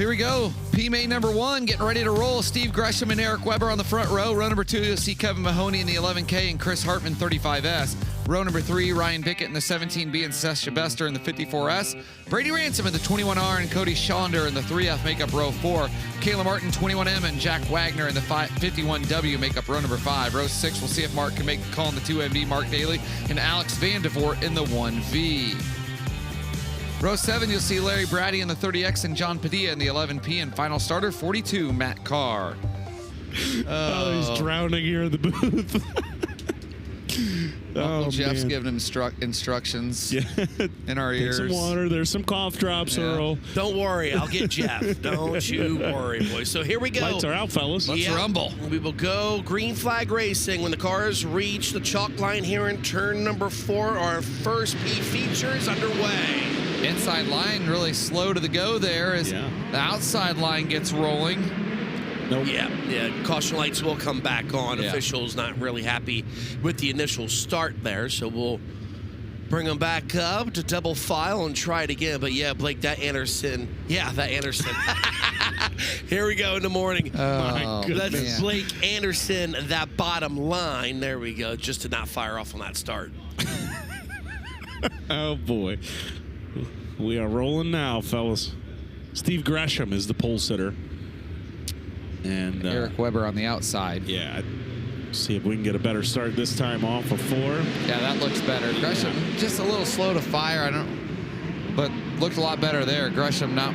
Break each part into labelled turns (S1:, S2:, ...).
S1: Here we go. P-Main number 1 getting ready to roll. Steve Gresham and Eric Weber on the front row. Row number 2, you'll see Kevin Mahoney in the 11K and Chris Hartman 35S. Row number 3, Ryan Bickett in the 17B and Seth Shabester in the 54S. Brady Ransom in the 21R and Cody Schaunder in the 3F make up row 4. Kayla Martin 21M and Jack Wagner in the 51W make up row number 5. Row 6, we'll see if Mark can make the call in the 2MV, Mark Daly and Alex Vandevoort in the 1V. Row 7, you'll see Larry Brady in the 30X and John Padilla in the 11P. And final starter, 42, Matt Carr.
S2: Oh, he's drowning here in the booth.
S1: Uncle Jeff's giving him instructions in our ears.
S2: Take some water. There's some cough drops, Earl.
S3: Don't worry. I'll get Jeff. Don't you worry, boys. So here we go.
S2: Lights are out, fellas.
S1: Let's rumble.
S3: We will go green flag racing when the cars reach the chalk line here in turn number 4. Our first P feature is underway.
S1: Inside line really slow to the go there as the outside line gets rolling.
S2: Nope.
S3: Yeah. Caution lights will come back on. Officials not really happy with the initial start there, so we'll bring them back up to double file and try it again. But yeah, Blake, that Anderson. Here we go in the morning.
S1: Oh,
S3: that's Blake Anderson, that bottom line. There we go. Just did not fire off on that start.
S2: Oh, boy. We are rolling now, fellas. Steve Gresham is the pole sitter. And
S1: Eric Weber on the outside.
S2: Yeah. See if we can get a better start this time off of 4.
S1: Yeah, that looks better. Gresham just a little slow to fire. But looked a lot better there. Gresham not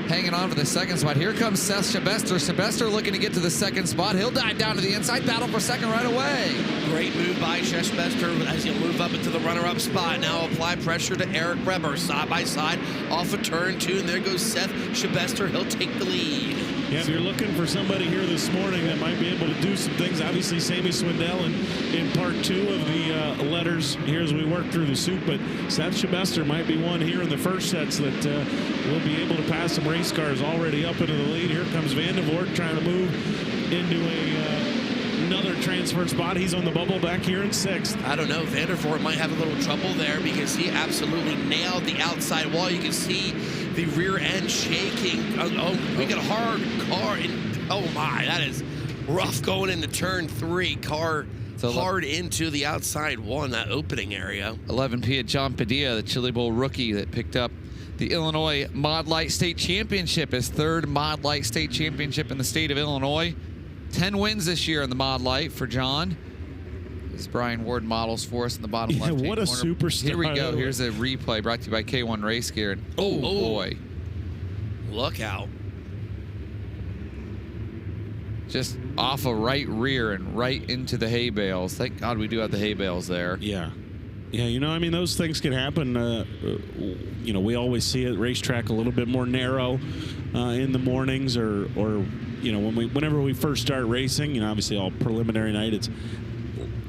S1: hanging on to the second spot. Here comes Seth Shabester. Shabester looking to get to the second spot. He'll dive down to the inside. Battle for second right away.
S3: Great move by Shabester as he'll move up into the runner-up spot. Now apply pressure to Eric Weber. Side by side off of turn 2. And there goes Seth Shabester. He'll take the lead.
S2: Yeah, if you're looking for somebody here this morning that might be able to do some things, obviously Sammy Swindell in part 2 of the letters here as we work through the soup, but Seth Shabester might be one here in the first sets that will be able to pass some race cars already up into the lead. Here comes Vandevoort trying to move into another transfer spot. He's on the bubble back here in 6th.
S3: I don't know. Vandervoort might have a little trouble there because he absolutely nailed the outside wall. You can see the rear end shaking. We got a hard car. Oh, my. That is rough going into turn 3. Car hard into the outside wall in that opening area.
S1: 11P at John Padilla, the Chili Bowl rookie that picked up the Illinois Mod Light State Championship, his 3rd Mod Light State Championship in the state of Illinois. 10 wins this year in the Mod Light for John. As Brian Ward models for us in the bottom left.
S2: What a superstar.
S1: Here we go. Here's a replay brought to you by K1 Race Gear. Oh, boy.
S3: Look out.
S1: Just off a right rear and right into the hay bales. Thank God we do have the hay bales there.
S2: Yeah. Yeah, you know, I mean, those things can happen. You know, we always see it racetrack a little bit more narrow in the mornings or you know, whenever we first start racing, you know, obviously all preliminary night, it's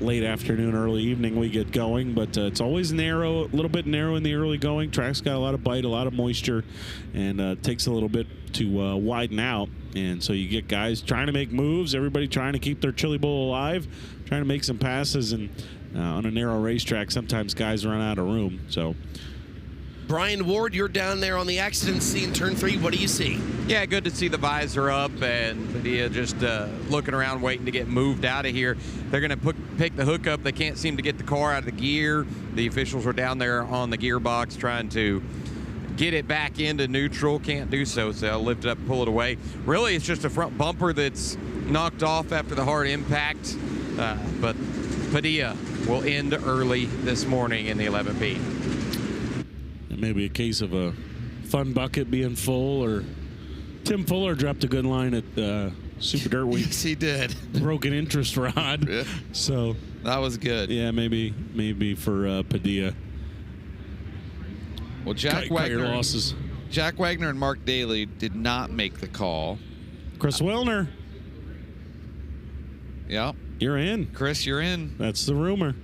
S2: late afternoon, early evening we get going, but it's always narrow, a little bit narrow in the early going. Track's got a lot of bite, a lot of moisture, and it takes a little bit to widen out. And so you get guys trying to make moves, everybody trying to keep their Chili Bowl alive, trying to make some passes, and on a narrow racetrack, sometimes guys run out of room. So,
S3: Brian Ward, you're down there on the accident scene, turn 3. What do you see?
S4: Yeah, good to see the visor up and Padilla just looking around, waiting to get moved out of here. They're going to pick the hook up. They can't seem to get the car out of the gear. The officials were down there on the gearbox trying to get it back into neutral. Can't do so, so they'll lift it up, pull it away. Really, it's just a front bumper that's knocked off after the hard impact. But Padilla will end early this morning in the 11P.
S2: Maybe a case of a fun bucket being full, or Tim Fuller dropped a good line at Super Dirt Week.
S1: Yes, he did.
S2: Broken interest rod.
S1: Yeah.
S2: So
S1: that was good.
S2: Yeah, maybe for Padilla.
S1: Well, Jack Wagner and Mark Daly did not make the call.
S2: Chris Wilner.
S1: Yep.
S2: You're in.
S1: Chris, you're in.
S2: That's the rumor.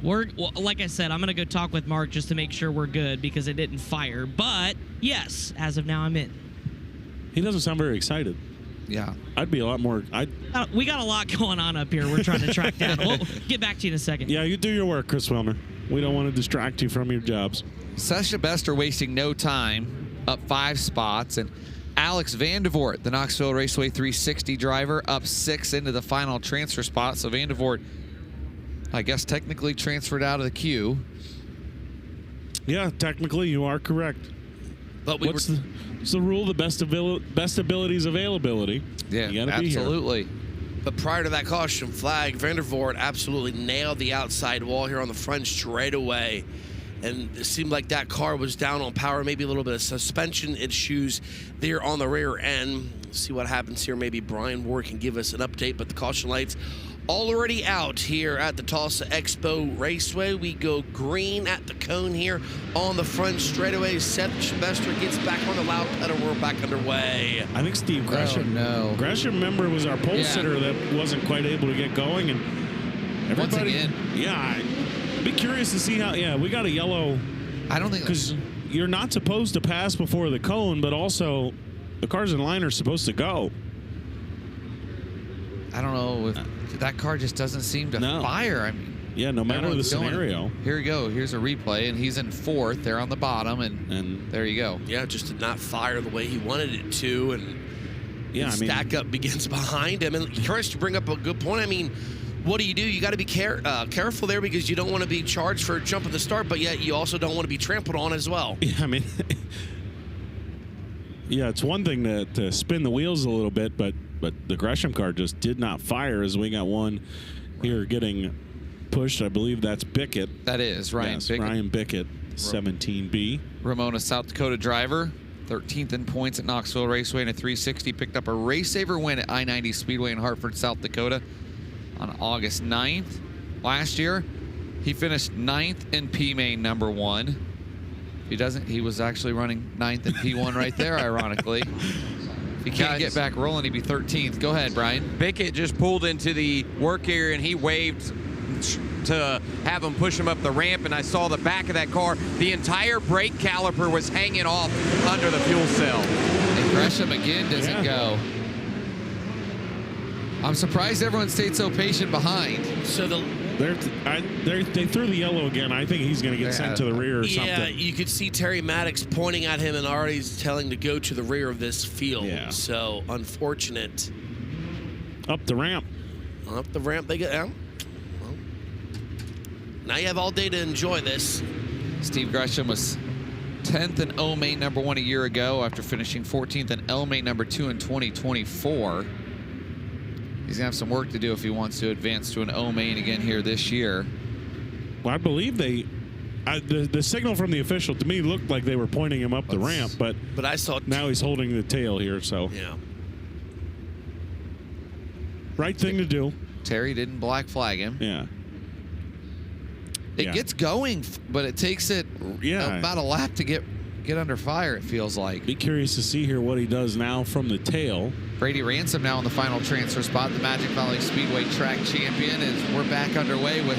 S5: Well, like I said, I'm going to go talk with Mark just to make sure we're good because it didn't fire. But, yes, as of now, I'm in.
S2: He doesn't sound very excited.
S1: Yeah.
S2: I'd be a lot more.
S5: We got a lot going on up here we're trying to track down. We'll get back to you in a second.
S2: Yeah, you do your work, Chris Wilner. We don't want to distract you from your jobs.
S1: Seth Shabester wasting no time, up 5 spots. And Alex Vandervoort, the Knoxville Raceway 360 driver, up 6 into the final transfer spot. So Vandervoort, I guess, technically transferred out of the queue.
S2: Yeah, technically you are correct.
S3: But
S2: What's the rule? The best ability is availability.
S1: Yeah,
S2: you gotta be here.
S1: absolutely.
S3: But prior to that caution flag, Vandervoort absolutely nailed the outside wall here on the front straightaway. And it seemed like that car was down on power, maybe a little bit of suspension issues there on the rear end. See what happens here. Maybe Brian Ward can give us an update, but the caution lights already out here at the Tulsa Expo Raceway. We go green at the cone here on the front straightaway. Seth Sylvester gets back on the loud pedal. We're back underway.
S2: I think Steve Gresham.
S1: Oh, no.
S2: Gresham, remember, was our pole sitter that wasn't quite able to get going, and
S1: Once
S2: everybody.
S1: again.
S2: Yeah, I'd be curious to see how. Yeah, we got a yellow
S1: I don't think
S2: because you're not supposed to pass before the cone, but also the cars in line are supposed to go.
S1: I don't know if that car just doesn't seem to fire. I mean,
S2: Yeah, no matter the
S1: everyone's going.
S2: scenario.
S1: Here we go. Here's a replay, and he's in 4th. They're on the bottom, and there you go.
S3: Yeah, just did not fire the way he wanted it to. And
S2: Yeah, I mean,
S3: stack up begins behind him. And Chris, you bring up a good point. I mean, what do? You got to be careful there because you don't want to be charged for jumping the start, but yet you also don't want to be trampled on as well.
S2: yeah, I mean, yeah, it's one thing to spin the wheels a little bit, but the Gresham car just did not fire as we got one here getting pushed. I believe that's Bickett.
S1: That is Ryan
S2: Yes,
S1: Bickett.
S2: Ryan Bickett, 17B.
S1: Ramona, South Dakota driver, 13th in points at Knoxville Raceway in a 360. Picked up a race saver win at I-90 Speedway in Hartford, South Dakota on August 9th. Last year, he finished 9th in P-Main number 1. He was actually running 9th in P1 right there, ironically. If he can't get back rolling, he'd be 13th. Go ahead, Brian.
S4: Bickett just pulled into the work area and he waved to have him push him up the ramp, and I saw the back of that car. The entire brake caliper was hanging off under the fuel cell.
S1: And Gresham again doesn't go. I'm surprised everyone stayed so patient behind.
S3: So
S2: They threw the yellow again. I think he's going to get sent to the rear or
S3: yeah,
S2: something.
S3: you could see Terry Maddox pointing at him and already telling to go to the rear of this field.
S2: Yeah.
S3: So unfortunate.
S2: Up the ramp.
S3: Up the ramp they get. Well, now you have all day to enjoy this.
S1: Steve Gresham was 10th in O-Main number 1 a year ago after finishing 14th in L-Main number 2 in 2024. He's going to have some work to do if he wants to advance to an O-Main again here this year.
S2: Well, I believe the signal from the official to me looked like they were pointing him up the ramp, but
S3: I saw
S2: now he's holding the tail here, so
S3: yeah.
S2: right thing to do.
S1: Terry didn't black flag him.
S2: Yeah.
S1: It gets going, but it takes it about a lap to get under fire, it feels like.
S2: Be curious to see here what he does now from the tail.
S1: Brady Ransom now in the final transfer spot, the Magic Valley Speedway track champion, as we're back underway with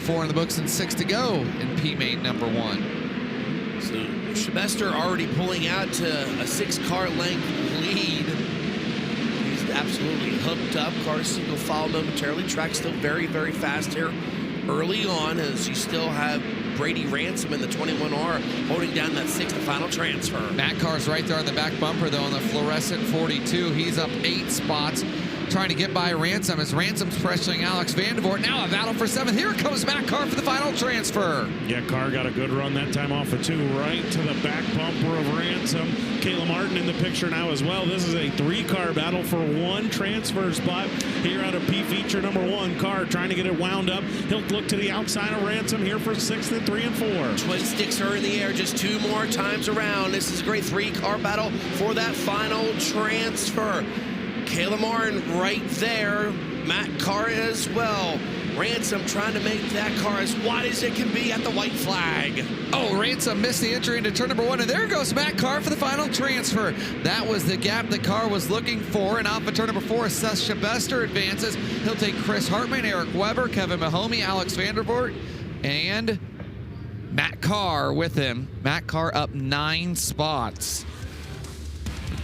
S1: 4 in the books and 6 to go in P-Main number 1.
S3: So Sylvester already pulling out to a 6-car length lead. He's absolutely hooked up. Car single file momentarily. Track still very, very fast here early on as you still have Brady Ransom in the 21R holding down that 6th and final transfer.
S1: Matt Carr's right there on the back bumper, though, on the fluorescent 42. He's up 8 spots, trying to get by Ransom as Ransom's pressuring Alex Vandervoort. Now a battle for 7th. Here comes Matt Carr for the final transfer.
S2: Yeah, Carr got a good run that time off of 2, right to the back bumper of Ransom. Kayla Martin in the picture now as well. This is a 3-car battle for 1 transfer spot here out of P feature number 1. Carr trying to get it wound up. He'll look to the outside of Ransom here for 6th and 3 and 4.
S3: Twin sticks are in the air just 2 more times around. This is a great 3-car battle for that final transfer. Kayla Martin right there. Matt Carr as well. Ransom trying to make that car as wide as it can be at the white flag.
S1: Oh, Ransom missed the entry into turn number 1, and there goes Matt Carr for the final transfer. That was the gap that Carr was looking for, and off of turn number 4, Seth Sylvester advances. He'll take Chris Hartman, Eric Weber, Kevin Mahomey, Alex Vandervoort, and Matt Carr with him. Matt Carr up 9 spots.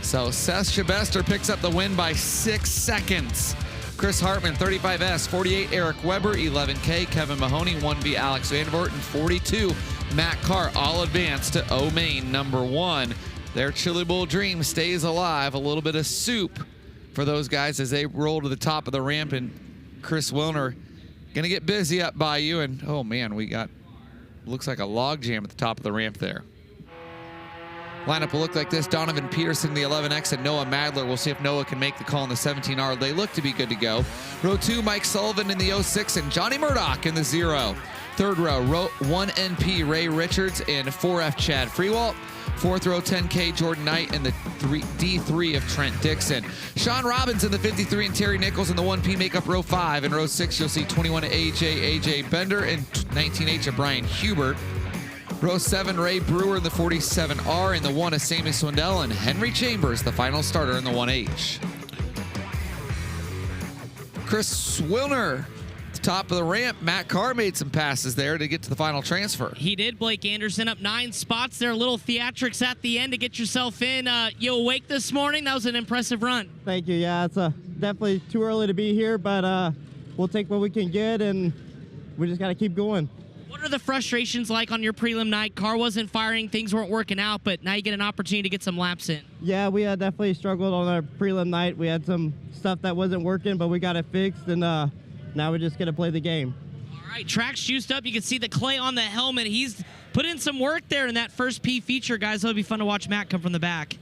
S1: So Seth Sylvester picks up the win by 6 seconds. Chris Hartman, 35S, 48 Eric Weber, 11K Kevin Mahoney, 1B Alex Vandervoort, and 42 Matt Carr, all advanced to O-Main number 1. Their Chili Bowl dream stays alive. A little bit of soup for those guys as they roll to the top of the ramp. And Chris Wilner going to get busy up by you. And, oh, man, we got, looks like a log jam at the top of the ramp there. Lineup will look like this. Donovan Peterson, the 11X, and Noah Madler. We'll see if Noah can make the call in the 17R. They look to be good to go. Row 2, Mike Sullivan in the 06 and Johnny Murdoch in the 0. Third row, row 1 NP, Ray Richards, and 4F, Chad Freewalt. Fourth row, 10K, Jordan Knight, and the D3 of Trent Dixon. Sean Robbins in the 53 and Terry Nichols in the 1P make up row 5. In row 6, you'll see 21 AJ Bender, and 19H of Brian Hubert. Row 7, Ray Brewer in the 47R. In the 1 is Sammy Swindell, and Henry Chambers, the final starter in the 1H. Chris Wilner, top of the ramp. Matt Carr made some passes there to get to the final transfer.
S5: He did. Blake Anderson up 9 spots there. A little theatrics at the end to get yourself in. You awake this morning? That was an impressive run.
S6: Thank you. Yeah, it's definitely too early to be here, but we'll take what we can get, and we just got to keep going.
S5: What are the frustrations like on your prelim night? Car wasn't firing, things weren't working out, but now you get an opportunity to get some laps in.
S6: Yeah, we had definitely struggled on our prelim night. We had some stuff that wasn't working, but we got it fixed, and now we're just going to play the game.
S5: All right, track's juiced up. You can see the clay on the helmet. He's put in some work there in that first P feature, guys. It'll be fun to watch Matt come from the back.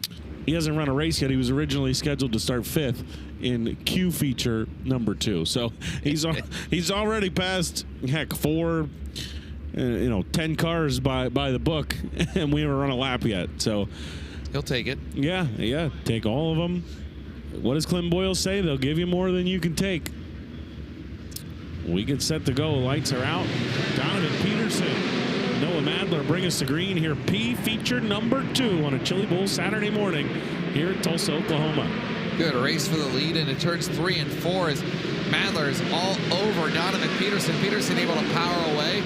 S2: He hasn't run a race yet. He was originally scheduled to start 5th in Q feature number 2. So he's already passed, heck, 10 cars by the book, and we haven't run a lap yet. So
S1: he'll take it.
S2: Yeah, take all of them. What does Clem Boyle say? They'll give you more than you can take. We get set to go. Lights are out. Donovan Peterson, Noah Madler bring us to green here. P feature number 2 on a Chili Bowl Saturday morning here at Tulsa, Oklahoma.
S1: Good race for the lead, and it turns 3 and 4 as Madler is all over Donovan Peterson. Peterson able to power away.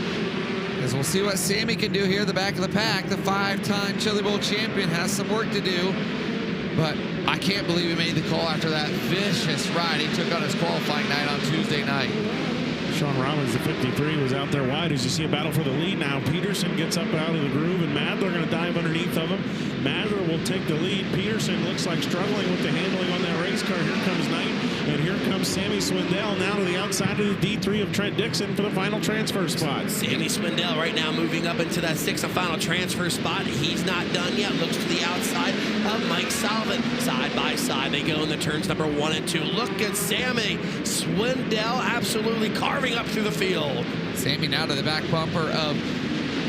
S1: As we'll see what Sammy can do here at the back of the pack. The 5-time Chili Bowl champion has some work to do, but I can't believe he made the call after that vicious ride he took on his qualifying night on Tuesday night.
S2: Sean Rollins, the 53, was out there wide as you see a battle for the lead now. Peterson gets up out of the groove, and Madler going to dive underneath of him. Madler will take the lead. Peterson looks like struggling with the handling on that race car. Here comes Knight, and here comes Sammy Swindell now to the outside of the D3 of Trent Dixon for the final transfer spot.
S3: Sammy Swindell right now moving up into that 6th and final transfer spot. He's not done yet. Looks to the outside of Mike Sullivan. Side by side they go in the turns number 1 and 2. Look at Sammy Swindell absolutely carving up through the field.
S1: Sammy now to the back bumper of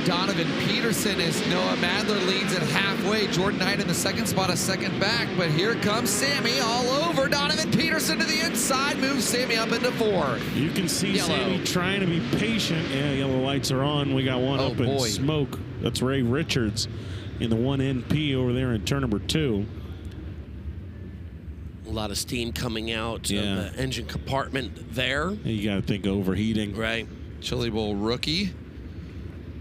S1: Donovan Peterson as Noah Madler leads at halfway. Jordan Knight in the 2nd spot, a second back, but here comes Sammy all over Donovan Peterson to the inside, moves Sammy up into 4th.
S2: You can see
S1: Yellow.
S2: Sammy trying to be patient. Yeah, yellow lights are on. We got one up in smoke. That's Ray Richards in the 1NP over there in turn number 2.
S3: A lot of steam coming out of the engine compartment there.
S2: You got to think overheating.
S3: Right.
S1: Chili Bowl rookie.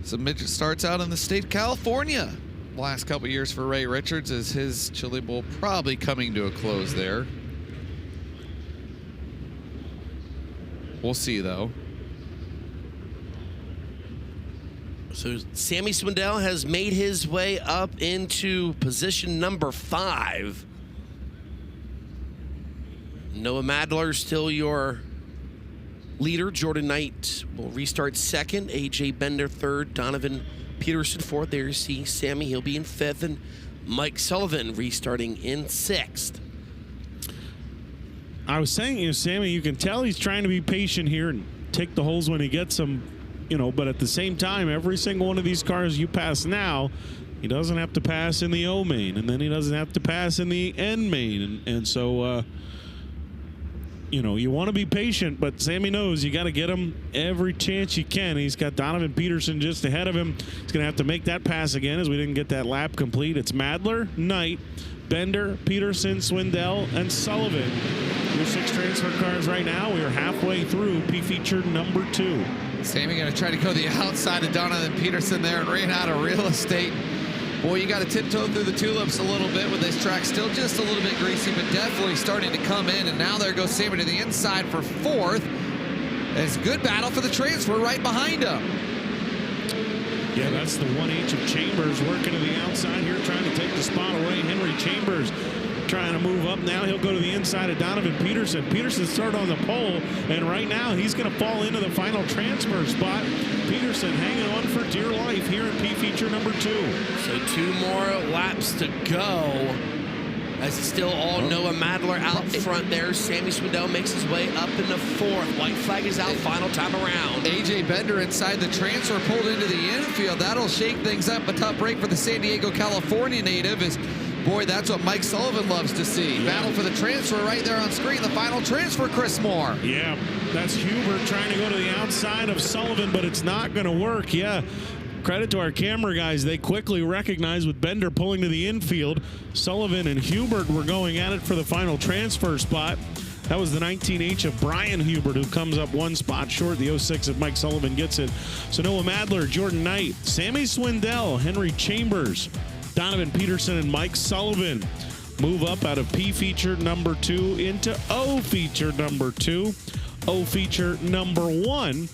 S1: Some midget starts out in the state of California. Last couple years for Ray Richards as his Chili Bowl probably coming to a close there. We'll see, though.
S3: So Sammy Swindell has made his way up into position number 5. Noah Madler still your leader. Jordan Knight will restart 2nd. AJ Bender 3rd. Donovan Peterson 4th. There you see Sammy. He'll be in 5th. And Mike Sullivan restarting in 6th.
S2: I was saying, Sammy, you can tell he's trying to be patient here and take the holes when he gets them, but at the same time, every single one of these cars you pass now, he doesn't have to pass in the O-Main, and then he doesn't have to pass in the N-Main. And so, you want to be patient, but Sammy knows you got to get him every chance you can. He's got Donovan Peterson just ahead of him. He's going to have to make that pass again as we didn't get that lap complete. It's Madler, Knight, Bender, Peterson, Swindell, and Sullivan. Your 6 transfer cars right now. We are halfway through P feature number 2.
S1: Sammy going to try to go the outside of Donovan Peterson there and ran out of real estate. Boy, you got to tiptoe through the tulips a little bit with this track. Still just a little bit greasy, but definitely starting to come in. And now there goes Sammy to the inside for 4th. It's a good battle for the transfer right behind him.
S2: Yeah, that's the 1H of Chambers working to the outside here, trying to take the spot away. Henry Chambers trying to move up now. He'll go to the inside of Donovan Peterson. Peterson started on the pole, and right now he's going to fall into the final transfer spot. Peterson hanging on for dear life here in P feature number 2.
S3: So 2 more laps to go. As it's still all Noah Madler out front there. Sammy Swindell makes his way up in the 4th. White flag is out, final time around.
S1: AJ Bender inside the transfer, pulled into the infield. That'll shake things up. A tough break for the San Diego, California native. Boy, that's what Mike Sullivan loves to see.
S2: Yeah.
S1: Battle for the transfer right there on screen. The final transfer, Chris Moore.
S2: Yeah, that's Hubert trying to go to the outside of Sullivan, but it's not going to work. Yeah. Credit to our camera guys. They quickly recognized with Bender pulling to the infield. Sullivan and Hubert were going at it for the final transfer spot. That was the 19H of Brian Hubert, who comes up 1 spot short. The 06 of Mike Sullivan gets it. So Noah Madler, Jordan Knight, Sammy Swindell, Henry Chambers, Donovan Peterson, and Mike Sullivan move up out of P feature number 2 into O feature number 2. O feature number 1.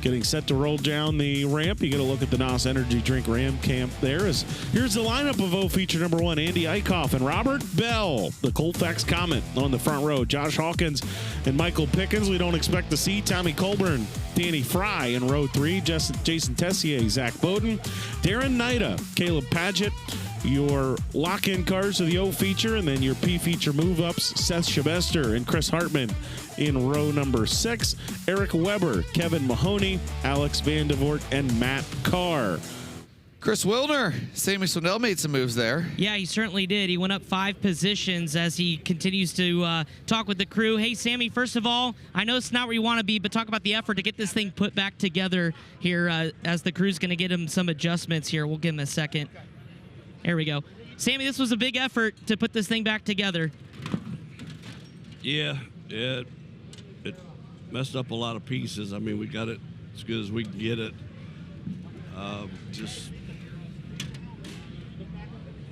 S2: Getting set to roll down the ramp. You get a look at the NOS Energy Drink Ram Camp there. Here's the lineup of O feature number 1. Andy Eichhoff and Robert Bell. The Colfax Comet on the front row. Josh Hawkins and Michael Pickens. We don't expect to see Tommy Colburn, Danny Fry in row 3. Jason Tessier, Zach Bowden, Darren Nida, Caleb Paget. Your lock-in cars of the O feature, and then your P feature move-ups, Seth Shabester and Chris Hartman in row number 6. Eric Weber, Kevin Mahoney, Alex Vandevort, and Matt Carr.
S1: Chris Wilner, Sammy Swindell made some moves there.
S5: Yeah, he certainly did. He went up 5 positions as he continues to talk with the crew. Hey, Sammy, first of all, I know it's not where you want to be, but talk about the effort to get this thing put back together here as the crew's going to get him some adjustments here. We'll give him a second. There we go. Sammy, this was a big effort to put this thing back together.
S7: Yeah, it messed up a lot of pieces. I mean, we got it as good as we can get it. Just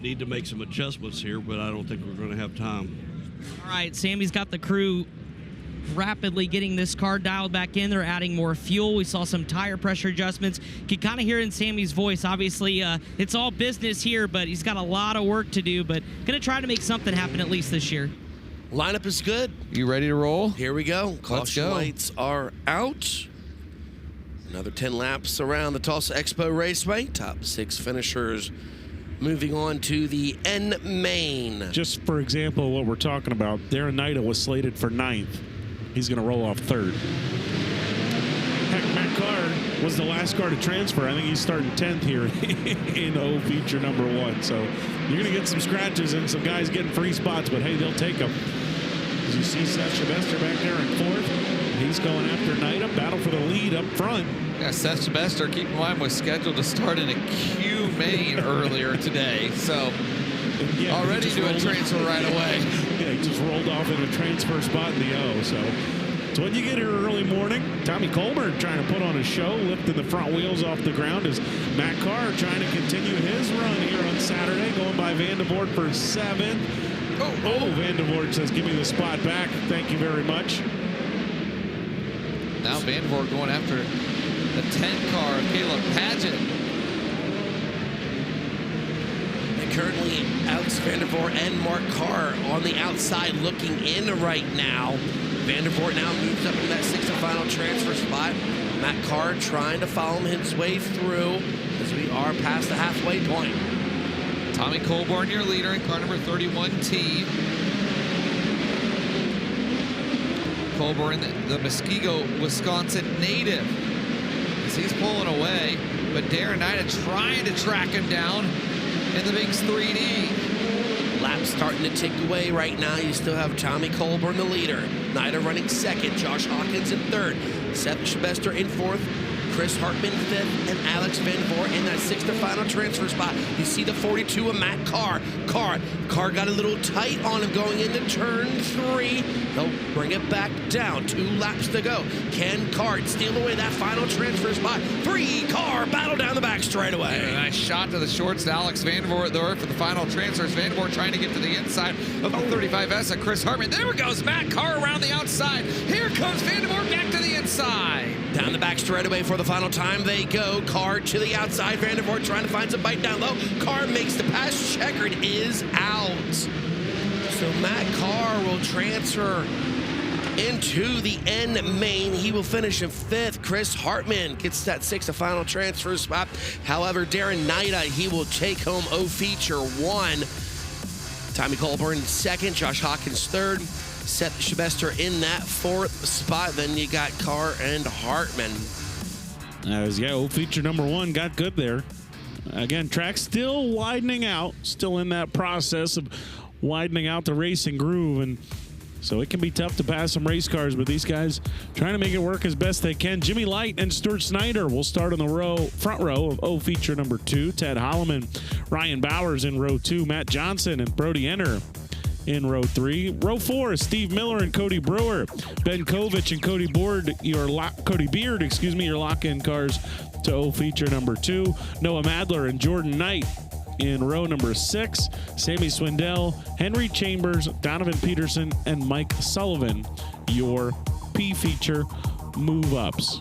S7: need to make some adjustments here, but I don't think we're going to have time.
S5: All right, Sammy's got the crew rapidly getting this car dialed back in. They're adding more fuel. We saw some tire pressure adjustments. You can kind of hear it in Sammy's voice. Obviously, it's all business here, but he's got a lot of work to do, but going to try to make something happen at least this year.
S3: Lineup is good.
S1: You ready to roll?
S3: Here we go.
S1: Let's
S3: Caution
S1: go.
S3: lights are out. Another 10 laps around the Tulsa Expo Raceway. Top 6 finishers moving on to the N-Main.
S2: Just for example, what we're talking about, Darren Nida was slated for 9th. He's going to roll off 3rd. Heck, Matt Carr was the last car to transfer. I think he's starting 10th here in O feature number 1. So you're going to get some scratches and some guys getting free spots, but hey, they'll take them. As you see Seth Shabester back there in 4th. He's going after Nida. Battle for the lead up front.
S1: Yeah, Seth Shabester, keep in mind, was scheduled to start in a Q main earlier today. So
S2: Yeah,
S1: already doing a transfer right away.
S2: Yeah, he just rolled off in a transfer spot in the O. So it's what you get here early morning. Tommy Colburn trying to put on a show, lifting the front wheels off the ground as Matt Carr trying to continue his run here on Saturday, going by Vandevort for 7th. Vandevort says, give me the spot back. Thank you very much.
S1: Now Vandevort going after the 10 car of Caleb Paget.
S3: And currently, Alex Vandevort and Mark Carr on the outside looking in right now. Vandevort now moves up into that 6th and final transfer spot. Matt Carr trying to follow his way through as we are past the halfway point.
S1: Tommy Colburn, your leader in car number 31T. Colburn, the Muskego, Wisconsin native, as he's pulling away, but Darren Nida trying to track him down in the Bigs 3D.
S3: Laps starting to tick away right now. You still have Tommy Colburn, the leader. Nida running 2nd, Josh Hawkins in 3rd, Seth Shabester in 4th, Chris Hartman 5th, and Alex Vandevort in that 6th and final transfer spot. You see the 42 of Matt Carr. Carr got a little tight on him going into turn 3. He'll bring it back down. 2 laps to go. Can Carr steal away that final transfer spot? 3 Carr battle down the back straightaway.
S1: And a nice shot to the shorts to Alex Vandevort there for the final transfers. Vandevort trying to get to the inside of the 35S of Chris Hartman. There goes Matt Carr around the outside. Here comes Vandevort back to the inside.
S3: Down the back straightaway for the final time they go. Car to the outside. Vandervoort trying to find some bite down low. Car makes the pass. Checkered is out. So Matt Carr will transfer into the N-Main. He will finish in 5th. Chris Hartman gets that 6th final transfer spot. However, Darren Nida, he will take home O-Feature 1. Tommy Colburn 2nd. Josh Hawkins 3rd. Seth Shabester in that 4th spot. Then you got Carr and Hartman.
S2: O-Feature number 1 got good there. Again, track still widening out. Still in that process of widening out the racing groove, and so it can be tough to pass some race cars, but these guys trying to make it work as best they can. Jimmy Light and Stuart Snyder will start on the front row of O-Feature number 2. Ted Holloman, Ryan Bowers in row 2. Matt Johnson and Brody Enner in row 3. Row 4 is Steve Miller and Cody Brewer. Ben Kovich and Cody Beard, your lock-in cars to O-Feature number 2. Noah Madler and Jordan Knight in row number 6, Sammy Swindell, Henry Chambers, Donovan Peterson, and Mike Sullivan, your P-Feature move-ups.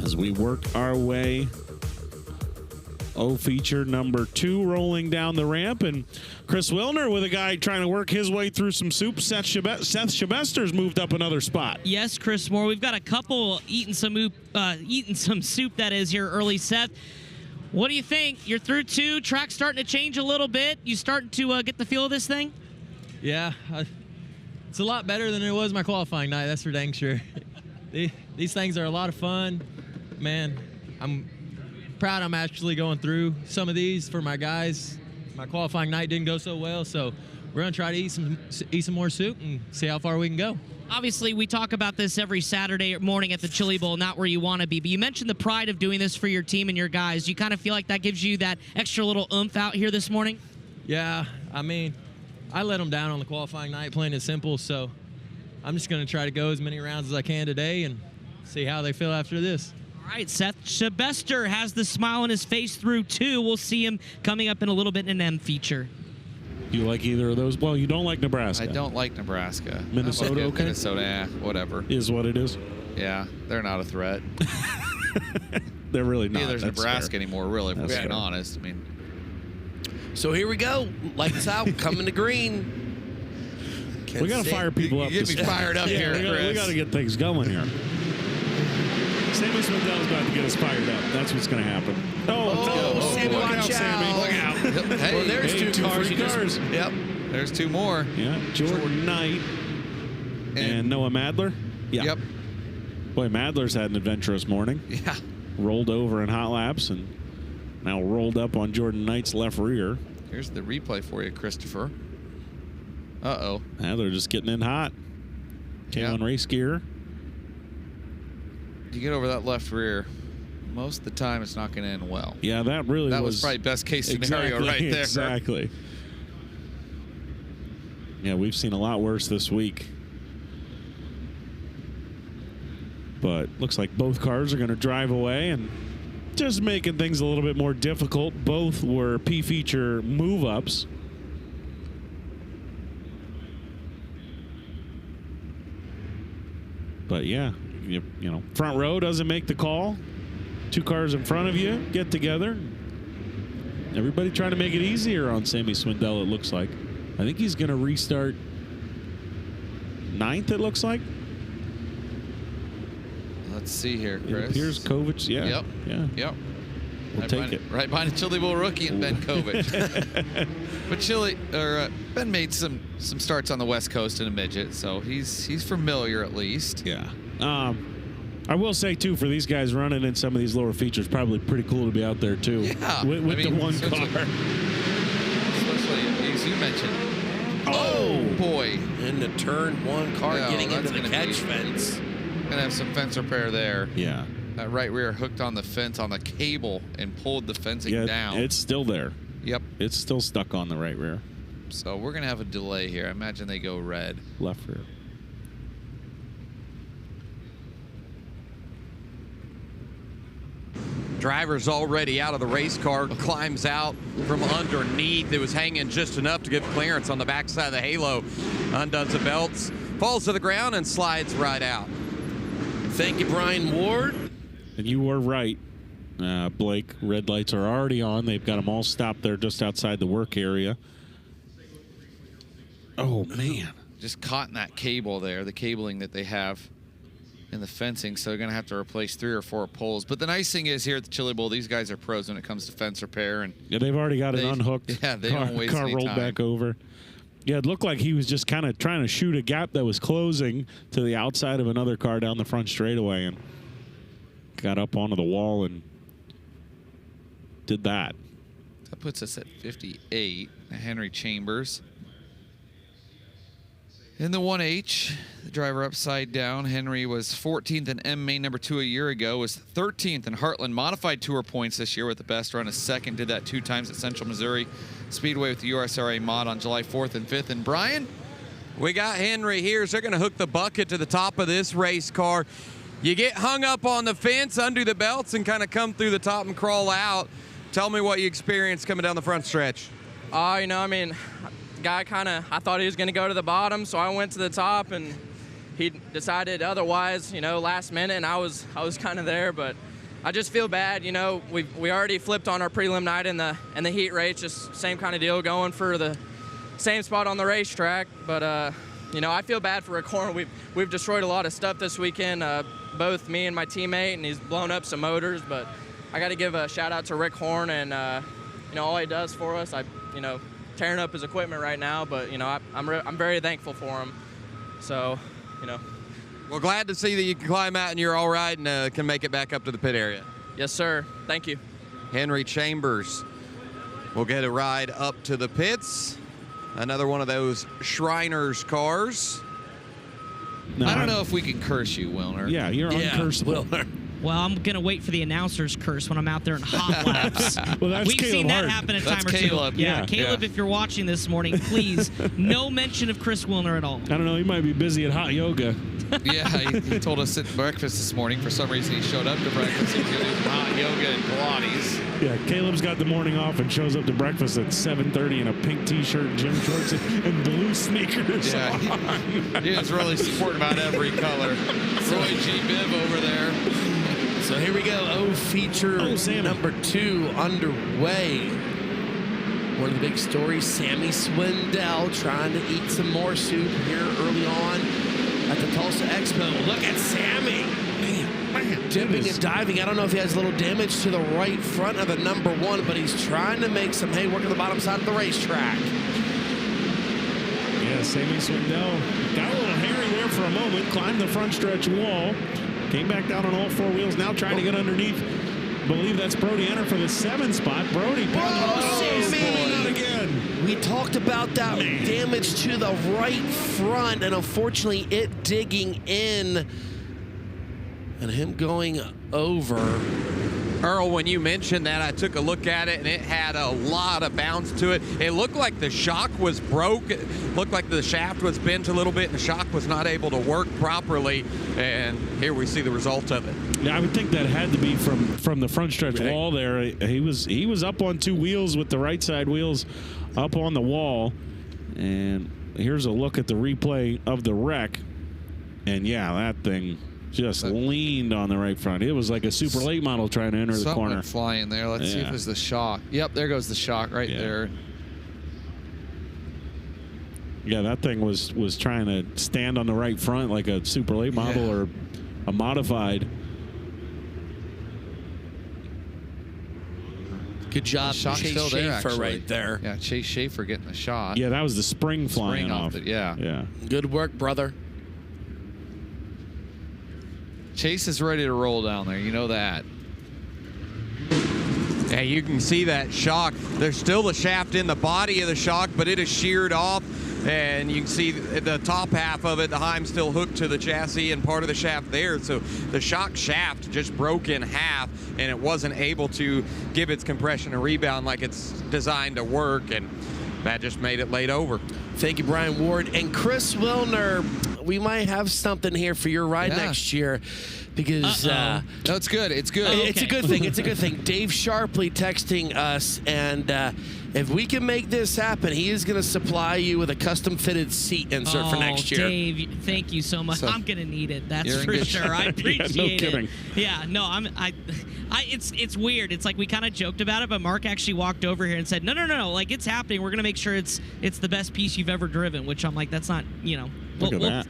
S2: As we work our way, O-Feature number 2 rolling down the ramp, and Chris Wilner with a guy trying to work his way through some soup. Seth Shabester's moved up another spot.
S5: Yes, Chris Moore. We've got a couple eating some soup, that is, here early, Seth. What do you think? You're through 2. Track's starting to change a little bit. You starting to get the feel of this thing?
S8: Yeah, it's a lot better than it was my qualifying night. That's for dang sure. These things are a lot of fun. Man, I'm proud I'm actually going through some of these for my guys. My qualifying night didn't go so well, so we're going to try to eat some more soup and see how far we can go.
S5: Obviously, we talk about this every Saturday morning at the Chili Bowl, not where you want to be, but you mentioned the pride of doing this for your team and your guys. Do you kind of feel like that gives you that extra little oomph out here this morning?
S8: Yeah, I mean, I let them down on the qualifying night, plain and simple, so I'm just going to try to go as many rounds as I can today and see how they feel after this.
S5: All right, Seth Shabester has the smile on his face through 2. We'll see him coming up in a little bit in an M-Feature.
S2: You like either of those? Well, you don't like Nebraska.
S1: I don't like Nebraska.
S2: Minnesota, okay?
S1: Minnesota, whatever.
S2: Is what it is.
S1: Yeah, they're not a threat.
S2: They're really not.
S1: Neither's Nebraska anymore, really, if we're being
S2: fair.
S1: honest. I mean,
S3: So here we go. Lights out, coming to green.
S2: We got to fire people up.
S1: You get me fired up here,
S2: we
S1: Chris.
S2: got to get things going here. Sammy Swindell's about to get us fired up. That's what's going to happen.
S3: Oh, Sammy,
S2: look
S3: watch
S2: out,
S3: out.
S2: Sammy.
S3: Look out.
S1: Hey,
S3: well, there's
S2: hey,
S3: two cars.
S2: free
S3: You just-
S2: cars.
S3: Yep.
S1: there's 2 more.
S2: Yeah, Jordan Knight and Noah Madler. Yeah.
S1: Yep.
S2: Boy, Madler's had an adventurous morning.
S1: Yeah.
S2: Rolled over in hot laps and now rolled up on Jordan Knight's left rear.
S1: Here's the replay for you, Christopher. Uh-oh.
S2: Madler just getting in hot. Came
S1: Yeah.
S2: on race gear.
S1: You get over that left rear, most of the time it's not going to end well.
S2: Yeah, that really
S1: That was probably best case scenario right there.
S2: Exactly. Yeah, we've seen a lot worse this week. But looks like both cars are going to drive away and just making things a little bit more difficult. Both were P-Feature move-ups. But yeah, you know, front row doesn't make the call. 2 cars in front of you get together. Everybody trying to make it easier on Sammy Swindell, it looks like. I think he's going to restart 9th, it looks like.
S1: Let's see here, Chris.
S2: It appears Kovich, yeah.
S1: Yep.
S2: Yeah.
S1: Yep.
S2: We'll take it.
S1: Right behind the Chili Bowl rookie and Ben Kovich. But Ben made some starts on the West Coast in a midget, so he's familiar at least.
S2: Yeah. I will say, too, for these guys running in some of these lower features, probably pretty cool to be out there, too.
S1: Yeah.
S2: With the one car.
S1: Especially, as you mentioned. Oh, boy.
S3: In the turn 1 car
S1: Yeah,
S3: getting
S1: that's
S3: into the
S1: gonna
S3: catch
S1: be-
S3: fence.
S1: Gonna have some fence repair there.
S2: Yeah.
S1: That right rear hooked on the fence on the cable and pulled the fencing
S2: Yeah,
S1: down.
S2: it's still there.
S1: Yep.
S2: It's still stuck on the right rear.
S1: So we're gonna have a delay here. I imagine they go red.
S2: Left rear.
S4: Driver's already out of the race car, climbs out from underneath. It was hanging just enough to give clearance on the backside of the halo. Undoes the belts, falls to the ground, and slides right out.
S3: Thank you, Brian Ward.
S2: And you were right, Blake. Red lights are already on. They've got them all stopped there just outside the work area. Oh, man.
S1: Just caught in that cable there, the cabling that they have in the fencing, so they're going to have to replace 3 or 4 poles. But the nice thing is here at the Chili Bowl, these guys are pros when it comes to fence repair. And
S2: yeah, they've already got it unhooked.
S1: Yeah, they don't waste
S2: car
S1: any
S2: rolled
S1: time.
S2: back over. Yeah, it looked like he was just kind of trying to shoot a gap that was closing to the outside of another car down the front straightaway and got up onto the wall and did that.
S1: That puts us at 58. Henry Chambers. In the 1H, the driver upside down. Henry was 14th in M-Main number 2 a year ago, was 13th in Heartland Modified Tour points this year with the best run, a second. Did that 2 times at Central Missouri Speedway with the USRA mod on July 4th and 5th. And Brian?
S4: We got Henry here, so they're going to hook the bucket to the top of this race car. You get hung up on the fence, undo the belts, and kind of come through the top and crawl out. Tell me what you experienced coming down the front stretch.
S9: You know, I mean, guy I thought he was going to go to the bottom, so I went to the top, and he decided otherwise, you know, last minute, and I was kind of there, but I just feel bad. You know, we already flipped on our prelim night in the heat race, just same kind of deal, going for the same spot on the racetrack. But you know, I feel bad for Rick Horn. We've destroyed a lot of stuff this weekend, both me and my teammate, and he's blown up some motors. But I got to give a shout out to Rick Horn, and you know, all he does for us. You know, tearing up his equipment right now, but you know, I'm very thankful for him. So, you know.
S4: Well, glad to see that you can climb out and you're all right and can make it back up to the pit area.
S9: Yes, sir. Thank you.
S4: Henry Chambers will get a ride up to the pits. Another one of those Shriners cars.
S2: No,
S1: I don't know if we can curse you, Wilner.
S2: Yeah, you're uncursable.
S3: Wilner.
S5: Well, I'm going to wait for the announcer's curse when I'm out there in hot laps.
S2: Well, that's
S5: We've
S2: Caleb
S5: seen that
S2: Hart.
S5: happen a
S1: That's
S5: time or
S1: Caleb.
S5: two. Yeah,
S2: Yeah.
S5: Caleb, if you're watching this morning, please, no mention of Chris Wilner at all.
S2: I don't know. He might be busy at hot yoga.
S1: Yeah, he told us at breakfast this morning. For some reason, he showed up to breakfast. He was going to do hot yoga and Pilates.
S2: Yeah, Caleb's got the morning off and shows up to breakfast at 7:30 in a pink T-shirt, gym shorts, and blue sneakers.
S1: Yeah, he was really supporting about every color. Roy G. Biv over there.
S3: So here we go. feature
S2: Sammy.
S3: number 2 underway. One of the big stories, Sammy Swindell trying to eat some more soup here early on at the Tulsa Expo. Look at Sammy. Man, dipping and diving. I don't know if he has a little damage to the right front of the number 1, but he's trying to make some hay work on the bottom side of the racetrack.
S2: Yeah, Sammy Swindell got a little hairy there for a moment, climbed the front stretch wall, came back down on all 4 wheels, now trying to get underneath. Believe that's Brody Enter for the 7th spot. Brody,
S3: Sammy!
S2: not again.
S3: We talked about that damage to the right front, and unfortunately it digging in and him going over.
S4: Earl, when you mentioned that, I took a look at it, and it had a lot of bounce to it. It looked like the shock was broke. It looked like the shaft was bent a little bit, and the shock was not able to work properly. And here we see the result of it.
S2: Yeah, I would think that had to be from the front stretch wall there. He was up on 2 wheels with the right side wheels up on the wall. And here's a look at the replay of the wreck. And yeah, that thing just leaned on the right front. It was like a super late model trying to enter the corner.
S1: Something flying there. Let's see if it's the shock. Yep, there goes the shock right there.
S2: Yeah, that thing was trying to stand on the right front like a super late model or a modified.
S3: Good job,
S1: Shock's
S3: Chase
S1: still there,
S3: Schaefer
S1: actually.
S3: right there.
S1: Yeah, Chase Schaefer getting the shot.
S2: Yeah, that was the spring flying off.
S1: it, yeah.
S2: Yeah.
S3: Good work, brother.
S1: Chase is ready to roll down there. You know that.
S4: Yeah, you can see that shock. There's still the shaft in the body of the shock, but it is sheared off. And you can see the top half of it, the heim still hooked to the chassis and part of the shaft there. So the shock shaft just broke in half, and it wasn't able to give its compression and rebound like it's designed to work. And that just made it laid over.
S3: Thank you, Brian Ward. And Chris Wilner, we might have something here for your ride next year, because
S1: no, it's good. It's good.
S3: It's a good thing. It's a good thing. Dave Sharpley texting us, and if we can make this happen, he is going to supply you with a custom-fitted seat insert for next year.
S5: Dave, thank you so much. I'm going to need it. That's
S1: You're in
S5: for
S1: good
S5: sure.
S1: shape.
S5: I appreciate
S2: kidding.
S5: it. Yeah, no, it's weird. It's like we kind of joked about it, but Mark actually walked over here and said, no, like it's happening. We're going to make sure it's the best piece you've ever driven, which I'm like, that's not,
S2: Look at that.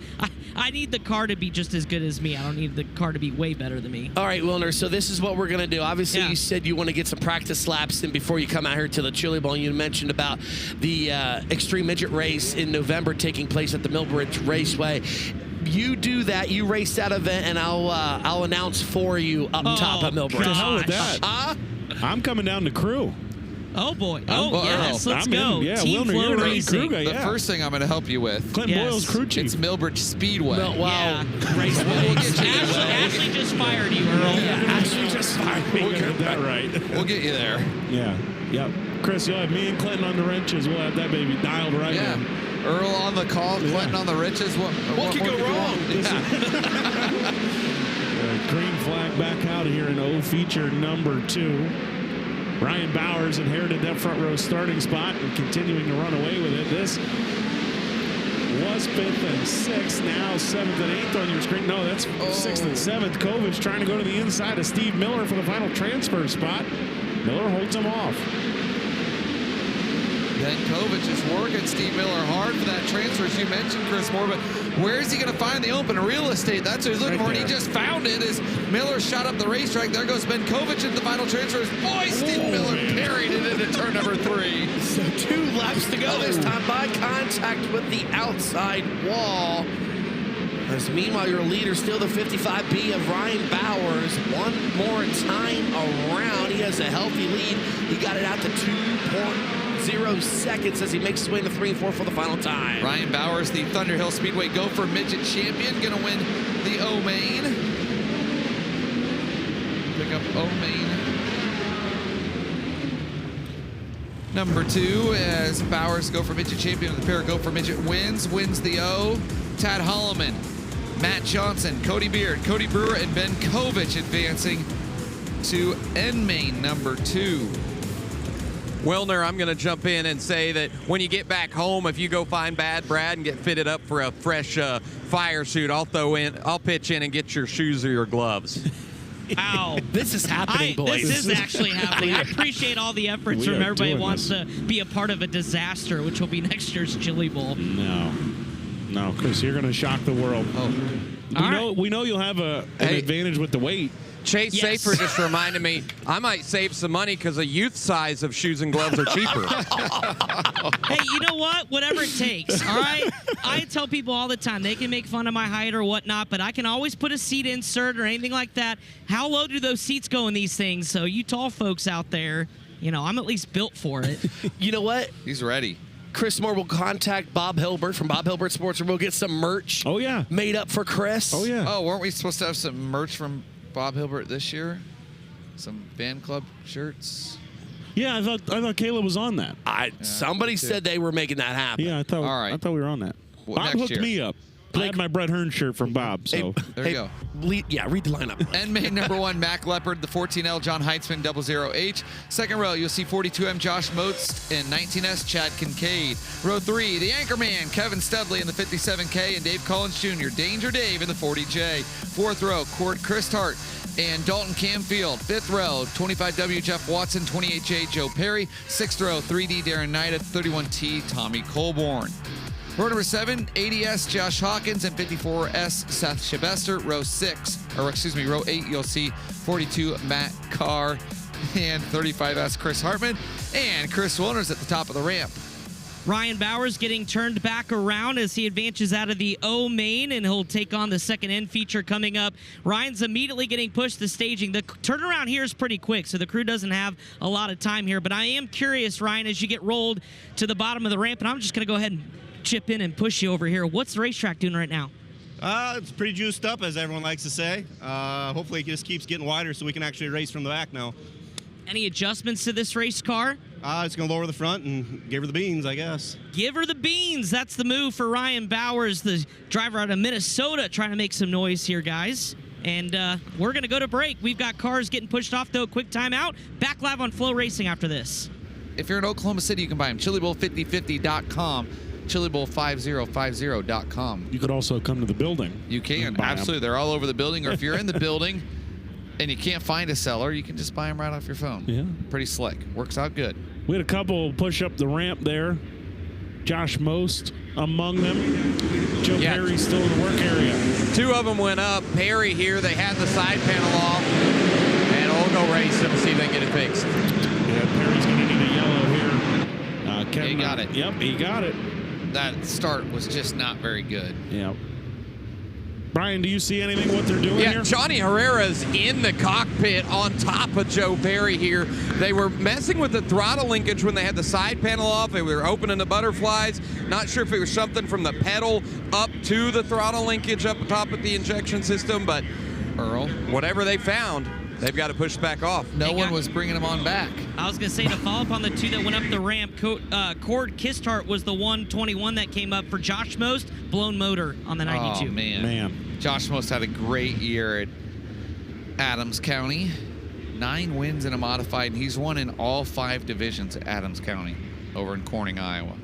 S5: I need the car to be just as good as me. I don't need the car to be way better than me.
S3: All right, Wilner, so this is what we're going to do. Obviously, you said you want to get some practice laps in before you come out here to the Chili Bowl. You mentioned about the Extreme Midget race in November taking place at the Millbridge Raceway. You do that. You race that event, and I'll announce for you up top at Millbridge.
S2: What the hell with that? I'm coming down to Crew.
S5: Oh, boy.
S1: Well,
S5: Yes, let's
S2: I'm
S5: go.
S2: in. Yeah,
S5: Team
S2: Wilner, you're the
S5: FloRacing.
S2: Crew guy.
S1: The first thing I'm going to help you with.
S2: Clint Boyle's crew chief.
S1: It's Millbridge Speedway.
S3: Wow.
S5: Yeah.
S3: Raceway.
S5: Ashley just fired you, Earl.
S3: Ashley just fired me.
S2: We'll get that right.
S1: We'll get you there.
S2: Yeah. Yep. Chris, you'll have me and Clinton on the wrenches. We'll have that baby dialed right
S1: Yeah.
S2: in.
S1: Earl on the call, Clinton on the riches. What
S3: could go wrong?
S2: Green flag back out of here in O feature number 2. Ryan Bowers inherited that front row starting spot and continuing to run away with it. This was 5th and 6th, now 7th and 8th on your screen. No, that's 6th and 7th. Kovich trying to go to the inside of Steve Miller for the final transfer spot. Miller holds him off.
S1: Then Kovich is working Steve Miller hard for that transfer, as you mentioned, Chris Moore. But where is he going to find the open real estate? That's what he's looking for, and he just found it as Miller shot up the racetrack. There goes Ben Kovich into the final transfers. Boy, Steve Miller parried it into turn number 3.
S3: So 2 laps to go this time by contact with the outside wall. As meanwhile, your leader still the 55B of Ryan Bowers. One more time around. He has a healthy lead. He got it out to 2.0 seconds as he makes his way into 3 and 4 for the final time.
S1: Ryan Bowers, the Thunderhill Speedway Gopher Midget Champion, going to win the O-Main. Pick up O-Main. Number 2 as Bowers, Gopher Midget Champion of the pair. Gopher Midget wins the O. Tad Holloman, Matt Johnson, Cody Beard, Cody Brewer, and Ben Kovich advancing to N-Main number 2.
S4: Wilner, I'm going to jump in and say that when you get back home, if you go find Bad Brad and get fitted up for a fresh fire suit, I'll pitch in and get your shoes or your gloves.
S5: Wow.
S3: This is happening, boys.
S5: This is actually happening. I appreciate all the efforts from everybody who wants to be a part of a disaster, which will be next year's Chili Bowl.
S2: No, Chris, you're going to shock the world. We know you'll have an advantage with the weight.
S4: Chase Safer just reminded me, I might save some money because a youth size of shoes and gloves are cheaper.
S5: Hey, you know what? Whatever it takes, all right? I tell people all the time, they can make fun of my height or whatnot, but I can always put a seat insert or anything like that. How low do those seats go in these things? So you tall folks out there, I'm at least built for it.
S3: You know what?
S1: He's ready.
S3: Chris Moore will contact Bob Hilbert from Bob Hilbert Sports, and we'll get some merch made up for Chris.
S2: Oh, yeah.
S1: Oh, weren't we supposed to have some merch from Bob Hilbert this year? Some fan club shirts?
S2: Yeah, I thought Caleb was on that.
S3: Somebody said they were making that happen.
S2: Yeah, I thought we were on that.
S1: Well,
S2: Bob hooked me up. I had my Brett Hearn shirt from Bob, so.
S1: There you go.
S3: Read the lineup.
S1: N-Main number 1, Mac Leopard, the 14L, John Heitzman, 00H. Second row, you'll see 42M, Josh Moats, and 19S, Chad Kincaid. Row 3, the Anchorman, Kevin Studley in the 57K, and Dave Collins Jr., Danger Dave in the 40J. Fourth row, Chris Hart and Dalton Camfield. Fifth row, 25W, Jeff Watson, 28J, Joe Perry. Sixth row, 3D, Darren Knight, 31T, Tommy Colborn. Row number 7, 80S, Josh Hawkins, and 54S, Seth Shabester. Row 8, you'll see 42, Matt Carr, and 35S, Chris Hartman, and Chris Wilner's at the top of the ramp.
S5: Ryan Bowers getting turned back around as he advances out of the O-Main, and he'll take on the second end feature coming up. Ryan's immediately getting pushed to staging. The turnaround here is pretty quick, so the crew doesn't have a lot of time here. But I am curious, Ryan, as you get rolled to the bottom of the ramp, and I'm just going to go ahead and chip in and push you over here. What's the racetrack doing right now?
S10: It's pretty juiced up, as everyone likes to say. Hopefully it just keeps getting wider so we can actually race from the back now.
S5: Any adjustments to this race car?
S10: It's going to lower the front and give her the beans, I guess.
S5: Give her the beans. That's the move for Ryan Bowers, the driver out of Minnesota, trying to make some noise here, guys. And we're going to go to break. We've got cars getting pushed off, though. Quick timeout. Back live on FloRacing after this.
S1: If you're in Oklahoma City, you can buy them. ChiliBowl5050.com. ChiliBowl5050.com.
S2: You could also come to the building.
S1: You can. Absolutely. They're all over the building. Or if you're in the building and you can't find a seller, you can just buy them right off your phone.
S2: Yeah.
S1: Pretty slick. Works out good.
S2: We had a couple push up the ramp there. Josh Most among them. Joe Perry still in the work area.
S4: 2 of them went up. Perry here, they had the side panel off. And we'll go race them and see if they can get it fixed.
S2: Yeah, Perry's going to need a yellow here. Kevin,
S1: he got it.
S2: Yep, he got it.
S1: That start was just not very good.
S2: Yeah. Brian, do you see anything what they're doing here?
S4: Johnny Herrera's in the cockpit on top of Joe Perry here. They were messing with the throttle linkage when they had the side panel off. They were opening the butterflies. Not sure if it was something from the pedal up to the throttle linkage up top of the injection system, but
S1: Earl,
S4: whatever they found, they've got to push back off.
S1: No one was bringing them on back.
S5: I was going to say, to follow up on the 2 that went up the ramp, Cord Kistart was the 121 that came up for Josh Most. Blown motor on the 92.
S1: Oh, man. Josh Most had a great year at Adams County. 9 wins in a modified, and he's won in all 5 divisions at Adams County over in Corning, Iowa.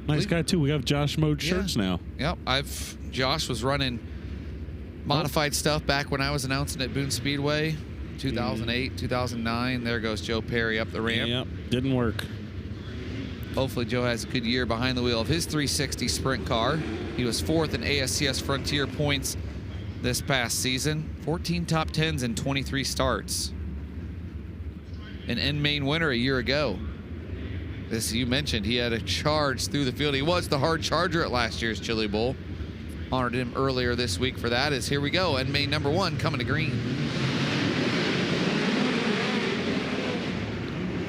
S2: Nice guy, too. We have Josh Mode shirts now.
S1: Yep. Josh was running modified stuff back when I was announcing at Boone Speedway, 2008, 2009. There goes Joe Perry up the ramp.
S2: Yep, didn't work.
S1: Hopefully Joe has a good year behind the wheel of his 360 sprint car. He was 4th in ASCS Frontier points this past season. 14 top 10s and 23 starts. An N-Main winner a year ago. This, you mentioned, he had a charge through the field. He was the hard charger at last year's Chili Bowl. Honored him earlier this week for that. Here we go. N-Main number 1 coming to green.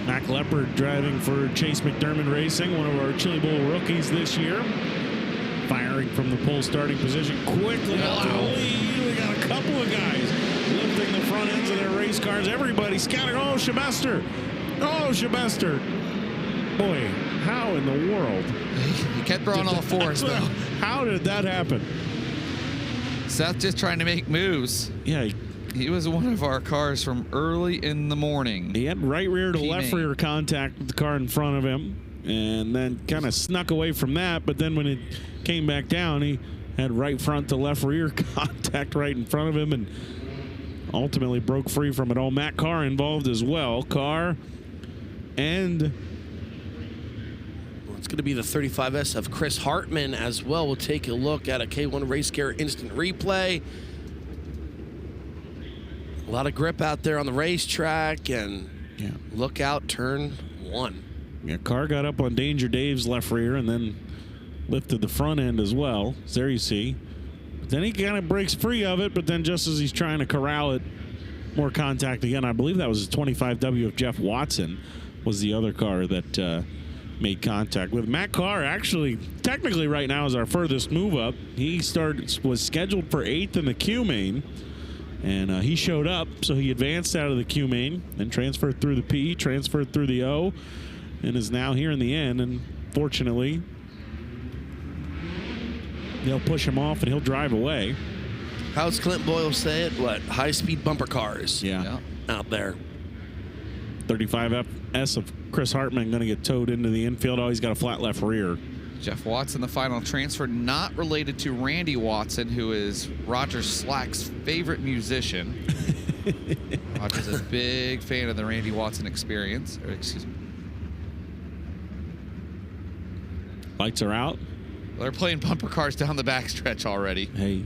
S2: Mac Leopard driving for Chase McDermott Racing, one of our Chili Bowl rookies this year. Firing from the pole starting position quickly out to the lead. We got a couple of guys lifting the front ends of their race cars. Everybody scouting. Oh, Shabester. Oh, Shabester. Boy, how in the world?
S1: He kept throwing all 4s, though.
S2: How did that happen?
S1: Seth just trying to make moves.
S2: Yeah.
S1: He was one of our cars from early in the morning.
S2: He had right rear to left rear contact with the car in front of him, and then kind of snuck away from that. But then when it came back down, he had right front to left rear contact right in front of him, and ultimately broke free from it all. Matt Carr involved as well. Carr and...
S3: It's going to be the 35S of Chris Hartman as well. We'll take a look at a K1 Race Care instant replay. A lot of grip out there on the racetrack, and look out, turn 1.
S2: Yeah, Carr got up on Danger Dave's left rear and then lifted the front end as well. So there you see. But then he kind of breaks free of it, but then just as he's trying to corral it, more contact again. I believe that was his 25W of Jeff Watson was the other car that made contact with. Matt Carr actually technically right now is our furthest move up. He was scheduled for 8th in the Q-Main, and he showed up, so he advanced out of the Q-Main, then transferred through the P, transferred through the O, and is now here in the end. And fortunately, they'll push him off and he'll drive away.
S3: How's Clint Boyle say it? What? High-speed bumper cars.
S2: Yeah.
S3: Out there.
S2: 35S of Chris Hartman going to get towed into the infield. Oh, he's got a flat left rear.
S1: Jeff Watson, the final transfer, not related to Randy Watson, who is Roger Slack's favorite musician. Roger's a big fan of the Randy Watson experience. Or, excuse me.
S2: Lights are out.
S1: Well, they're playing bumper cars down the backstretch already.
S2: Hey,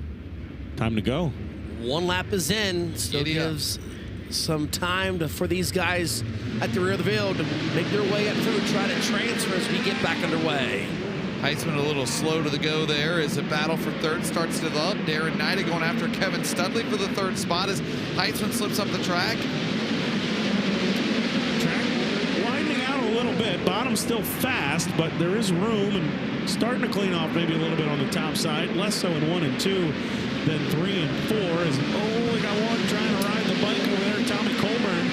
S2: time to go.
S3: 1 lap is in. Still gives some time for these guys at the rear of the field to make their way up through, try to transfer as we get back underway.
S1: Heitzman a little slow to the go there as a battle for 3rd starts to the up. Darren Nida going after Kevin Studley for the 3rd spot as Heitzman slips up the track.
S2: Track winding out a little bit. Bottom's still fast, but there is room and starting to clean off maybe a little bit on the top side. Less so in 1 and 2 than 3 and 4. As we got one trying to ride the bike over there. Tommy Colburn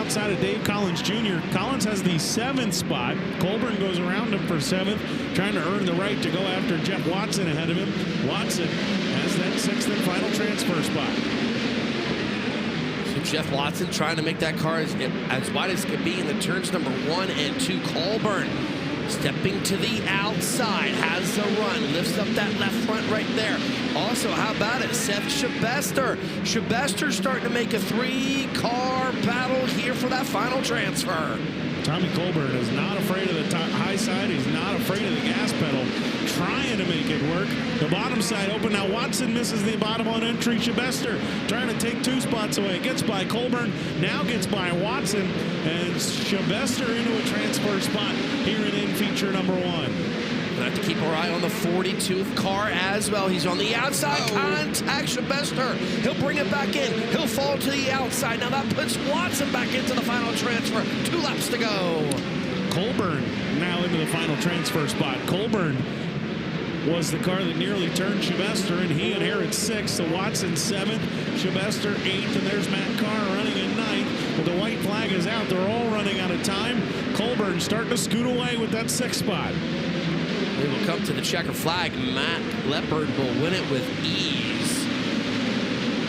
S2: outside of Dave Collins Jr. Collins has the 7th spot. Colburn goes around him for 7th, trying to earn the right to go after Jeff Watson ahead of him. Watson has that 6th and final transfer spot.
S3: So Jeff Watson trying to make that car as wide as could be in the turns number 1 and 2. Colburn stepping to the outside, has the run, lifts up that left front right there. Also, how about it, Seth Shabester? Shabester's starting to make a 3-car battle here for that final transfer.
S2: Tommy Colburn is not afraid of the high side. He's not afraid of the gas pedal, trying to make it work. The bottom side open. Now Watson misses the bottom on entry. Shabester trying to take 2 spots away. Gets by Colburn, now gets by Watson, and Shabester into a transfer spot here in feature number 1.
S3: We'll have to keep our eye on the 42th car as well. He's on the outside. Contact Shabester. He'll bring it back in. He'll fall to the outside. Now that puts Watson back into the final transfer. 2 laps to go.
S2: Colburn now into the final transfer spot. Colburn was the car that nearly turned Shabester, and he inherits 6th. So Watson 7th, Shabester 8th, and there's Matt Carr running in 9th. But the white flag is out. They're all running out of time. Colburn starting to scoot away with that 6th spot.
S3: We will come to the checker flag. Matt Leopard will win it with ease,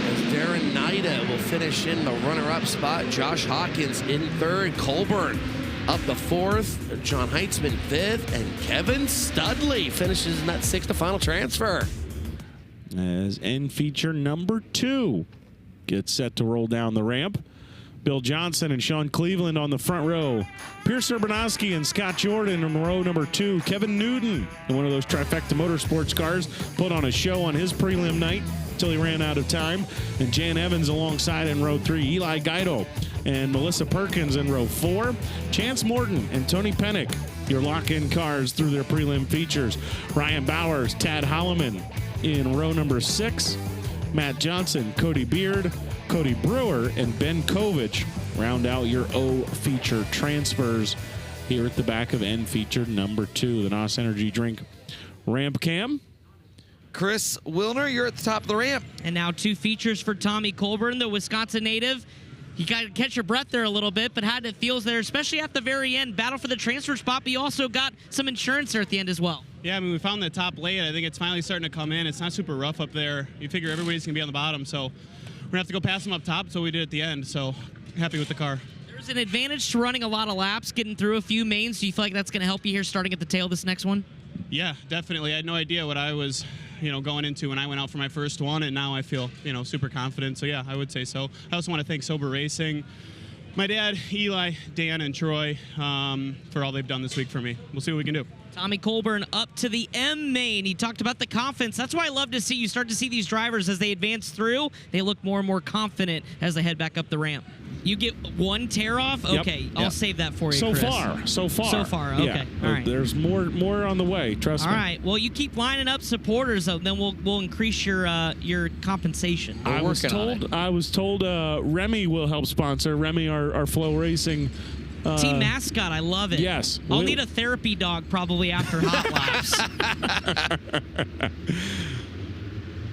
S3: as Darren Nida will finish in the runner-up spot. Josh Hawkins in 3rd. Colburn up the 4th. John Heitzman 5th. And Kevin Studley finishes in that 6th to final transfer.
S2: As end feature number 2 gets set to roll down the ramp. Bill Johnson and Sean Cleveland on the front row. Pierce Urbanowski and Scott Jordan in row number 2. Kevin Newton in one of those trifecta motorsports cars put on a show on his prelim night until he ran out of time. And Jan Evans alongside in row 3. Eli Guido and Melissa Perkins in row 4. Chance Morton and Tony Pennick, your lock-in cars through their prelim features. Ryan Bowers, Tad Holloman in row number 6. Matt Johnson, Cody Beard, Cody Brewer, and Ben Kovich round out your O feature transfers here at the back of N feature number 2, the NOS Energy Drink ramp cam.
S1: Chris Wilner, you're at the top of the ramp.
S5: And now 2 features for Tommy Colburn, the Wisconsin native. You got to catch your breath there a little bit, but had it feels there, especially at the very end. Battle for the transfer spot, but you also got some insurance there at the end as well.
S10: Yeah, I mean, we found the top late. I think it's finally starting to come in. It's not super rough up there. You figure everybody's going to be on the bottom, so we're going to have to go past them up top, so we did at the end. So happy with the car.
S5: There's an advantage to running a lot of laps, getting through a few mains. Do you feel like that's going to help you here starting at the tail of this next one?
S10: Yeah, definitely. I had no idea what I was, going into when I went out for my first one, and now I feel, super confident. So, yeah, I would say so. I also want to thank Sober Racing, my dad, Eli, Dan, and Troy for all they've done this week for me. We'll see what we can do.
S5: Tommy Colburn up to the M main. He talked about the confidence. That's why I love to see you start to see these drivers as they advance through. They look more and more confident as they head back up the ramp. You get 1 tear off? Okay,
S2: Yep.
S5: I'll save that for you,
S2: So
S5: Chris.
S2: far.
S5: So far, okay.
S2: Yeah.
S5: All right.
S2: There's more on the way, trust me.
S5: All right. Well, you keep lining up supporters, though, then we'll increase your compensation.
S2: I was told Remy will help sponsor. Remy, our FloRacing
S5: team mascot. I love it.
S2: Yes.
S5: I'll need a therapy dog probably after hot laps.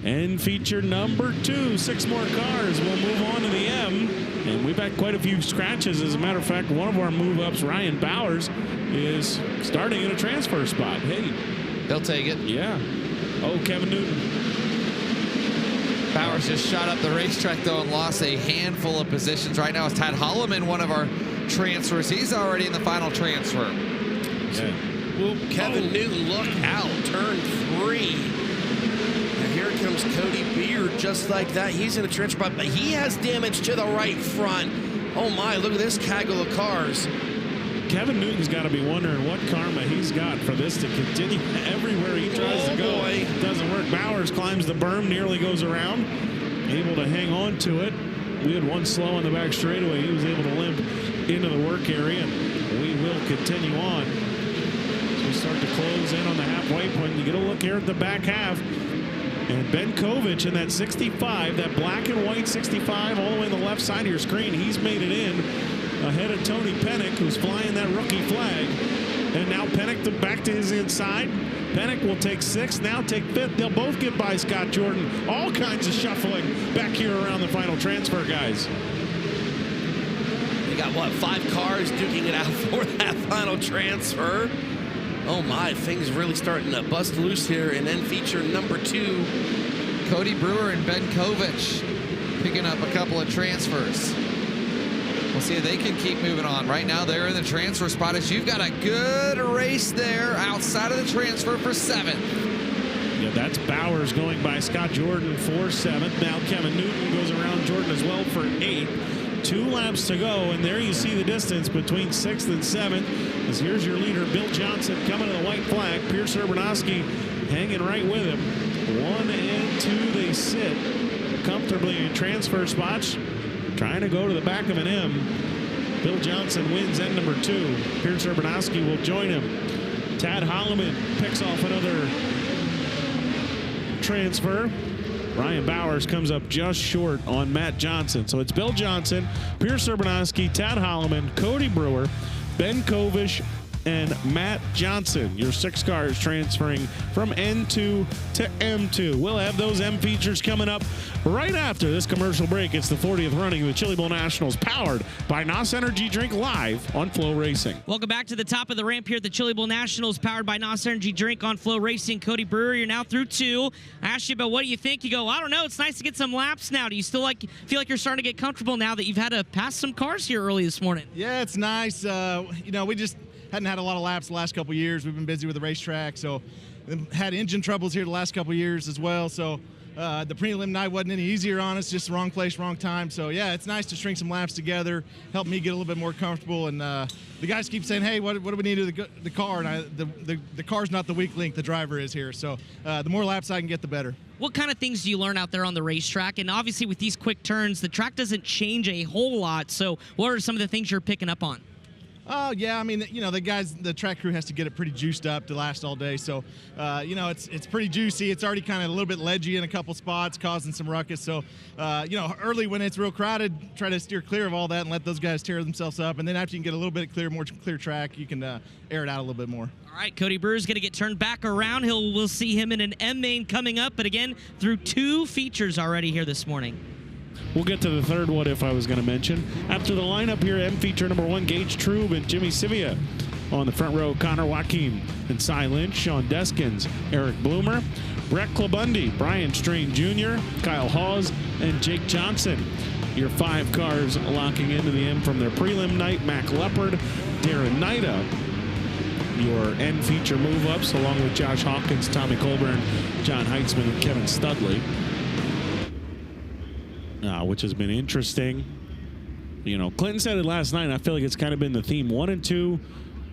S2: And feature number 2, 6 more cars. We'll move on to the M. And we've had quite a few scratches. As a matter of fact, one of our move-ups, Ryan Bowers, is starting in a transfer spot. Hey.
S1: They'll take it.
S2: Yeah. Oh, Kevin Newton.
S1: Bowers just shot up the racetrack, though, and lost a handful of positions. Right now it's Tad Holloman, one of our transfers. He's already in the final transfer.
S2: Yeah.
S3: Well, Kevin Newton, look out. Turn 3. And here comes Cody Beard, just like that. He's in a transfer spot, but he has damage to the right front. Oh, my. Look at this gaggle of cars.
S2: Kevin Newton's got to be wondering what karma he's got for this to continue. Everywhere he tries to go, it doesn't work. Bowers climbs the berm, nearly goes around, able to hang on to it. We had one slow on the back straightaway. He was able to limp into the work area, and we will continue on. So we start to close in on the halfway point. You get a look here at the back half. And Ben Kovich in that 65, that black and white 65, all the way on the left side of your screen, he's made it in ahead of Tony Pennick, who's flying that rookie flag. And now Pennick back to his inside. Pennick will take 6th, now take 5th. They'll both get by Scott Jordan. All kinds of shuffling back here around the final transfer, guys.
S3: We got, what, 5 cars duking it out for that final transfer. Oh, my, things really starting to bust loose here. And then feature number 2.
S1: Cody Brewer and Ben Kovich picking up a couple of transfers. We'll see if they can keep moving on. Right now, they're in the transfer spot as you've got a good race there outside of the transfer for 7th.
S2: Yeah, that's Bowers going by Scott Jordan for 7th. Now Kevin Newton goes around Jordan as well for 8th. 2 laps to go, and there you see the distance between 6th and 7th. As here's your leader, Bill Johnson, coming to the white flag. Pierce Urbanowski hanging right with him. 1 and 2, they sit comfortably in transfer spots, trying to go to the back of an M. Bill Johnson wins end number 2. Pierce Urbanowski will join him. Tad Holloman picks off another transfer. Ryan Bowers comes up just short on Matt Johnson. So it's Bill Johnson, Pierce Urbanowski, Tad Holloman, Cody Brewer, Ben Kovich, and Matt Johnson. Your 6 cars transferring from N2 to M2. We'll have those M features coming up right after this commercial break. It's the 40th running of the Chili Bowl Nationals, powered by NOS Energy Drink, live on FloRacing.
S5: Welcome back to the top of the ramp here at the Chili Bowl Nationals, powered by NOS Energy Drink on FloRacing. Cody Brewer, you're now through 2. I asked you about what do you think. You go, I don't know. It's nice to get some laps now. Do you still feel like you're starting to get comfortable now that you've had to pass some cars here early this morning?
S11: Yeah, it's nice. We just hadn't had a lot of laps the last couple of years. We've been busy with the racetrack, so had engine troubles here the last couple of years as well. So the prelim night wasn't any easier on us, just the wrong place, wrong time. So yeah, it's nice to string some laps together, help me get a little bit more comfortable. And the guys keep saying, hey, what do we need to do the car? And the car's not the weak link, the driver is here. So the more laps I can get, the better.
S5: What kind of things do you learn out there on the racetrack? And obviously with these quick turns, the track doesn't change a whole lot. So what are some of the things you're picking up on?
S11: Oh, yeah, I mean, the track crew has to get it pretty juiced up to last all day. So, it's pretty juicy. It's already kind of a little bit ledgy in a couple spots, causing some ruckus. So, early when it's real crowded, try to steer clear of all that and let those guys tear themselves up. And then after you can get a little bit more clear track, you can air it out a little bit more.
S5: All right, Cody Brewer's going to get turned back around. We'll see him in an M-Main coming up. But again, through 2 features already here this morning.
S2: We'll get to the third what if I was going to mention. After the lineup here, M feature number 1, Gage Trube and Jimmy Sivia. On the front row, Connor Joaquim and Cy Lynch, Sean Deskins, Eric Bloomer, Brett Klabundi, Brian Strain Jr., Kyle Hawes, and Jake Johnson. Your 5 cars locking into the M from their prelim night, Mac Leopard, Darren Nida. Your N feature move-ups, along with Josh Hawkins, Tommy Colburn, John Heitzman, and Kevin Studley. Which has been interesting. Clinton said it last night, and I feel like it's kind of been the theme. 1 and 2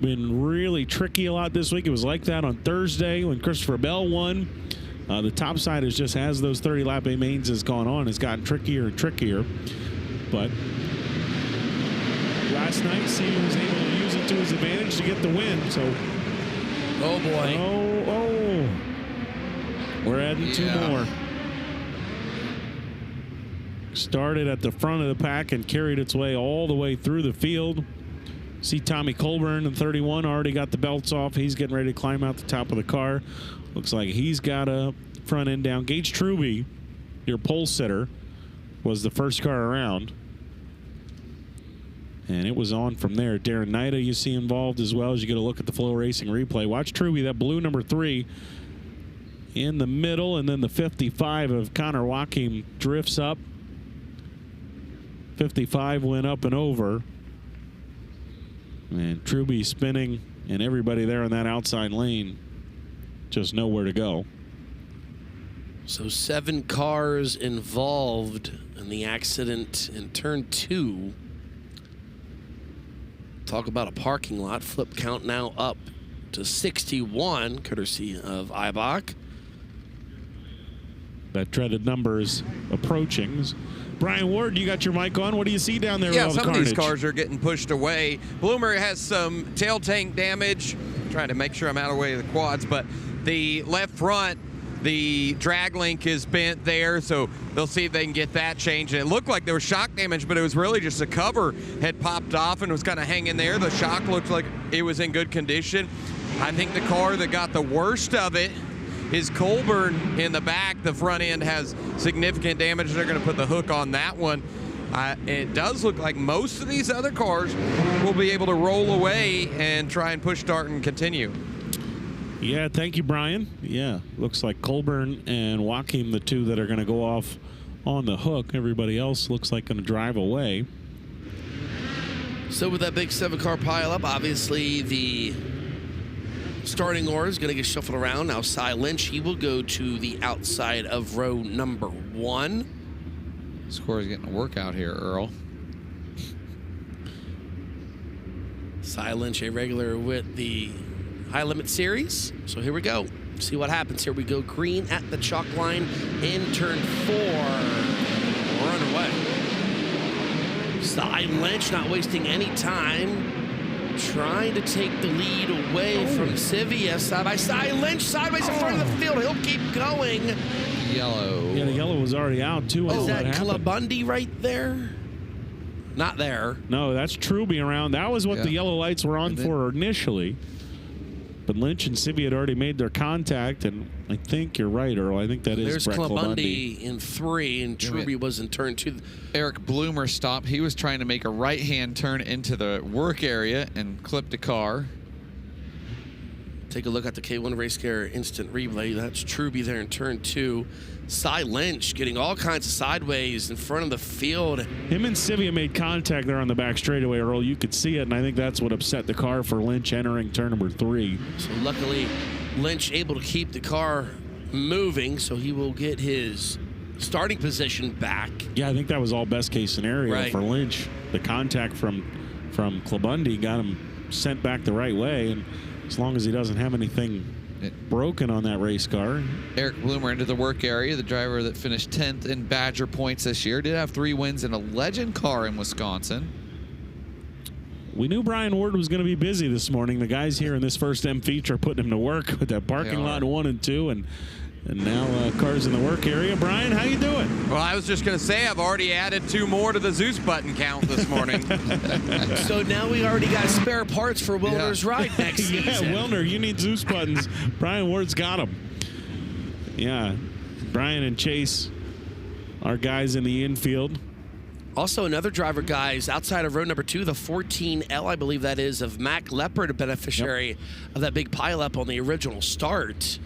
S2: been really tricky a lot this week. It was like that on Thursday when Christopher Bell won. The top side is just, as those 30-lap A-Mains has gone on, has gotten trickier and trickier. But last night, he was able to use it to his advantage to get the win. So,
S3: oh boy.
S2: Oh. We're adding 2 more. Started at the front of the pack and carried its way all the way through the field. See Tommy Colburn in 31 already got the belts off. He's getting ready to climb out the top of the car. Looks like he's got a front end down. Gage Trube, your pole sitter, was the first car around. And it was on from there. Darren Nida you see involved as well as you get a look at the FloRacing replay. Watch Trube, that blue number 3 in the middle, and then the 55 of Connor Joaquim drifts up. 55 went up and over. And Trube spinning, and everybody there in that outside lane just nowhere to go.
S3: So 7 cars involved in the accident in turn 2. Talk about a parking lot. Flip count now up to 61, courtesy of Ibach.
S2: That dreaded number is approaching. Brian Ward, you got your mic on. What do you see down there?
S4: Yeah,
S2: with all
S4: some
S2: the
S4: of these
S2: carnage?
S4: cars are getting pushed away. Bloomer has some tail tank damage. Trying to make sure I'm out of the way of the quads, but the left front, the drag link is bent there, so they'll see if they can get that changed. And it looked like there was shock damage, but it was really just a cover had popped off and was kind of hanging there. The shock looked like it was in good condition. I think the car that got the worst of it is Colburn in the back. The front end has significant damage. They're going to put the hook on that one. It does look like most of these other cars will be able to roll away and try and push start and continue.
S2: Yeah, thank you, Brian. Yeah, looks like Colburn and Joachim, the two that are going to go off on the hook. Everybody else looks like going to drive away.
S3: So with that big 7-car pileup, obviously the starting order is going to get shuffled around. Now, Cy Lynch, he will go to the outside of row number 1.
S1: Score's getting a workout here, Earl.
S3: Cy Lynch, a regular with the High Limit Series. So here we go. See what happens. Here we go. Green at the chalk line in turn 4. We're underway. Cy Lynch not wasting any time. Trying to take the lead away from Sivia. Side by side. Lynch sideways in front of the field. He'll keep going.
S1: Yellow.
S2: Yeah, the yellow was already out, too.
S3: Is that Clubundy right there? Not there.
S2: No, that's Truby around. That was what the yellow lights were on for initially. But Lynch and Sivy had already made their contact, and I think you're right, Earl. I think that is Brett
S3: Clubundy in 3, and Truby was in turn 2.
S1: Eric Bloomer stopped. He was trying to make a right-hand turn into the work area and clipped a car.
S3: Take a look at the K1 Race Car instant replay. That's Truby there in turn 2. Cy Lynch getting all kinds of sideways in front of the field.
S2: Him and Sivia made contact there on the back straightaway, Earl. You could see it, and I think that's what upset the car for Lynch entering turn number 3.
S3: So luckily, Lynch able to keep the car moving, so he will get his starting position back.
S2: Yeah, I think that was all best case scenario for Lynch. The contact from Clubundy got him sent back the right way, and as long as he doesn't have anything broken on that race car.
S1: Eric Bloomer into the work area, the driver that finished 10th in Badger points this year. Did have 3 wins in a legend car in Wisconsin.
S2: We knew Brian Ward was going to be busy this morning. The guys here in this first M feature are putting him to work with that parking lot 1 and 2, and now cars in the work area. Brian, how you doing?
S4: Well, I was just going to say I've already added 2 more to the Zeus button count this morning.
S3: So now we already got spare parts for Wilner's ride next season.
S2: Yeah, Wilner, you need Zeus buttons. Brian Ward's got them. Yeah, Brian and Chase, our guys in the infield.
S3: Also, another driver, guys, outside of row number 2, the 14L, I believe that is, of Mac Leopard, a beneficiary of that big pileup on the original start.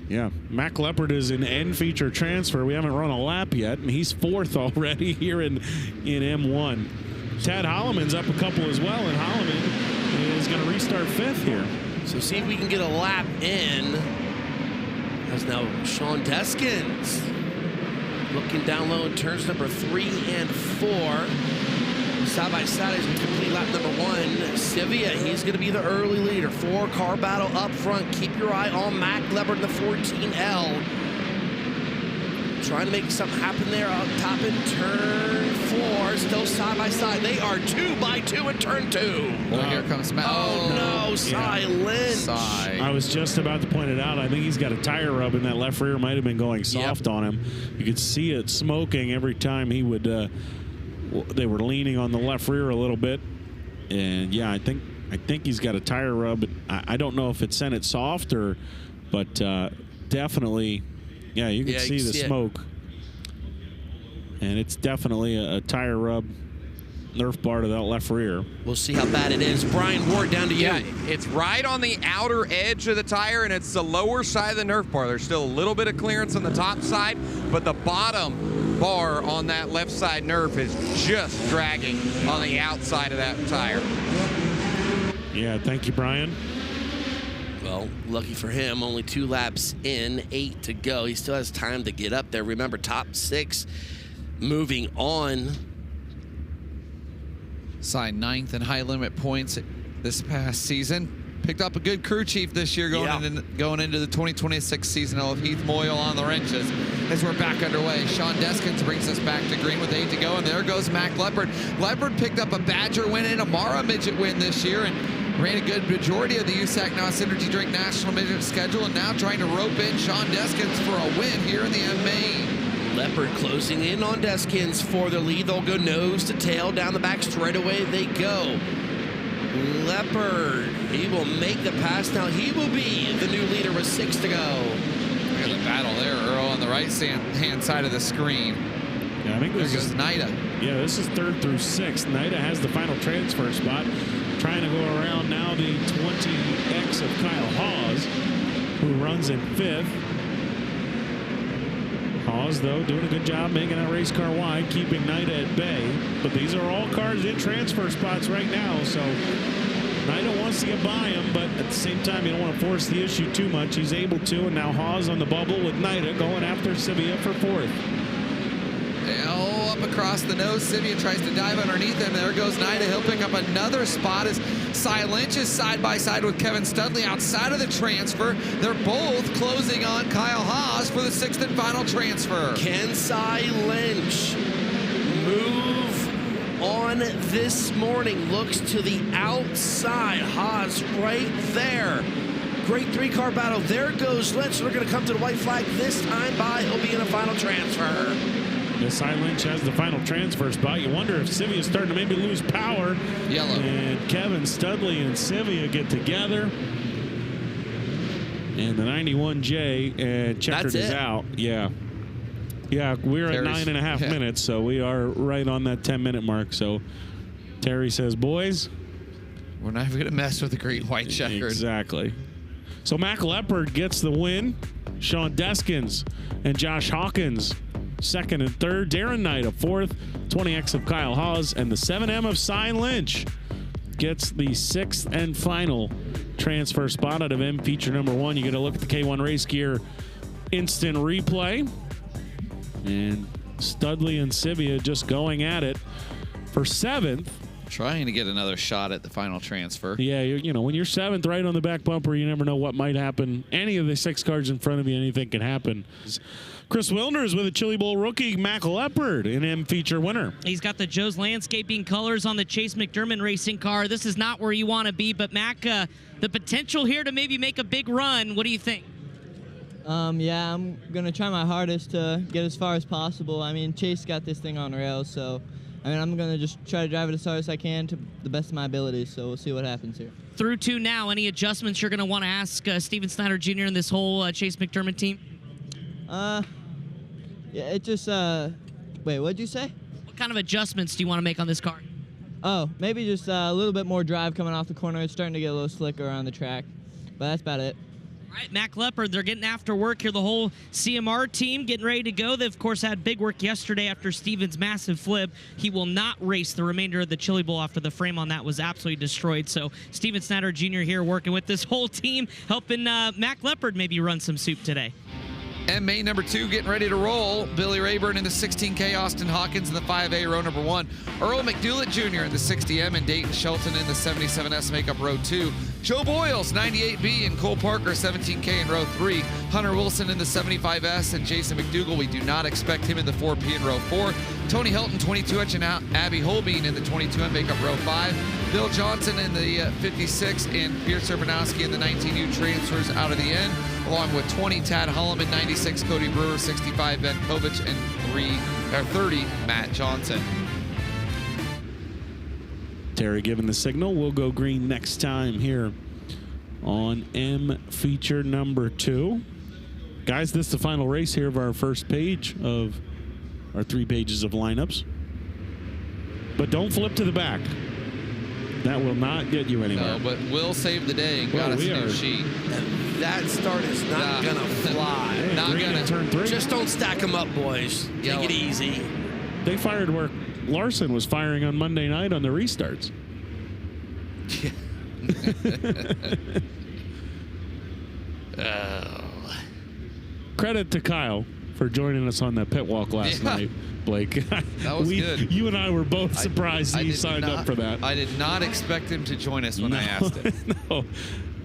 S2: Yeah, Mac Leopard is an N feature transfer. We haven't run a lap yet, and he's 4th already here in M1. Tad Holloman's up a couple as well, and Holloman is going to restart 5th here.
S3: So see if we can get a lap in. As now Sean Deskins looking down low in turns number 3 and 4. Side by side as we complete lap number 1. Sivia, he's going to be the early leader. 4-car battle up front. Keep your eye on Mac Leopard in the 14L. Trying to make something happen there up top in turn 4. Still side by side. They are 2 by 2 in turn 2.
S1: Well, here comes Mac.
S3: Oh, no, Cy Lynch.
S2: I was just about to point it out. I think he's got a tire rub, and that left rear might have been going soft on him. You could see it smoking every time he would... they were leaning on the left rear a little bit, and yeah, I think he's got a tire rub. I don't know if it sent it soft but definitely, yeah, you can see the smoke, and it's definitely a tire rub, Nerf bar to that left rear.
S3: We'll see how bad it is. Brian Ward, down to you.
S4: Yeah, it's right on the outer edge of the tire, and it's the lower side of the Nerf bar. There's still a little bit of clearance on the top side, but the bottom bar on that left side Nerf is just dragging on the outside of that tire.
S2: Yeah, thank you, Brian.
S3: Well, lucky for him, only 2 laps in, 8 to go. He still has time to get up there. Remember, top 6 moving on.
S1: Signed 9th in high limit points this past season. Picked up a good crew chief this year going into the 2026 season. I'll have Heath Moyle on the wrenches as we're back underway. Sean Deskins brings us back to green with 8 to go, and there goes Mac Leopard. Leopard picked up a Badger win and a Mara Midget win this year and ran a good majority of the USAC NOS Energy Drink National Midget schedule, and now trying to rope in Sean Deskins for a win here in the M-Main.
S3: Leopard closing in on Deskins for the lead. They'll go nose to tail down the back straightaway they go. Leopard, he will make the pass now. He will be the new leader with 6 to go.
S1: Look at the battle there, Earl, on the right-hand side of the screen.
S2: And I think
S1: There
S2: this
S1: goes
S2: is
S1: Nida.
S2: Yeah, this is 3rd through 6th. Nida has the final transfer spot. Trying to go around now the 20X of Kyle Hawes, who runs in 5th. Hawes, though, doing a good job making that race car wide, keeping Nida at bay. But these are all cars in transfer spots right now, so Nida wants to get by him, but at the same time, you don't want to force the issue too much. He's able to, and now Hawes on the bubble with Nida going after Sivia for 4th.
S1: Oh, up across the nose. Sivia tries to dive underneath him. There goes Nida. He'll pick up another spot as Cy Lynch is side by side with Kevin Studley outside of the transfer. They're both closing on Kyle Haas for the 6th and final transfer.
S3: Can Cy Lynch move on this morning? Looks to the outside. Haas right there. Great 3-car battle. There goes Lynch. They're going to come to the white flag this time by. He'll be in a final transfer.
S2: The Cy Lynch has the final transfer spot. You wonder if Sivia's starting to maybe lose power.
S1: Yellow.
S2: And Kevin Studley and Sivia get together. And the 91J and Checkered is out. Yeah. Yeah, we're at 9.5 minutes, so we are right on that 10-minute mark. So Terry says, boys,
S1: we're not even going to mess with the green, white, checkered.
S2: Exactly. So Mac Leopard gets the win. Sean Deskins and Josh Hawkins 2nd and 3rd. Darren Knight a 4th. 20X of Kyle Hawes. And the 7M of Cy Lynch gets the 6th and final transfer spot out of M feature number 1. You get a look at the K1 Race Gear instant replay. And Studley and Sivia just going at it for 7th.
S1: Trying to get another shot at the final transfer.
S2: Yeah, you know, when you're 7th right on the back bumper, you never know what might happen. Any of the 6 cars in front of you, anything can happen. Chris Wilners with a Chili Bowl rookie, Mac Leopard, an M feature winner.
S5: He's got the Joe's Landscaping colors on the Chase McDermott racing car. This is not where you want to be, but Mac, the potential here to maybe make a big run. What do you think?
S6: Yeah, I'm going to try my hardest to get as far as possible. I mean, Chase got this thing on rails, so I mean, I'm going to just try to drive it as hard as I can to the best of my abilities, so we'll see what happens here.
S5: Through 2 now, any adjustments you're going to want to ask Steven Snyder Jr. and this whole Chase McDermott team?
S6: Yeah, it just, wait, what'd you say?
S5: What kind of adjustments do you want to make on this car?
S6: Oh, maybe just a little bit more drive coming off the corner. It's starting to get a little slicker around the track, but that's about it.
S5: All right, Mac Leopard, they're getting after work here. The whole CMR team getting ready to go. They, of course, had big work yesterday after Steven's massive flip. He will not race the remainder of the Chili Bowl after the frame on that was absolutely destroyed. So Steven Snyder Jr. here working with this whole team, helping Mac Leopard maybe run some soup today.
S1: And main number 2 getting ready to roll. Billy Rayburn in the 16K, Austin Hawkins in the 5A, row number 1. Earl McDoulet Jr. in the 60M, and Dayton Shelton in the 77S make up row 2. Joe Boyles, 98B, and Cole Parker, 17K in row 3. Hunter Wilson in the 75S, and Jason McDougall, we do not expect him in the 4P in row 4. Tony Helton, 22H, and Abby Holbein in the 22M make up row 5. Bill Johnson in the 56, and Pierce Urbanowski in the 19U transfers out of the end, along with 20, Tad Holloman, 96, Cody Brewer, 65, Ben Kovich, and 30, Matt Johnson.
S2: Terry giving the signal. We'll go green next time here on M feature number 2. Guys, this is the final race here of our first page of our 3 pages of lineups. But don't flip to the back. That will not get you anywhere.
S1: No, but we'll save the day and got us a new sheet.
S3: And that start is not going to fly.
S2: Hey,
S1: not going to
S2: turn 3.
S3: Just don't stack them up, boys. Take it easy.
S2: They fired where Larson was firing on Monday night on the restarts. Credit to Kyle for joining us on that pit walk last night, Blake.
S1: That was good.
S2: You and I were both surprised he signed up for that.
S1: I did not expect him to join us when I asked him.
S2: No,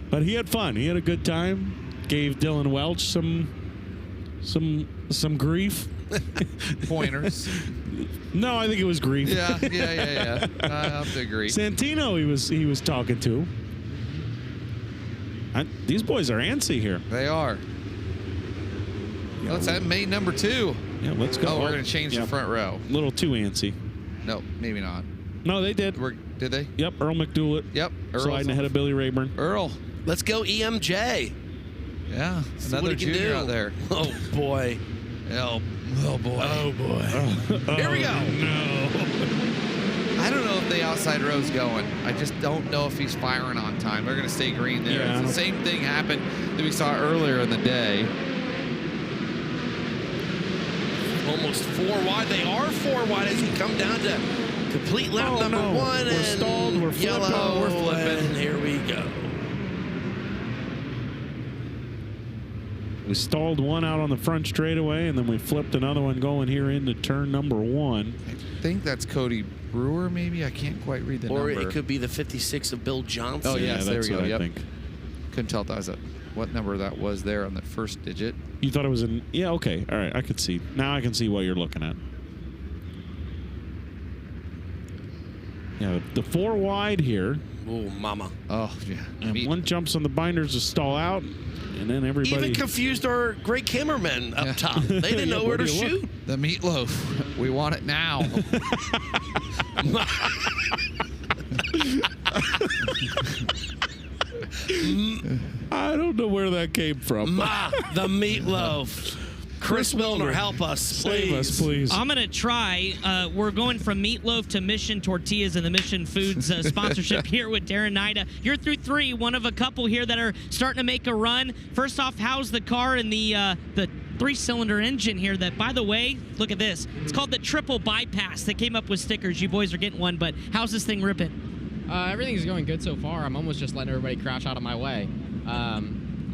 S2: but he had fun. He had a good time. Gave Dylan Welch some grief.
S1: Pointers.
S2: No, I think it was grief.
S1: Yeah. I have to agree.
S2: Santino, he was talking to. These boys are antsy here.
S1: They are. Let's have main number 2.
S2: Yeah, let's go.
S1: Oh, we're going to change the front row.
S2: A little too antsy.
S1: No, maybe not.
S2: No, they did.
S1: Did they?
S2: Yep, Earl McDoulet.
S1: Yep.
S2: Sliding ahead of Billy Rayburn.
S1: Earl.
S3: Let's go EMJ.
S1: Yeah, another junior out there.
S3: Oh, boy.
S1: Oh boy.
S3: Oh, boy. Here we go.
S2: No.
S1: I don't know if the outside row's going. I just don't know if he's firing on time. They're going to stay green there.
S2: Yeah,
S1: It's the same thing happened that we saw earlier in the day.
S3: Almost 4 wide. They are 4 wide as we come down to complete lap number 1.
S2: We're
S3: and
S2: stalled. We're
S3: yellow.
S2: flipping.
S3: We're flipping. And here we go.
S2: We stalled one out on the front straightaway, and then we flipped another one going here into turn number 1.
S1: I think that's Cody Brewer, maybe. I can't quite read the
S3: Or
S1: number.
S3: it could be the 56 of Bill Johnson.
S1: Oh, yes, there
S2: that's
S1: we go.
S2: what I
S1: Yep.
S2: think.
S1: Couldn't tell if that was what number that was there on the first digit.
S2: You thought it was in? Yeah, okay. All right, I could see. Now I can see what you're looking at. Yeah, the 4 wide here.
S3: Oh, mama.
S1: Oh, yeah.
S2: And one jumps on the binders to stall out, and then everybody...
S3: Even confused our great cameramen up top. They didn't know where to shoot.
S1: The meatloaf. We want it now.
S2: I don't know where that came from.
S3: The meatloaf. Chris Milner, help us, please.
S2: Save us, please.
S5: I'm going to try. We're going from meatloaf to Mission Tortillas and the Mission Foods sponsorship here with Darren Nida. You're through 3, one of a couple here that are starting to make a run. First off, how's the car and the 3-cylinder engine here that, by the way, look at this. It's called the triple bypass. They came up with stickers. You boys are getting one, but how's this thing ripping?
S12: Everything's going good so far. I'm almost just letting everybody crash out of my way.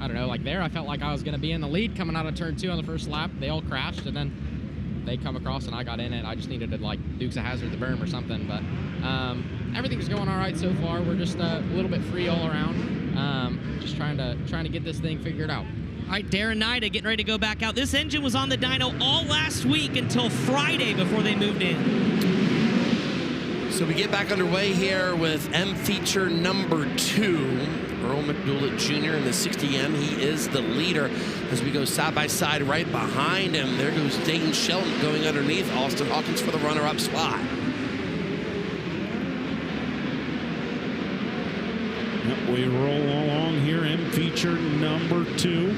S12: I don't know, like there, I felt like I was going to be in the lead coming out of turn 2 on the first lap. They all crashed, and then they come across, and I got in it. I just needed to, like, Dukes of Hazzard the berm or something. But everything's going all right so far. We're just a little bit free all around. Just trying to get this thing figured out.
S5: All right, Darren Nida getting ready to go back out. This engine was on the dyno all last week until Friday before they moved in.
S3: So we get back underway here with M feature number 2. Earl McDoulet Jr. in the 60M. He is the leader as we go side by side right behind him. There goes Dayton Shelton going underneath. Austin Hawkins for the runner-up spot.
S2: Yep, we roll along here in feature number 2.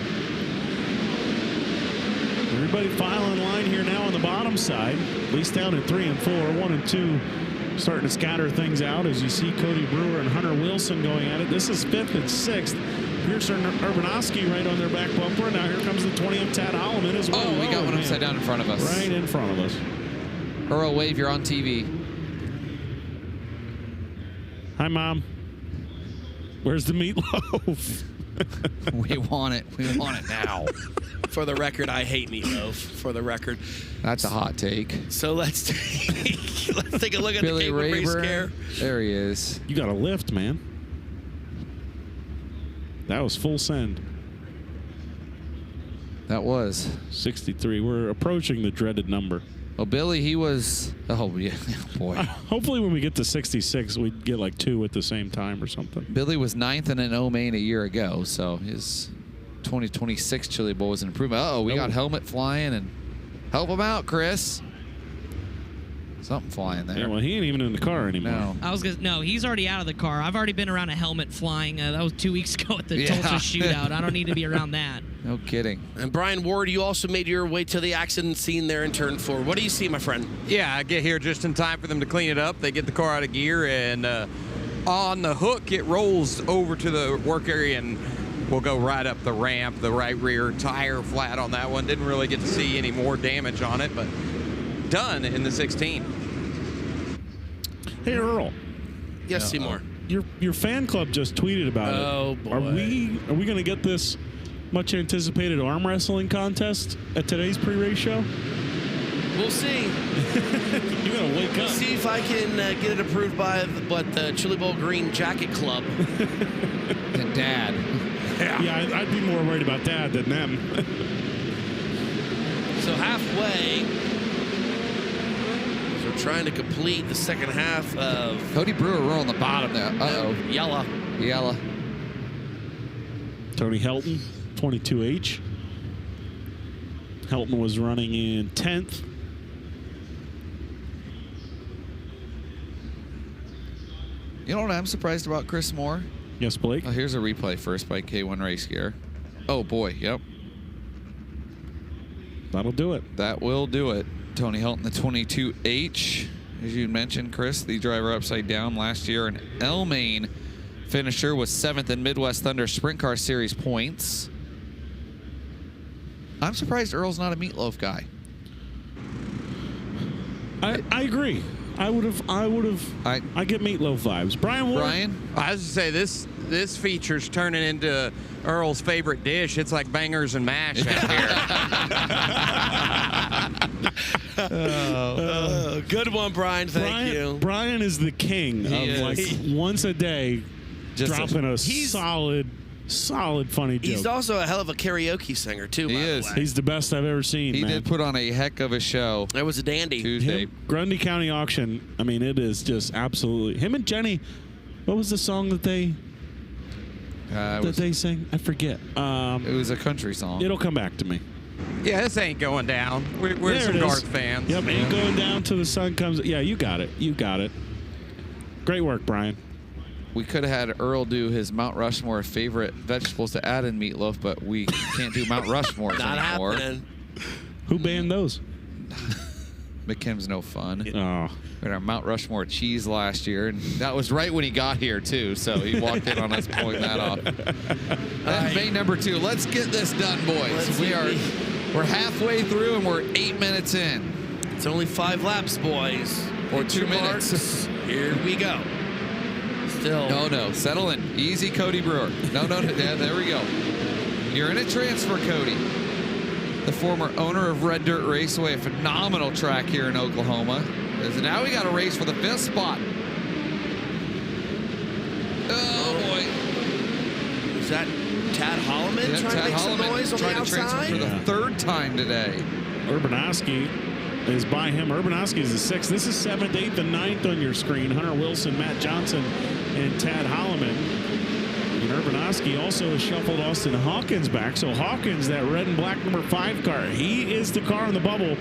S2: Everybody file in line here now on the bottom side, at least down in 3 and 4, 1 and 2. Starting to scatter things out as you see Cody Brewer and Hunter Wilson going at it. This is 5th and 6th. Pearson Urbanowski right on their back bumper. Now here comes the 20 of Tad Holloman as well.
S1: Oh, we got one upside down in front of us.
S2: Right in front of us.
S1: Earl, wave, you're on TV.
S2: Hi, Mom. Where's the meatloaf?
S1: We want it. We want it now.
S3: For the record, I hate meatloaf, for the record.
S1: That's a hot take.
S3: So let's take a look at
S1: Billy
S3: the Cape Race Scare.
S1: There he is.
S2: You got a lift, man. That was full send.
S1: That was
S2: 63. We're approaching the dreaded number.
S1: Oh, Billy, he was. Oh, yeah. Boy.
S2: Hopefully, when we get to 66, we get like 2 at the same time or something.
S1: Billy was 9th in an O-Main a year ago, so his 2026 Chili Bowl was an improvement. Uh-oh, we got helmet flying, and help him out, Chris. Something flying there.
S2: Yeah, well, he ain't even in the car anymore.
S5: No. He's already out of the car. I've already been around a helmet flying. That was 2 weeks ago at the Tulsa shootout. I don't need to be around that.
S1: No kidding.
S3: And Brian Ward, you also made your way to the accident scene there in turn 4. What do you see, my friend?
S4: Yeah, I get here just in time for them to clean it up. They get the car out of gear, and on the hook, it rolls over to the work area, and we'll go right up the ramp, the right rear tire flat on that one. Didn't really get to see any more damage on it, but done in the 16.
S2: Hey, Earl.
S3: Yes, Seymour.
S2: Your fan club just tweeted about it.
S3: Oh, boy.
S2: Are we going to get this much anticipated arm wrestling contest at today's pre-race show?
S3: We'll see.
S2: You gotta wake up.
S3: See if I can get it approved by the Chili Bowl Green Jacket Club.
S1: And Dad.
S2: Yeah, I'd be more worried about Dad than them.
S3: So halfway, so we're trying to complete the second half of
S1: Cody Brewer, we're on the bottom there. Uh-oh.
S3: Yella.
S2: Tony Helton, 22H. Helton was running in 10th.
S1: You know what I'm surprised about, Chris Moore?
S2: Yes, Blake.
S1: Oh, here's a replay first by K1 Race Gear. Oh, boy. Yep.
S2: That'll do it.
S1: That will do it. Tony Hilton, the 22H. As you mentioned, Chris, the driver upside down last year. An N-Mains finisher was 7th in Midwest Thunder Sprint Car Series points. I'm surprised Earl's not a meatloaf guy.
S2: I agree. I get meatloaf vibes. Brian Ward.
S1: Brian?
S4: I was to say this feature's turning into Earl's favorite dish. It's like bangers and mash out here.
S3: Good one, Brian. Thank you.
S2: Brian is the king of like once a day dropping a solid funny joke.
S3: He's also a hell of a karaoke singer, too, by the way.
S2: He's the best I've ever seen,
S1: He
S2: man.
S1: did put on a heck of a show.
S3: It was a dandy.
S1: Tuesday.
S2: Grundy County Auction, I mean, it is just absolutely... Him and Jenny, what was the song that they sing? I forget.
S1: It was a country song.
S2: It'll come back to me.
S4: Yeah, this ain't going down. We're
S2: There
S4: some
S2: it is.
S4: Garth fans.
S2: Yep, ain't going down till the sun comes... Yeah, you got it. You got it. Great work, Brian.
S1: We could have had Earl do his Mount Rushmore favorite vegetables to add in meatloaf, but we can't do Mount Rushmore anymore.
S3: Happening.
S2: Who banned those?
S1: McKim's no fun.
S2: Oh.
S1: We had our Mount Rushmore cheese last year, and that was right when he got here, too, so he walked in on us pulling that off. And main number 2. Let's get this done, boys. We're halfway through, and we're 8 minutes in.
S3: It's only 5 laps, boys.
S1: Or 2 minutes.
S3: Here we go. Still.
S1: No. Settle in. Easy, Cody Brewer. No. Yeah, there we go. You're in a transfer, Cody. The former owner of Red Dirt Raceway, a phenomenal track here in Oklahoma. Now we got a race for the 5th spot. Oh, boy.
S3: Is that Tad Holloman trying to make some noise on the outside?
S1: Transfer for the 3rd time today.
S2: Urbanowski is by him. Urbanowski is the 6th. This is 7th, 8th, and 9th on your screen. Hunter Wilson, Matt Johnson, and Tad Holloman. And Urbanowski also has shuffled Austin Hawkins back. So Hawkins, that red and black number 5 car, he is the car in the bubble.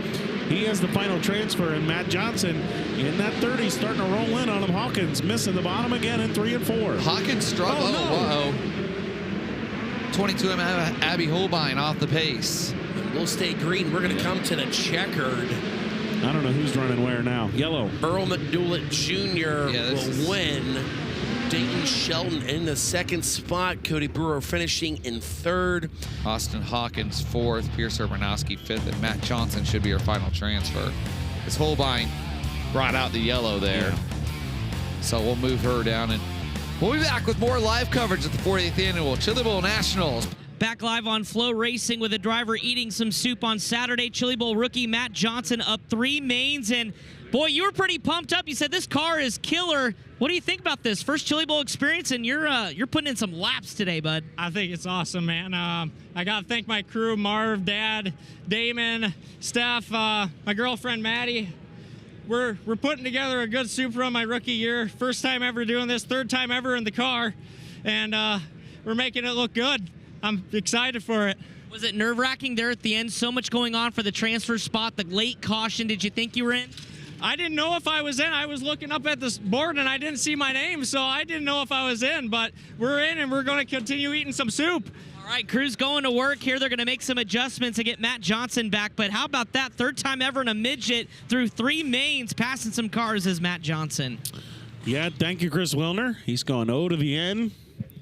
S2: He has the final transfer, and Matt Johnson in that 30 starting to roll in on him. Hawkins missing the bottom again in 3 and 4.
S1: Hawkins struggle.
S2: Oh, no.
S1: 22M Abby Holbein off the pace.
S3: We'll stay green. We're going to come to the checkered.
S2: I don't know who's running where now. Yellow.
S3: Earl McDoulet Jr. will win. Dayton Shelton in the 2nd spot. Cody Brewer finishing in 3rd.
S1: Austin Hawkins 4th. Pierce Urbanowski 5th. And Matt Johnson should be our final transfer. As Holbein brought out the yellow there. Yeah. So we'll move her down. And we'll be back with more live coverage at the 40th Annual Chili Bowl Nationals.
S5: Back live on FloRacing with a driver eating some soup on Saturday. Chili Bowl rookie Matt Johnson up 3 mains. And, boy, you were pretty pumped up. You said this car is killer. What do you think about this? First Chili Bowl experience, and you're putting in some laps today, bud.
S13: I think it's awesome, man. I got to thank my crew, Marv, Dad, Damon, Steph, my girlfriend, Maddie. We're putting together a good soup run my rookie year. First time ever doing this, 3rd time ever in the car. And we're making it look good. I'm excited for it.
S5: Was it nerve-wracking there at the end? So much going on for the transfer spot, the late caution. Did you think you were in?
S13: I didn't know if I was in. I was looking up at this board, and I didn't see my name, so I didn't know if I was in. But we're in, and we're going to continue eating some soup.
S5: All right, crew's going to work here. They're going to make some adjustments to get Matt Johnson back. But how about that? 3rd time ever in a midget through 3 mains, passing some cars is Matt Johnson.
S2: Yeah, thank you, Chris Wilner. He's going O to the N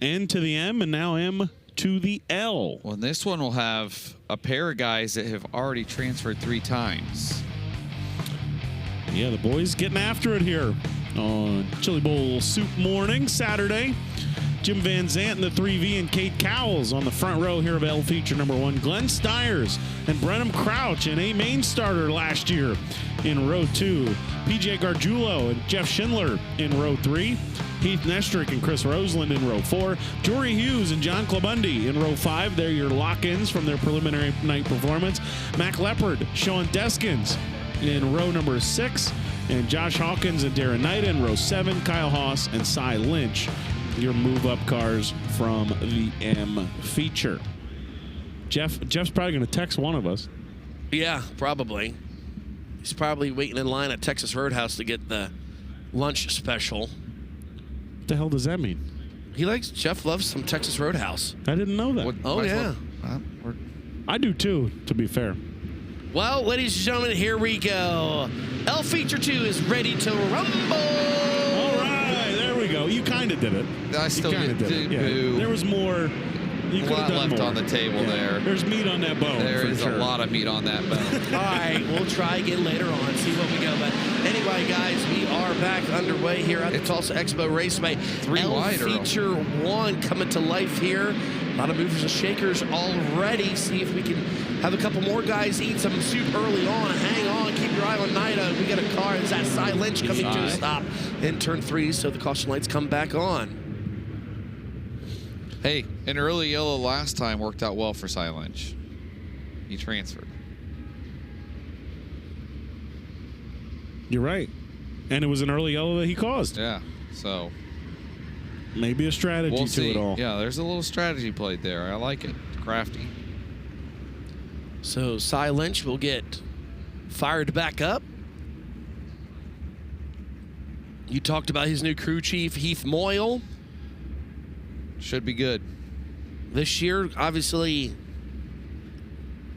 S2: to the M, and now M to the L.
S1: Well, this one will have a pair of guys that have already transferred 3 times.
S2: Yeah, the boys getting after it here on Chili Bowl Soup Morning, Saturday. Jim Van Zant in the 3V and Kate Cowles on the front row here of L feature number 1. Glenn Stiers and Brenham Crouch, an A-Main starter last year in row 2. PJ Gargiulo and Jeff Schindler in row 3. Heath Nestrick and Chris Roseland in row 4. Jory Hughes and John Clabundi in row 5. They're your lock-ins from their preliminary night performance. Mac Leopard, Sean Deskins in row number 6. And Josh Hawkins and Darren Knight in row 7. Kyle Haas and Cy Lynch, your move-up cars from the M feature. Jeff's probably going to text one of us.
S3: Yeah, probably. He's probably waiting in line at Texas Roadhouse to get the lunch special.
S2: What the hell does that mean?
S3: Jeff loves some Texas Roadhouse.
S2: I didn't know that.
S3: Oh, yeah.
S2: I do too, to be fair.
S3: Well, ladies and gentlemen, here we go. L Feature 2 is ready to rumble.
S2: All right, there we go. You kind of did it.
S1: I still
S2: did it. Yeah. There was more. You
S1: a
S2: could
S1: lot
S2: have done
S1: left
S2: more.
S1: on the table there.
S2: There's meat on that bone.
S1: There
S2: for
S1: is
S2: sure.
S1: a lot of meat on that bone.
S3: All right, we'll try again later on, see what we go. But anyway, guys, we are back underway here at the Tulsa Expo Raceway.
S1: Three
S3: L
S1: wide, Earl.
S3: Feature 1 coming to life here. A lot of movers and shakers already. See if we can have a couple more guys eat some soup early on. Hang on, keep your eye on Nida. We got a car. Is that Cy Lynch coming to a stop in turn 3? So the caution lights come back on.
S1: Hey, an early yellow last time worked out well for Cy Lynch. He transferred.
S2: You're right. And it was an early yellow that he caused.
S1: Yeah, so
S2: maybe a strategy
S1: we'll
S2: to
S1: see.
S2: it all.
S1: Yeah, there's a little strategy played there. I like it. Crafty.
S3: So Cy Lynch will get fired back up. You talked about his new crew chief, Heath Moyle.
S1: Should be good.
S3: This year, obviously,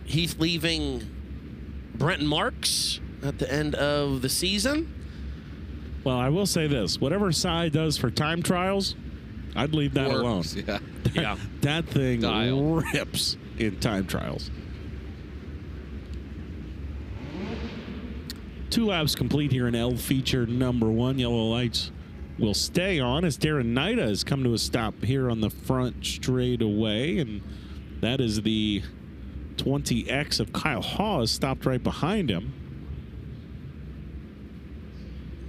S3: Heath leaving Brenton Marks at the end of the season.
S2: Well, I will say this. Whatever Cy does for time trials, I'd leave that alone.
S1: Yeah.
S3: Yeah.
S2: That thing
S1: Dial.
S2: rips in time trials. 2 laps complete here in L Feature number 1. Yellow lights will stay on as Darren Nida has come to a stop here on the front straightaway, and that is the 20X of Kyle Hawes stopped right behind him.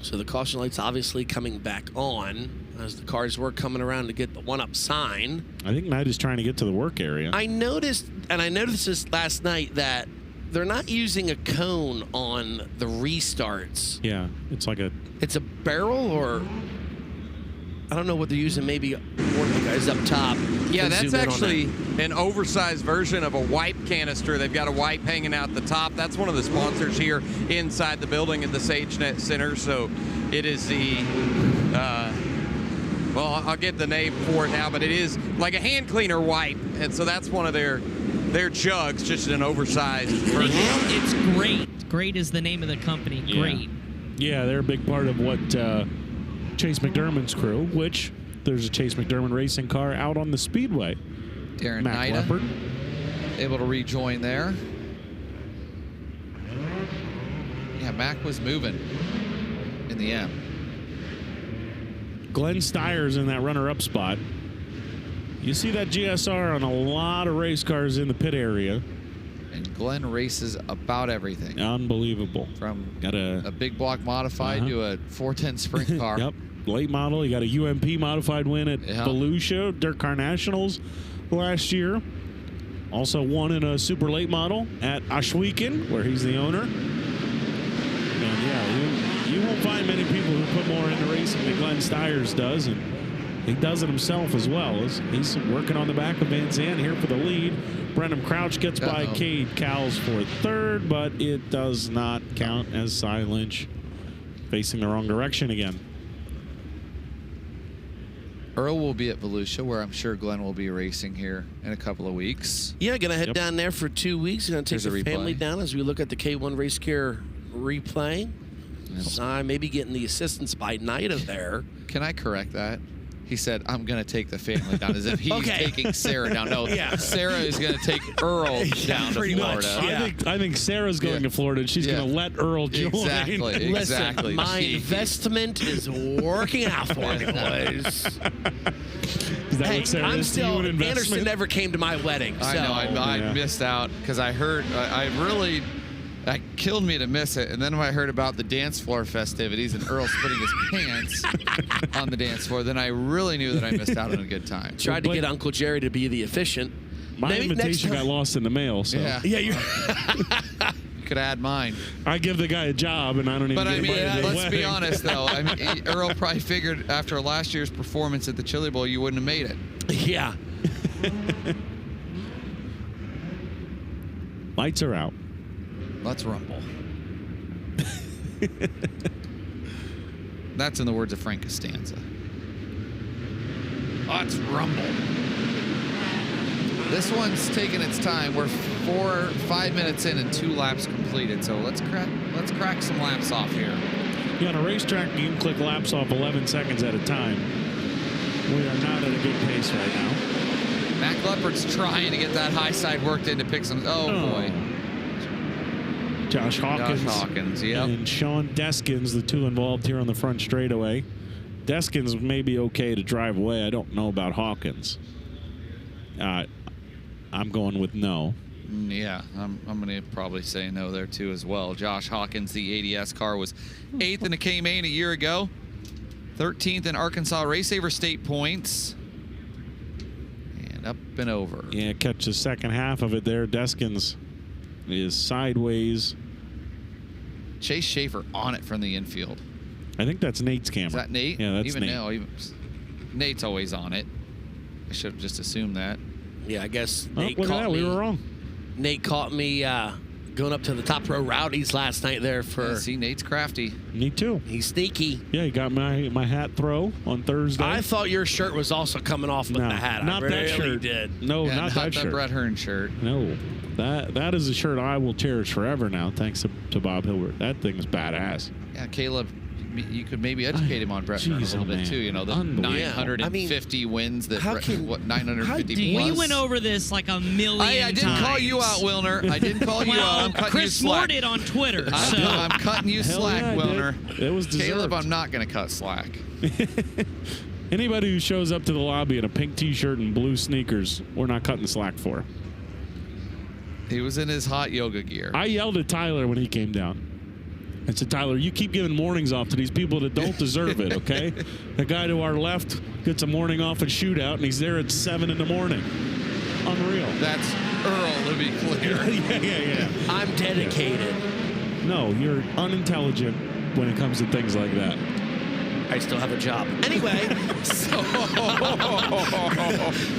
S3: So the caution lights obviously coming back on as the cars were coming around to get the one-up sign.
S2: I think Nida's trying to get to the work area.
S3: I noticed, and I noticed this last night, that they're not using a cone on the restarts.
S2: Yeah, it's like a...
S3: It's a barrel, or I don't know what they're using. Maybe one of the guys up top.
S4: Yeah,
S3: can
S4: that's
S3: zoom in on
S4: actually
S3: that.
S4: an oversized version of a wipe canister. They've got a wipe hanging out the top. That's one of the sponsors here inside the building at the SageNet Center. So it is the, well, I'll get the name for it now, but it is like a hand cleaner wipe. And so that's one of their jugs, just an oversized version.
S5: It's Great. Great is the name of the company. Great.
S2: Yeah, they're a big part of what Chase McDermott's crew, which there's a Chase McDermott racing car out on the speedway.
S1: Darren
S2: Mac
S1: Nida
S2: Leopard.
S1: able to rejoin there. Yeah, Mac was moving in the M.
S2: Glenn Steyer's in that runner-up spot. You see that GSR on a lot of race cars in the pit area.
S1: And Glenn races about everything.
S2: Unbelievable.
S1: From
S2: got
S1: a big block modified to a 410 sprint car.
S2: Yep. Late model. You got a UMP modified win at Volusia, Dirt Car Nationals last year. Also won in a super late model at Ashwekin, where he's the owner. And yeah, you won't find many people who put more into racing than Glenn Steyer's does, and he does it himself as well. He's working on the back of Van Zandt here for the lead. Brenham Crouch gets by Cade Cowles for third, but it does not count as Cy Lynch facing the wrong direction again.
S1: Earl will be at Volusia, where I'm sure Glenn will be racing here in a couple of weeks.
S3: Yeah, going to head down there for 2 weeks. Going to take the family down as we look at the K1 Race Care replay. Cy maybe getting the assistance by Nida there.
S1: Can I correct that? He said, I'm going to take the family down, as if he's taking Sarah down. No, Sarah is going to take Earl down to Florida.
S2: I think Sarah's going to Florida, and she's going to let Earl join.
S1: Exactly.
S3: Listen, my investment is working out for me, boys.
S2: Is that what Sarah
S3: I'm
S2: is to you,
S3: still,
S2: an investment?
S3: Anderson never came to my wedding. So.
S1: I know, I missed out because I heard, that killed me to miss it. And then when I heard about the dance floor festivities and Earl splitting his pants on the dance floor, then I really knew that I missed out on a good time.
S3: Tried to get Uncle Jerry to be the efficient.
S2: My invitation got lost in the mail. So.
S1: Yeah,
S3: you
S1: could add mine.
S2: I give the guy a job, and I don't even
S1: But
S2: get
S1: I mean,
S2: invited to the
S1: let's be
S2: wedding.
S1: honest, though. I mean, Earl probably figured after last year's performance at the Chili Bowl, you wouldn't have made it.
S3: Yeah.
S2: Lights are out.
S1: Let's rumble. That's in the words of Frank Costanza. Let's rumble. This one's taking its time. We're 5 minutes in and 2 laps complete. completed. So let's crack some laps off here.
S2: Yeah, on a racetrack, you can click laps off 11 seconds at a time. We are not at a good pace right now.
S1: Mac Leopard's trying to get that high side worked in to pick some. Oh, boy.
S2: Josh Hawkins.
S1: Josh Hawkins, yep.
S2: And Sean Deskins, the two involved here on the front straightaway. Deskins may be okay to drive away. I don't know about Hawkins. I'm going with no.
S1: Yeah, I'm going to probably say no there too as well. Josh Hawkins, the ADS car, was 8th in the K-Main a year ago, 13th in Arkansas Racesaver State points, and up and over.
S2: Yeah, catch the second half of it there. Deskins is sideways.
S1: Chase Schaefer on it from the infield.
S2: I think that's Nate's camera.
S1: Is that Nate?
S2: Yeah, that's
S1: even
S2: Nate.
S1: now, Nate's always on it. I should have just assumed that.
S3: Yeah, I guess
S2: Oh,
S3: Nate
S2: look at
S3: caught
S2: that.
S3: me.
S2: We were wrong.
S3: Nate caught me going up to the top row rowdies last night there for.
S1: Yeah, see, Nate's crafty.
S2: Me too.
S3: He's sneaky.
S2: Yeah, he got my hat throw on Thursday.
S3: I thought your shirt was also coming off with
S2: No,
S3: the hat.
S2: not
S3: I
S2: that
S3: really
S2: shirt.
S3: did.
S2: No,
S1: Yeah,
S2: not that
S1: the
S2: shirt.
S1: Brett Hearn shirt.
S2: No, that is a shirt I will cherish forever now, thanks to Bob Hilbert. That thing is badass.
S1: Yeah, Caleb, you could maybe educate him on Brett Hearn a
S2: Jeez,
S1: little
S2: oh,
S1: bit
S2: man.
S1: too. You know, the
S2: Unbelievable.
S1: 950 wins that
S3: how
S1: Brett,
S3: can-
S1: what 950
S3: how
S1: plus.
S5: We went over this like a million
S1: I didn't
S5: times.
S1: call you out, Wilner. I didn't call you out. I'm cutting
S5: Chris
S1: you
S5: Moore
S1: slack.
S5: did on Twitter.
S1: I'm,
S5: So
S1: I'm cutting you
S2: Hell
S1: slack,
S2: yeah, I
S1: Wilner.
S2: did. It was deserved.
S1: Caleb, I'm not going to cut slack.
S2: Anybody who shows up to the lobby in a pink T-shirt and blue sneakers, we're not cutting slack for.
S1: He was in his hot yoga gear.
S2: I yelled at Tyler when he came down. I said, Tyler, you keep giving mornings off to these people that don't deserve it, okay? The guy to our left gets a morning off at shootout, and he's there at 7 in the morning. Unreal.
S1: That's Earl, to be clear.
S2: yeah.
S3: I'm dedicated.
S2: No, you're unintelligent when it comes to things like that.
S3: I still have a job. Anyway, so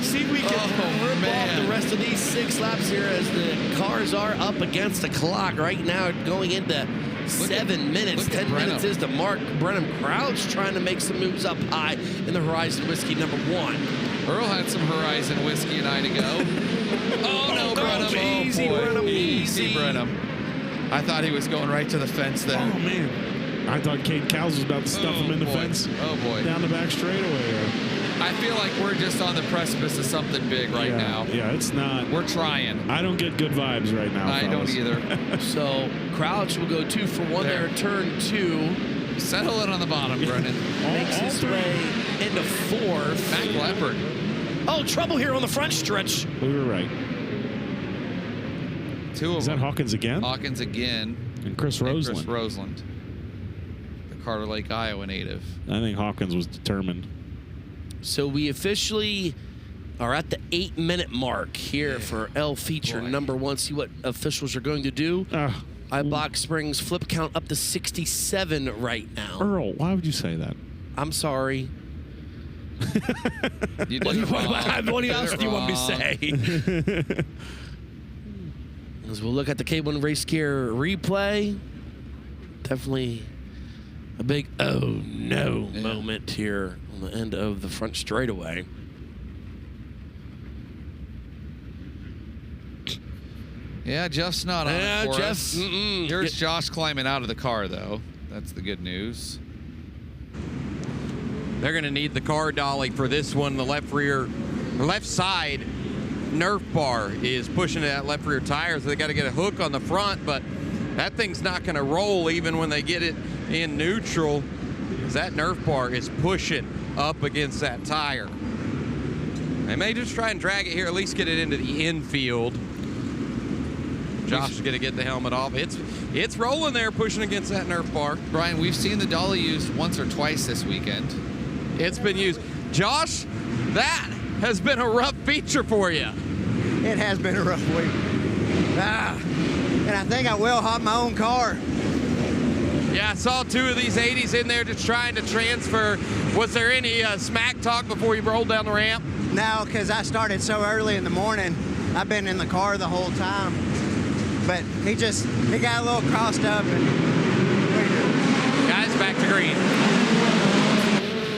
S3: see if we can rip off the rest of these 6 laps here as the cars are up against the clock right now, going into 7 minutes. 10 minutes is the mark. Brenham Crouch trying to make some moves up high in the Horizon Whiskey number 1.
S1: Earl had some Horizon whiskey and I to go. Oh, no, Brenham.
S3: Easy,
S1: boy.
S3: Brenham,
S1: Easy,
S3: easy.
S1: Brenham. I thought he was going right to the fence there.
S2: Oh, man. I thought Kate Cowles was about to stuff him in the
S1: boy.
S2: fence.
S1: Oh, boy.
S2: Down the back straightaway.
S1: I feel like we're just on the precipice of something big right now.
S2: Yeah, it's not.
S1: We're trying.
S2: I don't get good vibes right now.
S1: I don't
S2: fellas.
S1: either.
S3: So Crouch will go 2 for 1 there, turn 2.
S1: Settle it on the bottom, Brennan.
S3: Makes his way into 4th.
S1: Mac Leopard.
S3: Oh, trouble here on the front stretch.
S2: We were right.
S1: 2 of
S2: Is
S1: them.
S2: that Hawkins again?
S1: Hawkins again.
S2: And Chris
S1: And
S2: Roseland.
S1: Chris Roseland. The Carter Lake, Iowa native.
S2: I think Hawkins was determined.
S3: So we officially are at the 8-minute mark here for L feature number 1. See what officials are going to do. iBox Springs flip count up to 67 right now.
S2: Earl, why would you say that?
S3: I'm sorry.
S1: You
S3: What,
S1: did it wrong.
S3: what
S1: You
S3: else
S1: did
S3: do
S1: it
S3: you want me to
S1: wrong.
S3: say? As we'll look at the K1 Race Gear replay, definitely a big oh no moment here on the end of the front straightaway.
S1: Yeah, Jeff's not on
S3: Yeah,
S1: it for
S3: Jeff,
S1: us.
S3: mm-mm.
S1: Here's Josh climbing out of the car, though. That's the good news.
S4: They're going to need the car dolly for this one. The left side Nerf bar is pushing that left rear tire, so they got to get a hook on the front, but that thing's not going to roll even when they get it in neutral, because that Nerf bar is pushing up against that tire. They may just try and drag it here, at least get it into the infield. Josh is going to get the helmet off. It's rolling there, pushing against that Nerf bar.
S1: Brian, we've seen the dolly used once or twice this weekend.
S4: It's been used. Josh, that has been a rough feature for you.
S14: It has been a rough week. And I think I will hop my own car.
S4: Yeah, I saw 2 of these 80s in there just trying to transfer. Was there any smack talk before you rolled down the ramp?
S14: No, because I started so early in the morning. I've been in the car the whole time. But he got a little crossed up. And
S4: guys, back to green.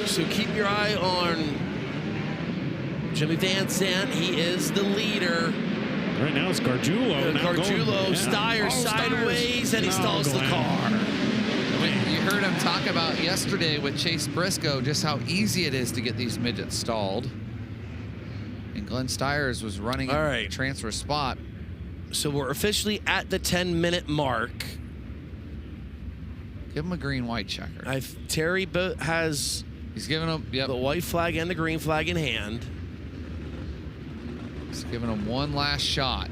S3: So keep your eye on Jimmy Van Sant. He is the leader
S2: Right now it's Gargiulo.
S3: Gargiulo, Steyer sideways, and he stalls the car.
S1: You heard him talk about yesterday with Chase Briscoe just how easy it is to get these midgets stalled. And Glenn Steyers was running in the transfer spot.
S3: So we're officially at the 10-minute mark.
S1: Give him a green-white checker.
S3: Terry has
S1: he's giving him
S3: the white flag and the green flag in hand.
S1: He's giving him one last shot.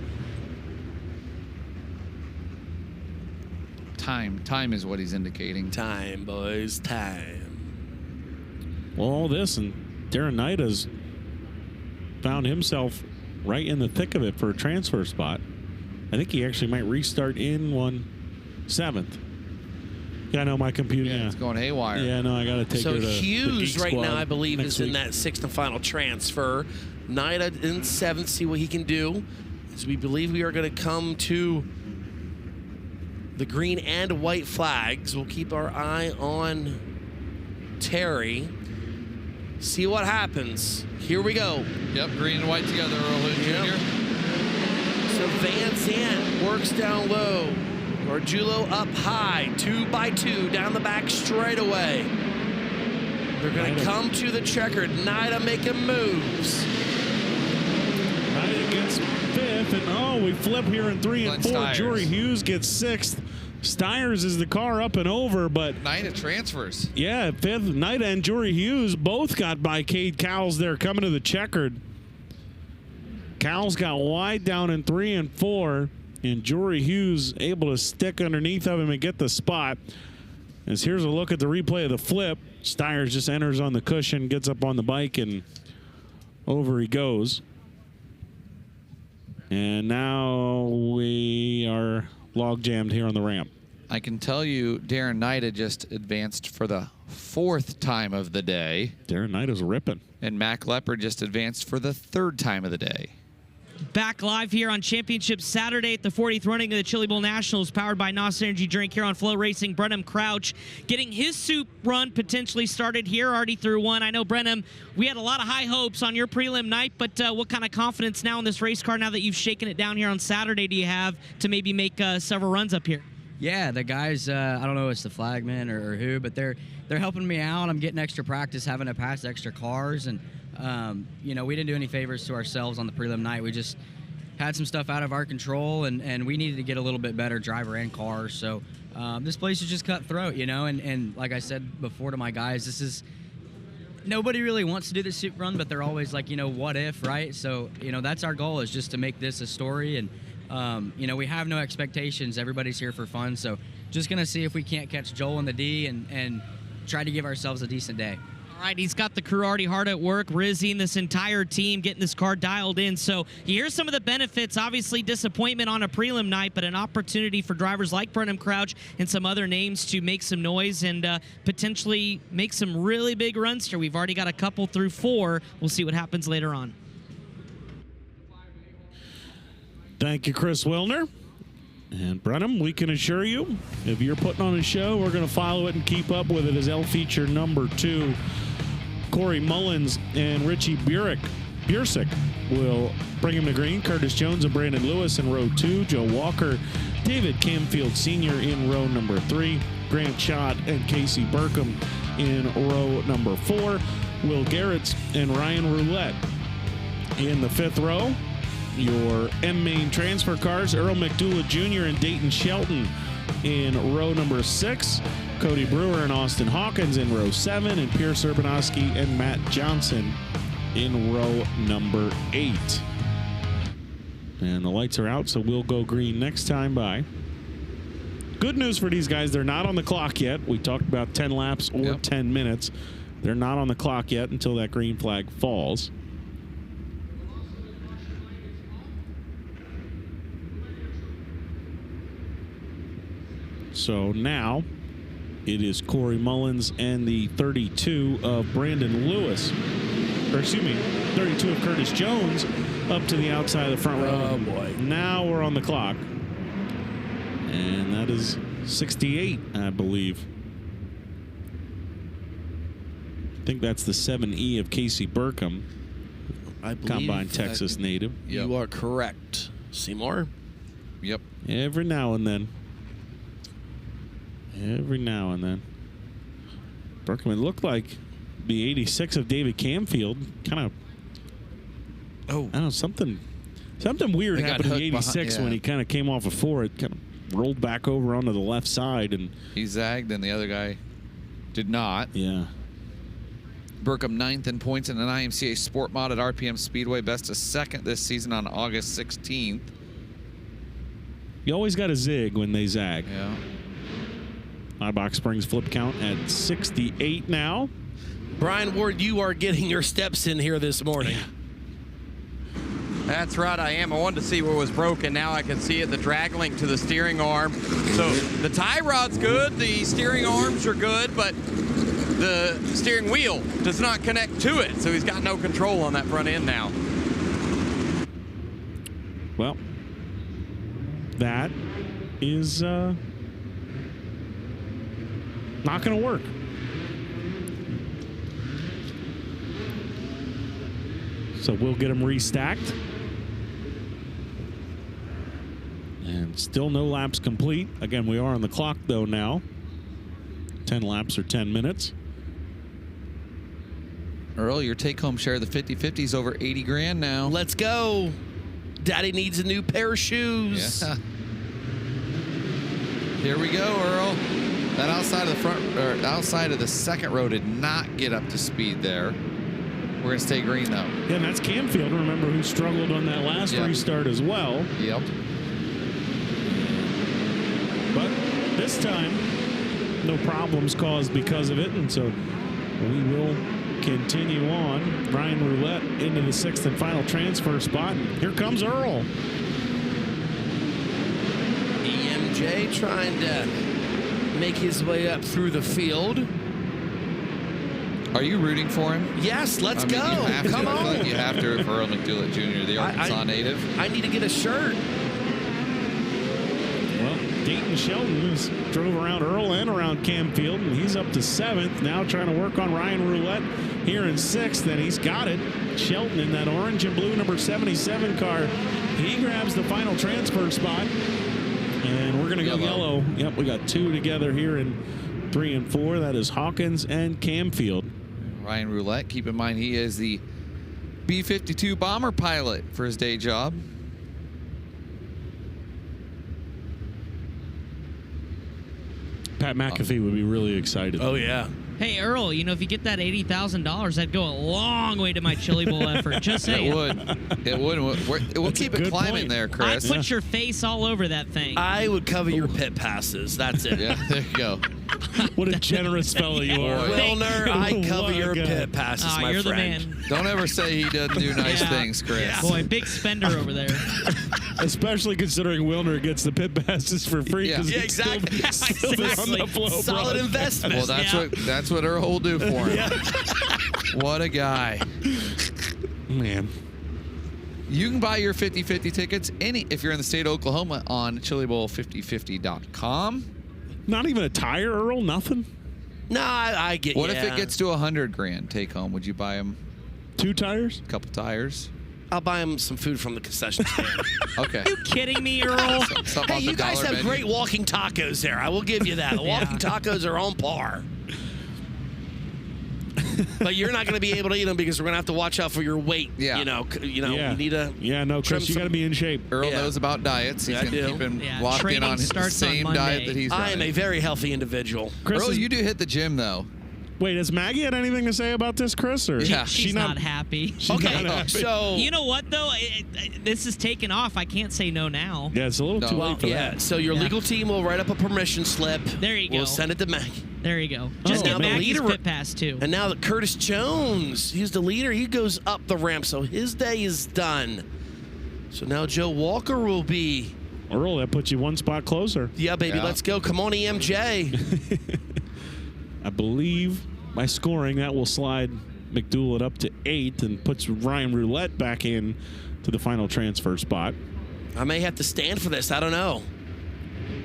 S1: Time is what he's indicating.
S3: Time, boys, time.
S2: Well, all this, and Darren Knight has found himself right in the thick of it for a transfer spot. I think he actually might restart in 7th. Yeah, I know my computer.
S1: Yeah, it's going haywire.
S2: Yeah, no, I got to take
S3: so
S2: her to
S3: Hughes
S2: the
S3: right
S2: squad
S3: now, I believe,
S2: next
S3: is in
S2: week.
S3: that 6th and final transfer. Knight in 7th, see what he can do. As we believe we are going to come to the green and white flags. We'll keep our eye on Terry. See what happens. Here we go.
S1: Yep, green and white together, Earl Hood Jr.
S3: So Van Zandt works down low. Gargiulo up high, 2 by 2 down the back straightaway. They're going to come to the checkered. Nida making moves.
S2: Nida gets 5th, and we flip here in 3 and 4.
S1: Steyers.
S2: Jory Hughes gets 6th. Steyers is the car up and over, but
S1: Nida transfers.
S2: Yeah, 5th. Nida and Jory Hughes both got by Cade Cowles there coming to the checkered. Cowles got wide down in 3 and 4, and Jory Hughes able to stick underneath of him and get the spot. As here's a look at the replay of the flip. Steyers just enters on the cushion, gets up on the bike, and over he goes. And now we are log jammed here on the ramp.
S1: I can tell you Darren Nida just advanced for the 4th time of the day.
S2: Darren Nida's ripping.
S1: And Mac Leopard just advanced for the 3rd time of the day.
S5: Back live here on Championship Saturday at the 40th running of the Chili Bowl Nationals, powered by NOS Energy Drink here on FloRacing. Brenham Crouch getting his soup run potentially started here, already through 1. I know, Brenham, we had a lot of high hopes on your prelim night, but what kind of confidence now in this race car, now that you've shaken it down here on Saturday, do you have to maybe make several runs up here?
S15: Yeah, the guys, I don't know if it's the flagman or who, but they're helping me out. I'm getting extra practice having to pass extra cars, and we didn't do any favors to ourselves on the prelim night. We just had some stuff out of our control, and we needed to get a little bit better driver and car. So this place is just cutthroat, and like I said before to my guys, nobody really wants to do the soup run, but they're always like, what if, right? So, that's our goal, is just to make this a story, and we have no expectations. Everybody's here for fun, so just going to see if we can't catch Joel in the D and try to give ourselves a decent day.
S5: All right, he's got the crew already hard at work. Rizzy and this entire team getting this car dialed in. So here's some of the benefits. Obviously, disappointment on a prelim night, but an opportunity for drivers like Brenham Crouch and some other names to make some noise and potentially make some really big runs here. We've already got a couple through 4. We'll see what happens later on.
S2: Thank you, Chris Wilner. And Brenham, we can assure you, if you're putting on a show, we're going to follow it and keep up with it as L feature number 2. Corey Mullins and Richie Biersick will bring him to green. Curtis Jones and Brandon Lewis in row 2. Joe Walker, David Camfield Sr. in row number 3. Grant Schott and Casey Burkham in row number 4. Will Garretts and Ryan Roulette in the 5th row. Your N-Main transfer cars, Earl McDougall Jr. and Dayton Shelton in row number 6. Cody Brewer and Austin Hawkins in row 7. And Pierce Urbanowski and Matt Johnson in row number 8. And the lights are out, so we'll go green next time by. Good news for these guys, they're not on the clock yet. We talked about 10 laps or 10 minutes. They're not on the clock yet until that green flag falls. So now it is Corey Mullins and the 32 of Brandon Lewis. Or excuse me, 32 of Curtis Jones up to the outside of the front row.
S3: Oh, boy.
S2: Now we're on the clock. And that is 68, I believe. I think that's the 7E of Casey Burkham.
S3: I believe
S2: Combine Texas native.
S3: You are correct. Seymour.
S1: Yep.
S2: Every now and then. Berkman looked like the 86 of David Camfield. Kind of.
S3: Oh.
S2: I don't know, something weird
S1: They got
S2: happened in the
S1: hooked
S2: 86
S1: behind-
S2: when he kind of came off a 4. It kind of rolled back over onto the left side, and
S1: He zagged, and the other guy did not.
S2: yeah.
S1: Burkham 9th in points in an IMCA Sport Mod at RPM Speedway. Best of 2nd this season on August 16th.
S2: You always got to zig when they zag.
S1: Yeah.
S2: Box Springs flip count at 68 now.
S3: Brian Ward, you are getting your steps in here this morning.
S4: That's right, I am. I wanted to see what was broken. Now I can see it, the drag link to the steering arm. So the tie rod's good, the steering arms are good, but the steering wheel does not connect to it. So he's got no control on that front end now.
S2: Well, that is not going to work. So we'll get them restacked. And still no laps complete. Again, we are on the clock, though, now. 10 laps or 10 minutes.
S1: Earl, your take-home share of the 50/50 is over 80 grand now.
S3: Let's go. Daddy needs a new pair of shoes.
S1: Yeah. Here we go, Earl. That outside of the front, or outside of the second row did not get up to speed there. We're going to stay green, though.
S2: Yeah, and that's Camfield, remember, who struggled on that last restart as well.
S1: Yep.
S2: But this time, no problems caused because of it, and so we will continue on. Ryan Roulette into the 6th and final transfer spot. And here comes Earl.
S3: EMJ trying to make his way up through the field.
S1: Are you rooting for him?
S3: Yes, let's
S1: I mean,
S3: go.
S1: You have
S3: Come
S1: to. I feel
S3: on.
S1: like you have to for Earl McDoulet Jr., the Arkansas native.
S3: I need to get a shirt.
S2: Well, Dayton Shelton has drove around Earl and around Camfield, and he's up to 7th. Now trying to work on Ryan Roulette here in 6th, and he's got it. Shelton in that orange and blue number 77 car. He grabs the final transfer spot, and we're going to go yellow. Yep, we got 2 together here in 3 and 4. That is Hawkins and Camfield.
S1: Ryan Roulette, keep in mind he is the B-52 bomber pilot for his day job.
S2: Pat McAfee would be really excited.
S3: Oh, yeah.
S5: Hey, Earl, you know, if you get that $80,000, that'd go a long way to my Chili Bowl effort. Just saying.
S1: It would. It would. We'll keep it climbing there, Chris.
S5: I'd put your face all over that thing.
S3: I would cover your pit passes. That's it.
S1: Yeah, there you go.
S2: What a generous fellow you are.
S3: Wilner, I cover
S2: What a
S3: your
S2: guy.
S3: pit passes, my
S5: you're
S3: friend.
S5: the man.
S1: Don't ever say he doesn't do nice things, Chris.
S5: Boy, big spender over there.
S2: Especially considering Wilner gets the pit passes for free.
S1: Yeah.
S3: Yeah, exactly.
S2: Still be on the flow,
S3: Solid
S2: bro.
S3: investment.
S1: Well, that's what Earl will do for him. What a guy.
S2: Man.
S1: You can buy your 50/50 tickets if you're in the state of Oklahoma on chilibowl5050.com.
S2: Not even a tire, Earl? Nothing?
S3: No, I get
S1: What if it gets to 100 grand take home? Would you buy him
S2: 2 tires?
S1: a couple tires?
S3: I'll buy him some food from the concession stand.
S1: Okay.
S5: Are you kidding me, Earl?
S1: Something
S3: Hey,
S1: off
S3: you
S1: the
S3: guys
S1: dollar
S3: have
S1: menu.
S3: great walking tacos there. I will give you that. The walking tacos are on par. But you're not going to be able to eat them because we're going to have to watch out for your weight.
S1: Yeah.
S3: You
S2: Yeah.
S3: need to.
S2: Yeah, no,
S3: trim
S2: Chris, you got to be in shape.
S1: Earl
S3: Yeah.
S1: knows about diets. He's
S3: Yeah, I
S1: going to
S3: do.
S1: keep him
S5: Yeah,
S1: locked in
S5: training
S1: on the
S5: starts on
S1: same
S5: Monday.
S1: diet that he's
S3: I am
S1: running.
S3: a very healthy individual.
S2: Chris
S1: Earl,
S2: is-
S1: you do hit the gym, though.
S2: Wait, has Maggie had anything to say about this, Chris? Or
S1: Yeah.
S5: She's not happy.
S2: She's not
S3: Okay,
S2: happy.
S3: so
S5: You know what, though? This is taking off. I can't say no now.
S2: Yeah, it's a little too
S1: No.
S2: late for
S3: yeah,
S2: that.
S3: so your
S5: Yeah.
S3: legal team will write up a permission slip.
S5: There you
S3: We'll
S5: go.
S3: send it to Maggie.
S5: There you go. Just
S3: Oh,
S5: get
S3: now the
S5: Maggie's
S3: leader-
S5: pit pass, too.
S3: And now that Curtis Jones, he's the leader, he goes up the ramp, so his day is done. So now Joe Walker will be.
S2: Earl, that puts you one spot closer.
S3: Yeah, baby,
S1: Yeah.
S3: let's go. Come on, EMJ.
S2: I believe by scoring, that will slide McDougal up to 8th and puts Ryan Roulette back in to the final transfer spot.
S3: I may have to stand for this. I don't know.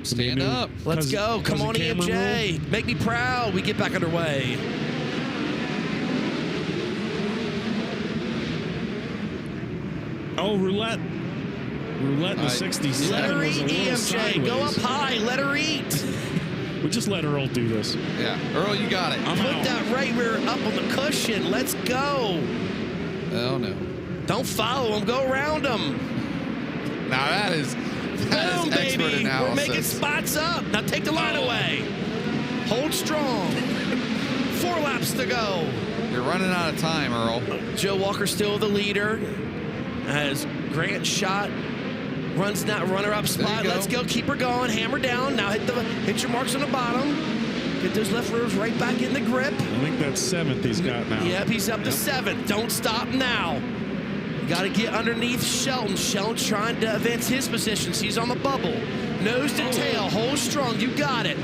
S1: Stand up.
S3: Let's go. Come on, EMJ. Make me proud. We get back underway.
S2: Oh, Roulette Roulette in the 67
S3: Let her
S2: was a
S3: eat,
S2: little
S3: EMJ. Go up
S2: sideways.
S3: high. Let her eat.
S2: We just let Earl do this.
S1: Yeah, Earl, you got it.
S2: I'm
S3: Put
S2: out.
S3: that right rear up on the cushion. Let's go.
S1: Oh, no.
S3: Don't follow him. Go around him.
S1: Now that is
S3: Boom,
S1: expert
S3: baby.
S1: analysis.
S3: We're making spots up. Now take the line away. Hold strong. 4 laps to go.
S1: You're running out of time, Earl.
S3: Joe Walker still the leader. As Grant shot runs that runner-up spot.
S1: go.
S3: Let's go. Keep her going. Hammer down. Now hit your marks on the bottom. Get those left rears right back in the grip.
S2: I think that's 7th he's got now.
S3: Yep, he's up to 7th. Don't stop now. Got to get underneath Shelton. Shelton's trying to advance his positions. He's on the bubble. Nose to tail. Hold strong. You got it.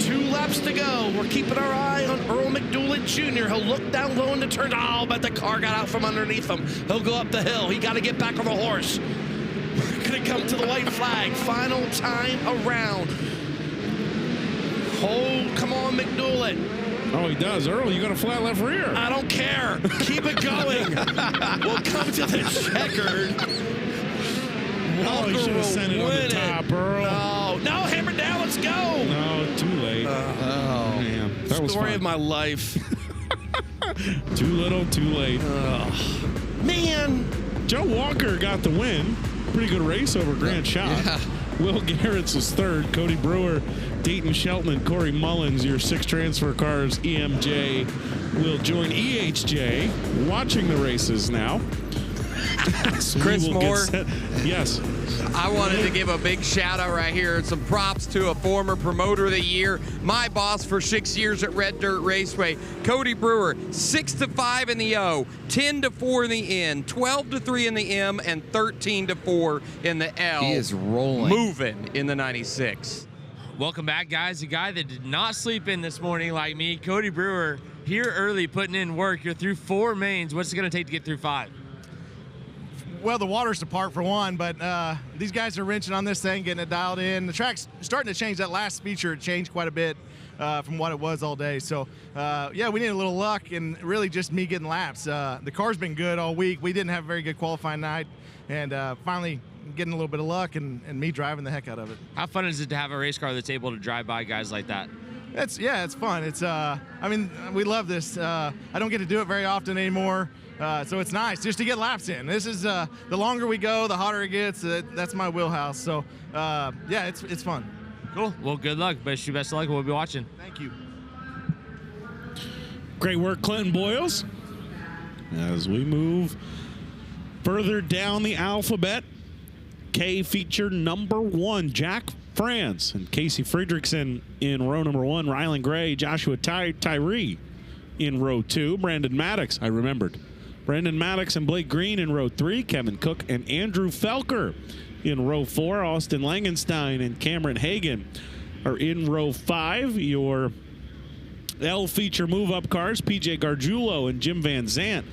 S3: 2 laps to go. We're keeping our eye on Earl McDoulet Jr. He'll look down low in the turn. Oh, but the car got out from underneath him. He'll go up the hill. He got to get back on the horse. We're going to come to the white flag. Final time around. Hold. Come on, McDoulet.
S2: Oh, he does. Earl, you got a flat left rear.
S3: I don't care. Keep it going. We'll come to the checkered.
S2: Oh, you should have sent it on the top, Earl.
S3: No, hammer down. Let's go.
S2: No, too late. Oh, man. That was
S3: Story
S2: fun.
S3: of my life.
S2: Too little, too late.
S3: Man.
S2: Joe Walker got the win. Pretty good race over Grant Schott.
S1: Yeah.
S2: Will Garrett's was 3rd. Cody Brewer, Dayton Shelton, and Corey Mullins, your 6 transfer cars. EMJ will join EHJ watching the races now. So
S4: Chris
S2: we will get
S4: Moore.
S2: set- Yes.
S4: I wanted to give a big shout out right here and some props to a former promoter of the year, my boss for 6 years at Red Dirt Raceway, Cody Brewer. 6-5 in the O, 10-4 in the N, 12-3 in the M, and 13-4 in the L.
S1: He is rolling.
S4: Moving in the 96.
S16: Welcome back, guys. A guy that did not sleep in this morning like me, Cody Brewer, here early putting in work. You're through 4 mains. What's it going to take to get through 5?
S11: Well, the water's apart for one, but these guys are wrenching on this thing, getting it dialed in. The track's starting to change. That last feature, it changed quite a bit from what it was all day. So, yeah, we need a little luck and really just me getting laps. The car's been good all week. We didn't have a very good qualifying night, and finally getting a little bit of luck and me driving the heck out of it.
S16: How fun is it to have a race car that's able to drive by guys like that?
S11: It's fun. It's I mean, we love this. I don't get to do it very often anymore. So it's nice just to get laps in. This is the longer we go, the hotter it gets. That's my wheelhouse. So yeah, it's fun.
S16: Cool. Well, good luck. Best of luck. We'll be watching.
S11: Thank you.
S2: Great work, Clinton Boyles. As we move further down the alphabet, K feature number 1, Jack France and Casey Friedrichsen in row number 1, Rylan Gray, Joshua Tyree in row 2, Brandon Maddox, I remembered. Brandon Maddox and Blake Green in row 3, Kevin Cook and Andrew Felker in row 4, Austin Langenstein and Cameron Hagan are in row 5. Your L feature move-up cars, PJ Gargiulo and Jim Van Zant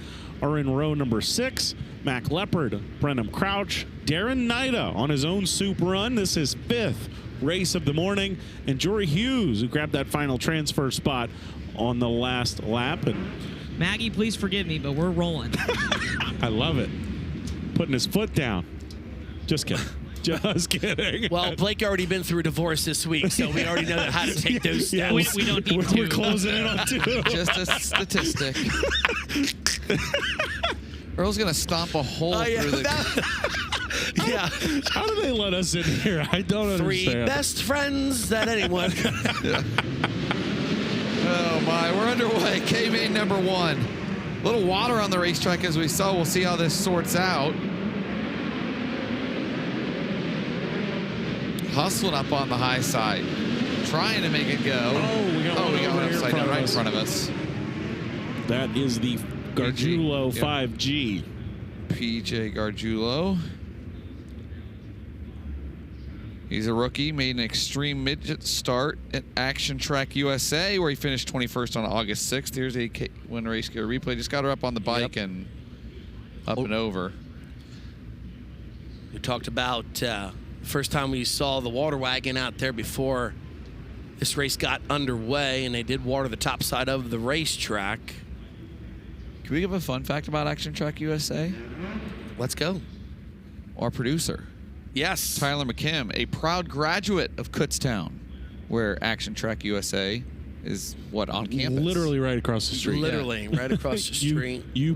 S2: are in row number 6. Mac Leopard, Brenham Crouch, Darren Nida on his own soup run. This is 5th race of the morning. And Jory Hughes, who grabbed that final transfer spot on the last lap. And
S5: Maggie, please forgive me, but we're rolling.
S2: I love it. Putting his foot down. Just kidding. Just kidding.
S3: Well, Blake already been through a divorce this week, so we already know how to take those steps.
S5: We don't need to.
S2: We're closing in on 2.
S1: Just a statistic. Earl's going to stomp a hole through the...
S3: Yeah.
S2: How do they let us in here? I don't
S3: 3
S2: understand.
S3: best friends that anyone.
S1: Oh, my. We're underway. K-Main number 1. Little water on the racetrack as we saw. We'll see how this sorts out. Hustling up on the high side. Trying to make it go.
S2: Oh, we got one
S1: upside down right in front of us.
S2: That is the Gargiulo 5G.
S1: PJ Gargiulo. He's a rookie, made an extreme midget start at Action Track USA, where he finished 21st on August 6th. Here's a win race gear replay. Just got her up on the bike and up and over.
S3: We talked about first time we saw the water wagon out there before this race got underway, and they did water the top side of the racetrack.
S1: Can we give a fun fact about Action Track USA?
S3: Let's go.
S1: Our producer,
S3: Yes.
S1: Tyler McKim, a proud graduate of Kutztown, where Action Track USA is on campus.
S2: Literally right across the street.
S3: Literally right across the street.
S2: Yeah.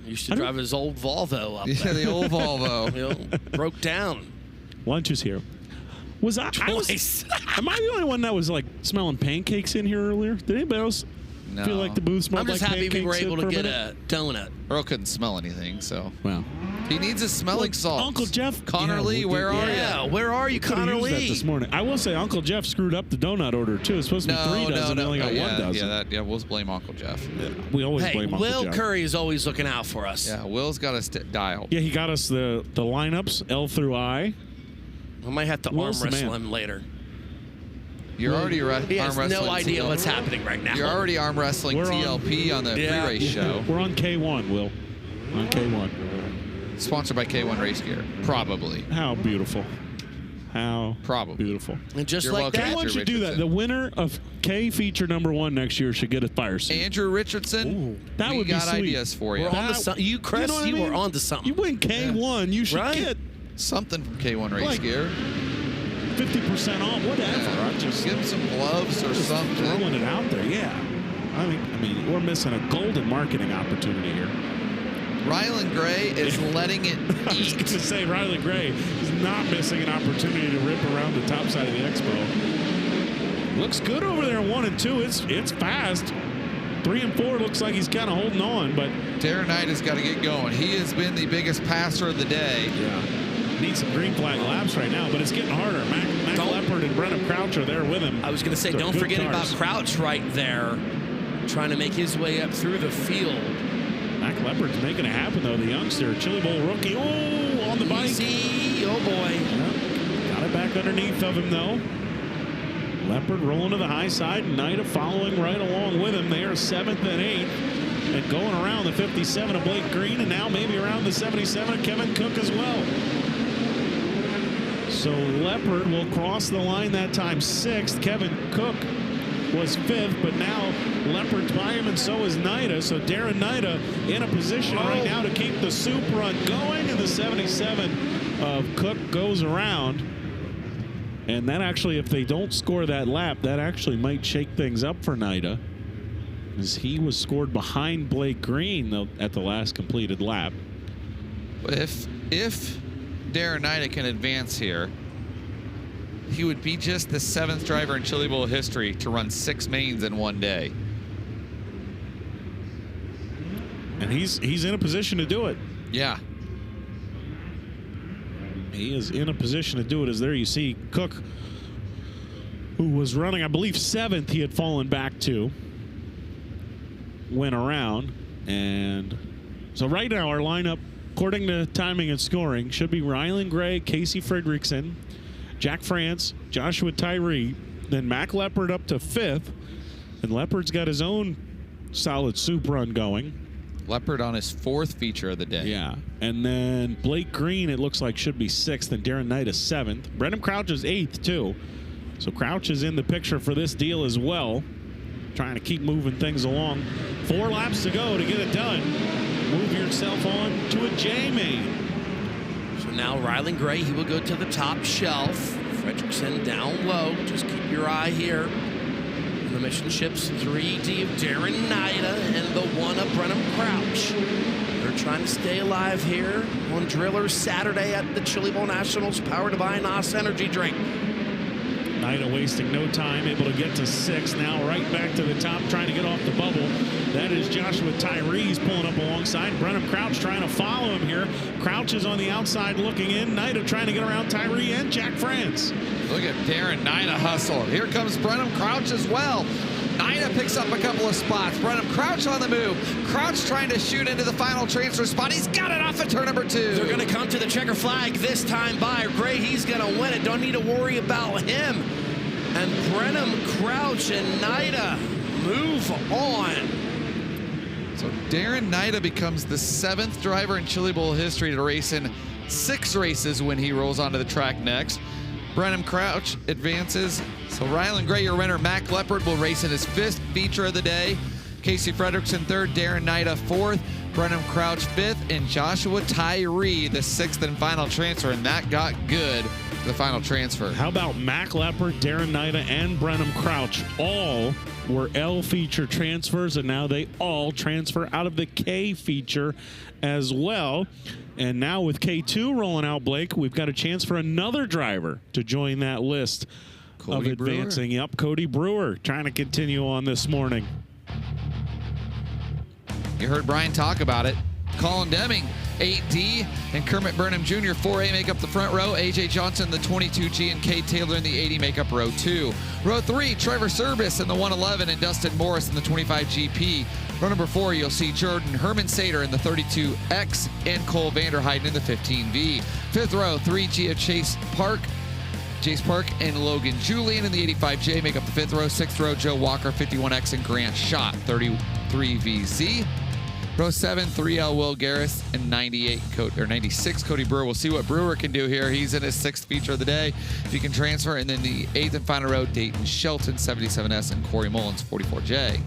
S3: Used to drive his old Volvo up
S1: Yeah,
S3: there.
S1: the old Volvo.
S3: Broke down.
S2: Lunch is here. Was I? Am I the only one that was like smelling pancakes in here earlier? Did anybody else feel like the booth smelled
S3: I'm just
S2: like
S3: happy
S2: pancakes?
S3: we were able to
S2: for a
S3: get
S2: minute?
S3: a donut.
S1: Earl couldn't smell anything, so.
S2: Wow.
S1: He needs a smelling salt.
S2: Uncle Jeff.
S1: Connor Lee, where are you?
S3: Yeah, where are you,
S2: Could've
S3: Connor
S2: used that
S3: Lee?
S2: this morning. I will say Uncle Jeff screwed up the donut order too. It's supposed to be 3 dozen. They only got 1 dozen.
S1: Yeah, we'll blame Uncle Jeff.
S2: We always
S3: Hey,
S2: blame Uncle
S3: Will
S2: Jeff.
S3: Curry is always looking out for us.
S1: Yeah, Will's got us dialed.
S2: Yeah, he got us the lineups L through I.
S3: I might have to
S2: Will's
S3: arm
S2: the
S3: wrestle
S2: man.
S3: him later.
S1: You're already
S3: He has
S1: arm wrestling.
S3: no idea
S1: TL.
S3: what's happening right now.
S1: You're already arm wrestling
S2: We're on-
S1: TLP on the pre-race show.
S2: We're on K1, Will. On K1.
S1: Sponsored by K1 Race Gear. Probably.
S2: How beautiful. How beautiful.
S3: And just
S1: You're
S3: like
S1: welcome,
S3: that,
S2: K1
S1: Andrew
S2: should do that.
S1: Richardson.
S2: The winner of K feature #1 next year should get a fire suit.
S1: Andrew Richardson,
S2: that
S1: we
S2: would be
S1: got
S2: sweet.
S1: ideas for you.
S3: we're on to you, Chris.
S2: know what I
S3: You
S2: mean?
S3: were on to something.
S2: You win K1, you should
S3: Right?
S2: get
S1: Something from K1 Race
S2: Like-
S1: Gear.
S2: 50% off, whatever. I just
S1: Give him some gloves or something.
S2: throwing it out there. Yeah. I mean, we're missing a golden marketing opportunity here.
S1: Rylan Gray is letting it
S2: I was going
S1: eat.
S2: to say Riley Gray is not missing an opportunity to rip around the top side of the expo. Looks good over there in 1 and 2. It's fast. 3 and 4 looks like he's kind of holding on, but
S1: Darren Knight has got to get going. He has been the biggest passer of the day.
S2: needs some green flag laps right now, but it's getting harder. Mac Leopard and Brennan Crouch are there with him.
S3: I was going to say,
S2: They're
S3: don't
S2: good
S3: forget
S2: cars.
S3: about Crouch right there, trying to make his way up through the field.
S2: Mac Leopard's making it happen, though. The youngster, Chili Bowl rookie. Oh, on the bike.
S3: Easy. Oh, boy.
S2: Got it back underneath of him, though. Leopard rolling to the high side. Nida following right along with him. They are 7th and 8th. And going around the 57 of Blake Green, and now maybe around the 77 of Kevin Cook as well. So Leopard will cross the line that time 6th. Kevin Cook was 5th, but now Leopard's by him, and so is Nida. So Darren Nida in a position right now to keep the soup run going, and the 77 of Cook goes around. And that actually, if they don't score that lap, that actually might shake things up for Nida, as he was scored behind Blake Green though, at the last completed lap.
S1: If Darren Knight can advance here, he would be just the 7th driver in Chili Bowl history to run 6 mains in one day.
S2: And he's in a position to do it.
S1: Yeah.
S2: He is in a position to do it, as there you see Cook, who was running, I believe, 7th, he had fallen back to. Went around. And so right now our lineup, according to timing and scoring, should be Rylan Gray, Casey Fredrickson, Jack France, Joshua Tyree, then Mac Leopard up to 5th. And Leopard's got his own solid soup run going.
S1: Leopard on his 4th feature of the day.
S2: Yeah. And then Blake Green, it looks like, should be 6th, and Darren Knight is 7th. Brendan Crouch is 8th, too. So Crouch is in the picture for this deal as well. Trying to keep moving things along. 4 laps to go to get it done. Move yourself on to a J-main.
S3: So now Rylan Gray, he will go to the top shelf. Fredrickson down low. Just keep your eye here. The mission ships 3D of Darren Nida and the 1 of Brennan Crouch. They're trying to stay alive here on Drillers Saturday at the Chili Bowl Nationals, powered by NOS Energy Drink.
S2: Nida wasting no time, able to get to 6th. Now right back to the top, trying to get off the bubble. That is Joshua Tyrese pulling up alongside. Brennan Crouch trying to follow him here. Crouch is on the outside looking in. Nida trying to get around Tyree and Jack France.
S1: Look at Darren Nida hustle. Here comes Brennan Crouch as well. Nida picks up a couple of spots. Brennan Crouch on the move. Crouch trying to shoot into the final transfer spot. He's got it off at turn number 2.
S3: They're going to come to the checker flag this time by Gray. He's going to win it. Don't need to worry about him. And Brennan Crouch and Nida move on.
S1: So Darren Nida becomes the 7th driver in Chili Bowl history to race in 6 races when he rolls onto the track next. Brennan Crouch advances. So Rylan Gray, your winner. Mac Leopard will race in his 5th feature of the day. Casey Fredrickson 3rd, Darren Nida 4th. Brenham Crouch 5th, and Joshua Tyree the 6th and final transfer, and that got good for the final transfer.
S2: How about Mac Lepper, Darren Nida, and Brenham Crouch? All were L feature transfers, and now they all transfer out of the K feature as well. And now with K2 rolling out, Blake, we've got a chance for another driver to join that list of advancing. Yep, Cody Brewer trying to continue on this morning.
S1: You heard Brian talk about it. Colin Deming, 8D, and Kermit Burnham Jr., 4A, make up the front row. AJ Johnson, the 22G, and Kate Taylor in the 80 make up row 2. Row 3, Trevor Service in the 111 and Dustin Morris in the 25 GP. Row number 4, you'll see Jordan Herman Sater in the 32X and Cole Vanderheiden in the 15V. 5th row, 3G of Chase Park and Logan Julian in the 85J make up the 5th row. 6th row, Joe Walker, 51X, and Grant Schott, 33VZ. Row 7, 3L Will Garris, and 96 Cody Brewer. We'll see what Brewer can do here. He's in his 6th feature of the day, if he can transfer. And then the 8th and final row, Dayton Shelton, 77S, and Corey Mullins, 44J.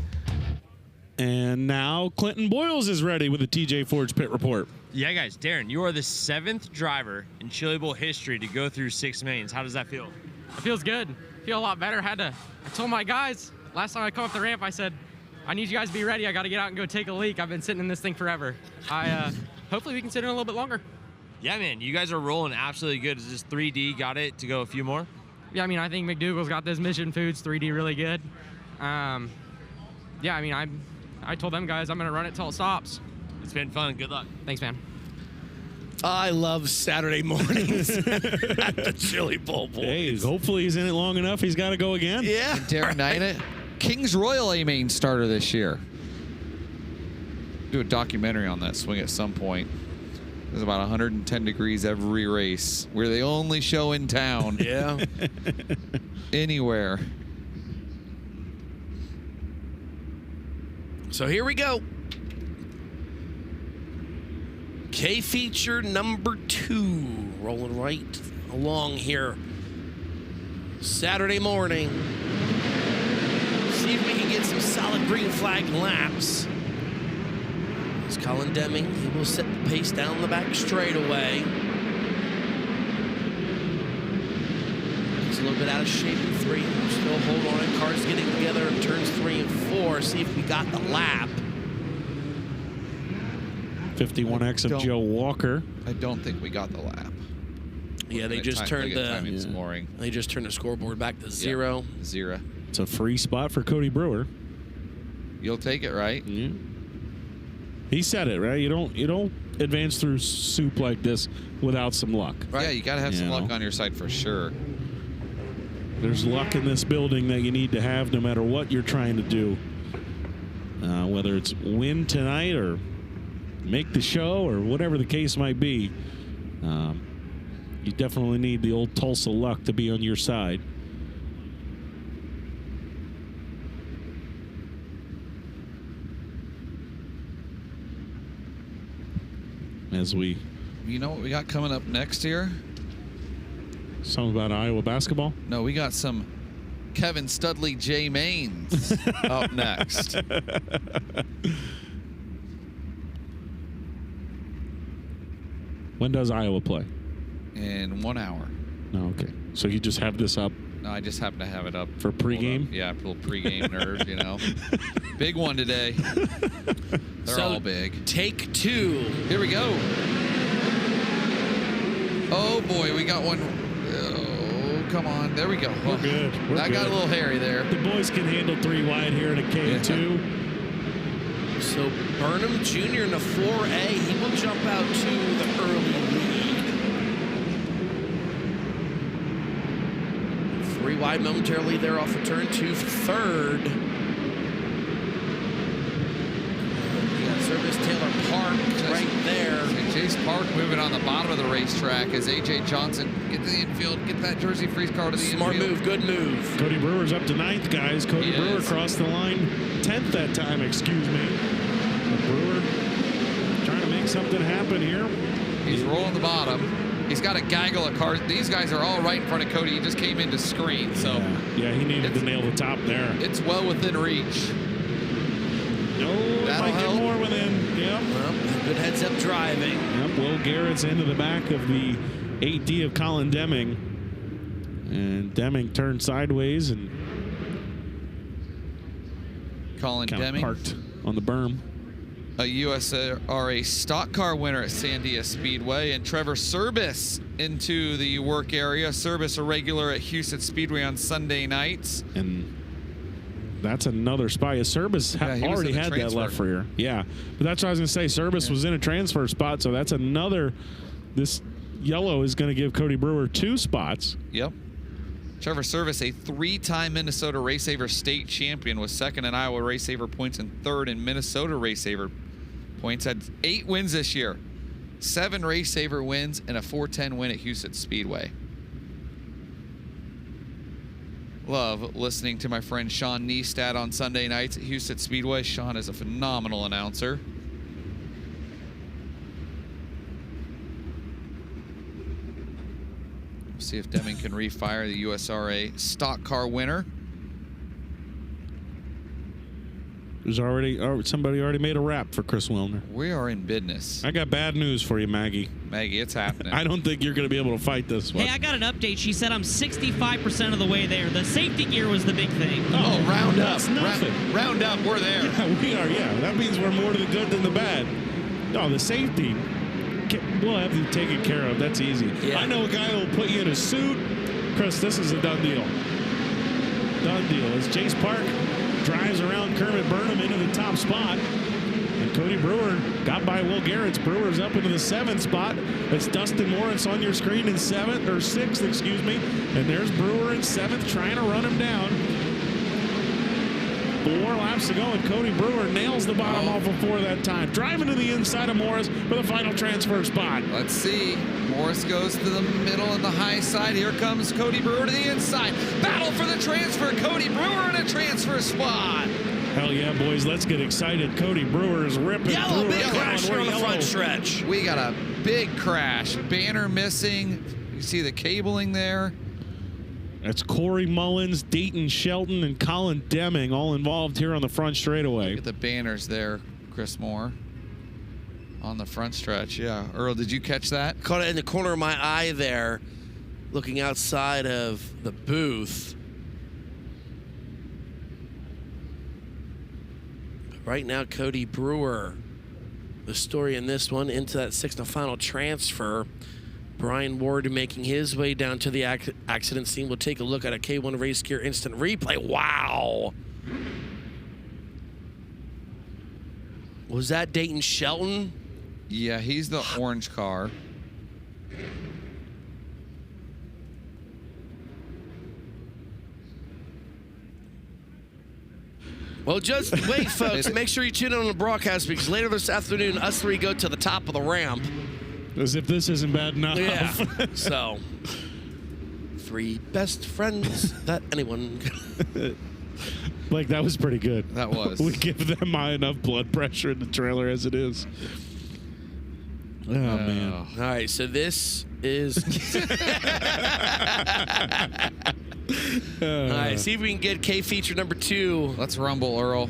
S2: And now Clinton Boyles is ready with the TJ Ford's Pit Report.
S16: Yeah, guys, Darren, you are the 7th driver in Chili Bowl history to go through 6 mains. How does that feel?
S12: It feels good. I feel a lot better. I told my guys, last time I come up the ramp, I said, I need you guys to be ready. I got to get out and go take a leak. I've been sitting in this thing forever. Hopefully we can sit in a little bit longer.
S16: Yeah, man, you guys are rolling absolutely good. Is this 3D got it to go a few more?
S12: Yeah, I mean, I think McDougal's got those Mission Foods 3D really good. Yeah, I mean, I told them guys I'm going to run it till it stops.
S16: It's been fun. Good luck.
S12: Thanks, man.
S3: I love Saturday mornings at the Chili Bowl, boys.
S2: Hey, hopefully he's in it long enough. He's got to go again.
S3: Yeah.
S1: Darren Knight, Kings Royal A-Main starter this year. Do a documentary on that swing at some point. It's about 110 degrees every race. We're the only show in town.
S3: Yeah.
S1: Anywhere.
S3: So here we go. K feature number 2. Rolling right along here. Saturday morning. See if we can get some solid green flag laps. It's Colin Deming. He will set the pace down the back straightaway. He's a little bit out of shape in 3. Still hold on. Cars getting together in turns 3 and 4. See if we got the lap.
S2: 51X of Joe Walker.
S1: I don't think we got the lap.
S3: Yeah, they just turned the
S1: scoring.
S3: They just turned the scoreboard back to 0.
S1: Yeah, 0.
S2: It's a free spot for Cody Brewer.
S1: You'll take it, right?
S2: Yeah. He said it, right? You don't advance through soup like this without some luck.
S1: Right. Yeah, you got to have some luck on your side for sure.
S2: There's luck in this building that you need to have no matter what you're trying to do. Whether it's win tonight or make the show or whatever the case might be. You definitely need the old Tulsa luck to be on your side. As we...
S1: You know what we got coming up next year?
S2: Something about Iowa basketball?
S1: No, we got some Kevin Studley J-Mains up next.
S2: When does Iowa play?
S1: In 1 hour.
S2: Oh, okay. So you just have this up?
S1: No, I just happen to have it up.
S2: For pregame?
S1: Yeah, a little pregame nerve, you know. Big one today. They're all big.
S3: Take 2.
S1: Here we go. Oh, boy, we got one. Oh, come on. There we go.
S2: We're good.
S1: That got a little hairy there.
S2: The boys can handle 3 wide here in a K2.
S3: So Burnham Jr. in the 4A, he will jump out to the early lead. 3 wide momentarily there off of turn 2 for 3rd. You got Service Taylor Park right there.
S1: And Chase Park moving on the bottom of the racetrack as AJ Johnson get to the infield, get that Jersey Freeze car to the
S3: Smart
S1: infield.
S3: move, good move.
S2: Cody Brewer's up to 9th, guys. Cody Brewer crossed the line 10th that time, excuse me. Brewer trying to make something happen here.
S1: He's rolling the bottom. He's got a gaggle of cars. These guys are all right in front of Cody. He just came in to screen, so.
S2: Yeah, he needed to nail the top there.
S1: It's well within reach.
S2: No, might get more within. Yep.
S3: Well, Ends up driving.
S2: Yep, Will Garrett's into the back of the 8D of Colin Deming. And Deming turned sideways and
S1: Colin Deming
S2: parked on the berm.
S1: A USRA stock car winner at Sandia Speedway, and Trevor Service into the work area. Service a regular at Houston Speedway on Sunday nights.
S2: And that's another spot. Yeah, Service already had that left rear. Yeah, but that's what I was going to say. Service was in a transfer spot, so that's another. This yellow is going to give Cody Brewer 2 spots.
S1: Yep. Trevor Service, a 3-time Minnesota RaceSaver state champion, was 2nd in Iowa RaceSaver points and 3rd in Minnesota RaceSaver points. Had 8 wins this year, 7 RaceSaver wins, and a 410 win at Houston Speedway. Love listening to my friend Sean Neistat on Sunday nights at Houston Speedway. Sean is a phenomenal announcer. See if Deming can refire the USRA stock car winner.
S2: Somebody already made a rap for Chris Wilner.
S1: We are in business.
S2: I got bad news for you, Maggie.
S1: Maggie, it's happening.
S2: I don't think you're going to be able to fight this one.
S5: Hey, I got an update. She said I'm 65% of the way there. The safety gear was the big thing.
S1: Oh, round up.
S2: Nothing.
S1: Round up, we're there.
S2: Yeah, we are, yeah. That means we're more to the good than the bad. No, the safety, we'll have you taken care of. That's easy.
S3: Yeah.
S2: I know a guy who will put you in a suit. Chris, this is a done deal. Done deal. As Chase Park drives around Kermit Burnham into the top spot. And Cody Brewer got by Will Garrett's. Brewer's up into the 7th spot. It's Dustin Morris on your screen in 7th, or 6th, excuse me. And there's Brewer in 7th trying to run him down. 4 laps to go, and Cody Brewer nails the bottom off of 4 that time. Driving to the inside of Morris for the final transfer spot.
S1: Let's see. Morris goes to the middle and the high side. Here comes Cody Brewer to the inside. Battle for the transfer. Cody Brewer in a transfer spot.
S2: Hell yeah, boys. Let's get excited. Cody Brewer is ripping
S3: Yellow,
S2: through.
S3: big crash on the front stretch.
S1: We got a big crash. Banner missing. You see the cabling there.
S2: That's Corey Mullins, Dayton Shelton, and Colin Deming all involved here on the front straightaway.
S1: Look at the banners there, Chris Moore. On the front stretch, yeah. Earl, did you catch that?
S3: Caught it in the corner of my eye there, looking outside of the booth. Right now, Cody Brewer, the story in this one, into that 6th and final transfer. Brian Ward making his way down to the accident scene. We'll take a look at a K1 Race Gear instant replay. Wow. Was that Dayton Shelton?
S1: Yeah, he's the orange car.
S3: Well, just wait, folks. Make sure you tune in on the broadcast, because later this afternoon, us 3 go to the top of the ramp.
S2: As if this isn't bad enough.
S3: Yeah. So, 3 best friends that anyone.
S2: Like, that was pretty good.
S1: That was.
S2: We give them high enough blood pressure in the trailer as it is. Oh, man.
S3: All right, so this is. All right, see if we can get K feature number 2.
S1: Let's rumble, Earl.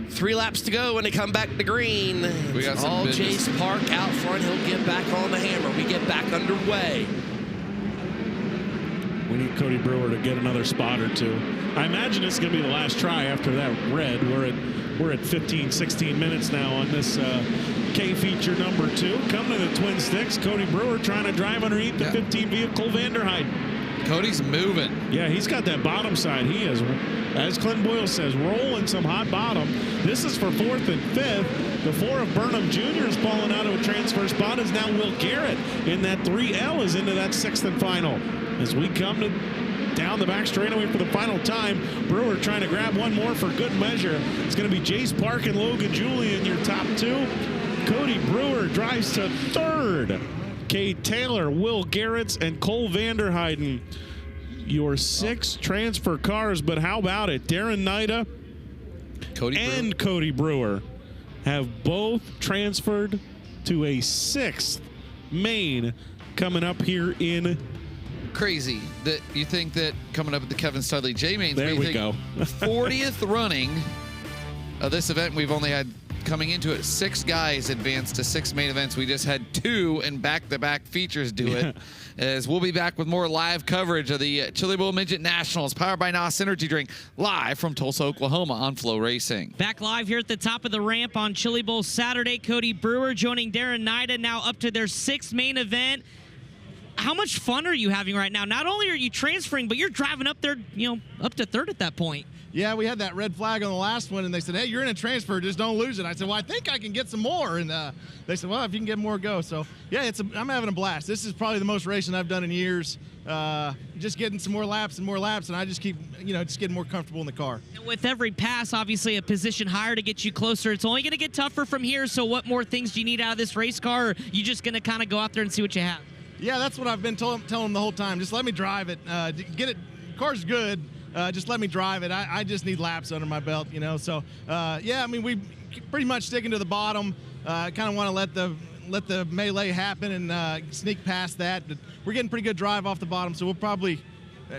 S3: 3 laps to go when they come back to green.
S1: We got some
S3: all
S1: business.
S3: Chase Park out front. He'll get back on the hammer. We get back underway.
S2: We need Cody Brewer to get another spot or 2. I imagine it's going to be the last try after that red. We're at 15, 16 minutes now on this K feature number 2. Coming to the Twin Sticks. Cody Brewer trying to drive underneath the 15 vehicle Vanderheiden.
S1: Cody's moving.
S2: Yeah, he's got that bottom side. He is, as Clint Boyle says, rolling some hot bottom. This is for 4th and 5th. The 4 of Burnham Jr. is falling out of a transfer spot. Is now Will Garrett in that 3L is into that 6th and final. As we come to down the back straightaway for the final time, Brewer trying to grab one more for good measure. It's going to be Jace Park and Logan Julian, your top 2. Cody Brewer drives to 3rd. Cade Taylor, Will Garretts, and Cole Vanderheiden. Your 6 transfer cars, but how about it? Darren Nida and Cody Brewer have both transferred to a 6th main coming up here in.
S1: Crazy that you think that coming up at the Kevin Studley J-Mains.
S2: There we go.
S1: 40th running of this event. We've only had coming into it, 6 guys advanced to 6 main events. We just had 2 in back-to-back features do it. As we'll be back with more live coverage of the Chili Bowl Midget Nationals, powered by NOS Energy Drink, live from Tulsa, Oklahoma on FloRacing.
S5: Back live here at the top of the ramp on Chili Bowl Saturday. Cody Brewer joining Darren Nida, now up to their 6th main event. How much fun are you having right now? Not only are you transferring, but you're driving up there, up to 3rd at that point.
S11: Yeah, we had that red flag on the last one, and they said, hey, you're in a transfer, just don't lose it. I said, well, I think I can get some more. And they said, well, if you can get more, go. So, yeah, I'm having a blast. This is probably the most racing I've done in years. Just getting some more laps, and I just keep, just getting more comfortable in the car.
S5: And with every pass, obviously a position higher to get you closer. It's only going to get tougher from here, so what more things do you need out of this race car, or are you just going to kind of go out there and see what you have?
S11: Yeah, that's what I've been telling them the whole time. Just let me drive it. Get it. Car's good. Just let me drive it. I just need laps under my belt, So, yeah, I mean, we pretty much sticking to the bottom. Kind of want to let the melee happen and sneak past that. But we're getting pretty good drive off the bottom, so we'll probably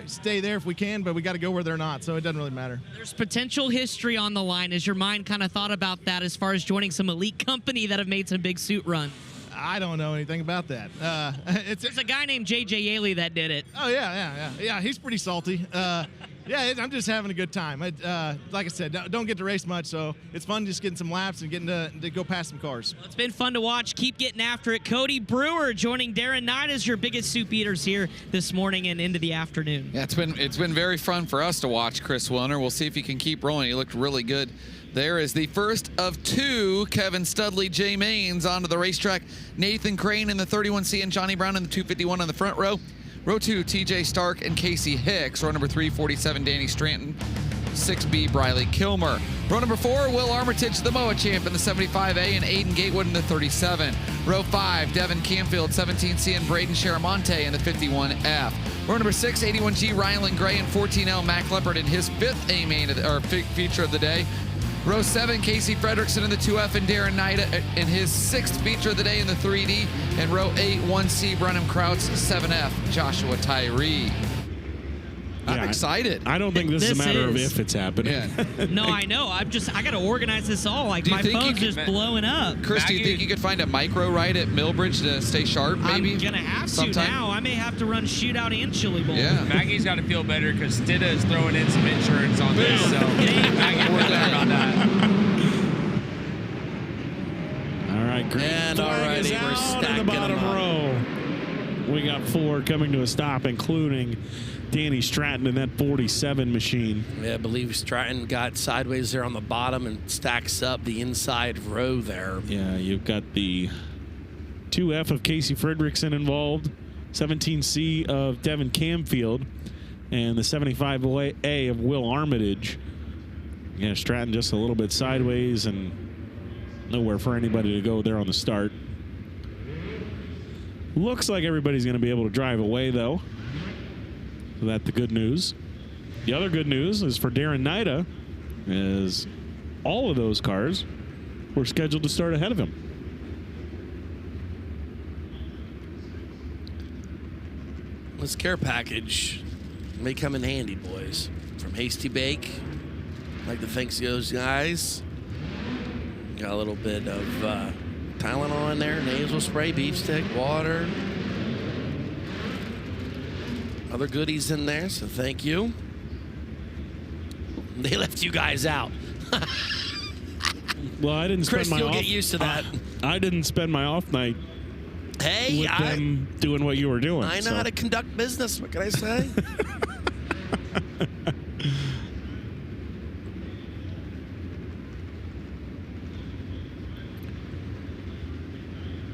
S11: stay there if we can, but we got to go where they're not, so it doesn't really matter.
S5: There's potential history on the line. Has your mind kind of thought about that as far as joining some elite company that have made some big suit runs?
S11: I don't know anything about that.
S5: There's a guy named J.J. Yaley that did it.
S11: Oh, yeah, he's pretty salty. Yeah, I'm just having a good time. Like I said, don't get to race much, so it's fun just getting some laps and getting to go past some cars.
S5: Well, it's been fun to watch. Keep getting after it. Cody Brewer joining Darren Knight as your biggest soup eaters here this morning and into the afternoon.
S1: Yeah, it's been very fun for us to watch Chris Wilner. We'll see if he can keep rolling. He looked really good. There is the first of 2 Kevin Studley J-Mains onto the racetrack. Nathan Crane in the 31C and Johnny Brown in the 251 on the front row. Row 2, TJ Stark and Casey Hicks. Row number 3, 47, Danny Stranton. 6B, Briley Kilmer. Row number 4, Will Armitage, the MOA champ in the 75A, and Aiden Gatewood in the 37. Row 5, Devin Camfield, 17C, and Braden Sharamonte in the 51F. Row number 6, 81G, Rylan Gray, and 14L, Mac Leopard in his 5th A main feature of the day. Row 7, Casey Fredrickson in the 2F, and Darren Knight in his 6th feature of the day in the 3D. And row 8, 1C, Brenham Krauts, 7F, Joshua Tyree. I'm excited.
S2: I don't think this is a matter of if it's happening.
S1: Yeah.
S5: No, I know. I got to organize this all. Like, my phone's just blowing up.
S1: Chris, do you think you could find a micro ride at Millbridge to stay sharp, maybe?
S5: I'm going to have to now. I may have to run shootout and Chili Bowl.
S1: Yeah.
S16: Maggie's got to feel better because Stidda is throwing in some insurance on this. So Maggie, we're better on that.
S2: All right, great.
S3: And already we're stacking
S2: in the bottom row. We got 4 coming to a stop, including Danny Stratton in that 47 machine.
S3: Yeah, I believe Stratton got sideways there on the bottom and stacks up the inside row there.
S2: Yeah, you've got the 2F of Casey Fredrickson involved, 17C of Devin Camfield, and the 75A of Will Armitage. Yeah, Stratton just a little bit sideways and nowhere for anybody to go there on the start. Looks like everybody's going to be able to drive away, though. So that's the good news. The other good news is for Darren Nida, is all of those cars were scheduled to start ahead of him.
S3: This care package may come in handy, boys. From Hasty Bake, like the thanks goes, guys. Got a little bit of Tylenol in there, nasal spray, beef stick, water. Other goodies in there, so thank you. They left you guys out.
S2: Well, I didn't spend
S3: Chris,
S2: my
S3: you'll
S2: off.
S3: get used to that.
S2: I didn't spend my off night.
S3: Hey,
S2: with them doing what you were doing.
S3: I know how to conduct business. What can I say?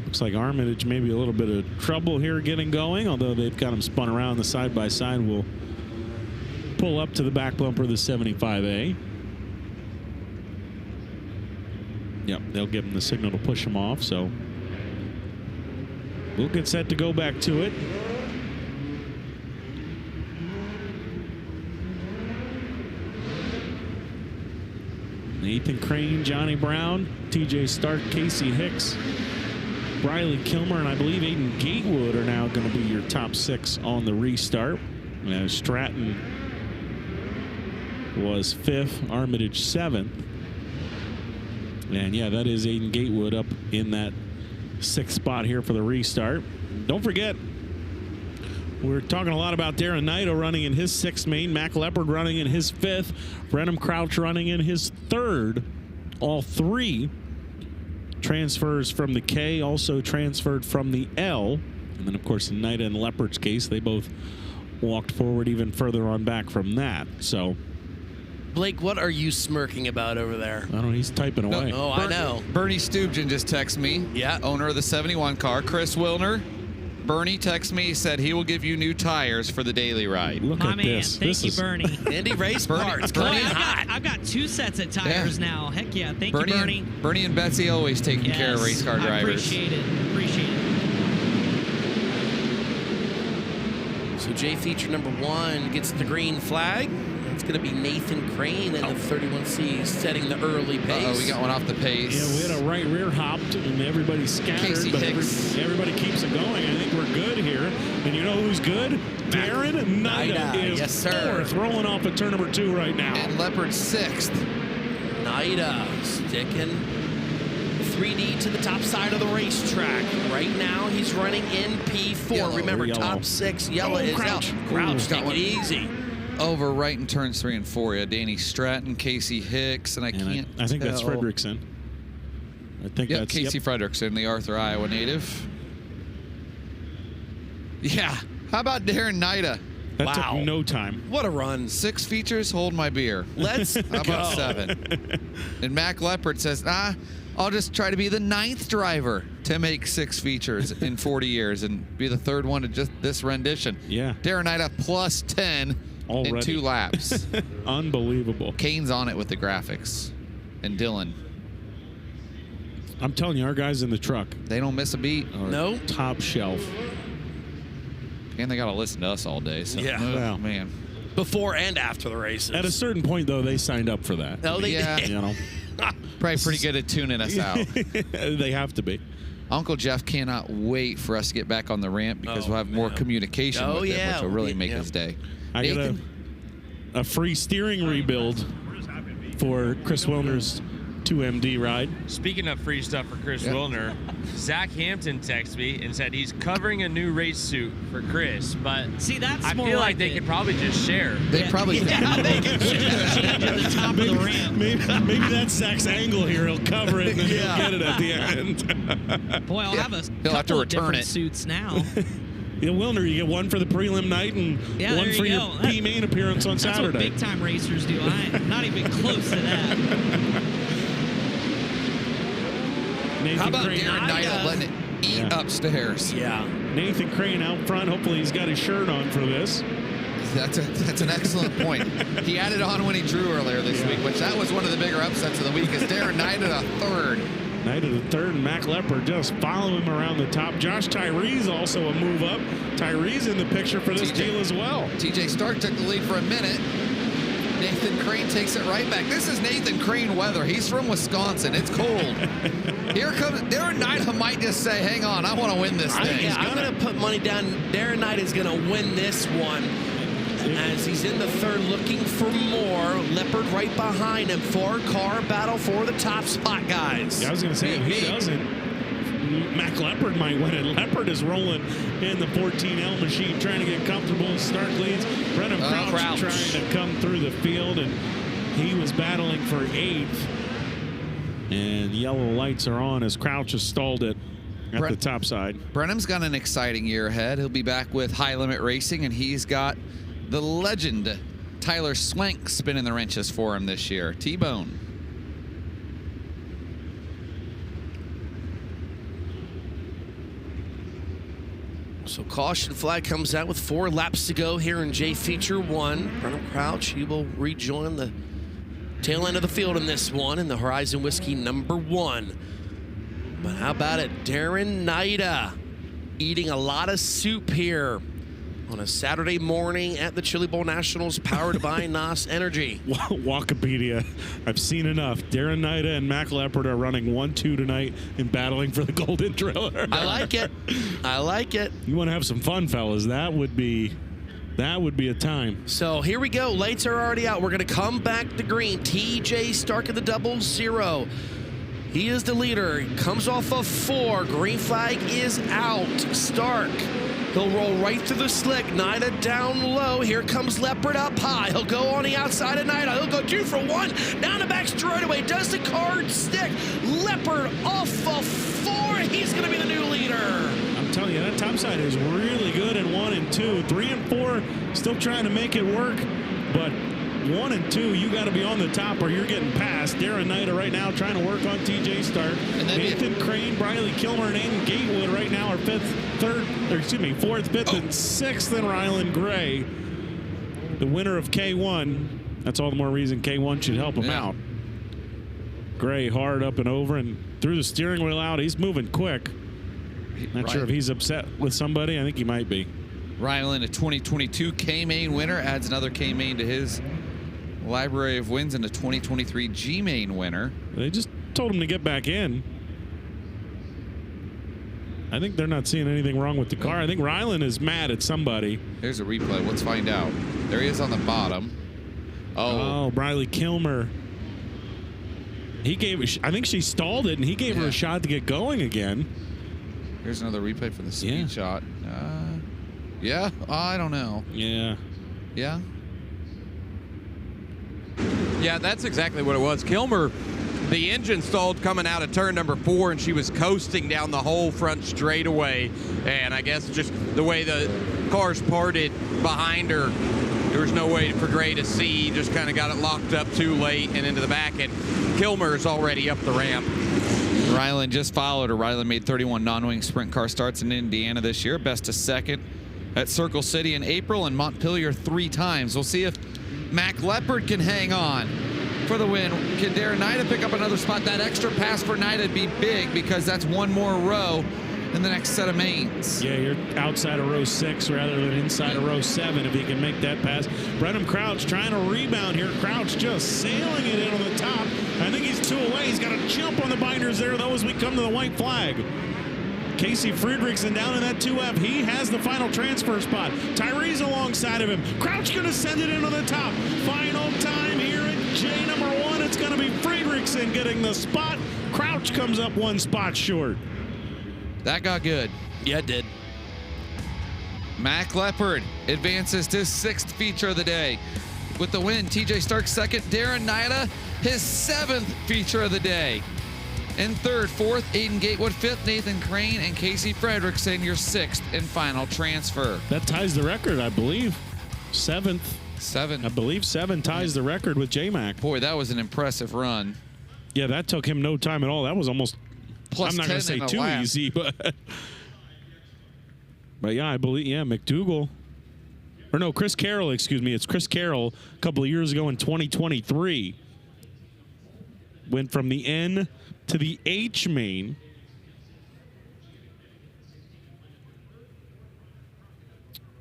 S2: Looks like Armitage maybe a little bit of trouble here getting going, although they've got him spun around the side-by-side. Will pull up to the back bumper of the 75A. Yep, they'll give him the signal to push him off, so we'll get set to go back to it. Nathan Crane, Johnny Brown, TJ Stark, Casey Hicks, Briley Kilmer, and I believe Aiden Gatewood are now going to be your top 6 on the restart. Stratton was 5th, Armitage 7th. And yeah, that is Aiden Gatewood up in that 6th spot here for the restart. Don't forget, we're talking a lot about Darren Naito running in his 6th main, Mac Leopard running in his 5th, Brenham Crouch running in his 3rd. All 3 transfers from the K, also transferred from the L. And then, of course, in Naito and Leopard's case, they both walked forward even further on back from that. So,
S3: Blake, what are you smirking about over there?
S2: I don't know. He's typing away.
S3: Oh, I know.
S1: Bernie Stubjen just texted me.
S3: Yeah.
S1: Owner of the 71 car. Chris Wilner. Bernie texted me, said he will give you new tires for the daily ride.
S2: Look
S5: My
S2: at
S5: man,
S2: this.
S5: thank
S2: This
S5: you,
S2: is
S5: Bernie.
S3: Andy race
S1: Bernie-
S3: parts.
S1: Bernie-
S3: Coming in hot.
S5: I've got 2 sets of tires now. Heck yeah, thank you, Bernie.
S1: Bernie and Betsy always taking care of
S5: Yes,
S1: race car
S5: I
S1: drivers.
S5: appreciate it. Appreciate it.
S3: So J feature number 1 gets the green flag. It's going to be Nathan Crane in the 31C setting the early pace.
S1: Uh-oh, we got one off the pace.
S2: Yeah, we had a right rear hopped and everybody scattered,
S1: Casey
S2: but
S1: Hicks.
S2: everybody keeps it going. I think we're good here. And you know who's good? Darren Naito
S3: Naito,
S2: is
S3: yes, sir.
S2: 4th, rolling off at turn number 2 right now.
S1: And Leopard 6th.
S3: Naito sticking 3D to the top side of the racetrack. Right now, he's running in P4.
S1: Yellow.
S3: Remember,
S2: Yellow.
S3: top 6 yellow is
S2: Crouch.
S3: out. Crouch,
S1: Got
S3: take
S1: one.
S3: it easy.
S1: Over right in turns 3 and 4. Yeah, Danny Stratton, Casey Hicks, and I can't
S2: I think that's
S1: tell.
S2: Fredrickson. I think
S1: Yep,
S2: that's
S1: Casey Fredrickson, the Arthur, Iowa native. Yeah. How about Darren Naito?
S2: That
S3: Wow.
S2: took no time.
S3: What a run.
S1: 6 features, hold my beer.
S3: Let's
S1: How about
S3: go.
S1: 7? And Mac Leopard says, I'll just try to be the 9th driver to make 6 features in 40 years and be the 3rd one to just this rendition.
S2: Yeah.
S1: Darren Naito plus 10 in
S2: Already.
S1: 2 laps.
S2: Unbelievable.
S1: Kane's on it with the graphics. And Dylan.
S2: I'm telling you, our guys in the truck
S1: They don't miss a beat.
S2: are
S3: No.
S2: top shelf.
S1: And they got to listen to us all day. So,
S3: Yeah.
S1: oh,
S2: Well.
S1: man.
S3: Before and after the races.
S2: At a certain point, though, they signed up for that.
S3: No, they
S1: Yeah.
S3: did.
S2: You know,
S1: Probably pretty good at tuning us out.
S2: they have to be.
S1: Uncle Jeff cannot wait for us to get back on the ramp because
S3: Oh,
S1: we'll have more
S3: man.
S1: communication
S3: Oh,
S1: with him,
S3: yeah.
S1: which will really
S3: Yeah.
S1: make his day.
S2: I got
S1: Nathan?
S2: a free steering rebuild for Chris Wilner's 2MD ride.
S16: Speaking of free stuff for Chris Wilner, Zach Hampton texted me and said he's covering a new race suit for Chris, but
S5: See, that's
S16: I
S5: more
S16: feel
S5: like
S16: like they
S5: it.
S16: could probably just share.
S1: They probably
S5: Change at the top of the ramp.
S2: Maybe that's Zach's angle here. He'll cover it and then he'll get it at the end.
S5: Boy, I'll have a
S1: He'll have to
S5: couple of
S1: return
S5: different
S1: it.
S5: suits now.
S2: Yeah, Wilner, you get one for the prelim night and
S5: Yeah,
S2: one
S5: there
S2: for
S5: you
S2: your
S5: go.
S2: B-main appearance on
S5: That's what
S2: Saturday.
S5: big time racers do. I'm not even close to that.
S2: Nathan
S1: How about
S2: Crane,
S1: Darren Naito letting it eat
S2: Yeah.
S1: upstairs?
S3: Yeah.
S2: Nathan Crane out front. Hopefully he's got his shirt on for this.
S1: That's an excellent point. He had it on when he drew earlier this week, which that was one of the bigger upsets of the week. Is Darren Naito a 3rd?
S2: Knight of the 3rd, and Mac Leopard just follow him around the top. Josh Tyree's also a move up. Tyree's in the picture for this deal as well.
S1: TJ Stark took the lead for a minute. Nathan Crane takes it right back. This is Nathan Crane weather. He's from Wisconsin. It's cold. Here comes Darren Naito. Might just say, "Hang on, I want to win this thing."
S3: I'm going to put money down. Darren Knight is going to win this one. As he's in the 3rd looking for more. Leopard right behind him. 4-car battle for the top spot, guys.
S2: Yeah, I was going to say, if he doesn't, Mac Leopard might win it. Leopard is rolling in the 14L machine, trying to get comfortable as Stark leads. Brenham Crouch trying to come through the field, and he was battling for 8th. And yellow lights are on as Crouch has stalled it at the top side.
S1: Brenham's got an exciting year ahead. He'll be back with High Limit Racing, and he's got the legend Tyler Swank spinning the wrenches for him this year. T-Bone.
S3: So caution flag comes out with 4 laps to go here in J Feature 1. Brenham Crouch, he will rejoin the tail end of the field in this one in the Horizon Whiskey number 1. But how about it? Darren Naito eating a lot of soup here on a Saturday morning at the Chili Bowl Nationals powered by NOS Energy.
S2: Wikipedia. I've seen enough. Darren Naito and Mac Leopard are running 1-2 tonight and battling for the Golden Driller.
S3: I like it. I like it.
S2: You want to have some fun, fellas. That would be a time.
S3: So here we go. Lights are already out. We're going to come back to green. TJ Stark of the 00. He is the leader. He comes off of 4. Green flag is out. Stark. He'll roll right through the slick. Nida down low. Here comes Leopard up high. He'll go on the outside of Nida. He'll go 2 for 1. Down the back straightaway. Does the card stick? Leopard off of 4. He's going to be the new leader.
S2: I'm telling you, that top side is really good in 1 and 2. 3 and 4, still trying to make it work. But 1 and 2, you got to be on the top or you're getting past. Darren Nida right now trying to work on TJ Stark. Nathan Crane, Briley Kilmer, and Aiden Gatewood right now are 4th, 5th, and 6th in Ryland Gray. The winner of K1. That's all the more reason K1 should help him out. Gray hard up and over and threw the steering wheel out. He's moving quick. Not sure if he's upset with somebody. I think he might be.
S1: Ryland, a 2022 K-Main winner, adds another K-Main to his library of wins, and a 2023 G-Main winner.
S2: They just told him to get back in. I think they're not seeing anything wrong with the car. I think Ryland is mad at somebody.
S1: Here's a replay. Let's find out. There he is on the bottom.
S2: Oh, Briley Kilmer. He gave. I think she stalled it, and he gave her a shot to get going again.
S1: Here's another replay for the speed shot. Yeah, I don't know.
S2: Yeah.
S1: Yeah.
S4: Yeah, that's exactly what it was. Kilmer, the engine stalled coming out of turn number 4, and she was coasting down the whole front straightaway. And I guess just the way the cars parted behind her, there was no way for Gray to see. Just kind of got it locked up too late and into the back, and Kilmer's already up the ramp.
S1: Ryland just followed her. Ryland made 31 non-wing sprint car starts in Indiana this year. Best of 2nd at Circle City in April and Montpelier 3 times. We'll see if Mac Leopard can hang on for the win. Can Darren Nida pick up another spot? That extra pass for Nida would be big because that's 1 more row in the next set of mains.
S2: Yeah, you're outside of row 6 rather than inside of row 7 if he can make that pass. Brenham Crouch trying to rebound here. Crouch just sailing it in on the top. I think he's 2 away. He's got to jump on the binders there, though, as we come to the white flag. Casey Friedrichsen down in that 2F. He has the final transfer spot. Tyrese alongside of him. Crouch going to send it into the top. Final time here at J number 1. It's going to be Friedrichsen getting the spot. Crouch comes up 1 spot short.
S1: That got good.
S3: Yeah, it did.
S1: Mac Leopard advances to 6th feature of the day. With the win, TJ Stark 2nd, Darren Nida his 7th feature of the day. In 3rd, 4th, Aiden Gatewood, 5th, Nathan Crane, and Casey Frederickson, your 6th and final transfer.
S2: That ties the record, I believe. 7th.
S1: 7.
S2: I believe 7 ties the record with J-Mac.
S1: Boy, that was an impressive run.
S2: Yeah, that took him no time at all. That was almost,
S1: Plus
S2: I'm not going to say too easy, but yeah, I believe, McDougal. Or no, Chris Carroll, excuse me. It's Chris Carroll a couple of years ago in 2023. Went from the N to the H main.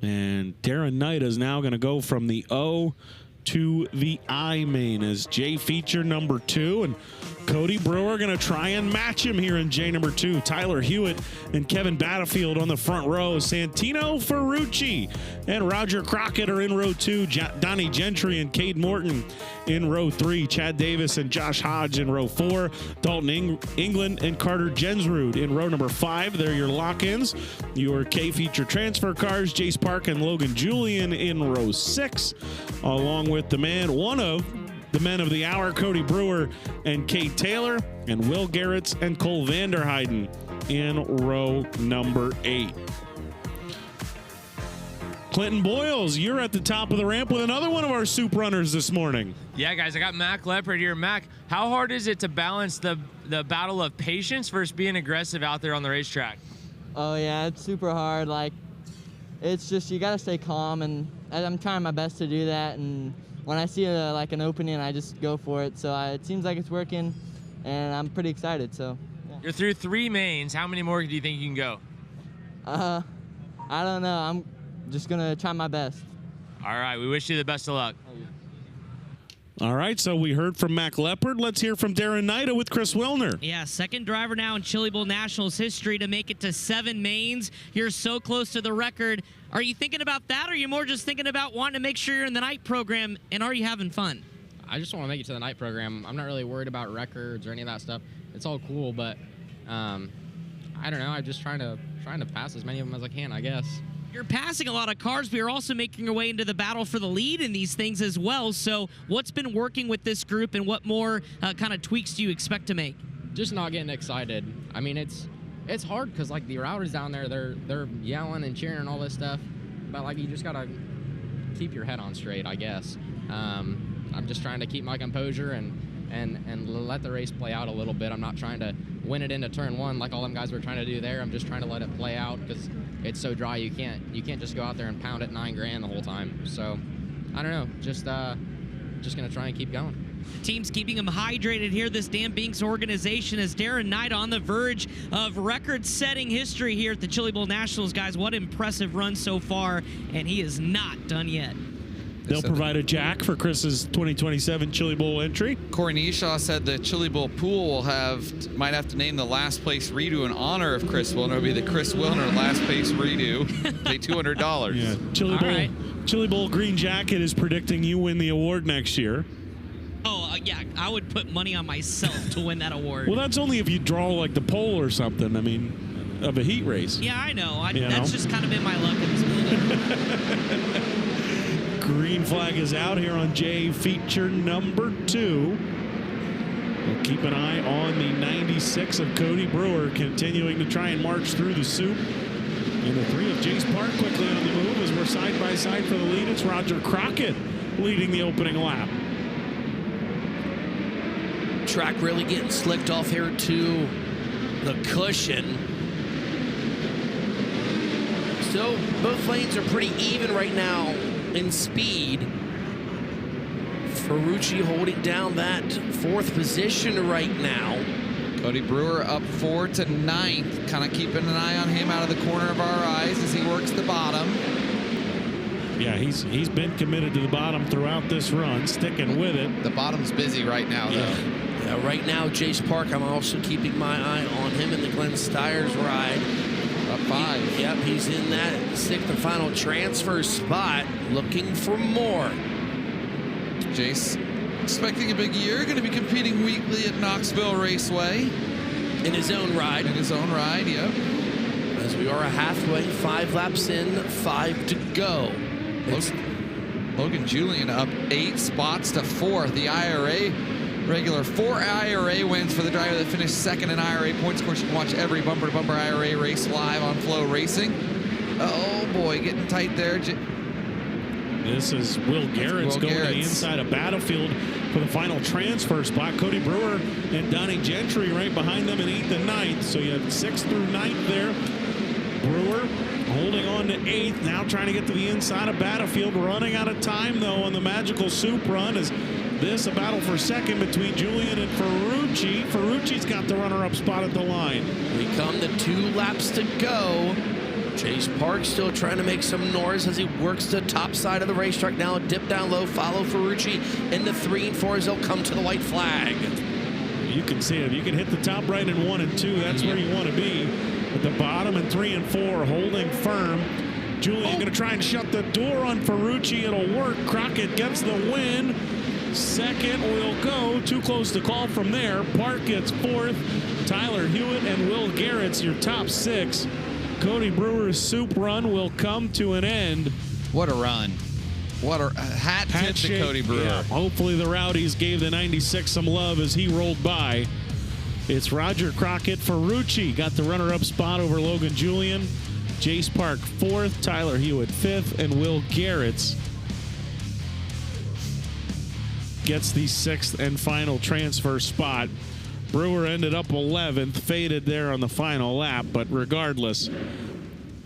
S2: And Darren Knight is now going to go from the O to the I main as J feature number 2. And Cody Brewer going to try and match him here in J number 2. Tyler Hewitt and Kevin Battlefield on the front row. Santino Ferrucci and Roger Crockett are in row 2. Donnie Gentry and Cade Morton in row 3. Chad Davis and Josh Hodge in row 4. Dalton England and Carter Jensrud in row number 5. They're your lock-ins. Your K feature transfer cars. Jace Park and Logan Julian in row 6, along with one of the men of the hour, Cody Brewer and Kate Taylor, and Will Garretts and Cole Vanderheiden in row number 8. Clinton Boyles, you're at the top of the ramp with another one of our soup runners this morning.
S16: Yeah, guys, I got Mac Leopard here. Mac, how hard is it to balance the battle of patience versus being aggressive out there on the racetrack?
S6: Oh, yeah, it's super hard. Like, it's just, you got to stay calm, and I'm trying my best to do that, and when I see like an opening, I just go for it. So it seems like it's working, and I'm pretty excited. So yeah.
S16: You're through 3 mains. How many more do you think you can go?
S6: I don't know. I'm just gonna try my best.
S16: All right. We wish you the best of luck.
S2: All right, so we heard from Mac Leopard. Let's hear from Darren Nida with Chris Wilner.
S5: Yeah, 2nd driver now in Chili Bowl Nationals history to make it to 7 mains. You're so close to the record. Are you thinking about that, or are you more just thinking about wanting to make sure you're in the night program, and are you having fun?
S12: I just want to make it to the night program. I'm not really worried about records or any of that stuff. it's all cool, but I don't know. I'm just trying to pass as many of them as I can, I guess.
S5: You're passing a lot of cars, but you're also making your way into the battle for the lead in these things as well. So what's been working with this group, and what more kind of tweaks do you expect to make?
S12: Just not getting excited. I mean, it's hard because like the routers down there, they're yelling and cheering and all this stuff, but like you just gotta keep your head on straight, I guess. I'm just trying to keep my composure and let the race play out a little bit. I'm not trying to win it into turn one like all them guys were trying to do there. I'm just trying to let it play out because it's so dry. You can't just go out there and pound it 9 grand the whole time. So I don't know. Just gonna try and keep going.
S5: Team's keeping him hydrated here. This Dan Binks organization is Darren Knight on the verge of record-setting history here at the Chili Bowl Nationals, guys. What impressive run so far, and he is not done yet.
S2: They'll provide a jack for Chris's 2027 Chili Bowl entry.
S1: Corey Neshaw said the Chili Bowl pool might have to name the last place redo in honor of Chris Wilner. It'll be the Chris Wilner last place redo. Pay $200.
S2: Yeah, Chili Bowl Green Jacket is predicting you win the award next year.
S5: Oh, yeah, I would put money on myself to win that award.
S2: Well, that's only if you draw like the pole or something. I mean, of a heat race.
S5: Yeah, I know. That's just kind of been my luck in this building.
S2: Green flag is out here on J feature number 2. We'll keep an eye on the 96 of Cody Brewer continuing to try and march through the soup. And the 3 of Jace Park quickly on the move as we're side by side for the lead. It's Roger Crockett leading the opening lap.
S3: Track really getting slicked off here to the cushion. So both lanes are pretty even right now in speed. Ferrucci holding down that 4th position right now.
S1: Cody Brewer up 4 to 9th. Kind of keeping an eye on him out of the corner of our eyes as he works the bottom.
S2: Yeah, he's been committed to the bottom throughout this run, sticking with it.
S1: The bottom's busy right now, though.
S3: Yeah, right now, Jace Park, I'm also keeping my eye on him in the Glenn Stiers ride.
S1: Up 5.
S3: Yep, he's in that 6th and final transfer spot, looking for more.
S1: Jace expecting a big year, going to be competing weekly at Knoxville Raceway.
S3: In his own ride.
S1: In his own ride, yep.
S3: As we are halfway, 5 laps in, 5 to go.
S1: Logan Julian up 8 spots to 4th. The IRA regular 4 IRA wins for the driver that finished 2nd in IRA points. Of course, you can watch every bumper-to-bumper IRA race live on FloRacing. Oh, boy, getting tight there.
S2: This is Will Garrett's going to the inside of Battlefield for the final transfer spot. Cody Brewer and Donnie Gentry right behind them in 8th and 9th. So you have 6th through 9th there. Brewer holding on to 8th, now trying to get to the inside of Battlefield. Running out of time, though, on the magical soup run. Is this a battle for 2nd between Julian and Ferrucci? Ferrucci's got the runner-up spot at the line.
S3: We come to 2 laps to go. Jace Park still trying to make some noise as he works the top side of the racetrack now. Dip down low, follow Ferrucci into 3 and 4 as they'll come to the white flag.
S2: You can see it. If you can hit the top right in 1 and 2, that's where you want to be. At the bottom in 3 and 4, holding firm. Julian going to try and shut the door on Ferrucci. It'll work. Crockett gets the win. 2nd will go. Too close to call from there. Park gets 4th. Tyler Hewitt and Will Garrett's your top 6. Cody Brewer's soup run will come to an end.
S1: What a run. What a hat tip to Cody Brewer.
S2: Yeah, hopefully the Rowdies gave the 96 some love as he rolled by. It's Roger Crockett. Ferrucci got the runner-up spot over Logan Julian. Jace Park 4th, Tyler Hewitt 5th, and Will Garrett's gets the 6th and final transfer spot. Brewer ended up 11th, faded there on the final lap, but regardless,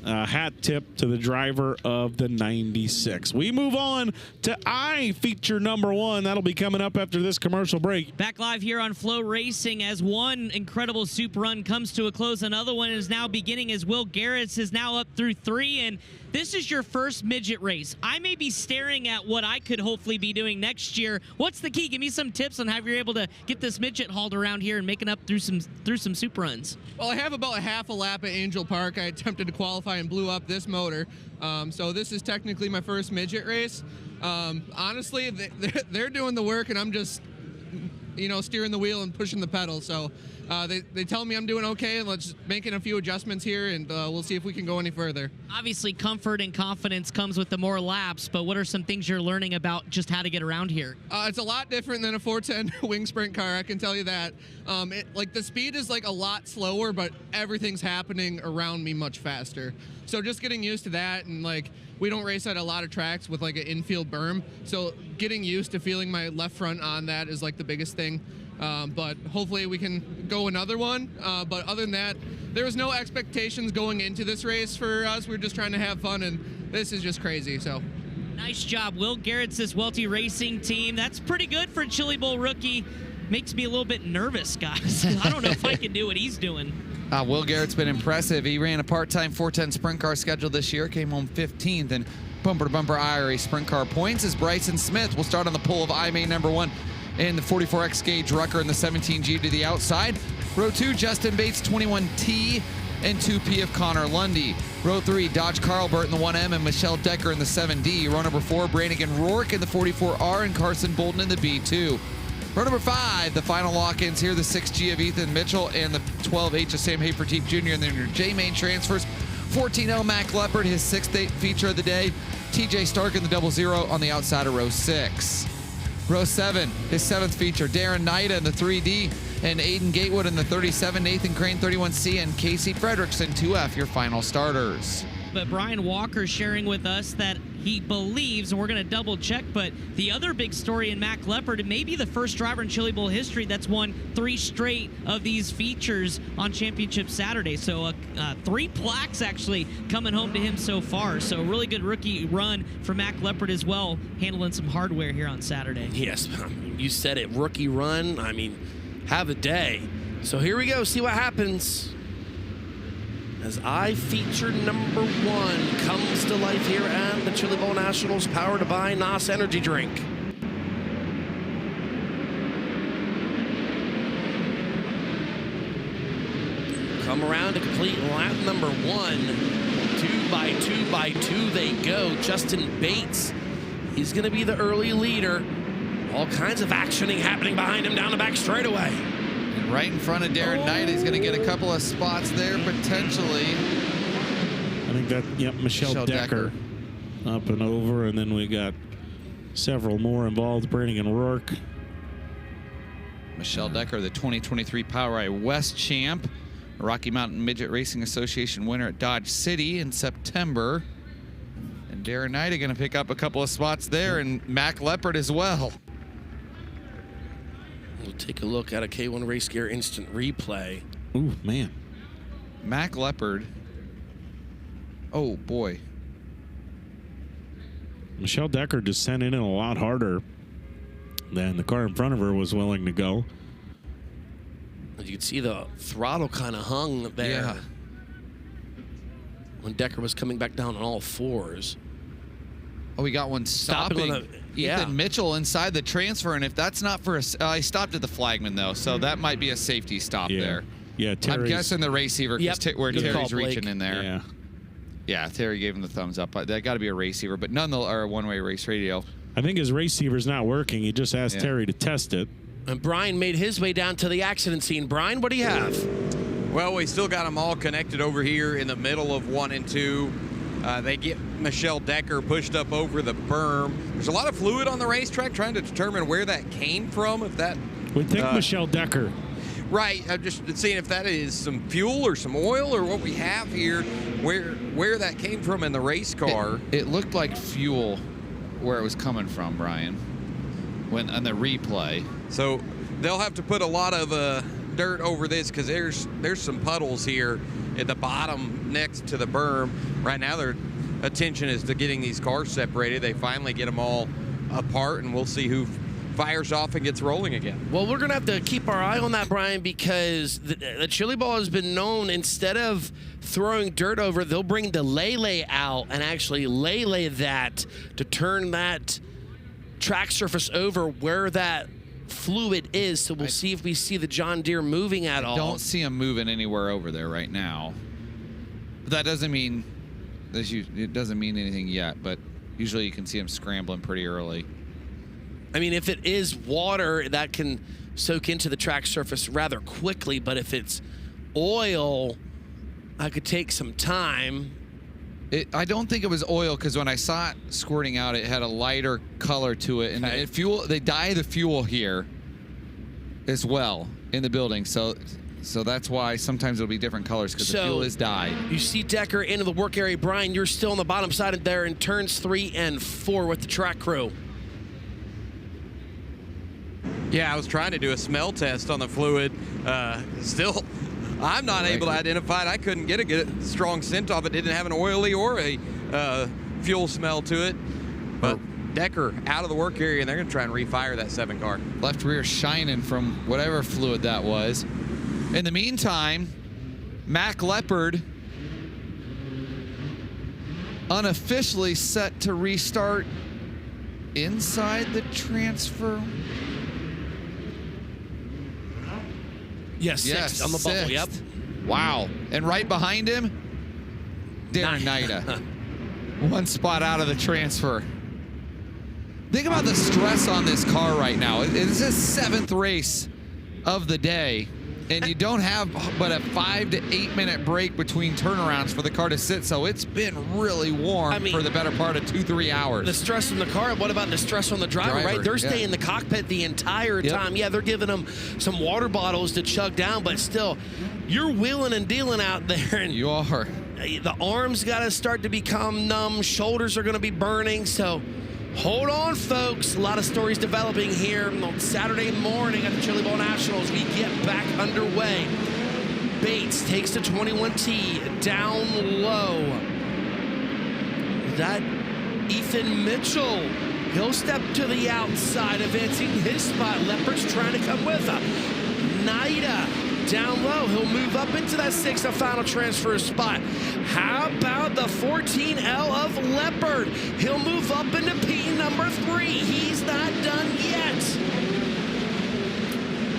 S2: hat tip to the driver of the 96. We move on to I feature number 1. That'll be coming up after this commercial break.
S5: Back live here on FloRacing as one incredible soup run comes to a close. Another one is now beginning as Will Garrett's is now up through 3. And this is your first midget race. I may be staring at what I could hopefully be doing next year. What's the key? Give me some tips on how you're able to get this midget hauled around here and making up through some soup runs.
S17: Well, I have about a half a lap at Angel Park. I attempted to qualify and blew up this motor. So this is technically my first midget race. Honestly, they're doing the work and I'm just, steering the wheel and pushing the pedal. So they tell me I'm doing okay, and let's making a few adjustments here, and we'll see if we can go any further.
S5: Obviously, comfort and confidence comes with the more laps, but what are some things you're learning about just how to get around here?
S17: It's a lot different than a 410 wing sprint car, I can tell you that. Like the speed is like a lot slower, but everything's happening around me much faster. So just getting used to that, and like we don't race at a lot of tracks with like an infield berm, so getting used to feeling my left front on that is like the biggest thing. But hopefully we can go another one. But other than that, there was no expectations going into this race for us. We were just trying to have fun, and this is just crazy. So.
S5: Nice job, Will Garrett's this Welty Racing team. That's pretty good for a Chili Bowl rookie. Makes me a little bit nervous, guys. I don't know if I can do what he's doing.
S1: Will Garrett's been impressive. He ran a part-time 410 sprint car schedule this year, came home 15th in bumper-to-bumper IRA sprint car points as Bryson Smith will start on the pole of I-Main number 1 in the 44X gauge Rucker and the 17G to the outside. Row 2, Justin Bates, 21T, and 2P of Connor Lundy. Row 3, Dodge Carlbert in the 1M and Michelle Decker in the 7D. Row number 4, Brannigan Rourke in the 44R and Carson Bolton in the B2. Row number 5, the final lock-ins here, the 6G of Ethan Mitchell and the 12H of Sam Haferteep Jr. and then your J-Main transfers. 14L Mac Leopard, his 6th feature of the day. TJ Stark in the 00 on the outside of row 6. Row 7, his 7th feature, Darren Nida in the 3D and Aiden Gatewood in the 37, Nathan Crane 31C, and Casey Frederickson 2F, your final starters.
S5: But Brian Walker sharing with us that he believes, and we're going to double check, but the other big story in Mac Leopard, and maybe the first driver in Chili Bowl history that's won 3 straight of these features on Championship Saturday. So 3 plaques actually coming home to him so far. So really good rookie run for Mac Leopard as well, handling some hardware here on Saturday.
S3: Yes, you said it, rookie run. I mean, have a day. So here we go, see what happens as I feature number 1 comes to life here at the Chili Bowl Nationals, powered by NOS Energy Drink. Come around to complete lap number 1. 2 by 2 by 2 they go. Justin Bates, he's going to be the early leader. All kinds of actioning happening behind him down the back straightaway.
S1: And right in front of Darren Knight, he's going to get a couple of spots there, potentially.
S2: I think that, yep, Michelle Decker up and over, and then we got several more involved. Brannigan Rourke.
S1: Michelle Decker, the 2023 POWRi West champ, Rocky Mountain Midget Racing Association winner at Dodge City in September. And Darren Knight are going to pick up a couple of spots there, and Mac Leopard as well.
S3: We'll take a look at a K1 Race Gear instant replay.
S2: Ooh, man.
S1: Mac Leopard. Oh, boy.
S2: Michelle Decker just sent in a lot harder than the car in front of her was willing to go.
S3: You can see the throttle kind of hung there.
S1: Yeah.
S3: When Decker was coming back down on all 4s.
S1: Oh, we got one stopping. Ethan Mitchell inside the transfer, and if that's not for a... he stopped at the flagman, though, so that might be a safety stop there.
S2: Yeah,
S1: I'm guessing the receiver, where
S3: Good
S1: Terry's
S3: call,
S1: reaching in there.
S2: Yeah.
S1: Yeah, Terry gave him the thumbs up. That got to be a receiver, but none are a one-way race radio.
S2: I think his receiver's not working. He just asked Terry to test it.
S3: And Brian made his way down to the accident scene. Brian, what do you have?
S4: Well, we still got them all connected over here in the middle of 1 and 2. They get Michelle Decker pushed up over the berm. There's a lot of fluid on the racetrack, trying to determine where that came from. If that
S2: we think Michelle Decker.
S4: Right. I'm just seeing if that is some fuel or some oil or what we have here, where that came from in the race car.
S1: It looked like fuel where it was coming from, Brian, when on the replay.
S4: So they'll have to put a lot of dirt over this because there's some puddles here at the bottom next to the berm. Right now their attention is to getting these cars separated. They finally get them all apart, and we'll see who fires off and gets rolling again.
S3: Well, we're going to have to keep our eye on that, Brian, because the Chili Bowl has been known, instead of throwing dirt over, they'll bring the lay out and actually lay that to turn that track surface over where that fluid is. So we'll see if we see the John Deere moving at all.
S1: I don't see him moving anywhere over there right now. But that doesn't mean it doesn't mean anything yet, but usually you can see him scrambling pretty early.
S3: I mean, if it is water, that can soak into the track surface rather quickly, but if it's oil, I could take some time.
S1: I don't think it was oil, because when I saw it squirting out, it had a lighter color to it. And they dye the fuel here as well in the building. So that's why sometimes it'll be different colors, because the fuel is dyed.
S3: You see Decker into the work area. Brian, you're still on the bottom side of there in turns 3 and 4 with the track crew.
S4: Yeah, I was trying to do a smell test on the fluid. Still, I'm not able to identify it. I couldn't get a strong scent off it. Didn't have an oily or a fuel smell to it. But Decker out of the work area, and they're going to try and refire that 7 car.
S1: Left rear shining from whatever fluid that was. In the meantime, Mac Leopard unofficially set to restart inside the transfer.
S3: Yes, sixth on the bubble, yep.
S1: Wow. And right behind him, Darren Nida. 1 spot out of the transfer. Think about the stress on this car right now. It's his 7th race of the day, and you don't have but a 5 to 8 minute break between turnarounds for the car to sit, so it's been really warm for the better part of 2-3 hours.
S3: The stress on the car, what about the stress on the driver, right? They're staying in the cockpit the entire time. Yeah, they're giving them some water bottles to chug down, but still, you're wheeling and dealing out there. And
S1: you are.
S3: The arms got to start to become numb. Shoulders are going to be burning, so hold on, folks. A lot of stories developing here on Saturday morning at the Chili Bowl Nationals. We get back underway. Bates takes the 21T down low. That Ethan Mitchell, he'll step to the outside, advancing his spot. Leopard's trying to come with him. Nida down low. He'll move up into that 6th and final transfer spot. How about the 14L of Leopard? He'll move up into P number 3. He's not done yet.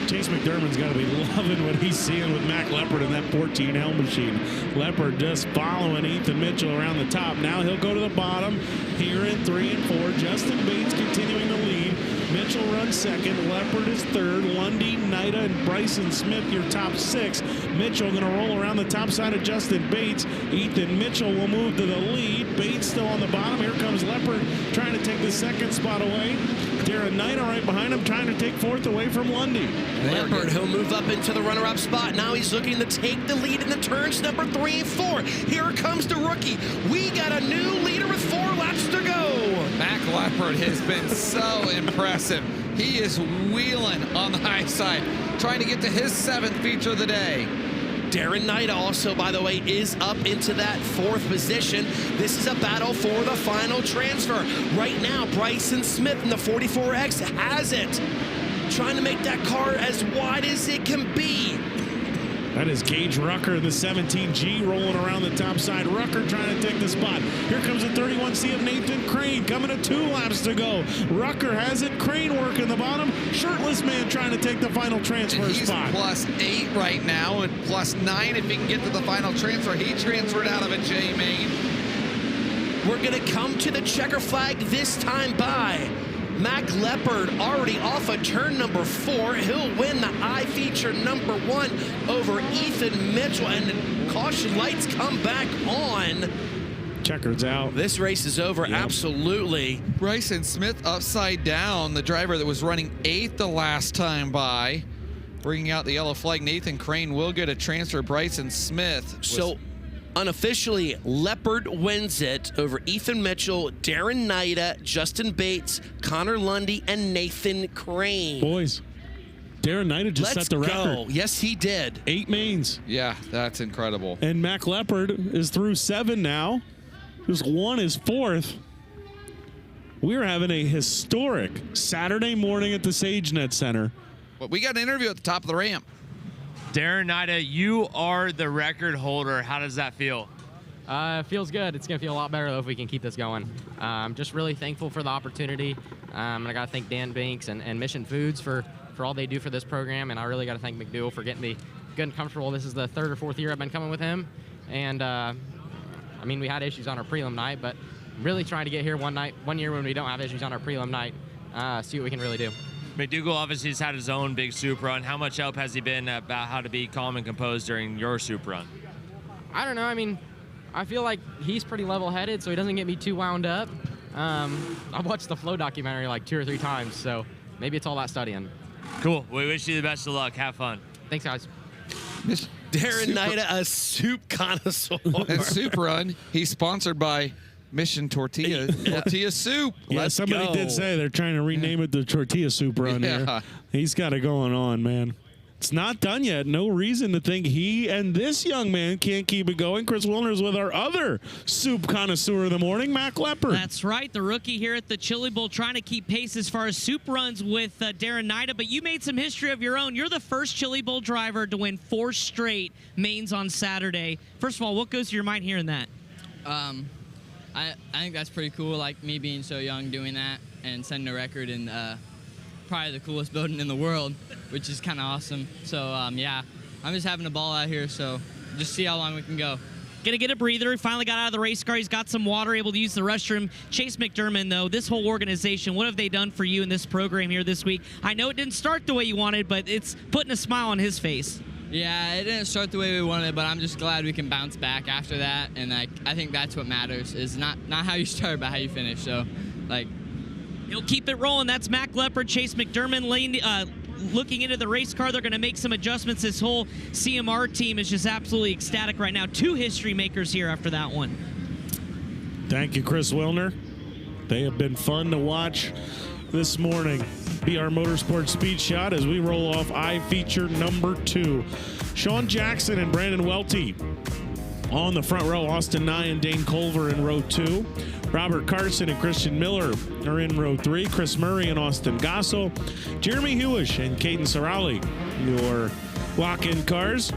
S2: Chase McDermott's got to be loving what he's seeing with Mac Leopard in that 14L machine. Leopard just following Ethan Mitchell around the top. Now he'll go to the bottom here in 3 and 4. Justin Bates continuing to lead. Mitchell runs 2nd. Leopard is 3rd. Lundy, Nida, and Bryson Smith, your top 6. Mitchell going to roll around the top side of Justin Bates. Ethan Mitchell will move to the lead. Bates still on the bottom. Here comes Leopard trying to take the 2nd spot away. Darren Nida right behind him trying to take 4th away from Lundy.
S3: Leopard, he'll move up into the runner-up spot. Now he's looking to take the lead in the turns number 3 and 4. Here comes the rookie. We got a new leader with 4 laps to go.
S1: Mac Leopard has been so impressive. He is wheeling on the high side, trying to get to his 7th feature of the day.
S3: Darren Nida also, by the way, is up into that 4th position. This is a battle for the final transfer. Right now, Bryson Smith in the 44X has it. Trying to make that car as wide as it can be.
S2: That is Gage Rucker, the 17G, rolling around the top side. Rucker trying to take the spot. Here comes the 31C of Nathan Crane, coming to 2 laps to go. Rucker has it. Crane working the bottom. Shirtless man trying to take the final transfer spot.
S1: He's +8 right now, and +9 if he can get to the final transfer. He transferred out of a J-Main.
S3: We're going to come to the checker flag this time by Mac Leopard, already off of turn number 4. He'll win the I feature number 1 over Ethan Mitchell, and caution lights come back on.
S2: Checker's out.
S3: This race is over, absolutely.
S1: Bryson Smith upside down, the driver that was running 8th the last time by, bringing out the yellow flag. Nathan Crane will get a transfer. Bryson Smith.
S3: So unofficially, Leopard wins it over Ethan Mitchell, Darren Nida, Justin Bates, Connor Lundy, and Nathan Crane.
S2: Boys, Darren Nida just set the record.
S3: Yes, he did.
S2: 8 mains.
S1: Yeah, that's incredible.
S2: And Mac Leopard is through 7 now. Just 1 is 4th. We're having a historic Saturday morning at the SageNet Center.
S1: Well, we got an interview at the top of the ramp.
S16: Darren Nida, you are the record holder. How does that feel?
S12: Feels good. It's going to feel a lot better, though, if we can keep this going. Just really thankful for the opportunity. And I got to thank Dan Banks and Mission Foods for all they do for this program. And I really got to thank McDougal for getting me good and comfortable. This is the 3rd or 4th year I've been coming with him. And, I mean, we had issues on our prelim night, but really trying to get here one year when we don't have issues on our prelim night, see what we can really do.
S16: McDougal obviously has had his own big soup run. How much help has he been about how to be calm and composed during your soup run?
S12: I don't know. I mean, I feel like he's pretty level-headed, so he doesn't get me too wound up. I've watched the Flow documentary like 2 or 3 times, so maybe it's all that studying.
S16: Cool. We wish you the best of luck. Have fun.
S12: Thanks, guys.
S3: Darren Nida, a soup connoisseur.
S1: And Soup Run, he's sponsored by Mission Tortilla Soup.
S2: Yeah,
S1: Let's
S2: somebody
S1: go.
S2: did say they're trying to rename it the Tortilla Soup Run
S1: Yeah.
S2: here. He's got it going on, man. It's not done yet. No reason to think he and this young man can't keep it going. Chris Wilner's with our other soup connoisseur of the morning, Mac Leopard.
S5: That's right, the rookie here at the Chili Bowl trying to keep pace as far as soup runs with Darren Nida, but you made some history of your own. You're the first Chili Bowl driver to win 4 straight mains on Saturday. First of all, what goes to your mind hearing that?
S6: I think that's pretty cool, like me being so young doing that and setting a record in probably the coolest building in the world, which is kind of awesome. So, yeah, I'm just having a ball out here, so just see how long we can go.
S5: Gonna get a breather. He finally got out of the race car. He's got some water, able to use the restroom. Chase McDermott, though, this whole organization, what have they done for you in this program here this week? I know it didn't start the way you wanted, but it's putting a smile on his face.
S6: Yeah, it didn't start the way we wanted, but I'm just glad we can bounce back after that. And I think that's what matters, is not how you start, but how you finish. So,
S5: he'll keep it rolling. That's Mac Leopard, Chase McDermott looking into the race car. They're going to make some adjustments. This whole CMR team is just absolutely ecstatic right now. 2 history makers here after that one.
S2: Thank you, Chris Wilner. They have been fun to watch this morning. BR Motorsports Speed Shot as we roll off I-Feature number 2. Sean Jackson and Brandon Welty on the front row. Austin Nye and Dane Culver in row 2. Robert Carson and Christian Miller are in row 3. Chris Murray and Austin Gasso. Jeremy Hewish and Caden Sorali, your lock-in cars.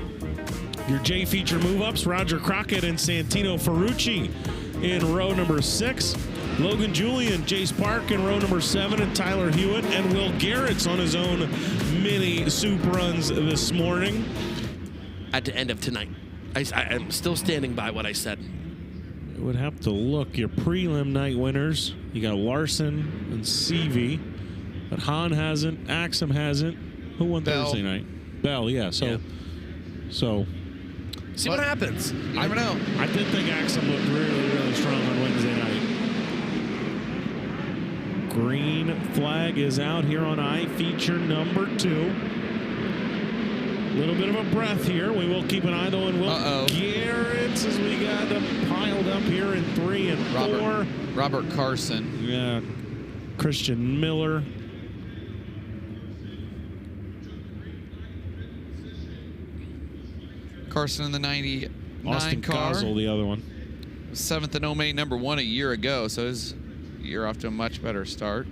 S2: Your J-Feature move-ups, Roger Crockett and Santino Ferrucci in row number 6. Logan Julian, Jace Park in row number 7, and Tyler Hewitt and Will Garrett's on his own mini soup runs this morning.
S3: At the end of tonight, I'm still standing by what I said.
S2: I would have to look. Your prelim night winners, you got Larson and Seavey, but Hahn hasn't, Axum hasn't. Who won
S1: Bell.
S2: Thursday night? Bell, yeah. So
S3: see what happens.
S1: You never know.
S2: I did think Axum looked really, really strong on Wednesday night. Green flag is out here on I-Feature number 2. A little bit of a breath here. We will keep an eye, though, on Will Garrett's as we got them piled up here in 3 and 4.
S1: Robert Carson.
S2: Yeah. Christian Miller.
S1: Carson in the 99
S2: Austin
S1: car.
S2: Kozel, the other one.
S1: 7th in Omain, number 1 a year ago, so his year off to a much better start.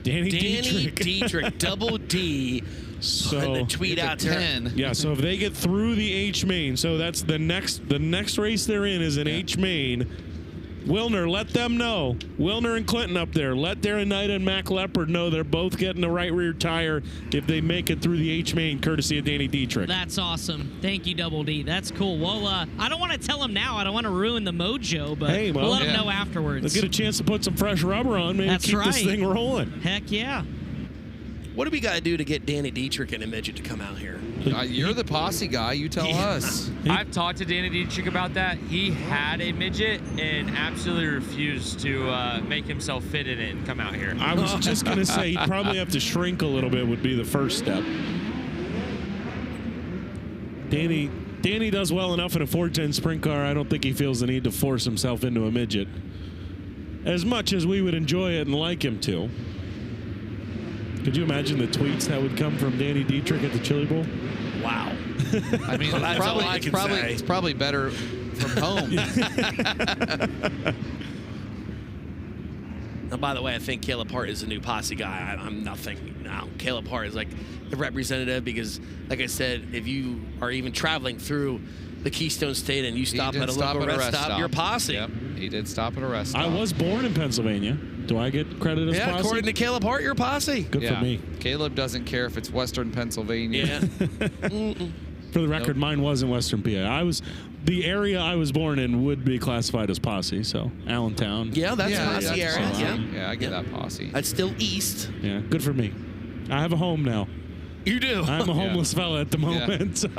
S2: Danny
S3: Dietrich, double D.
S2: So
S3: the tweet out 10.
S2: Yeah, so if they get through the H-Main, so that's the next race they're in is an H-Main. Wilner, let them know. Wilner and Clinton up there. Let Darren Knight and Mac Leopard know they're both getting the right rear tire if they make it through the H-Main, courtesy of Danny Dietrich.
S5: That's awesome. Thank you, Double D. That's cool. Well, I don't want to tell him now. I don't want to ruin the mojo, but
S2: hey, well,
S5: we'll let him know afterwards.
S2: Let's get a chance to put some fresh rubber on, maybe
S5: That's
S2: keep
S5: right.
S2: this thing rolling.
S5: Heck yeah.
S3: What do we got to do to get Danny Dietrich and a midget to come out here?
S1: You're the posse guy. You tell us.
S16: I've talked to Danny Dietrich about that. He had a midget and absolutely refused to make himself fit in it and come out here.
S2: I was just going to say he'd probably have to shrink a little bit would be the first step. Danny does well enough in a 410 sprint car. I don't think he feels the need to force himself into a midget as much as we would enjoy it and like him to. Could you imagine the tweets that would come from Danny Dietrich at the Chili Bowl?
S3: Wow.
S1: I mean, it's probably better from home.
S3: Now, by the way, I think Caleb Hart is a new posse guy. I'm nothing now. Caleb Hart is like the representative because, like I said, if you are even traveling through the Keystone State and you stop at a local rest stop, you're posse.
S1: Yep, he did stop at a rest stop.
S2: I was born in Pennsylvania. Do I get credit as posse?
S3: According to Caleb Hart, you're posse.
S2: Good for me.
S1: Caleb doesn't care if it's Western Pennsylvania.
S3: Yeah.
S2: For the record, mine was in Western PA. the area I was born in would be classified as Posse, so Allentown.
S3: Yeah, that's Posse area.
S2: So,
S1: Yeah, I get that Posse.
S3: That's still east.
S2: Yeah, good for me. I have a home now.
S3: You do.
S2: I'm a homeless fella at the moment. So.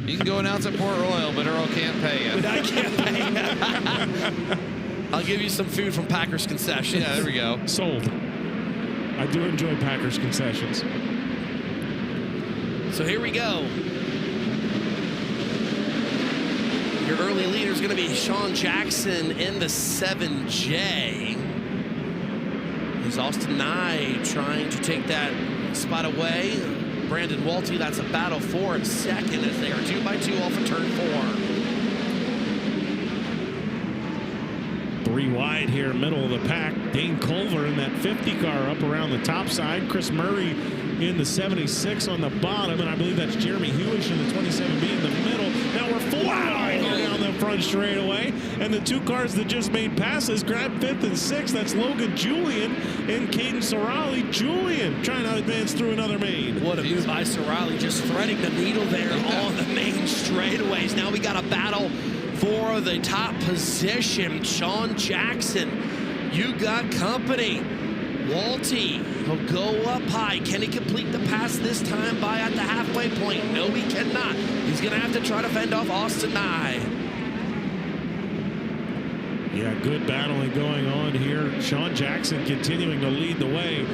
S1: You can go announce at Port Royal, but Earl can't pay you.
S3: I can't pay you. I'll give you some food from Packers concessions.
S1: Yeah, there we go.
S2: Sold. I do enjoy Packers concessions.
S3: So here we go. Your early leader is going to be Sean Jackson in the 7J. Is Austin Nye trying to take that spot away? Brandon Walty, that's a battle for second as they are 2x2 off of turn 4.
S2: 3 wide here, middle of the pack. Dane Culver in that 50 car up around the top side. Chris Murray in the 76 on the bottom, and I believe that's Jeremy Hewish in the 27B in the middle. Now we're 4 wide here down the front straightaway, and the 2 cars that just made passes grab 5th and 6th. That's Logan Julian and Caden Sorali. Julian trying to advance through another main.
S3: What a move by Sorali, just threading the needle there on the main straightaways. Now we got a battle for the top position. Sean Jackson, you got company. Walty, he'll go up high. Can he complete the pass this time by at the halfway point? No, he cannot. He's going to have to try to fend off Austin Nye.
S2: Yeah, good battling going on here. Sean Jackson continuing to lead the way.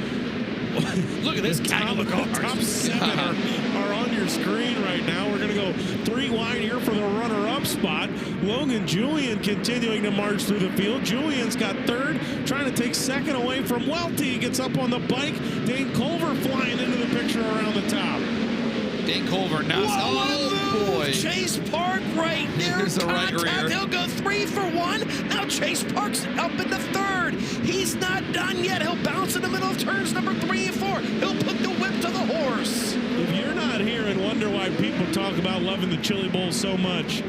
S3: Look at this gaggle of cars.
S2: Top 7 are on your screen right now. We're going to go 3 wide here for the runner-up spot. Logan Julian continuing to march through the field. Julian's got 3rd, trying to take 2nd away from Welty. Gets up on the bike. Dane Culver flying into the picture around the top.
S1: Dane Culver now.
S3: Oh, boy. Chase Park right there.
S1: Here's the right rear.
S3: He'll go 3 for 1. Now Chase Park's up in the 3rd. He's not done yet. He'll bounce in the middle of turns number 3 and 4. He'll put the whip to the horse.
S2: If you're not here and wonder why people talk about loving the Chili Bowl so much,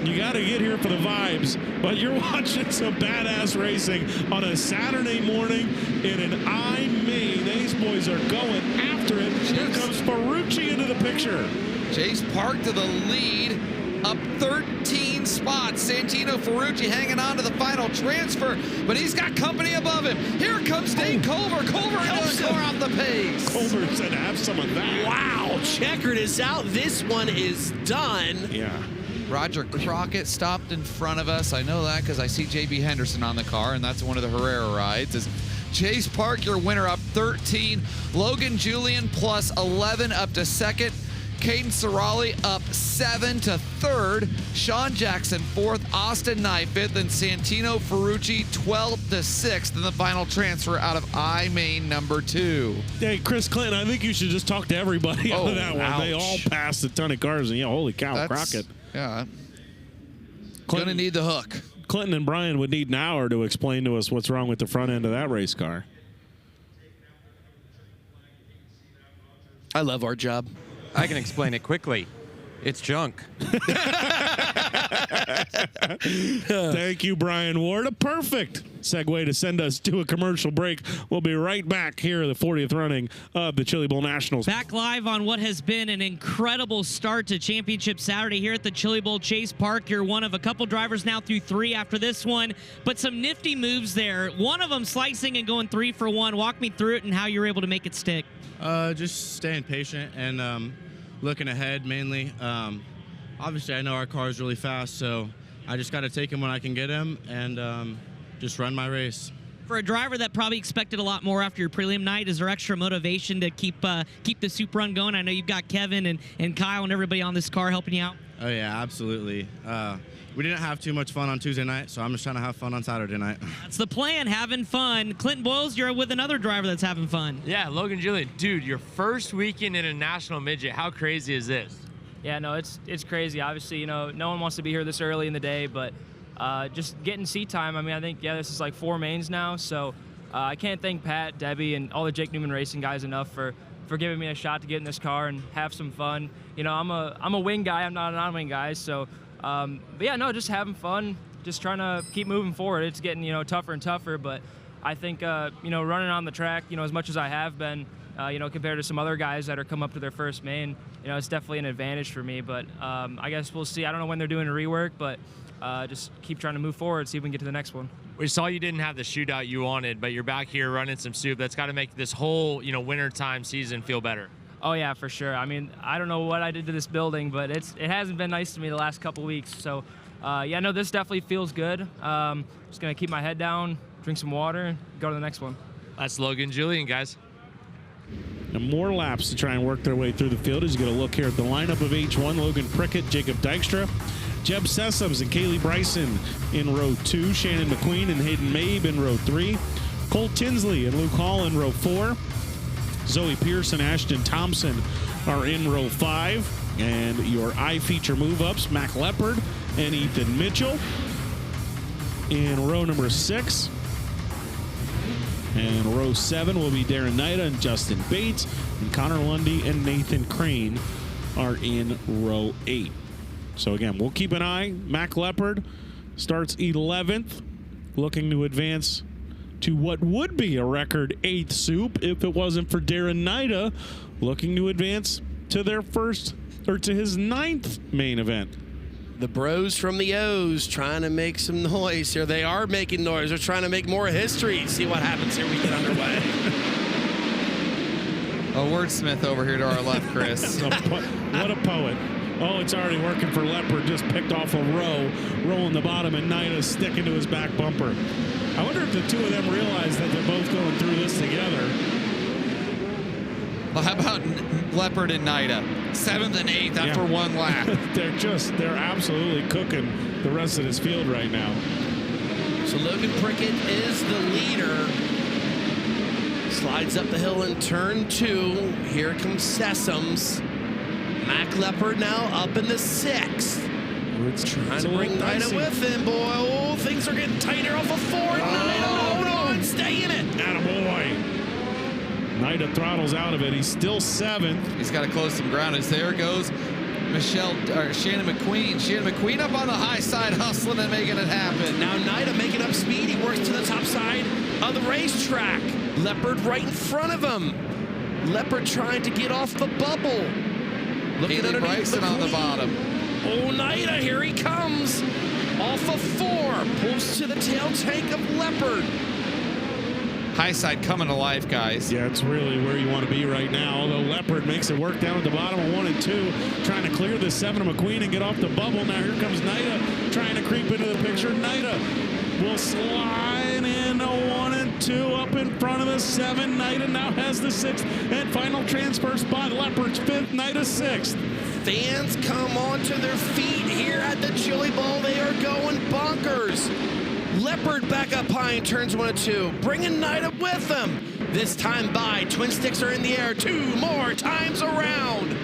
S2: you got to get here for the vibes. But you're watching some badass racing on a Saturday morning in an I-Main. These boys are going after it. Here comes Ferrucci into the picture.
S1: Chase Park to the lead, up 13 spots. Santino Ferrucci hanging on to the final transfer, but he's got company above him. Here comes Dane Culver. Culver helps him out the pace.
S2: Culver said, have some of that.
S3: Wow, checkered is out. This one is done.
S2: Yeah.
S1: Roger Crockett stopped in front of us. I know that because I see JB Henderson on the car, and that's one of the Herrera rides. Is Chase Park, your winner, up 13. Logan Julian plus 11 up to 2nd. Caden Sorali up 7 to 3rd. Sean Jackson 4th. Austin Nye 5th. And Santino Ferrucci 12th to 6th in the final transfer out of I-Main number 2.
S2: Hey, Chris Clinton, I think you should just talk to everybody out of that one. They all passed a ton of cars, and yeah, holy cow, Crockett.
S1: Yeah. Gonna need the hook.
S2: Clinton and Brian would need an hour to explain to us what's wrong with the front end of that race car.
S3: I love our job.
S4: I can explain it quickly. It's junk.
S2: Thank you, Brian Ward. A perfect segue to send us to a commercial break. We'll be right back here at the 40th running of the Chili Bowl Nationals.
S5: Back live on what has been an incredible start to Championship Saturday here at the Chili Bowl. Chase Park, you're one of a couple drivers now through 3 after this one, but some nifty moves there. One of them slicing and going 3 for 1. Walk me through it and how you were able to make it stick.
S18: Just staying patient and looking ahead mainly. Obviously, I know our car is really fast, so I just got to take him when I can get him and just run my race.
S5: For a driver that probably expected a lot more after your prelim night, is there extra motivation to keep the super run going? I know you've got Kevin and Kyle and everybody on this car helping you out.
S18: Oh, yeah, absolutely. We didn't have too much fun on Tuesday night, so I'm just trying to have fun on Saturday night.
S5: That's the plan, having fun. Clinton Boyles, you're with another driver that's having fun.
S16: Yeah, Logan Julian. Dude, your first weekend in a national midget. How crazy is this?
S19: Yeah, no, it's crazy. Obviously, you know, no one wants to be here this early in the day, but just getting seat time. I mean, I think, yeah, this is like 4 mains now, so I can't thank Pat, Debbie, and all the Jake Newman Racing guys enough for giving me a shot to get in this car and have some fun. You know, I'm a wing guy. I'm not a non-wing guy, so but yeah, no, just having fun, just trying to keep moving forward. It's getting, you know, tougher and tougher, but I think, you know, running on the track, you know, as much as I have been, compared to some other guys that are come up to their first main, it's definitely an advantage for me. But I guess we'll see. I don't know when they're doing a rework, but just keep trying to move forward, see if we can get to the next one.
S16: We saw you didn't have the shootout you wanted, but you're back here running some soup. That's got to make this whole, wintertime season feel better.
S19: Oh yeah, for sure. I mean, I don't know what I did to this building, but it hasn't been nice to me the last couple weeks. So, this definitely feels good. Just gonna keep my head down, drink some water, and go to the next one.
S16: That's Logan Julian, guys.
S2: And more laps to try and work their way through the field as you get a look here at the lineup of H1. Logan Prickett, Jacob Dykstra, Jeb Sessoms and Kaylee Bryson in row 2. Shannon McQueen and Hayden Mabe in row 3. Cole Tinsley and Luke Hall in row 4. Zoe Pearson, Ashton Thompson are in row 5. And your I-feature move-ups, Mac Leopard and Ethan Mitchell in row number 6. And row 7 will be Darren Nida and Justin Bates. And Connor Lundy and Nathan Crane are in row 8. So again, we'll keep an eye. Mac Leopard starts 11th, looking to advance to what would be a record 8th soup if it wasn't for Darren Nida, looking to advance to their first, or to his 9th main event.
S3: The bros from the O's trying to make some noise here. They are making noise. They're trying to make more history. See what happens here we get underway.
S1: A wordsmith over here to our left, Chris.
S2: What a poet. Oh, it's already working for Leopard. Just picked off a row, rolling the bottom, and Nida sticking to his back bumper. I wonder if the two of them realize that they're both going through this together.
S1: Well, how about Leopard and Nida? 7th and 8th after one lap.
S2: They're absolutely cooking the rest of this field right now.
S3: So Logan Prickett is the leader. Slides up the hill in turn 2. Here comes Sessoms. Mac Leopard now up in the 6th. Trying to bring Nida with him, boy. Oh, things are getting tighter off of 4. Nida, hold on, stay in it.
S2: Attaboy. Nida throttles out of it. He's still 7th.
S1: He's got to close some ground. As there goes Shannon McQueen. Shannon McQueen up on the high side, hustling and making it happen.
S3: Now Nida making up speed. He works to the top side of the racetrack. Leopard right in front of him. Leopard trying to get off the bubble. Looking
S1: Kaylee Bryson on the bottom.
S3: Oh, Nida, here he comes. Off of 4. Pulls to the tail tank of Leopard.
S1: High side coming to life, guys.
S2: Yeah, it's really where you want to be right now. Although Leopard makes it work down at the bottom of 1 and 2, trying to clear the 7 of McQueen and get off the bubble. Now here comes Nida trying to creep into the picture. Nida will slide in a 1 and 2 up in front of the 7. Nida now has the 6th and final transfer spot. Leopard's 5th, Nida 6th.
S3: Fans come onto their feet here at the Chili Bowl. They are going bonkers. Leopard back up high in turns 1 and 2, bringing Nida with them. This time by, twin sticks are in the air 2 more times around.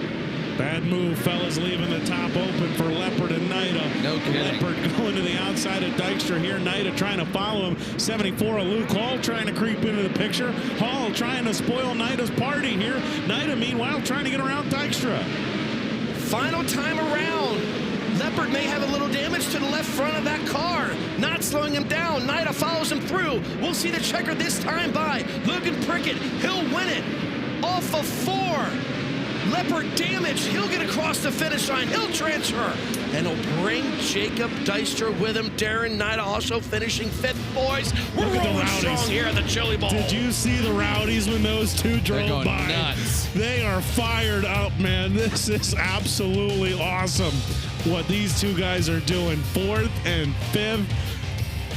S2: Bad move, fellas, leaving the top open for Leopard and Nida.
S1: No kidding.
S2: Leopard going to the outside of Dykstra here. Nida trying to follow him. 74 of Luke Hall trying to creep into the picture. Hall trying to spoil Nida's party here. Nida, meanwhile, trying to get around Dykstra.
S3: Final time around. Leopard may have a little damage to the left front of that car. Not slowing him down. Nida follows him through. We'll see the checker this time by. Logan Prickett, he'll win it. Off of 4. Leopard damaged. He'll get across the finish line. He'll transfer. And he'll bring Jacob Dykstra with him. Darren Nida also finishing 5th, boys. We're rolling strong here at the Chili Bowl.
S2: Did you see the Rowdies when those two drove by?
S1: Nuts.
S2: They are fired up, man. This is absolutely awesome what these two guys are doing. 4th and 5th,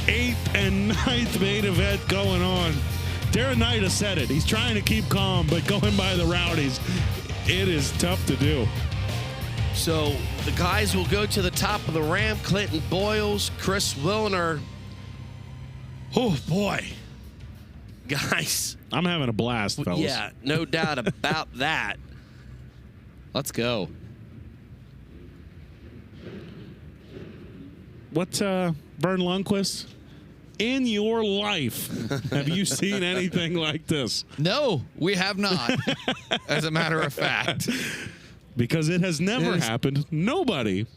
S2: 8th and 9th main event going on. Darren Nida said it. He's trying to keep calm, but going by the Rowdies, it is tough to do.
S3: So the guys will go to the top of the ramp. Clinton Boyles, Chris Wilner. Oh, boy. Guys.
S2: I'm having a blast, fellas.
S3: Yeah, no doubt about that.
S1: Let's go.
S2: What, Vern Lundquist? In your life, have you seen anything like this?
S1: No, we have not, as a matter of fact.
S2: Because it has never happened. Nobody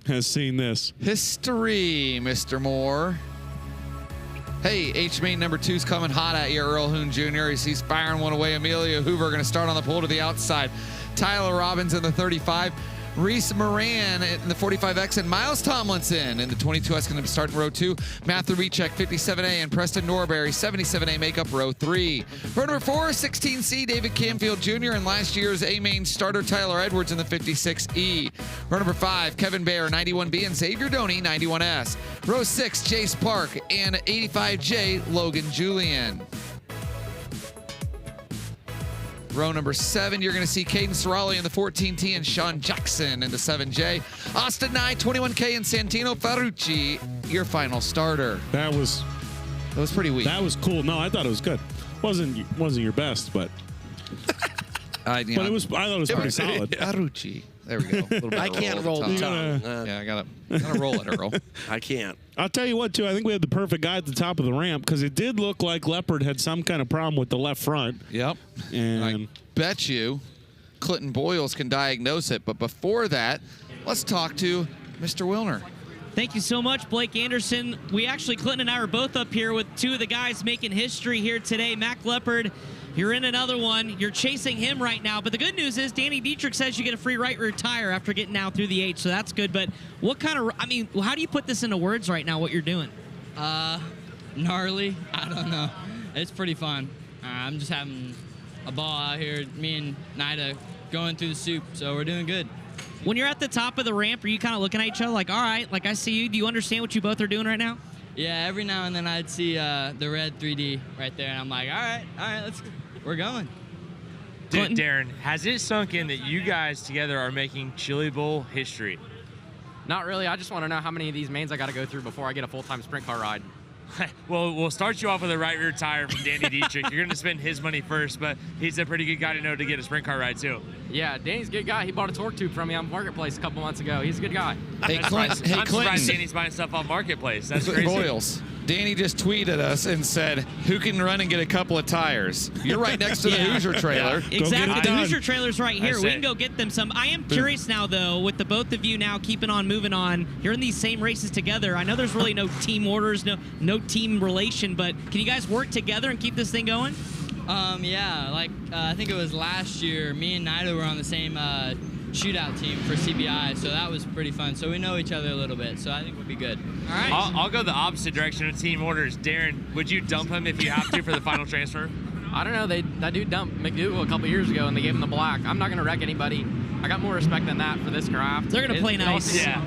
S2: has seen this.
S1: History, Mr. Moore. Hey, H-Main number 2's coming hot at you, Earl Hoon Jr. He's firing one away. Amelia Hoover going to start on the pole to the outside. Tyler Robbins in the 35. Reese Moran in the 45X, and Miles Tomlinson in the 22S going to start in row 2. Matthew Recheck, 57A, and Preston Norbury, 77A, make up row 3. Row number 4, 16C, David Camfield Jr., and last year's A-Main starter Tyler Edwards in the 56E. Row number 5, Kevin Baer, 91B, and Xavier Doney, 91S. Row 6, Jace Park, and 85J, Logan Julian. Row number 7, you're going to see Caden Cerali in the 14T and Sean Jackson in the 7J. Austin Nye, 21K, and Santino Ferrucci, your final starter.
S2: That was
S1: pretty weak.
S2: That was cool. No, I thought it was good. Wasn't your best, but I thought it was pretty solid.
S1: Ferrucci. There we go.
S3: I can't roll the tongue.
S1: Yeah, I gotta roll it, Earl.
S3: I can't.
S2: I'll tell you what, too. I think we had the perfect guy at the top of the ramp because it did look like Leopard had some kind of problem with the left front.
S1: Yep.
S2: And
S1: I bet you Clinton Boyles can diagnose it. But before that, let's talk to Mr. Wilner.
S5: Thank you so much, Blake Anderson. Clinton and I are both up here with two of the guys making history here today. Mac Leopard, you're in another one. You're chasing him right now. But the good news is Danny Dietrich says you get a free right rear tire after getting out through the H, so that's good. But how do you put this into words right now, what you're doing?
S20: Gnarly. I don't know. It's pretty fun. I'm just having a ball out here. Me and Nida going through the soup, so we're doing good.
S5: When you're at the top of the ramp, are you kind of looking at each other like, all right, like I see you. Do you understand what you both are doing right now?
S20: Yeah, every now and then I'd see the red 3D right there, and I'm like, all right, we're going.
S16: Dude, Darren, has it sunk in that you guys together are making Chili Bowl history?
S12: Not really. I just want to know how many of these mains I got to go through before I get a full-time sprint car ride.
S16: Well, we'll start you off with a right rear tire from Danny Dietrich. You're going to spend his money first, but he's a pretty good guy to know to get a sprint car ride, too.
S12: Yeah, Danny's a good guy. He bought a torque tube from me on Marketplace a couple months ago. He's a good guy.
S1: Hey,
S16: I'm
S1: Clinton.
S16: surprised Danny's buying stuff off Marketplace. That's crazy.
S1: Boyles. Danny just tweeted us and said, who can run and get a couple of tires? You're right next to the Hoosier trailer.
S5: Yeah. Exactly. The Hoosier trailer's right here. We can go get them some. I am curious now, though, with the both of you now keeping on moving on. You're in these same races together. I know there's really no team orders, no team relation, but can you guys work together and keep this thing going?
S20: Yeah, I think it was last year, me and Nida were on the same shootout team for CBI, so that was pretty fun. So we know each other a little bit, so I think we'll be good.
S5: All right.
S16: I'll go the opposite direction of team orders. Darren, would you dump him if you have to for the final transfer?
S12: I don't know. That dude dumped McDougal a couple years ago, and they gave him the black. I'm not going to wreck anybody. I got more respect than that for this craft.
S5: They're going to play nice.
S16: Yeah.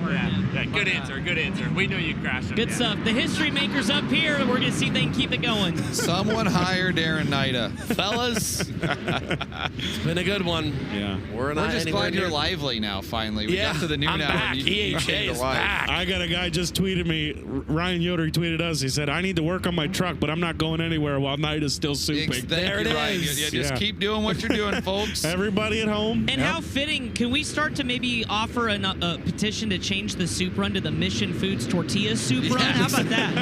S16: Good answer. We know you crashed him.
S5: Good stuff. The history makers up here. We're going to see if they can keep it going.
S1: Someone hire Darren Nida.
S3: Fellas, it's been a good one.
S2: Yeah.
S1: We're just glad you're lively now, finally. We got to the noon hour.
S3: Back. EHA is back.
S2: I got a guy just tweeted me. Ryan Yoder tweeted us. He said, I need to work on my truck, but I'm not going anywhere while Nida's still souping.
S1: There it is. Yeah, just keep doing what you're doing, folks.
S2: Everybody at home.
S5: And how fitting. Can we start to maybe offer a petition to change the soup run to the Mission Foods Tortilla soup run? How about that?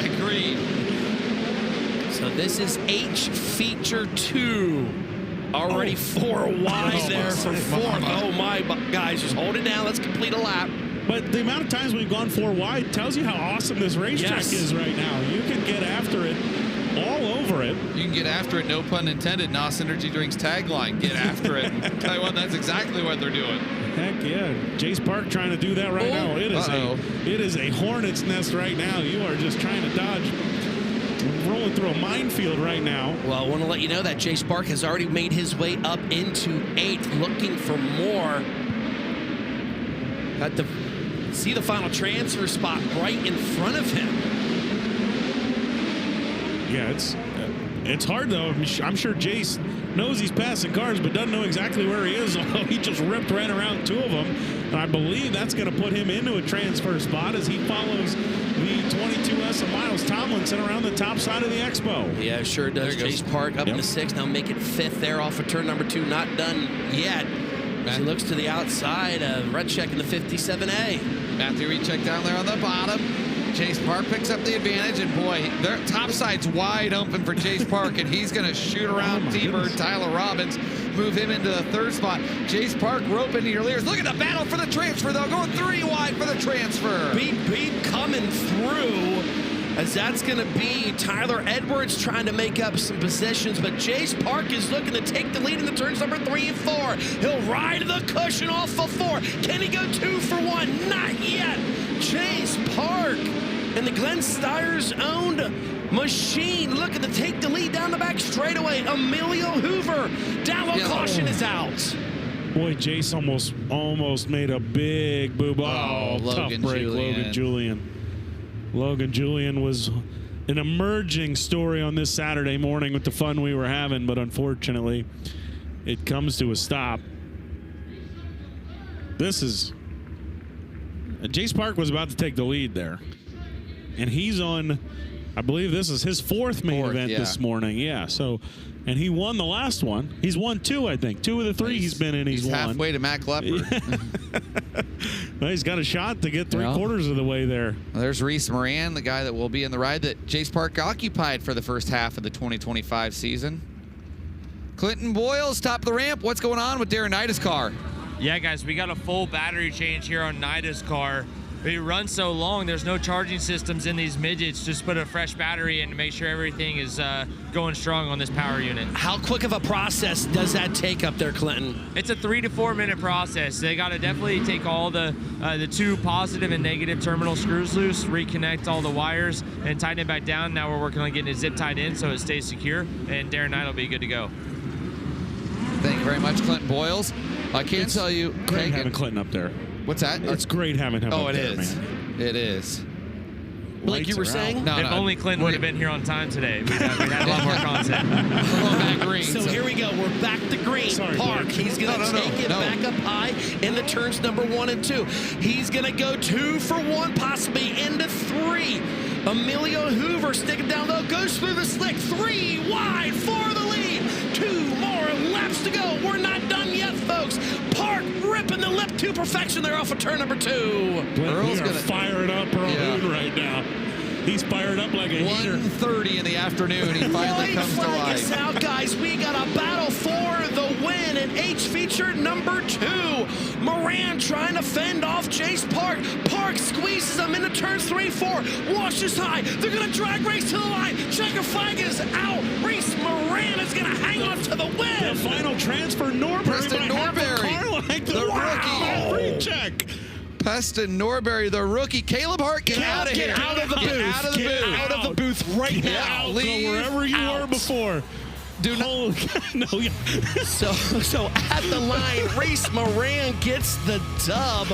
S3: Agreed. So this is H feature 2. Already 4 wide there for 4. Oh my, guys, just hold it down. Let's complete a lap.
S2: But the amount of times we've gone 4 wide tells you how awesome this racetrack is right now. You can get after it. All over it.
S1: You can get after it, no pun intended. NOS Energy Drinks tagline, get after it. And tell you what, that's exactly what they're doing.
S2: Heck yeah. Jace Park trying to do that right now. It is a hornet's nest right now. You are just trying to dodge. Rolling through a minefield right now.
S3: Well, I want to let you know that Jace Park has already made his way up into 8th, looking for more. Got to see the final transfer spot right in front of him.
S2: Yeah, it's hard, though. I'm sure Jace knows he's passing cars, but doesn't know exactly where he is, although he just ripped right around 2 of them. And I believe that's going to put him into a transfer spot as he follows the 22S of Miles Tomlinson around the top side of the Expo.
S3: Yeah, sure does. Jace Park up into 6th, now make it 5th there off of turn number 2. Not done yet. As he looks to the outside, Redcheck in the 57A.
S1: Matthew Recheck down there on the bottom. Jace Park picks up the advantage, and boy, their top side's wide open for Jace Park, and he's going to shoot around T-Bird Tyler Robbins, move him into the 3rd spot. Jace Park roping your ears. Look at the battle for the transfer, though, going 3 wide for the transfer.
S3: Beep coming through as that's going to be Tyler Edwards trying to make up some positions, but Jace Park is looking to take the lead in the turns number 3 and 4. He'll ride the cushion off of 4. Can he go 2 for 1? Not yet. Jace Park and the Glenn Stiers-owned machine looking to take the lead down the back straightaway. Emilio Hoover, downward caution is out.
S2: Boy, Jace almost made a big boo-boo. Oh, tough break, Logan Julian. Logan Julian was an emerging story on this Saturday morning with the fun we were having, but unfortunately, it comes to a stop. Jace Park was about to take the lead there, and he's on, I believe this is his fourth main event this morning. Yeah, so, and he won the last one. He's won 2, I think. 2 of the 3 he's been in, he's won.
S1: Halfway to Mac Leopard.
S2: Well, he's got a shot to get 3/4 of the way there.
S1: Well, there's Reese Moran, the guy that will be in the ride that Jace Park occupied for the first half of the 2025 season. Clinton Boyles, top of the ramp. What's going on with Darren Nida's car?
S16: Yeah, guys, we got a full battery change here on Nida's car. It runs so long, there's no charging systems in these midgets. Just put a fresh battery in to make sure everything is going strong on this power unit.
S3: How quick of a process does that take up there, Clinton?
S16: It's a 3 to 4 minute process. They got to definitely take all the 2 positive and negative terminal screws loose, reconnect all the wires, and tighten it back down. Now we're working on getting it zip tied in so it stays secure, and Darren Knight will be good to go.
S1: Thank you very much, Clinton Boyles. I can tell you,
S2: great having Clinton up there.
S1: What's that?
S2: It's great having him up there, man.
S1: It is.
S3: Like you were saying?
S16: No, if only Clinton would have been here on time today, we'd had a lot more content.
S1: Back green.
S3: So here we go. We're back to green. Park. He's going to take it back up high in the turns number 1 and 2. He's going to go 2 for 1, possibly into 3. Emilio Hoover sticking down low, goes through the slick. 3 wide for the lead. 2 more laps to go. We're not done yet, folks. Park ripping the lip to perfection there off of turn number 2.
S2: Earl's going to fire it up Earl right now. He's fired up like a heater.
S1: 1:30 in the afternoon. He finally comes to life.
S3: Us out, guys. We got a battle for the win in H feature number 2. Moran trying to fend off Jace Park. Park squeezes him into turns 3, 4. Washes high. They're going to drag race to the line. Checker flag is out. Reese Moran is going to hang on to the win.
S2: The final transfer, Norbury.
S1: Preston Norbury,
S2: the rookie. Check.
S1: Preston Norbury, the rookie. Caleb Hart, get out of here.
S3: Get out of the booth.
S1: Get out of the booth.
S3: Out of the booth right now.
S2: Leave go wherever you were before.
S1: Do not.
S3: So at the line, Reese Moran gets the dub.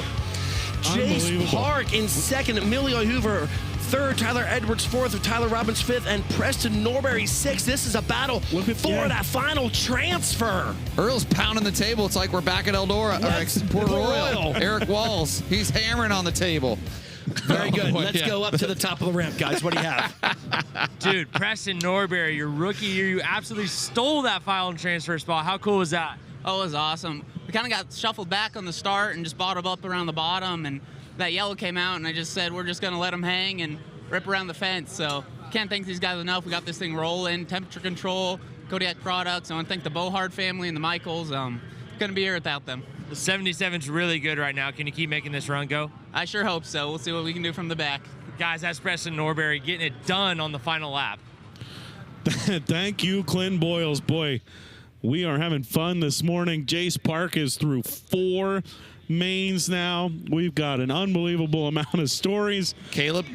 S3: Jace Park in second. Emilio Hoover third. Tyler Edwards fourth. Tyler Robbins fifth. And Preston Norbury sixth. This is a battle for that final transfer.
S1: Earl's pounding the table. It's like we're back at Eldora. Port Royal. Eric Walls. He's hammering on the table.
S3: Very good. Let's go up to the top of the ramp, guys. What do you have?
S16: Dude, Preston Norbury, your rookie year, you absolutely stole that final transfer spot. How cool was that?
S21: Oh, it was awesome. We kind of got shuffled back on the start and just bottled up around the bottom, and that yellow came out, and I just said we're just going to let them hang and rip around the fence. So can't thank these guys enough. We got this thing rolling, temperature control, Kodiak products. I want to thank the Bohard family and the Michaels. Couldn't be here without them.
S16: The 77's really good right now. Can you keep making this run go?
S21: I sure hope so. We'll see what we can do from the back.
S16: Guys, that's Preston Norbury getting it done on the final lap.
S2: Thank you, Clinton Boyles. Boy, we are having fun this morning. Jace Park is through 4 mains now. We've got an unbelievable amount of stories.
S1: Caleb,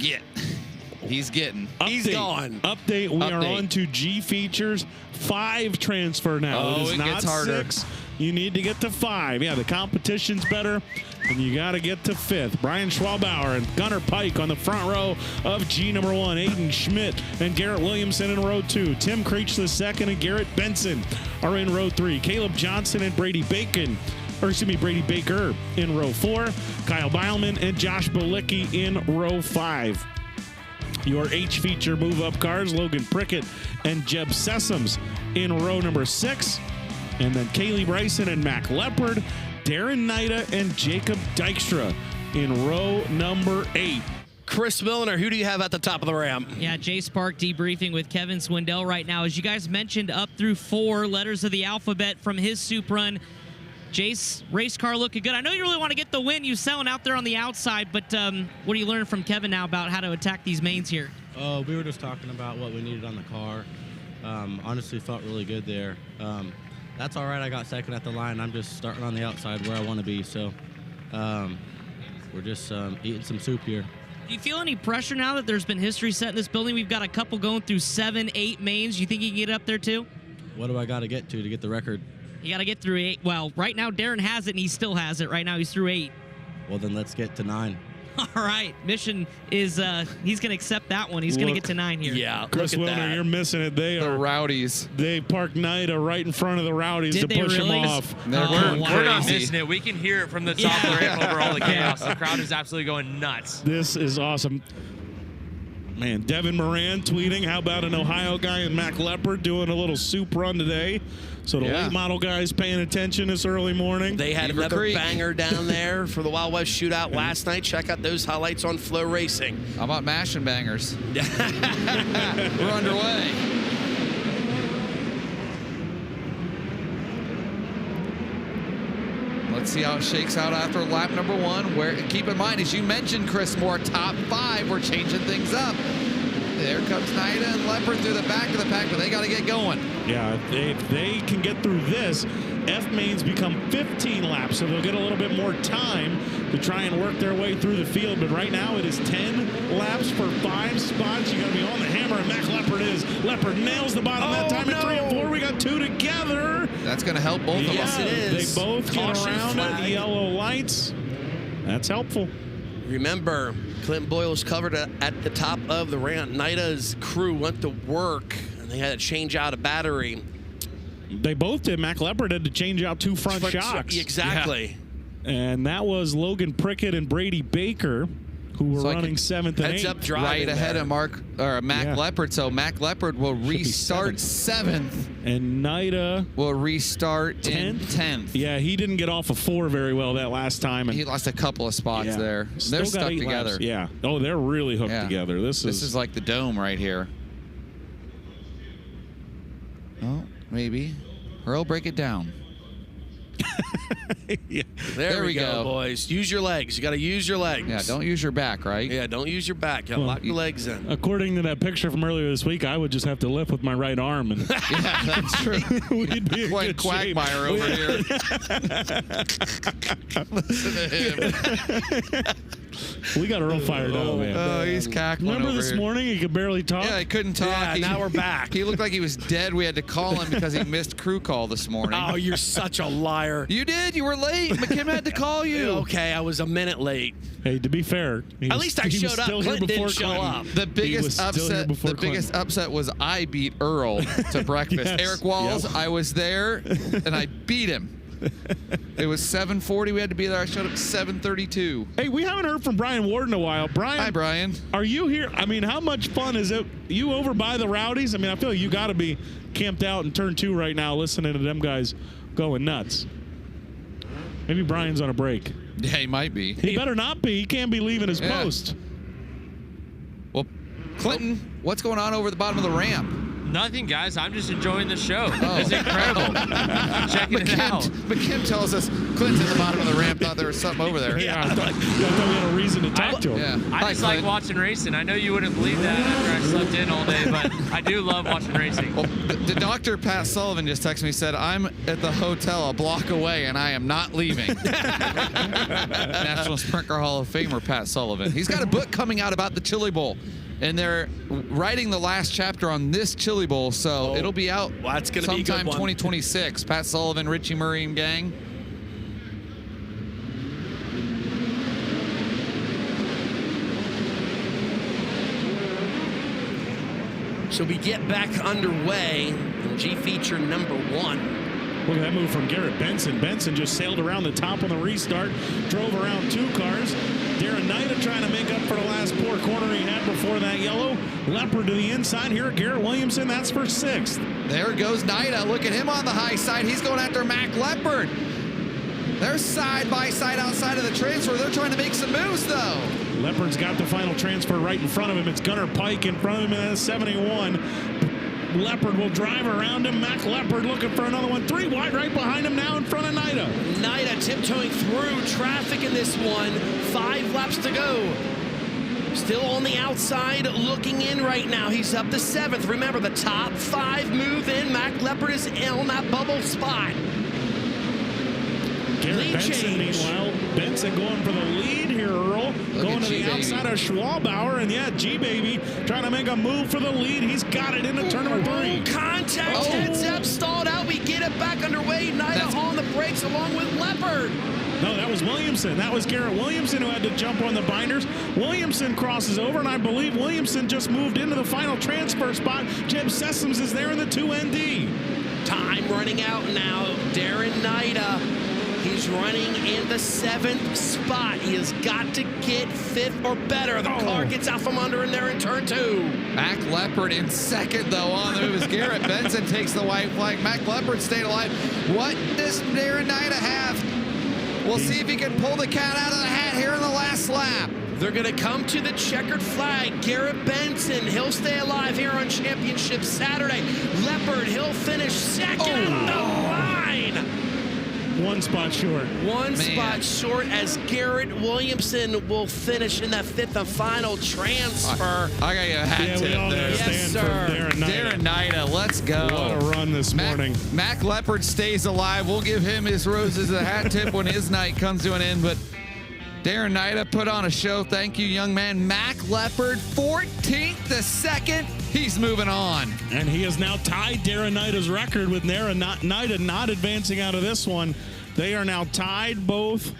S1: he's getting.
S3: He's gone.
S2: Update. We are on to G features. 5 transfer now.
S1: Oh,
S2: it is
S1: it
S2: not
S1: gets harder.
S2: 6. You need to get to 5. Yeah, the competition's better, and you got to get to 5th. Brian Schwabauer and Gunnar Pike on the front row of G number 1. Aiden Schmidt and Garrett Williamson in row 2. Tim Creech II and Garrett Benson are in row 3. Caleb Johnson and Brady Baker in row 4. Kyle Beilman and Josh Bolicki in row 5. Your H feature move-up cars, Logan Prickett and Jeb Sessoms in row number 6. And then Kaylee Bryson and Mac Leopard, Darren Nida and Jacob Dykstra in row number 8.
S3: Chris Milliner, who do you have at the top of the ramp?
S5: Yeah, Jace Park debriefing with Kevin Swindell right now. As you guys mentioned, up through 4 letters of the alphabet from his soup run. Jace, race car looking good. I know you really want to get the win. You selling out there on the outside, but what are you learning from Kevin now about how to attack these mains here?
S18: Oh, we were just talking about what we needed on the car. Honestly, felt really good there. That's all right. I got second at the line. I'm just starting on the outside where I want to be. So we're just eating some soup here.
S5: Do you feel any pressure now that there's been history set in this building? We've got a couple going through 7, 8 mains. You think you can get up there too?
S18: What do I got to get the record?
S5: You got to get through 8. Well, right now Darren has it, and he still has it. Right now he's through 8.
S18: Well, then let's get to 9.
S5: All right. Mission is he's going to accept that one. He's going to get to 9 here.
S3: Yeah,
S2: Chris Wilner, you're missing it. They are
S1: Rowdies.
S2: They parked Nida right in front of the Rowdies
S5: Did
S2: to
S5: they
S2: push
S5: really?
S2: them off.
S16: We're not missing it. We can hear it from the top of the ramp over all the chaos. The crowd is absolutely going nuts.
S2: This is awesome. Man, Devin Moran tweeting, how about an Ohio guy and Mac Leopard doing a little soup run today? So the late model guys paying attention this early morning.
S3: They had another banger down there for the Wild West Shootout last night. Check out those highlights on FloRacing.
S1: How about mashing bangers? We're underway. Let's see how it shakes out after lap number 1. Where, keep in mind, as you mentioned, Chris Moore, top 5, we're changing things up. There comes Nida and Leopard through the back of the pack, but they got to get going.
S2: Yeah, if they can get through this, F-Mains become 15 laps, so they'll get a little bit more time to try and work their way through the field. But right now, it is 10 laps for 5 spots. You got to be on the hammer, and Mac Leopard is. Leopard nails the bottom that time at 3 and 4. We got 2 together.
S1: That's going to help both of them.
S3: Yes, it is.
S2: They both
S3: Caution
S2: get around
S3: flag.
S2: at the yellow lights. That's helpful.
S3: Remember, Clinton Boyle was covered at the top of the ramp. Nida's crew went to work, and they had to change out a battery.
S2: They both did. Mac Leopard had to change out 2 front shocks.
S3: Exactly.
S2: Yeah. And that was Logan Prickett and Brady Baker, who were running 7th and 8th.
S3: Heads up driving
S1: right ahead of Mac Leopard. So Mac Leopard will restart 7th.
S2: And Nida
S1: will restart
S2: 10th. Yeah, he didn't get off of 4 very well that last time. And
S1: he lost a couple of spots there.
S2: Still
S1: They're
S2: got
S1: stuck
S2: 8
S1: together.
S2: laps. Yeah. Oh, they're really hooked together. This
S1: is like the dome right here. Oh, maybe. Earl, break it down.
S2: Yeah.
S3: There we go, boys. Use your legs. You got to use your legs.
S1: Yeah, don't use your back, right?
S3: Yeah, don't use your back. You got to lock your legs in.
S2: According to that picture from earlier this week, I would just have to lift with my right arm. And
S1: yeah, that's true.
S2: We'd be in
S1: Quite
S2: good shape.
S1: Quagmire over here. Listen to him.
S2: We got Earl fired up, man.
S1: Oh, he's cackling
S2: Remember
S1: over
S2: this
S1: here.
S2: morning he could barely talk?
S1: Yeah, he couldn't talk.
S3: Yeah, now we're back.
S1: He looked like he was dead. We had to call him because he missed crew call this morning.
S3: Oh, you're such a liar.
S1: You did. You were late. McKim had to call you.
S3: Okay, I was a minute late.
S2: Hey, to be fair,
S3: At least I showed up. Clinton didn't show up.
S1: The biggest upset was I beat Earl to breakfast.
S2: Yes.
S1: Eric Walls,
S2: Yep.
S1: I was there and I beat him. It was 7:40. We had to be there. I showed up 7:32.
S2: Hey, we haven't heard from Brian Ward in a while. Brian.
S1: Hi, Brian.
S2: Are you here? I mean, how much fun is it? You over by the Rowdies? I mean, I feel like you got to be camped out in turn 2 right now listening to them guys going nuts. Maybe Brian's on a break.
S1: Yeah, he might be.
S2: He better not be. He can't be leaving his post.
S1: Well, Clinton, what's going on over the bottom of the ramp?
S16: Nothing, guys. I'm just enjoying the show.
S1: Oh.
S16: It's incredible. Checking it out.
S1: McKim tells us Clinton's at the bottom of the ramp. Thought there was something over there.
S2: Yeah, I thought we had a reason to talk to him.
S1: Yeah.
S16: I just like watching racing. I know you wouldn't believe that after I slept in all day, but I do love watching racing.
S1: Well, the doctor, Pat Sullivan, just texted me, said, I'm at the hotel a block away, and I am not leaving. National Sprint Car Hall of Famer Pat Sullivan. He's got a book coming out about the Chili Bowl, and they're writing the last chapter on this Chili Bowl, so it'll be out
S3: that's gonna be a good
S1: sometime
S3: one.
S1: 2026. Pat Sullivan, Richie Murray, and gang.
S3: So we get back underway in G feature number 1.
S2: Look at that move from Garrett Benson. Benson just sailed around the top on the restart, drove around 2 cars. Darren Nida trying to make up for the last poor corner he had before that yellow. Leopard to the inside here. Garrett Williamson, that's for 6th.
S1: There goes Nida. Look at him on the high side. He's going after Mac Leopard. They're side by side outside of the transfer. They're trying to make some moves, though.
S2: Leopard's got the final transfer right in front of him. It's Gunnar Pike in front of him, and that's 71. Leopard will drive around him. Mac Leopard looking for another one. 3 wide right behind him now in front of Nida.
S3: Nida tiptoeing through traffic in this one. 5 laps to go. still on the outside looking in right now. He's up to 7th. Remember, the top 5 move in. Mac Leopard is on that bubble spot.
S2: Garrett Benson, meanwhile. Benson going for the lead here, Earl. Going to the outside of Schwabauer. And yeah, G-Baby trying to make a move for the lead. He's got it into turn number 3.
S3: Contact. Heads up, stalled out. We get it back underway. Nida on the brakes along with Leopard.
S2: No, that was Williamson. That was Garrett Williamson who had to jump on the binders. Williamson crosses over, and I believe Williamson just moved into the final transfer spot. Jeb Sessoms is there in the 2ND.
S3: Time running out now. Darren Nida. He's running in the 7th spot. He has got to get 5th or better. The car gets out from under in there in turn 2.
S1: Mac Leopard in 2nd, though, on the move as Garrett Benson takes the white flag. Mac Leopard stayed alive. What does Darren Nida have? We'll see if he can pull the cat out of the hat here in the last lap.
S3: They're going to come to the checkered flag. Garrett Benson, he'll stay alive here on Championship Saturday. Leopard, he'll finish 2nd on the line.
S2: One spot short.
S3: One spot short as Garrett Williamson will finish in that 5th and final transfer.
S1: I got you a hat tip
S2: we all
S1: there.
S2: Yes, sir.
S1: Darren Nida, let's go.
S2: What a run this morning.
S1: Mac Leopard stays alive. We'll give him his roses a hat tip when his night comes to an end. But Darren Nida put on a show. Thank you, young man. Mac Leopard, 14th to 2nd. He's moving on.
S2: And he has now tied Darren Nida's record with Nida not advancing out of this one. They are now tied both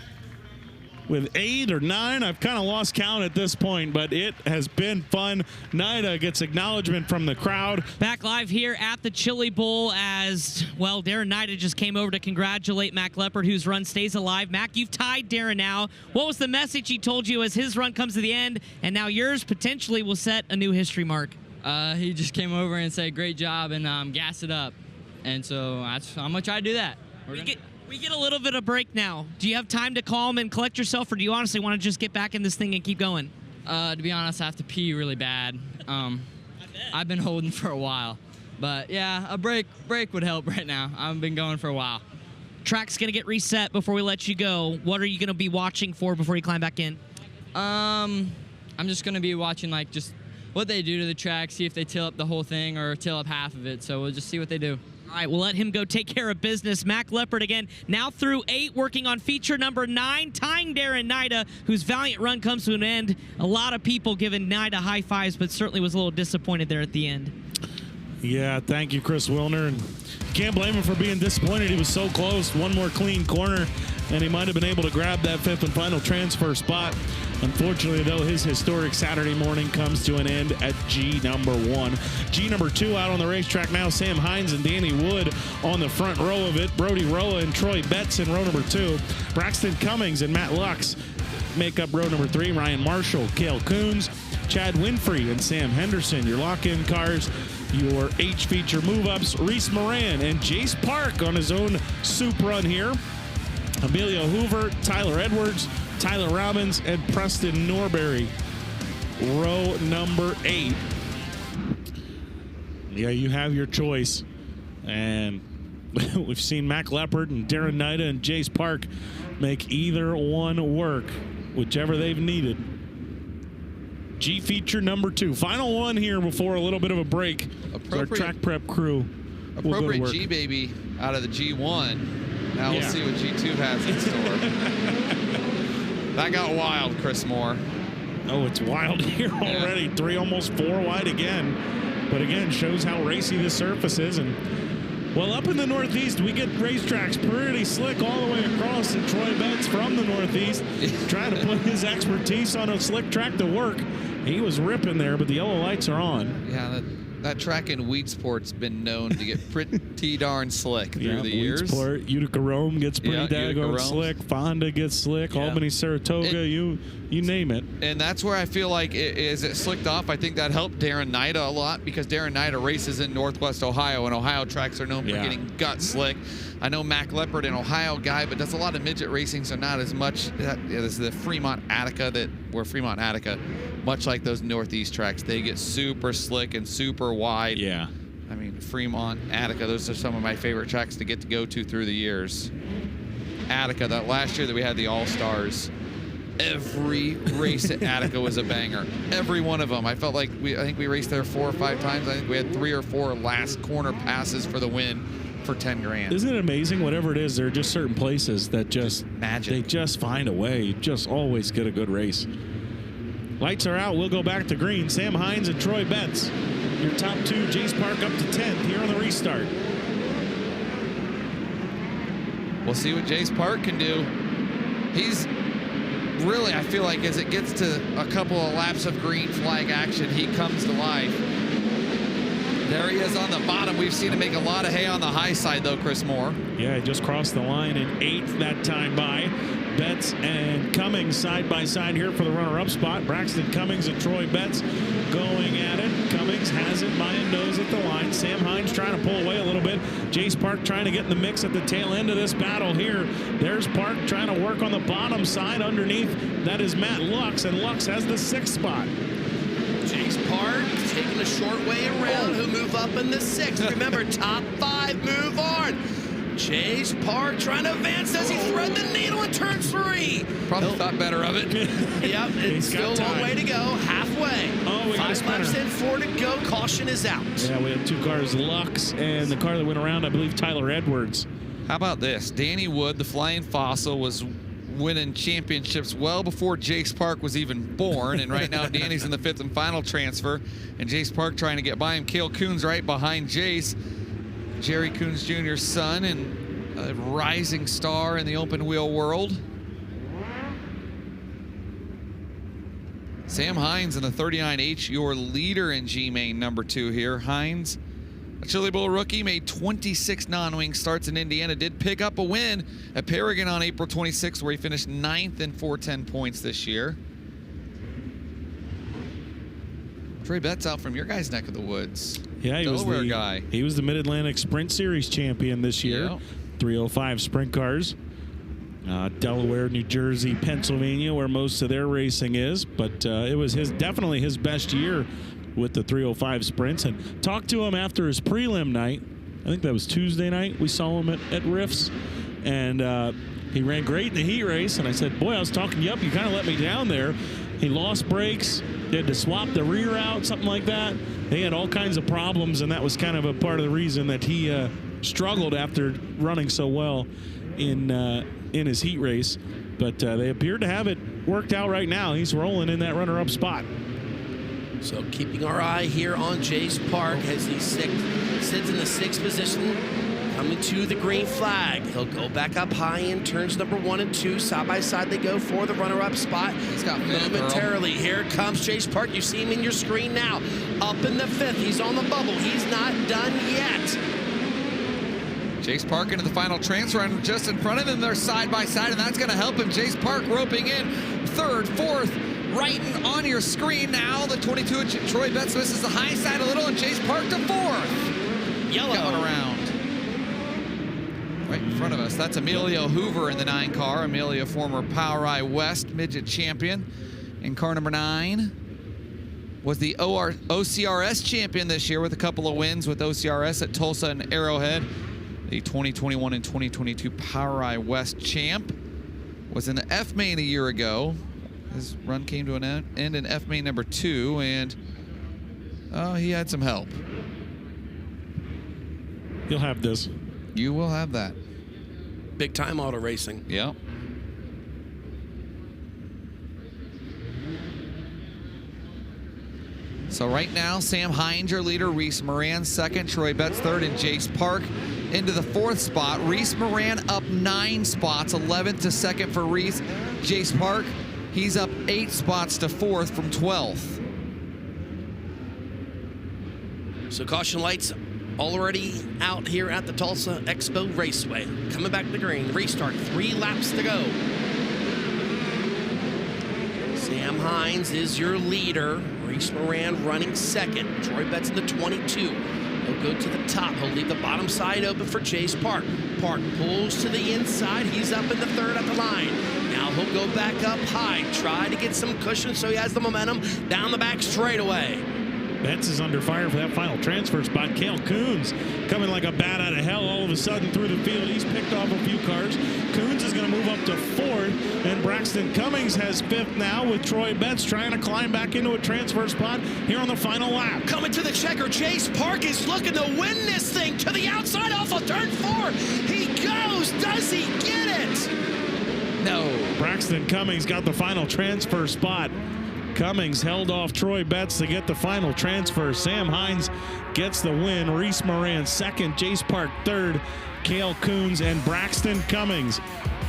S2: with 8 or 9. I've kind of lost count at this point, but it has been fun. Nida gets acknowledgement from the crowd.
S5: Back live here at the Chili Bowl as, well, Darren Nida just came over to congratulate Mac Leopard, whose run stays alive. Mac, you've tied Darren now. What was the message he told you as his run comes to the end, and now yours potentially will set a new history mark?
S20: He just came over and said, great job, and gas it up. And so I'm going to try to do that.
S5: We get a little bit of break now. Do you have time to calm and collect yourself, or do you honestly want to just get back in this thing and keep going?
S20: To be honest, I have to pee really bad. I've been holding for a while. But, yeah, a break would help right now. I've been going for a while.
S5: Track's going to get reset before we let you go. What are you going to be watching for before you climb back in?
S20: I'm just going to be watching, like, just what they do to the track, see if they till up the whole thing or till up half of it. So we'll just see what they do.
S5: All right, we'll let him go take care of business. Mac Leopard again, now through 8, working on feature number 9, tying Darren Nida, whose valiant run comes to an end. A lot of people giving Nida high fives, but certainly was a little disappointed there at the end.
S2: Yeah, thank you, Chris Wilner. And can't blame him for being disappointed. He was so close. One more clean corner, and he might have been able to grab that 5th and final transfer spot. Unfortunately, though, his historic Saturday morning comes to an end at G number 1. G number 2 out on the racetrack now. Sam Hines and Danny Wood on the front row of it. Brody Roa and Troy Betts in row number 2. Braxton Cummings and Matt Lux make up row number 3. Ryan Marshall, Cale Coons, Chad Winfrey, and Sam Henderson. Your lock-in cars, your H-feature move-ups, Reese Moran and Jace Park on his own soup run here. Emilio Hoover, Tyler Edwards, Tyler Robbins, and Preston Norbury. Row number 8. Yeah, you have your choice. And we've seen Mac Leopard and Darren Nida and Jace Park make either one work, whichever they've needed. G feature number 2. Final one here before a little bit of a break. Our track prep crew.
S1: Appropriate G-Baby out of the G1. Now we'll see what G2 has in store. That got wild, Chris Moore.
S2: Oh, it's wild here already. 3, almost 4 wide again. But again, shows how racy this surface is. And, well, up in the Northeast, we get racetracks pretty slick all the way across. And Troy Betts from the Northeast trying to put his expertise on a slick track to work. He was ripping there, but the yellow lights are on.
S1: Yeah, that track in Wheatsport's been known to get pretty darn slick through the years.
S2: Wheatsport, Utica Rome gets pretty daggone slick. Fonda gets slick. Albany, Saratoga, you name it.
S1: And that's where I feel like it slicked off. I think that helped Darren Nida a lot because Darren Nida races in Northwest Ohio, and Ohio tracks are known for getting gut slick. I know Mac Leopard, an Ohio guy, but does a lot of midget racing, so not as much. This is the Fremont Attica Fremont Attica, much like those Northeast tracks, they get super slick and super wide.
S2: Yeah.
S1: I mean, Fremont, Attica, those are some of my favorite tracks to get to go to through the years. Attica, that last year that we had the All-Stars, every race at Attica was a banger. Every one of them. I felt like I think we raced there 4 or 5 times. I think we had 3 or 4 last corner passes for the win for 10 grand.
S2: Isn't it amazing? Whatever it is, there are just certain places that just magic. They just find a way. You just always get a good race. Lights are out. We'll go back to green. Sam Hines and Troy Betts. Your top 2, Jace Park up to 10th here on the restart.
S1: We'll see what Jace Park can do. He's really, I feel like as it gets to a couple of laps of green flag action, he comes to life. There he is on the bottom. We've seen him make a lot of hay on the high side, though, Chris Moore.
S2: Yeah, he just crossed the line in 8th that time by. Betts and Cummings side by side here for the runner-up spot. Braxton Cummings and Troy Betts going at it. Cummings has it by a nose at the line. Sam Hines trying to pull away a little bit. Jace Park trying to get in the mix at the tail end of this battle here. There's Park trying to work on the bottom side underneath. That is Matt Lux, and Lux has the 6th spot.
S3: Jace Park taking a short way around, who move up in the 6th. Remember, top 5 move on. Jace Park trying to advance. Does he thread the needle in turn 3?
S1: Probably thought better of it.
S3: Yep, it's still a long way to go. Halfway.
S2: Oh, we got a
S3: 5 laps in, 4 to go. Caution is out.
S2: Yeah, we had 2 cars, Lux and the car that went around, I believe, Tyler Edwards.
S1: How about this? Danny Wood, the Flying Fossil, was winning championships well before Jace Park was even born, and right now Danny's in the 5th and final transfer, and Jace Park trying to get by him. Cale Coons right behind Jace. Jerry Coons Jr.'s son and a rising star in the open wheel world. Sam Hines in the 39H, your leader in G-Main number 2 here. Hines, a Chili Bowl rookie, made 26 non-wing starts in Indiana, did pick up a win at Paragon on April 26th, where he finished 9th in 410 points this year. Troy Betts out from your guys' neck of the woods.
S2: Yeah,
S1: Delaware guy.
S2: He was the Mid-Atlantic Sprint Series champion this year.
S1: Yeah.
S2: 305 sprint cars. Delaware, New Jersey, Pennsylvania, where most of their racing is. But it was definitely his best year with the 305 sprints. And talked to him after his prelim night. I think that was Tuesday night. We saw him at Riffs. And he ran great in the heat race. And I said, boy, I was talking you up. You kind of let me down there. He lost brakes. They had to swap the rear out, something like that. They had all kinds of problems, and that was kind of a part of the reason that he struggled after running so well in his heat race. But they appear to have it worked out right now. He's rolling in that runner-up spot.
S3: So keeping our eye here on Jace Park as he sits in the 6th position, coming to the green flag. He'll go back up high in turns number 1 and 2. Side by side they go for the runner-up spot.
S1: He's got
S3: momentarily. Here comes Jace Park. You see him in your screen now. Up in the 5th. He's on the bubble. He's not done yet.
S1: Jace Park into the final transfer, and just in front of him, they're side by side, and that's going to help him. Jace Park roping in 3rd, 4th, right on your screen now. The 22 Troy Betts misses the high side a little, and Jace Park to 4th.
S3: Yellow.
S1: Going around. Right in front of us. That's Emilio Hoover in the 9 car. Emilio, former Power I West midget champion. In car number 9 was the OCRS champion this year with a couple of wins with OCRS at Tulsa and Arrowhead. The 2021 and 2022 Power I West champ. Was in the F-Main a year ago. His run came to an end in F-Main number 2, and he had some help.
S2: You'll have this.
S1: You will have that.
S3: Big time auto racing.
S1: Yep. So right now, Sam Hines, your leader, Reese Moran 2nd, Troy Betts 3rd, and Jace Park into the 4th spot. Reese Moran up 9 spots, 11th to 2nd for Reese. Jace Park, he's up 8 spots to 4th from 12th.
S3: So caution lights already out here at the Tulsa Expo Raceway. Coming back to green. Restart. 3 laps to go. Sam Hines is your leader. Reese Moran running 2nd. Troy Betts in the 22. He'll go to the top. He'll leave the bottom side open for Jace Park. Park pulls to the inside. He's up in the 3rd at the line. Now he'll go back up high. Try to get some cushion so he has the momentum down the back straightaway.
S2: Betts is under fire for that final transfer spot. Cale Coons coming like a bat out of hell all of a sudden through the field. He's picked off a few cars. Coons is going to move up to 4th, and Braxton Cummings has 5th now with Troy Betts trying to climb back into a transfer spot here on the final lap.
S7: Coming to the checker, Chase Park is looking to win this thing to the outside off of turn 4. He goes. Does he get it? No.
S2: Braxton Cummings got the final transfer spot. Cummings held off Troy Betts to get the final transfer. Sam Hines gets the win. Reese Moran 2nd, Jace Park 3rd, Cale Coons and Braxton Cummings.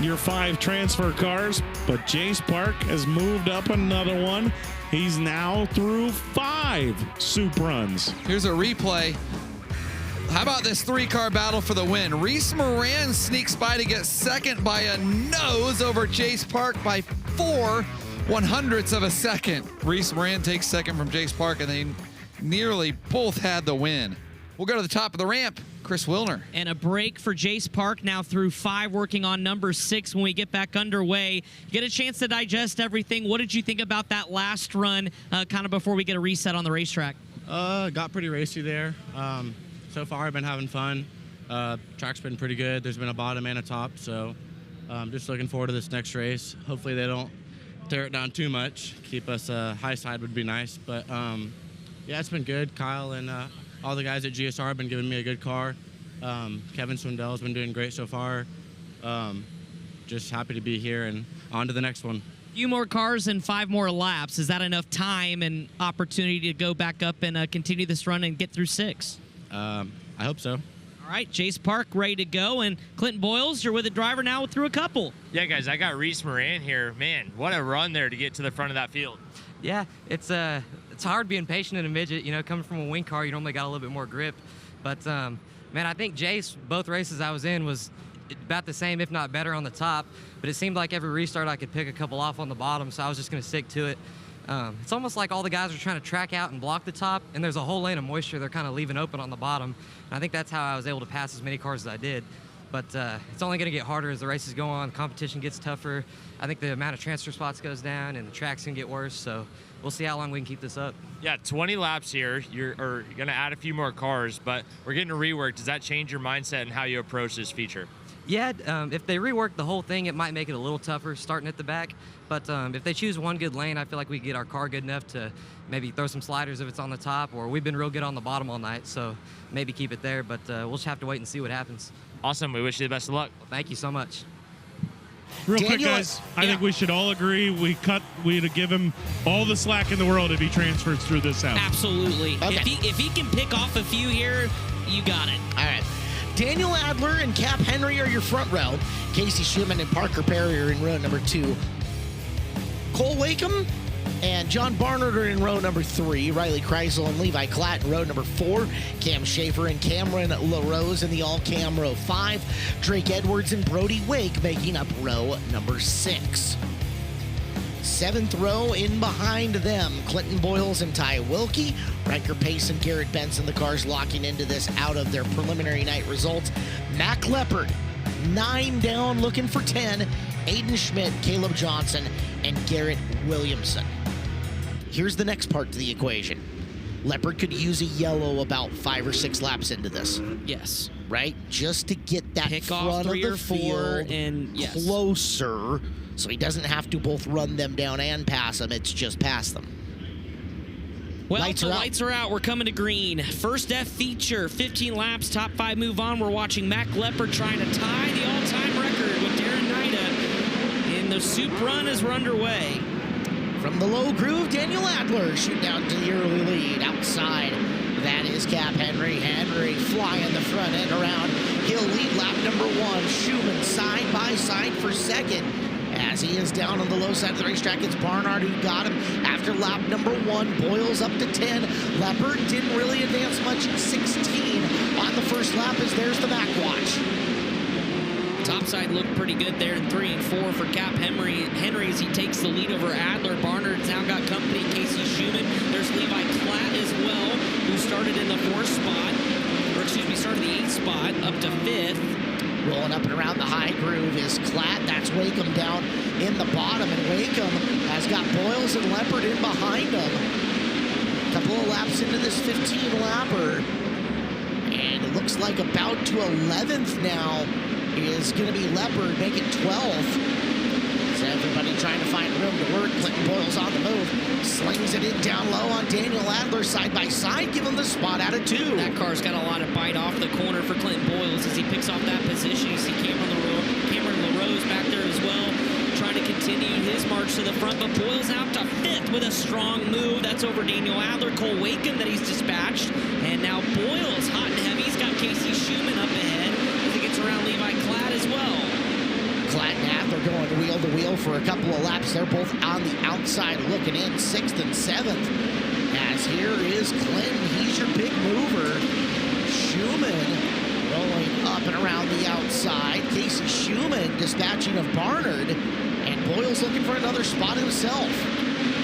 S2: Your 5 transfer cars, but Jace Park has moved up another one. He's now through 5 soup runs.
S1: Here's a replay. How about this 3-car battle for the win? Reese Moran sneaks by to get 2nd by a nose over Jace Park by 4/100ths of a second. Reese Moran takes 2nd from Jace Park, and they nearly both had the win. We'll go to the top of the ramp. Chris Wilner.
S5: And a break for Jace Park now through 5, working on number 6 when we get back underway. Get a chance to digest everything. What did you think about that last run kind of before we get a reset on the racetrack?
S18: Got pretty racy there. So far, I've been having fun. Track's been pretty good. There's been a bottom and a top, so just looking forward to this next race. Hopefully they don't tear it down too much. Keep us high side would be nice, but yeah, it's been good. Kyle and all the guys at GSR have been giving me a good car. Kevin Swindell's been doing great so far. Just happy to be here and on to the next one.
S5: Few more cars and 5 more laps. Is that enough time and opportunity to go back up and continue this run and get through 6?
S18: I hope so.
S5: All right, Jace Park ready to go, and Clinton Boyles, you're with a driver now through a couple.
S16: Yeah, guys, I got Reese Moran here. Man, what a run there to get to the front of that field.
S22: Yeah, it's hard being patient in a midget. You know, coming from a wing car, you normally got a little bit more grip. But, man, I think Jace, both races I was in, was about the same, if not better, on the top. But it seemed like every restart I could pick a couple off on the bottom, so I was just going to stick to it. It's almost like all the guys are trying to track out and block the top, and there's a whole lane of moisture they're kind of leaving open on the bottom. And I think that's how I was able to pass as many cars as I did. But it's only going to get harder as the races go on. Competition gets tougher. I think the amount of transfer spots goes down, and the track's going to get worse. So we'll see how long we can keep this up.
S16: Yeah, 20 laps here. You're going to add a few more cars, but we're getting a rework. Does that change your mindset and how you approach this feature?
S22: Yeah, if they rework the whole thing, it might make it a little tougher starting at the back. But if they choose one good lane, I feel like we can get our car good enough to maybe throw some sliders if it's on the top, or we've been real good on the bottom all night, so maybe keep it there. But we'll just have to wait and see what happens.
S16: Awesome. We wish you the best of luck.
S22: Well, thank you so much.
S2: Real quick, guys, I think we should all agree we'd give him all the slack in the world if he transfers through this house.
S5: Absolutely.
S23: Okay.
S5: If he can pick off a few here, you got it.
S23: All right. Daniel Adler and Cap Henry are your front row. Casey Schumann and Parker Perry are in row number 2. Cole Wakeham and John Barnard are in row number 3. Riley Kreisel and Levi Klatt in row number 4. Cam Schaefer and Cameron LaRose in the all-cam row 5. Drake Edwards and Brody Wake making up row number 6. 7th row in behind them, Clinton Boyles and Ty Wilkie. Riker Pace and Garrett Benson, the cars locking into this out of their preliminary night results. Mac Leopard, 9 down, looking for 10. Aiden Schmidt, Caleb Johnson, and Garrett Williamson. Here's the next part to the equation. Leopard could use a yellow about 5 or 6 laps into this.
S5: Yes.
S23: Right? Just to get that
S5: Pick
S23: front
S5: off 3
S23: of the
S5: or 4
S23: field
S5: and yes.
S23: closer, so he doesn't have to both run them down and pass them. It's just pass them.
S5: Well,
S23: Lights
S5: are out. We're coming to green. First F feature, 15 laps, top 5 move on. We're watching Mac Leopard trying to tie the all-time record with Darren Nida in the soup run as we're underway.
S23: From the low groove, Daniel Adler shooting down to the early lead. Outside, that is Cap Henry. Henry flying the front end around. He'll lead lap number 1. Schumann side by side for 2nd. As he is down on the low side of the racetrack, it's Barnard who got him after lap number 1. Boyles up to 10. Leopard didn't really advance much. 16 on the first lap as there's the back watch.
S5: Topside looked pretty good there in 3 and 4 for Cap Henry as he takes the lead over Adler. Barnard's now got company. Casey Schumann. There's Levi Klatt as well, who started in the 4th spot, or excuse me, started the 8th spot up to 5th.
S23: Rolling up and around the high groove is Klatt. That's Wakeham down in the bottom, and Wakeham has got Boyles and Leopard in behind him. A couple of laps into this 15-lapper. And it looks like about to 11th now is going to be Leopard, making 12th. So everybody trying to find room to work. Clinton Boyle's on the move. Slings it in down low on Daniel Adler side by side. Give him the spot out of 2.
S5: That car's got a lot of bite off the corner for Clinton Boyles as he picks off that position. You see Cameron LaRose back there as well, trying to continue his march to the front. But Boyles out to 5th with a strong move. That's over Daniel Adler, Cole Wakem that he's dispatched. And now Boyles hot and heavy. He's got Casey Schumann up ahead as he gets around Levi Klatt as well.
S23: Klatt and Adler going wheel to wheel for a couple of laps. They're both on the outside looking in, 6th and 7th. As here is Clinton. He's your big mover. Schumann rolling up and around the outside. Casey Schumann dispatching of Barnard. And Boyle's looking for another spot himself.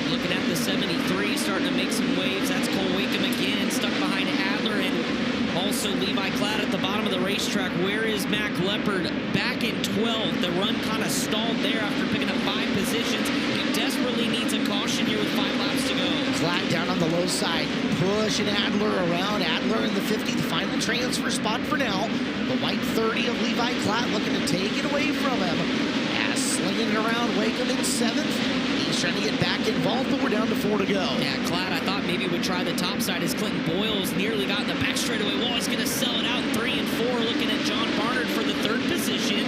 S5: Looking at the 73, starting to make some waves. That's Cole Wakem again, stuck behind Adler, and also Levi Klatt at the bottom of the racetrack. Where is Mac Leopard? Back in 12th. The run kind of stalled there after picking up 5 positions. He desperately needs a caution here with 5 laps to go.
S23: Klatt down on the low side, pushing Adler around. Adler in the 50, the final transfer spot for now. The white 30 of Levi Klatt looking to take it away from him. As slinging it around, Wakem in 7th. He's trying to get back involved, but we're down to 4 to go.
S5: Yeah, Klatt, I thought maybe would try the top side as Clinton Boyles nearly got in the back straightaway wall. He's going to sell it out in 3 and 4, looking at John Barnard for the 3rd position.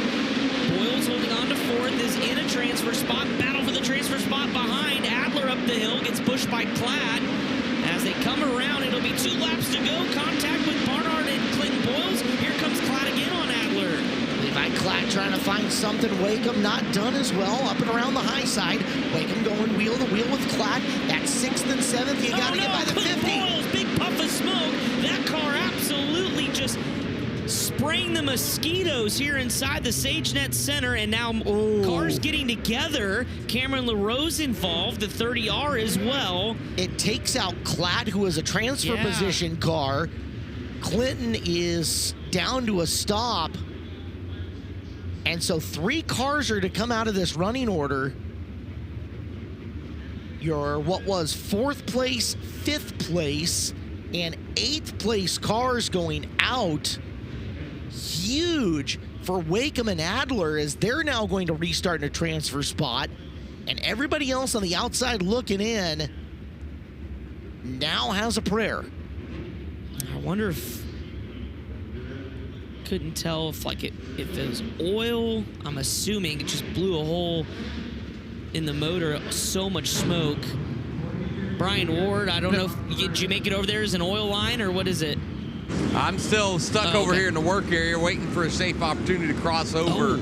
S5: Boyles holding on to 4th, is in a transfer spot. Battle for the transfer spot behind. Adler up the hill, gets pushed by Klatt. As they come around, it'll be 2 laps to go. Contact with Barnard and Clinton Boyles. Here comes Klatt again on Adler.
S23: Levi Klatt trying to find something. Wakem not done as well. Up and around the high side. Wakem going wheel to wheel with Klatt. That's 6th and 7th. You got to get by the 50.
S5: Boyles, big puff of smoke. That car absolutely just spraying the mosquitoes here inside the SageNet Center. And now cars getting together. Cameron LaRose involved, the 30R as well.
S23: It takes out Klatt, who is a transfer position car. Clinton is down to a stop. And so 3 cars are to come out of this running order. Your what was 4th place, 5th place, and 8th place cars going out. Huge for Wakem and Adler as they're now going to restart in a transfer spot. And everybody else on the outside looking in now has a prayer.
S5: I wonder if... Couldn't tell if if it was oil. I'm assuming it just blew a hole in the motor. So much smoke. Brian Ward, I don't know if did you make it over there as an oil line or what is it?
S4: I'm still stuck over here in the work area waiting for a safe opportunity to cross over.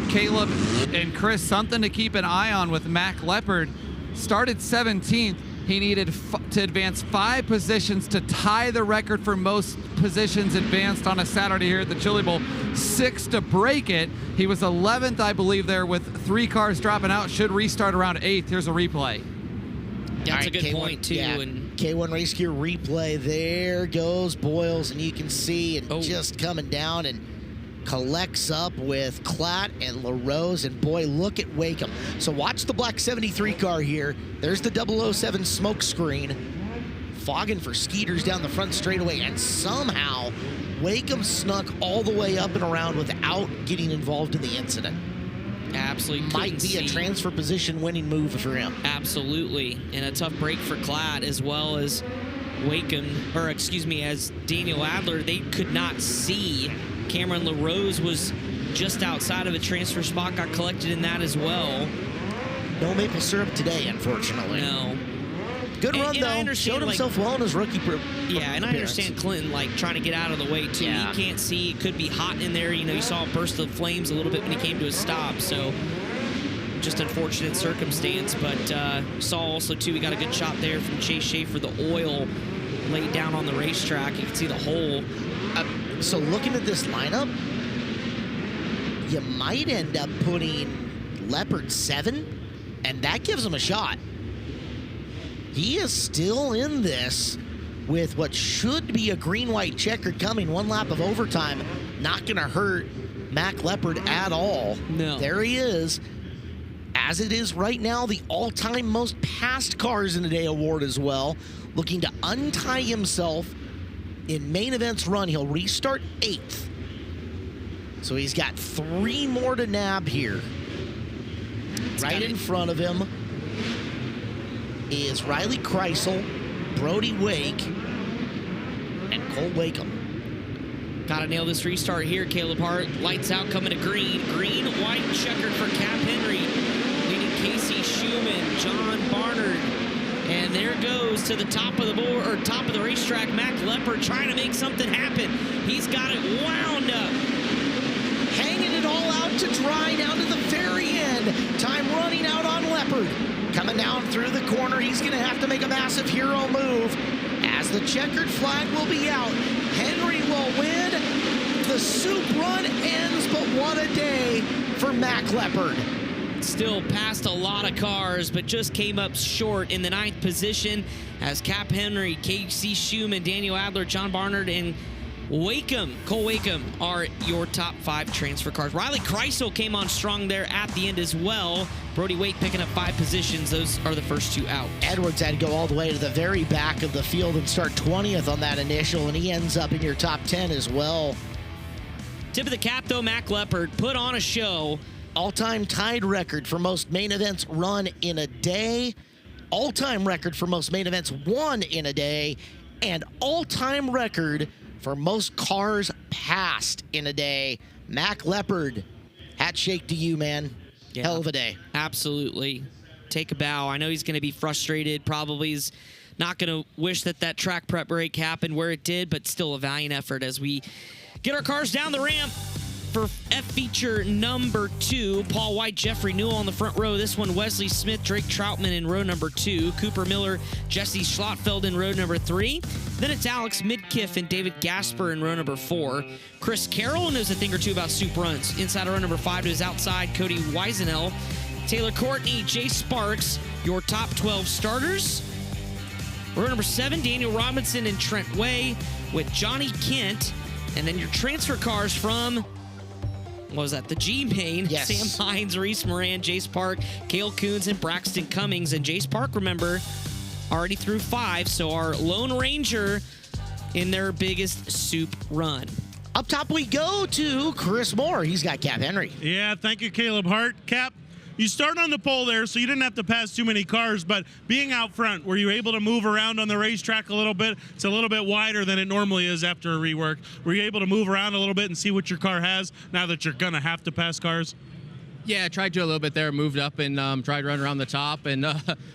S1: Caleb and Chris, something to keep an eye on with Mac Leopard. Started 17th. He needed to advance 5 positions to tie the record for most positions advanced on a Saturday here at the Chili Bowl. 6 to break it. He was 11th, I believe, there with 3 cars dropping out. Should restart around 8th. Here's a replay.
S5: That's a good point, too.
S23: Yeah,
S5: and
S23: K1 Race Gear replay. There goes Boyles, and you can see it just coming down and collects up with Klatt and LaRose, and boy, look at Wakem. So watch the black 73 car here. There's the 007 smoke screen. Fogging for Skeeters down the front straightaway, and somehow Wakem snuck all the way up and around without getting involved in the incident.
S5: Absolutely.
S23: Might be a transfer position winning move for him.
S5: Absolutely. And a tough break for Klatt as well as Wakem, or excuse me, as Daniel Adler. They could not see. Cameron LaRose was just outside of a transfer spot, got collected in that as well.
S23: No maple syrup today, unfortunately.
S5: No.
S23: Good run,
S5: and
S23: though.
S5: I understand,
S23: Showed himself well in his rookie
S5: Yeah, and I understand Clinton, trying to get out of the way, too.
S23: Yeah.
S5: He can't see. It could be hot in there. You know, you saw a burst of flames a little bit when he came to a stop, so just unfortunate circumstance. But saw also, too, we got a good shot there from Chase Schaefer, the oil laid down on the racetrack. You can see the hole.
S23: So looking at this lineup, you might end up putting Leopard 7, and that gives him a shot. He is still in this with what should be a green-white checker coming. 1 lap of overtime. Not going to hurt Mac Leopard at all.
S5: No.
S23: There he is. as it is right now, the all-time most passed cars in a day award as well. Looking to untie himself in main event's run. He'll restart 8th. So he's got 3 more to nab here. Right in front of him is Riley Kreisel, Brody Wake, and Cole Wakeham.
S5: Gotta nail this restart here, Caleb Hart. Lights out, coming to green. Green, white, checkered for Cap Henry. Leading Casey Schumann, John Barnard. And there goes to the top of the board, or top of the racetrack, Mac Leopard trying to make something happen. He's got it wound up.
S23: Hanging it all out to dry down to the very end. Time running out on Leopard. Coming down through the corner, he's going to have to make a massive hero move as the checkered flag will be out. Henry will win. The soup run ends, but what a day for Mac Leopard.
S5: Still passed a lot of cars, but just came up short in the 9th position as Cap Henry, Casey Schumann, Daniel Adler, John Barnard, and Wakeham, Cole Wakeham are your top 5 transfer cars. Riley Kreisel came on strong there at the end as well. Brody Wake picking up 5 positions. Those are the first 2 out.
S23: Edwards had to go all the way to the very back of the field and start 20th on that initial, and he ends up in your top 10 as well.
S5: Tip of the cap, though, Mac Leopard put on a show.
S23: All-time tied record for most main events run in a day. All-time record for most main events won in a day. And all-time record for most cars passed in a day. Mac Leopard, hat shake to you, man.
S5: Yeah,
S23: hell of a day.
S5: Absolutely. Take a bow. I know he's going to be frustrated. Probably is not going to wish that track prep break happened where it did, but still a valiant effort as we get our cars down the ramp for F feature number 2. Paul White, Jeffrey Newell on the front row. This one, Wesley Smith, Drake Troutman in row number 2. Cooper Miller, Jesse Schlottfeld in row number 3. Then it's Alex Midkiff and David Gasper in row number 4. Chris Carroll knows a thing or two about soup runs. Inside of row number 5 to his outside, Cody Weisenell. Taylor Courtney, Jay Sparks, your top 12 starters. Row number 7, Daniel Robinson and Trent Way with Johnny Kent. And then your transfer cars from... what was that? The G-Main.
S23: Yes.
S5: Sam Hines, Reese Moran, Jace Park, Cale Coons, and Braxton Cummings. And Jace Park, remember, already through 5. So our Lone Ranger in their biggest soup run.
S23: Up top we go to Chris Moore. He's got Cap Henry.
S2: Yeah, thank you, Caleb Hart. Cap, you start on the pole there, so you didn't have to pass too many cars, but being out front, were you able to move around on the racetrack a little bit? It's a little bit wider than it normally is after a rework. Were you able to move around a little bit and see what your car has now that you're going to have to pass cars?
S12: Yeah, I tried to a little bit there, moved up and tried to run around the top, and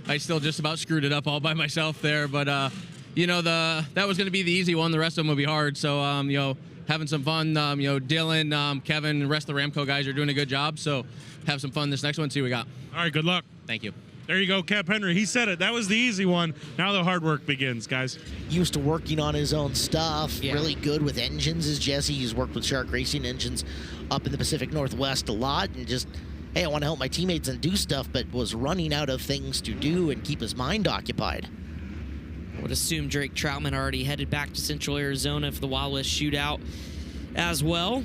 S12: I still just about screwed it up all by myself there. But, you know, that was going to be the easy one. The rest of them will be hard. So, you know, having some fun. You know, Dylan, Kevin, and the rest of the Ramco guys are doing a good job. So have some fun this next one, see what we got.
S2: All right, good luck.
S12: Thank you.
S2: There you go, Cap Henry. He said it. That was the easy one. Now the hard work begins, guys.
S23: Used to working on his own stuff.
S5: Yeah.
S23: Really good with engines is Jesse. He's worked with Shark Racing engines up in the Pacific Northwest a lot. And just, hey, I want to help my teammates and do stuff, but was running out of things to do and keep his mind occupied.
S5: I would assume Drake Troutman already headed back to Central Arizona for the Wild West Shootout as well.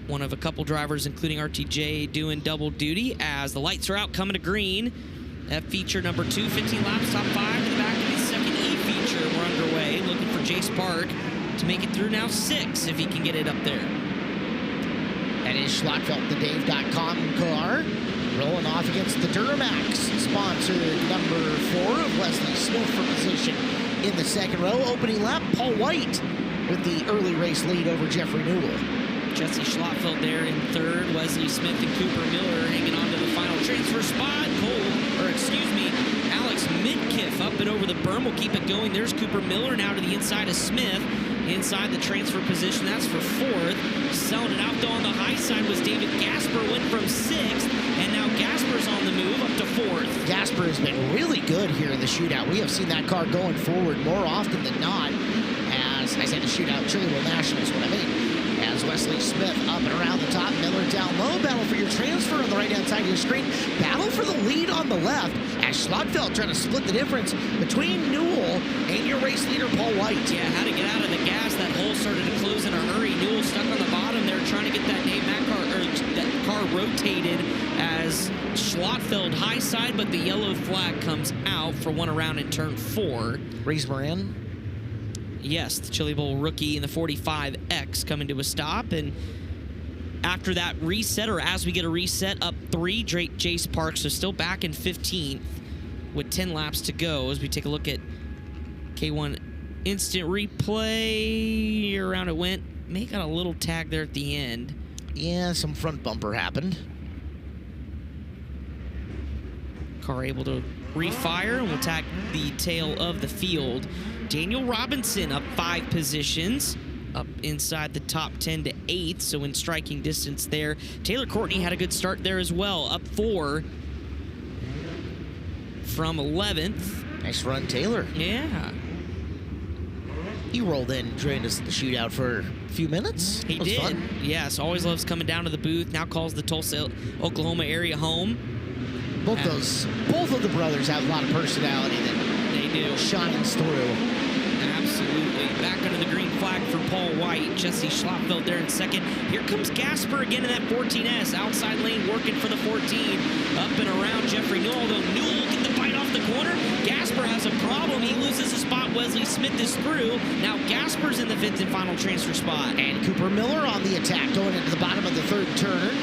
S5: One of a couple drivers, including RTJ, doing double duty as the lights are out, coming to green. F feature number 2, 15 laps, top 5 to the back of the second E feature. We're underway, looking for Jace Park to make it through now 6 if he can get it up there.
S23: That is Schlottfeld, the Dave.com car. Rolling off against the Duramax, sponsored number 4 of Wesley Smith for position in the second row. Opening lap, Paul White with the early race lead over Jeffrey Newell.
S5: Jesse Schlottfeld there in 3rd. Wesley Smith and Cooper Miller hanging on to the final transfer spot. Alex Midkiff up and over the berm will keep it going. There's Cooper Miller now to the inside of Smith. Inside the transfer position, that's for 4th. Selling it out though on the high side was David Gasper, went from 6th, and now Gasper's on the move up to 4th.
S23: Gasper has been really good here in the shootout. We have seen that car going forward more often than not. As I say, the shootout, Chili Bowl Nationals, what I mean. As as Wesley Smith up and around the top. Miller down low. Battle for your transfer on the right-hand side of your screen. Battle for the lead on the left as Schlotfeld trying to split the difference between Newell and your race leader, Paul White.
S5: Yeah, how to get out of the gas. That hole started to close in a hurry. Newell stuck on the bottom there trying to get that car rotated as Schlotfeld high side, but the yellow flag comes out for one around in turn 4.
S23: Reese Moran?
S5: Yes, the Chili Bowl rookie in the 45X coming to a stop. And after that reset, or as we get a reset, up 3, Jace Parks are still back in 15th with 10 laps to go as we take a look at K1 instant replay. Around it went. May got a little tag there at the end.
S23: Yeah, some front bumper happened.
S5: Car able to refire, and we'll tag the tail of the field. Daniel Robinson up 5 positions, up inside the top 10 to 8th, so in striking distance there. Taylor Courtney had a good start there as well, up 4 from 11th.
S23: Nice run, Taylor.
S5: Yeah.
S23: He rolled in, joined us at the shootout for a few minutes.
S5: He
S23: was
S5: did.
S23: Fun.
S5: Yes, always loves coming down to the booth. Now calls the Tulsa, Oklahoma area home.
S23: Both of the brothers have a lot of personality that
S5: they do.
S23: Shines through.
S5: Absolutely. Back under the green flag for Paul White. Jesse Schlotfeld there in second. Here comes Gasper again in that 14S. Outside lane working for the 14. Up and around Jeffrey Newell, though Newell get the bite off the corner. Gasper has a problem. He loses a spot. Wesley Smith is through. Now Gasper's in the 5th and final transfer spot.
S23: And Cooper Miller on the attack going into the bottom of the 3rd turn.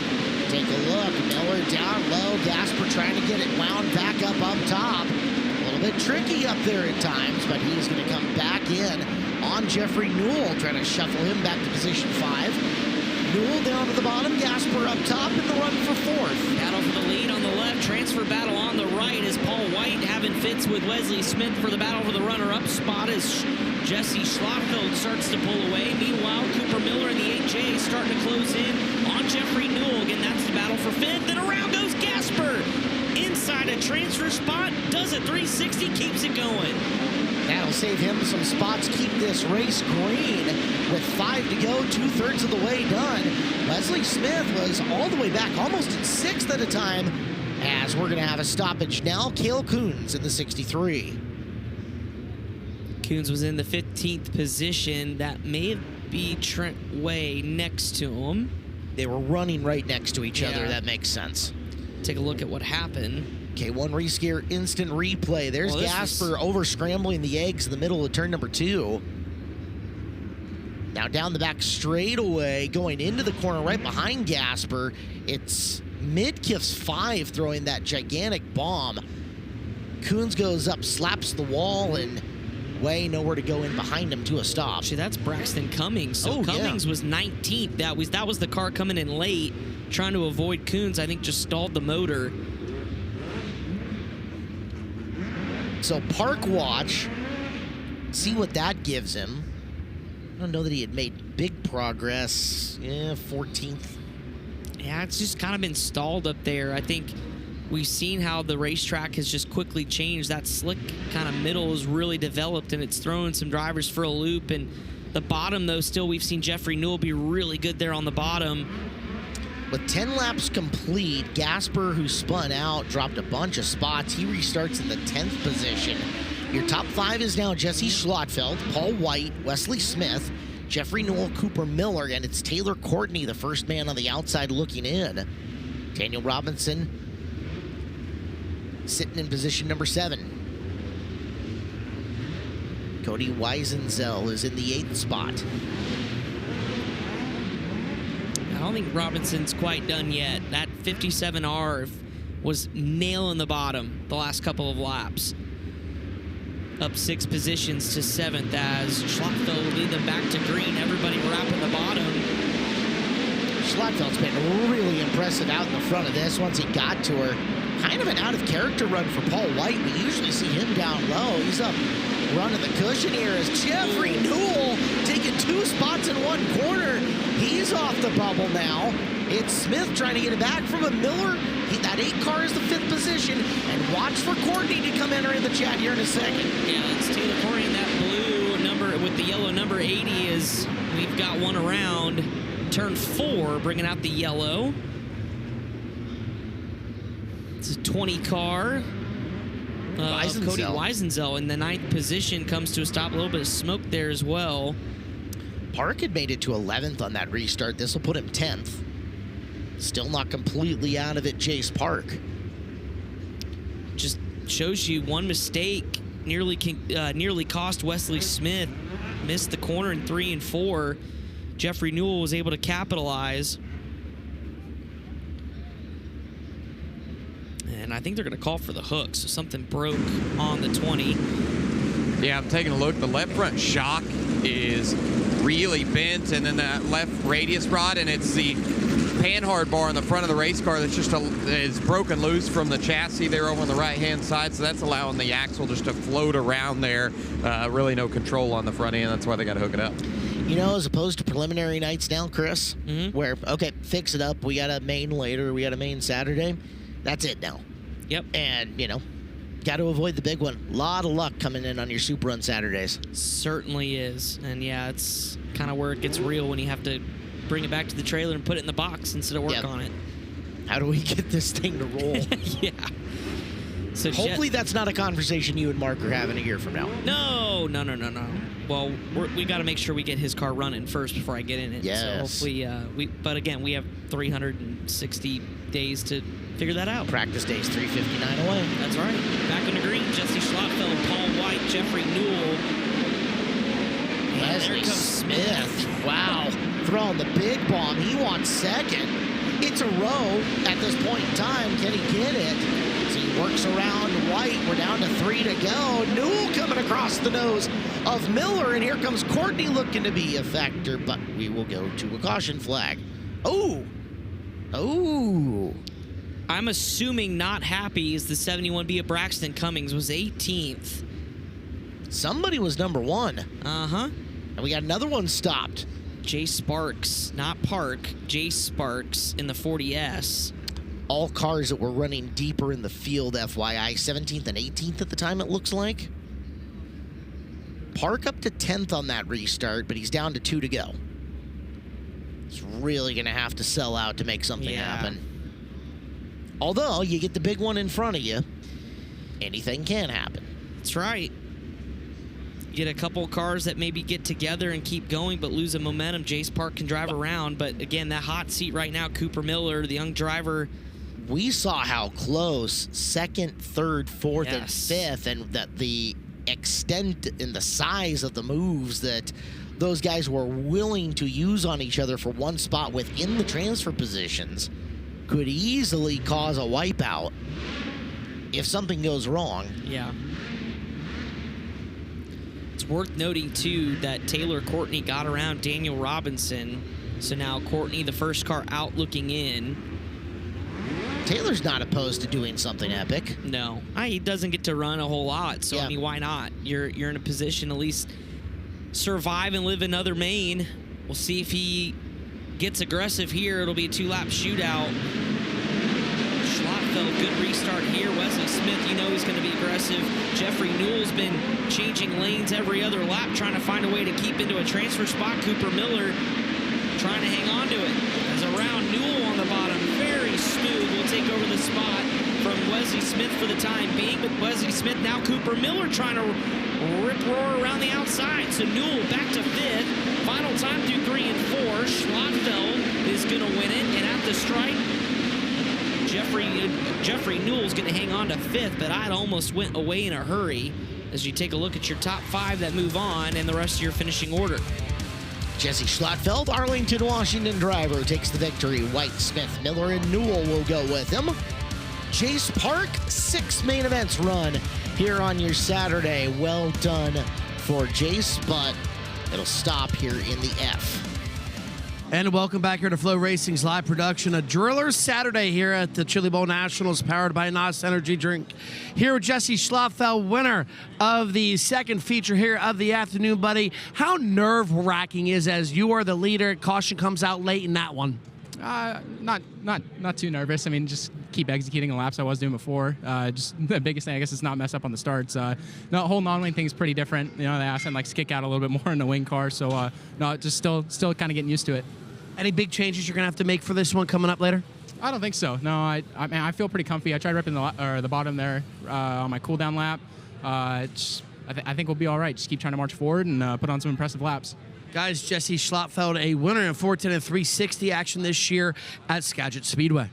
S23: Take a look. Miller down low. Gasper trying to get it wound back up top. A little bit tricky up there at times, but he's going to come back in on Jeffrey Newell, trying to shuffle him back to position 5. Newell down to the bottom. Gasper up top in the run for 4th.
S5: Battle for the lead on the left. Transfer battle on the right as Paul White having fits with Wesley Smith for the battle for the runner-up spot as Jesse Schlotfeld starts to pull away. Meanwhile, Cooper Miller in the 8J starting to close in on Jeffrey Newell. Again, that's the battle for 5th. And around goes Gasper. Inside a transfer spot. Does a 360. Keeps it going.
S23: That'll save him some spots. Keep this race green with 5 to go. 2/3 of the way done. Wesley Smith was all the way back, almost in 6th at a time, as we're going to have a stoppage now. Cale Coons in the 63.
S5: Coons was in the 15th position. That may be Trent Way next to him.
S23: They were running right next to each other. That makes sense.
S5: Take a look at what happened.
S23: K1 Reskier instant replay. There's Gasper over scrambling the eggs in the middle of turn number 2. Now down the back straightaway, going into the corner right behind Gasper. It's Midkiff's 5 throwing that gigantic bomb. Coons goes up, slaps the wall, and Way nowhere to go in behind him to a stop.
S5: Actually, that's Braxton Cummings. So Cummings was 19th. That was the car coming in late, trying to avoid Coons. I think just stalled the motor.
S23: So Park Watch, see what that gives him. I don't know that he had made big progress. Yeah, 14th.
S5: Yeah, it's just kind of been stalled up there. I think we've seen how the racetrack has just quickly changed. That slick kind of middle is really developed, and it's throwing some drivers for a loop. And the bottom, though, still we've seen Jeffrey Newell be really good there on the bottom.
S23: With 10 laps complete, Gasper, who spun out, dropped a bunch of spots. He restarts in the 10th position. Your top 5 is now Jesse Schlotfeld, Paul White, Wesley Smith, Jeffrey Newell, Cooper Miller, and it's Taylor Courtney, the first man on the outside looking in. Daniel Robinson sitting in position number 7. Cody Weisenzel is in the 8th spot.
S5: I don't think Robinson's quite done yet. That 57R was nailing the bottom the last couple of laps. Up 6 positions to 7th as Schlotfeld will lead them back to green. Everybody wrapping the bottom.
S23: Schlotfeld's been really impressive out in the front of this once he got to her. Kind of an out-of-character run for Paul White. We usually see him down low. He's up running the cushion here as Jeffrey Newell taking 2 spots in 1 corner. He's off the bubble now. It's Smith trying to get it back from a Miller. That 8 car is the 5th position. And watch for Courtney to come enter in the chat here in a second.
S5: Yeah, it's Taylor Courtney in that blue number with the yellow number 80 as we've got one around.
S8: turn 4, bringing out the yellow. It's a 20 car. Cody Weisenzel in the 9th position comes to a stop. A little bit of smoke there as well.
S23: Park had made it to 11th on that restart. This will put him 10th. Still not completely out of it, Jace Park.
S8: Just shows you one mistake nearly cost Wesley Smith. Missed the corner in 3 and 4. Jeffrey Newell was able to capitalize. And I think they're going to call for the hook, so something broke on the 20.
S4: Yeah, I'm taking a look. The left front shock is really bent, and then that left radius rod, and it's the panhard bar in the front of the race car that's just is broken loose from the chassis there over on the right-hand side, so that's allowing the axle just to float around there. Really no control on the front end. That's why they got to hook it up.
S23: You know, as opposed to preliminary nights now, Chris, where, okay, fix it up. We got a main later. We got a main Saturday. That's it now.
S8: Yep.
S23: And, you know, got to avoid the big one. A lot of luck coming in on your Super Run Saturdays.
S8: Certainly is. And, yeah, it's kind of where it gets real when you have to bring it back to the trailer and put it in the box instead of work on it.
S23: How do we get this thing to roll?
S8: Yeah. So
S23: hopefully that's not a conversation you and Mark are having a year from now.
S8: No. Well, we got to make sure we get his car running first before I get in it.
S23: Yes.
S8: So hopefully, but again, we have 360 days to figure that out.
S23: Practice days 359 away.
S8: That's right. Back in the green, Jesse Schlottfeld, Paul White, Jeffrey Newell.
S23: Wesley
S8: there comes
S23: Smith. Wow. Throwing the big bomb. He wants second. It's a row at this point in time. Can he get it? As he works around White. We're down to 3 to go. Newell coming across the nose of Miller. And here comes Courtney looking to be a factor. But we will go to a caution flag. Oh.
S8: I'm assuming not happy is the 71B of Braxton Cummings was 18th.
S23: Somebody was number 1.
S8: Uh-huh.
S23: And we got another one stopped.
S8: Jay Sparks, not Park, Jay Sparks in the 40S.
S23: All cars that were running deeper in the field, FYI. 17th and 18th at the time, it looks like. Park up to 10th on that restart, but he's down to 2 to go. He's really going to have to sell out to make something happen. Although, you get the big one in front of you, anything can happen.
S8: That's right. Get a couple cars that maybe get together and keep going but lose a momentum. Jace Park can drive around, but again, that hot seat right now, Cooper Miller, the young driver.
S23: We saw how close 2nd, 3rd, 4th, and 5th, and that the extent and the size of the moves that those guys were willing to use on each other for one spot within the transfer positions could easily cause a wipeout if something goes wrong.
S8: Yeah. It's worth noting, too, that Taylor Courtney got around Daniel Robinson. So now Courtney, the first car out looking in.
S23: Taylor's not opposed to doing something epic.
S8: No. He doesn't get to run a whole lot, so, I mean, why not? You're in a position to at least survive and live another main. We'll see if he gets aggressive here. It'll be a 2-lap shootout. Schlottfeld, good restart here. Wesley Smith, you know he's going to be aggressive. Jeffrey Newell's been changing lanes every other lap, trying to find a way to keep into a transfer spot. Cooper Miller trying to hang on to it. As around Newell on the bottom, very smooth, will take over the spot from Wesley Smith for the time being. But Wesley Smith, now Cooper Miller trying to rip-roar around the outside. So Newell back to 5th. Final time through 3 and 4. Schlottfeld is going to win it. And at the stripe, Jeffrey Newell's going to hang on to 5th, but I'd almost went away in a hurry as you take a look at your top 5 that move on and the rest of your finishing order.
S23: Jesse Schlottfeld, Arlington, Washington driver, takes the victory. White, Smith, Miller, and Newell will go with him. Jace Park, 6 main events run here on your Saturday. Well done for Jace, but it'll stop here in the F.
S7: And welcome back here to FloRacing's live production, a Driller Saturday here at the Chili Bowl Nationals, powered by NOS Energy Drink. Here with Jesse Schlottfeld, winner of the second feature here of the afternoon, buddy. How nerve-wracking is it as you are the leader? Caution comes out late in that one.
S12: Not too nervous. I mean, just keep executing the laps I was doing before. Just the biggest thing, I guess, is not mess up on the starts. The whole non-wing thing is pretty different. You know, they asked him like kick out a little bit more in the wing car. So no, just still kind of getting used to it.
S7: Any big changes you're going to have to make for this one coming up later?
S9: I don't think so. No, I mean, I feel pretty comfy. I tried repping the bottom there on my cool down lap. I think we'll be all right. Just keep trying to march forward and put on some impressive laps.
S7: Guys, Jesse Schlotfeld, a winner in 410 and 360 action this year at Skagit Speedway.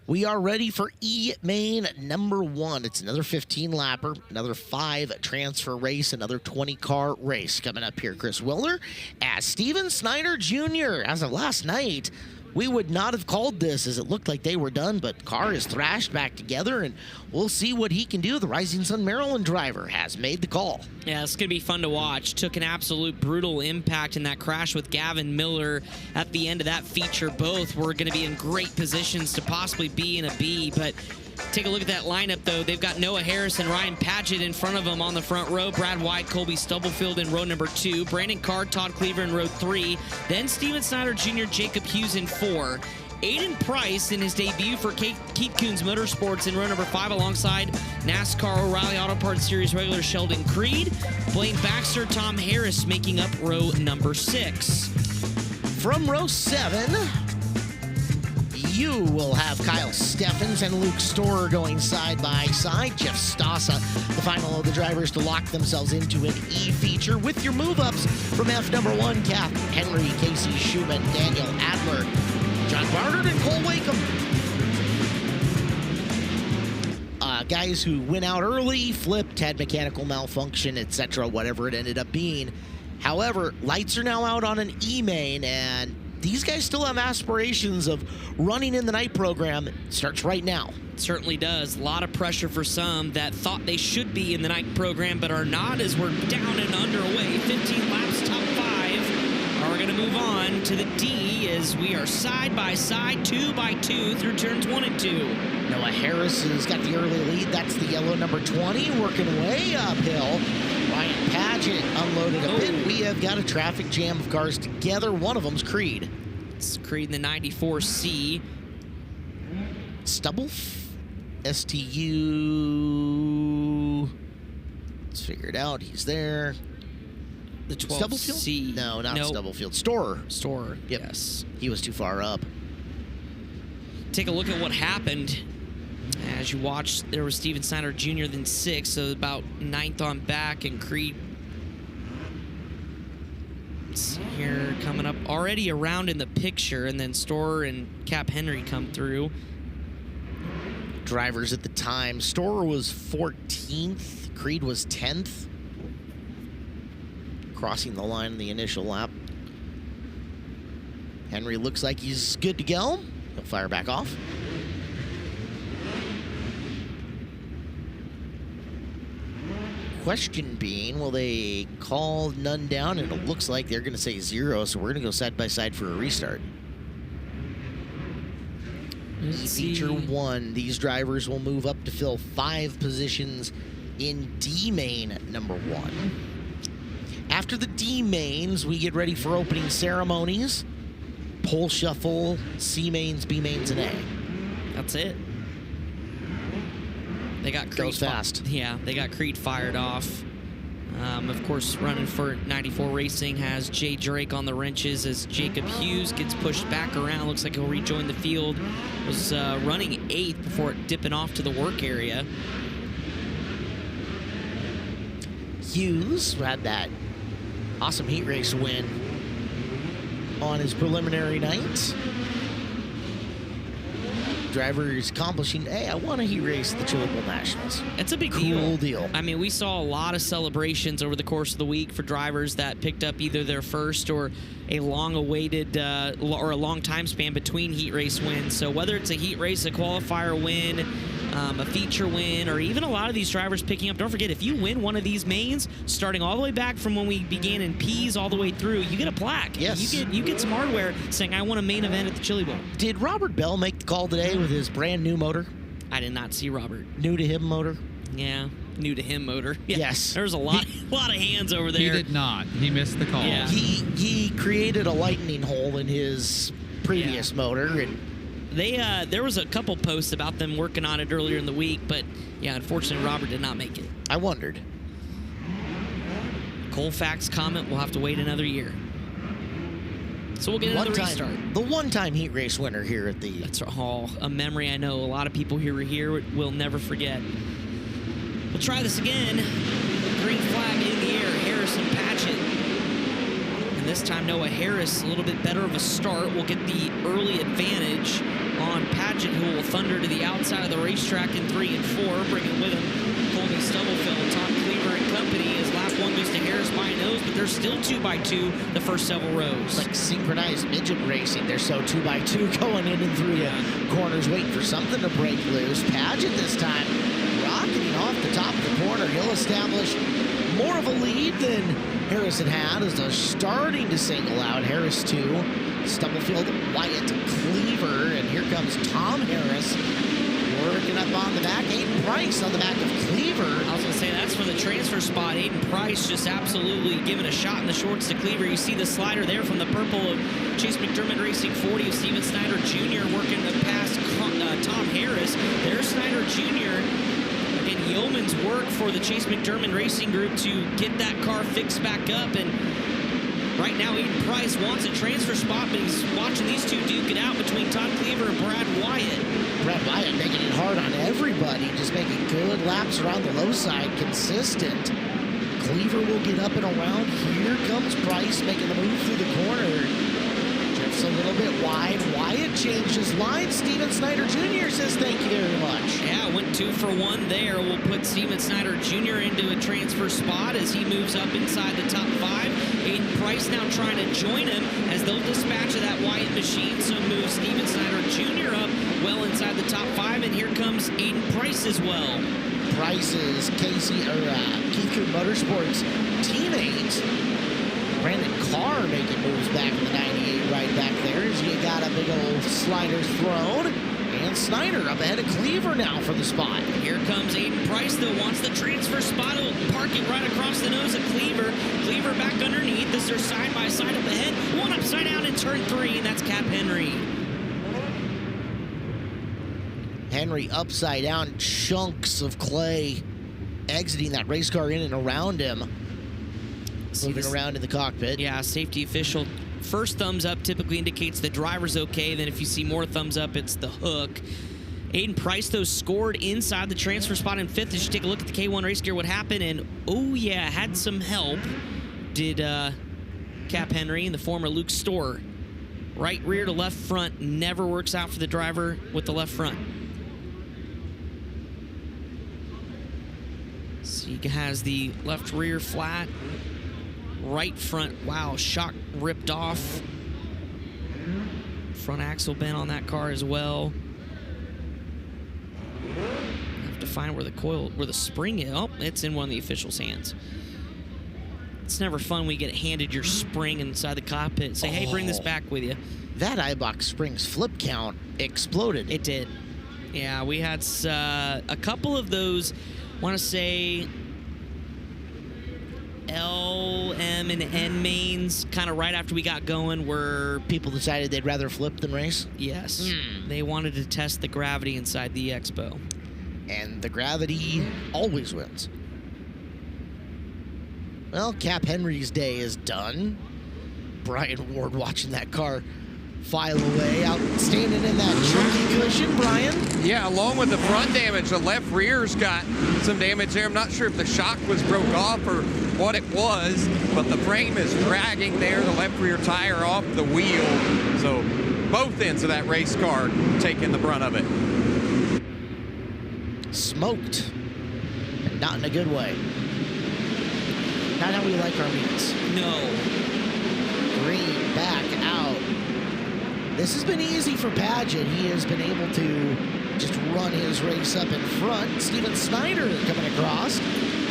S23: We are ready for E-Main number 1. It's another 15-lapper, another 5-transfer race, another 20-car race. Coming up here, Chris Willer as Steven Snyder Jr. As of last night, we would not have called this as it looked like they were done, but car is thrashed back together, and we'll see what he can do. The Rising Sun Maryland driver has made the call.
S5: Yeah, it's going to be fun to watch. Took an absolute brutal impact in that crash with Gavin Miller at the end of that feature. Both were going to be in great positions to possibly be in a B, but take a look at that lineup, though. They've got Noah Harris and Ryan Padgett in front of them on the front row. Brad White, Colby Stubblefield in row number 2. Brandon Carr, Todd Cleaver in row 3. Then Steven Snyder Jr., Jacob Hughes in 4. Aiden Price in his debut for Keith Kunz Motorsports in row number 5 alongside NASCAR O'Reilly Auto Parts Series regular Sheldon Creed. Blaine Baxter, Tom Harris making up row number 6.
S23: From row 7... you will have Kyle Steffens and Luke Storer going side by side. Jeff Stassa, the final of the drivers to lock themselves into an E feature with your move-ups from F number 1, Kath Henry, Casey Schumann, Daniel Adler, John Barnard, and Cole Wakeham. Guys who went out early, flipped, had mechanical malfunction, etc., whatever it ended up being. However, lights are now out on an E-Main, and these guys still have aspirations of running in the night program. It starts right now.
S5: It certainly does. A lot of pressure for some that thought they should be in the night program but are not, as we're down and underway. 15 laps, top 5 are going to move on to the D as we are side by side, 2 by 2 through turns 1 and 2.
S23: Noah Harris has got the early lead. That's the yellow number 20, working way uphill. Ryan Padgett unloaded a bit. We have got a traffic jam of cars together. One of them's Creed.
S5: It's Creed in the 94C.
S23: Stubble? STU. Let's figure it out. He's there.
S5: The 12C.
S23: Stubblefield? No, not Stubblefield. Storer. Yep.
S5: Yes.
S23: He was too far up.
S5: Take a look at what happened. As you watch, there was Steven Snyder Jr., then 6, so about 9th on back, and Creed here coming up already around in the picture, and then Storer and Cap Henry come through.
S23: Drivers at the time. Storer was 14th. Creed was 10th. Crossing the line in the initial lap. Henry looks like he's good to go. He'll fire back off. Question being, will they call none down? And it looks like they're going to say 0, so we're going to go side by side for a restart. Feature 1, these drivers will move up to fill 5 positions in D-Main number 1. After the D-Mains, we get ready for opening ceremonies, pole shuffle, C-Mains, B-Mains, and A.
S5: That's it. They got Creed
S23: goes fast.
S5: Yeah, they got Creed fired off. Of course, running for 94 Racing has Jay Drake on the wrenches as Jacob Hughes gets pushed back around. Looks like he'll rejoin the field. Was running 8th before dipping off to the work area.
S23: Hughes had that awesome heat race win on his preliminary night. Driver is accomplishing, hey, I want to heat race the Chili Bowl Nationals.
S5: It's a big deal. I mean, we saw a lot of celebrations over the course of the week for drivers that picked up either their first or a long-awaited or a long time span between heat race wins. So whether it's a heat race, a qualifier win, a feature win, or even a lot of these drivers picking up, don't forget, if you win one of these mains, starting all the way back from when we began in P's all the way through, you get a plaque.
S23: Yes.
S5: You get some hardware saying, I want a main event at the Chili Bowl.
S23: Did Robert Bell make the call today with his brand new motor?
S5: I did not see Robert.
S23: New to him motor?
S5: Yeah, new to him motor. Yeah.
S23: Yes.
S5: There's a lot of hands over there.
S10: He did not. He missed the call.
S5: Yeah.
S23: He created a lightning hole in his previous motor, and
S5: there was a couple posts about them working on it earlier in the week, but yeah, unfortunately Robert did not make it.
S23: I wondered.
S5: Colfax comment, we'll have to wait another year. So we'll get into the restart.
S23: The one-time heat race winner here at the...
S5: That's a memory I know a lot of people who were here will never forget. We'll try this again. Green flag in the air, Harrison Paget. And this time Noah Harris, a little bit better of a start, will get the early advantage on Paget, who will thunder to the outside of the racetrack in 3 and 4, bringing with him Colby Stubblefield, Todd Cleaver and company, as lap 1 goes to Harris by a nose, but they're still 2x2 the first several rows.
S23: Like synchronized midget racing. They're so 2x2 going in and through corners, waiting for something to break loose. Paget this time rocketing off the top of the corner. He'll establish more of a lead than Harris had as they're starting to single out. Harris 2, Stubblefield, Wyatt, Cleaver, and here comes Tom Harris working up on the back. Aiden Price on the back of Cleaver.
S5: I was going to say, that's for the transfer spot. Aiden Price just absolutely giving a shot in the shorts to Cleaver. You see the slider there from the purple of Chase McDermott Racing 40 of Steven Snyder Jr. working past Tom Harris. There's Snyder Jr. Again, yeoman's work for the Chase McDermott Racing Group to get that car fixed back up. And right now, Aiden Price wants a transfer spot, but he's watching these two duke it out between Todd Cleaver and Brad Wyatt.
S23: Brad Wyatt making it hard on everybody, just making good laps around the low side, consistent. Cleaver will get up and around. Here comes Price making the move through the corner. Drifts a little bit wide. Wyatt changed his line. Steven Snyder Jr. says thank you very much.
S5: Yeah, went 2 for 1 there. We'll put Steven Snyder Jr. into a transfer spot as he moves up inside the top 5. Aiden Price now trying to join him as they'll dispatch of that Wyatt machine. So moves Steven Snyder Jr. up well inside the top 5, and here comes Aiden Price as well.
S23: Price's Keith Coon Motorsports teammates. Brandon Carr making moves back in the 98 right back there as you got a big old slider thrown. And Snyder up ahead of Cleaver now for the spot.
S5: Here comes Aiden Price, though, wants the transfer spot. He'll park it right across the nose of Cleaver. Cleaver back underneath as they're side by side up ahead. One upside down in turn 3, and that's Cap Henry.
S23: Henry upside down, chunks of clay exiting that race car in and around him. Moving around in the cockpit.
S5: Yeah, safety official. First thumbs up typically indicates the driver's okay. Then if you see more thumbs up, it's the hook. Aiden Price, though, scored inside the transfer spot in 5th. As you take a look at the K1 race gear, what happened, and oh yeah, had some help. Did Cap Henry in the form of Luke Storr. Right rear to left front never works out for the driver with the left front. So he has the left rear flat. Right front, wow, shock ripped off. Front axle bent on that car as well. Have to find where the spring is. Oh, it's in one of the officials' hands. It's never fun when you get handed your spring inside the cockpit and say, hey, bring this back with you.
S23: That iBox Springs flip count exploded.
S5: It did. Yeah, we had a couple of those, I want to say, L, M, and N mains kind of right after we got going were...
S23: People decided they'd rather flip than race?
S5: Yes. They wanted to test the gravity inside the Expo.
S23: And the gravity always wins. Well, Cap Henry's day is done. Brian Ward watching that car file away, out standing in that tricky cushion, Brian.
S4: Yeah, along with the front damage, the left rear's got some damage there. I'm not sure if the shock was broke off or what it was, but the frame is dragging there, the left rear tire off the wheel. So both ends of that race car taking the brunt of it.
S23: Smoked, and not in a good way. Not how we like our meets.
S5: No.
S23: Green back out. This has been easy for Paget. He has been able to just run his race up in front. Steven Snyder coming across.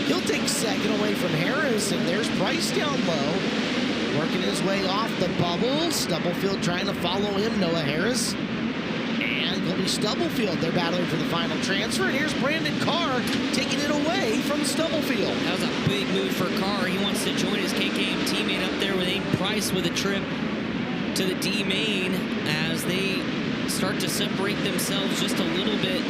S23: He'll take second away from Harris, and there's Price down low. Working his way off the bubble. Stubblefield trying to follow him, Noah Harris. And Colby Stubblefield, they're battling for the final transfer. And here's Brandon Carr taking it away from Stubblefield.
S5: That was a big move for Carr. He wants to join his KKM teammate up there with Aiden Price with a trip to the D-Main as they start to separate themselves just a little bit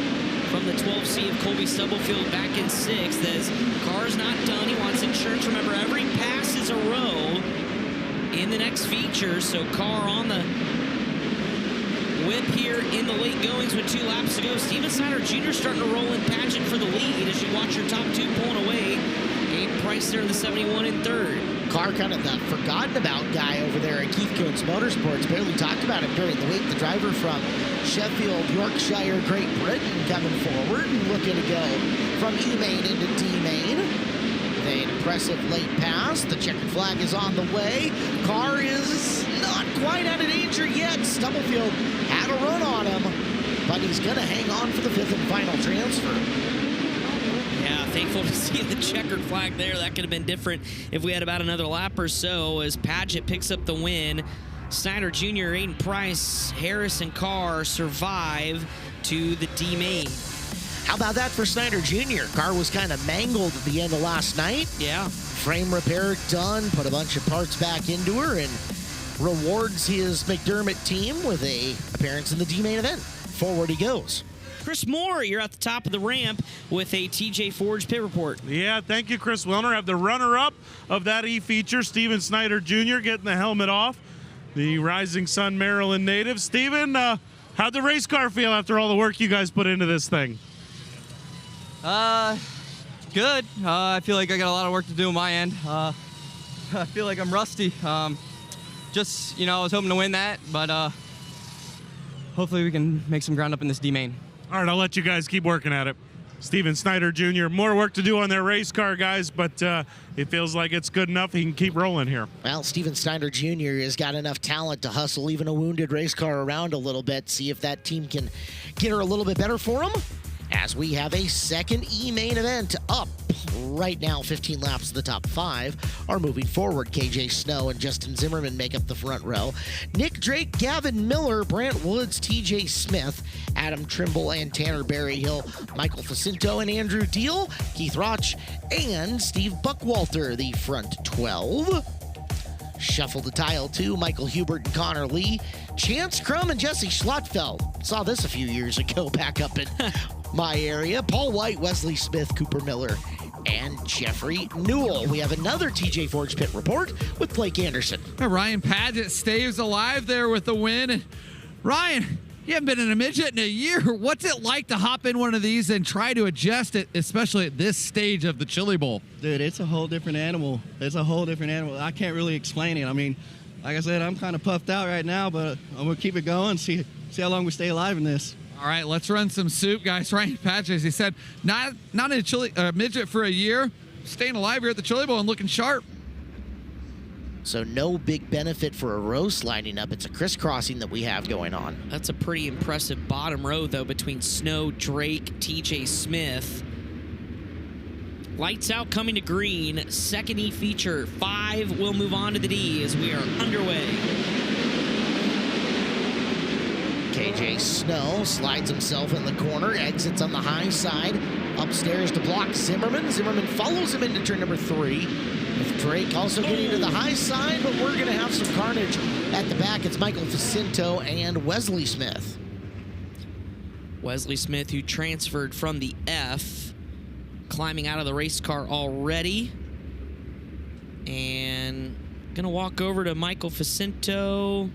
S5: from the 12C of Colby Stubblefield back in 6th. As Carr's not done, he wants insurance. Remember, every pass is a row in
S8: the next feature. So Carr on the whip here in the late goings with 2 laps to go. Steven Snyder Jr. starting to roll in pageant for the lead as you watch your top 2 pulling away. Aiden Price there in the 71 in third.
S23: Carr, kind of the forgotten about guy over there at Keith Coates Motorsports. Barely talked about him during the week. The driver from Sheffield, Yorkshire, Great Britain coming forward and looking to go from E-Main into D-Main. With an impressive late pass. The checkered flag is on the way. Carr is not quite out of danger yet. Stubblefield had a run on him, but he's going to hang on for the 5th and final transfer.
S8: Yeah, thankful to see the checkered flag there. That could have been different if we had about another lap or so as Paget picks up the win. Snyder Jr., Aiden Price, Harris, and Carr survive to the D-Main.
S23: How about that for Snyder Jr.? Carr was kind of mangled at the end of last night.
S8: Yeah.
S23: Frame repair done, put a bunch of parts back into her, and rewards his McDermott team with a appearance in the D-Main event. Forward he goes.
S8: Chris Moore, you're at the top of the ramp with a TJ Forge pit report.
S2: Yeah, thank you, Chris Wilner. I have the runner-up of that E-feature, Steven Snyder Jr., getting the helmet off. The Rising Sun Maryland native. Steven, how'd the race car feel after all the work you guys put into this thing?
S10: Good. I feel like I got a lot of work to do on my end. I feel like I'm rusty. Just, I was hoping to win that, but hopefully we can make some ground up in this D-Main.
S2: All right, I'll let you guys keep working at it. Steven Snyder Jr., more work to do on their race car, guys, but it feels like it's good enough. He can keep rolling here.
S23: Well, Steven Snyder Jr. has got enough talent to hustle even a wounded race car around a little bit, see if that team can get her a little bit better for him. As we have a second E-Main event up right now. 15 laps of the top 5 are moving forward. KJ Snow and Justin Zimmerman make up the front row. Nick Drake, Gavin Miller, Brant Woods, TJ Smith, Adam Trimble and Tanner Berryhill, Michael Facinto and Andrew Deal, Keith Roch, and Steve Buckwalter, the front 12. Shuffle to tile 2, Michael Hubert and Connor Lee, Chance Crum and Jesse Schlotfeld. Saw this a few years ago back up in my area. Paul White, Wesley Smith, Cooper Miller, and Jeffrey Newell. We have another TJ Forge pit report with Blake Anderson.
S1: Ryan Paget stays alive there with the win. And Ryan, you haven't been in a midget in a year. What's it like to hop in one of these and try to adjust it, especially at this stage of the Chili Bowl?
S13: Dude, it's a whole different animal. It's a whole different animal. I can't really explain it. I mean, like I said, I'm kind of puffed out right now, but I'm going to keep it going, see how long we stay alive in this.
S1: All right, let's run some soup, guys. Ryan Paget, as he said, not in a midget for a year, staying alive here at the Chili Bowl and looking sharp.
S23: So no big benefit for a row sliding up. It's a crisscrossing that we have going on.
S8: That's a pretty impressive bottom row, though, between Snow, Drake, TJ Smith. Lights out coming to green. Second E feature. 5 will move on to the D as we are underway.
S23: KJ Snow slides himself in the corner, exits on the high side, upstairs to block Zimmerman. Zimmerman follows him into turn number 3. With Drake also getting to the high side, but we're going to have some carnage at the back. It's Michael Facinto and Wesley Smith.
S8: Wesley Smith, who transferred from the F, climbing out of the race car already. And gonna walk over to Michael Facinto.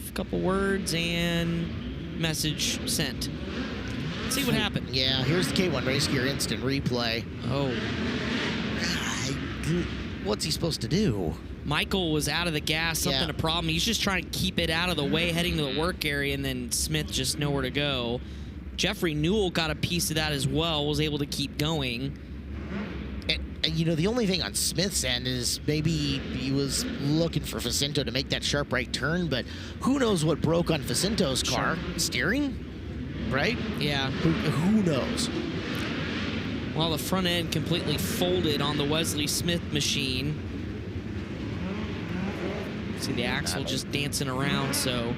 S8: A couple words and message sent. Let's see what happened.
S23: Yeah, here's the K1 Race Gear instant replay.
S8: Oh.
S23: What's he supposed to do?
S8: Michael was out of the gas, something a problem. He's just trying to keep it out of the way, heading to the work area, and then Smith just nowhere to go. Jeffrey Newell got a piece of that as well, was able to keep going.
S23: And you know, the only thing on Smith's end is maybe he was looking for Facinto to make that sharp right turn, but who knows what broke on Facinto's car? Steering? Right?
S8: Yeah.
S23: Who knows?
S8: Well, the front end completely folded on the Wesley Smith machine. See the axle just dancing around, so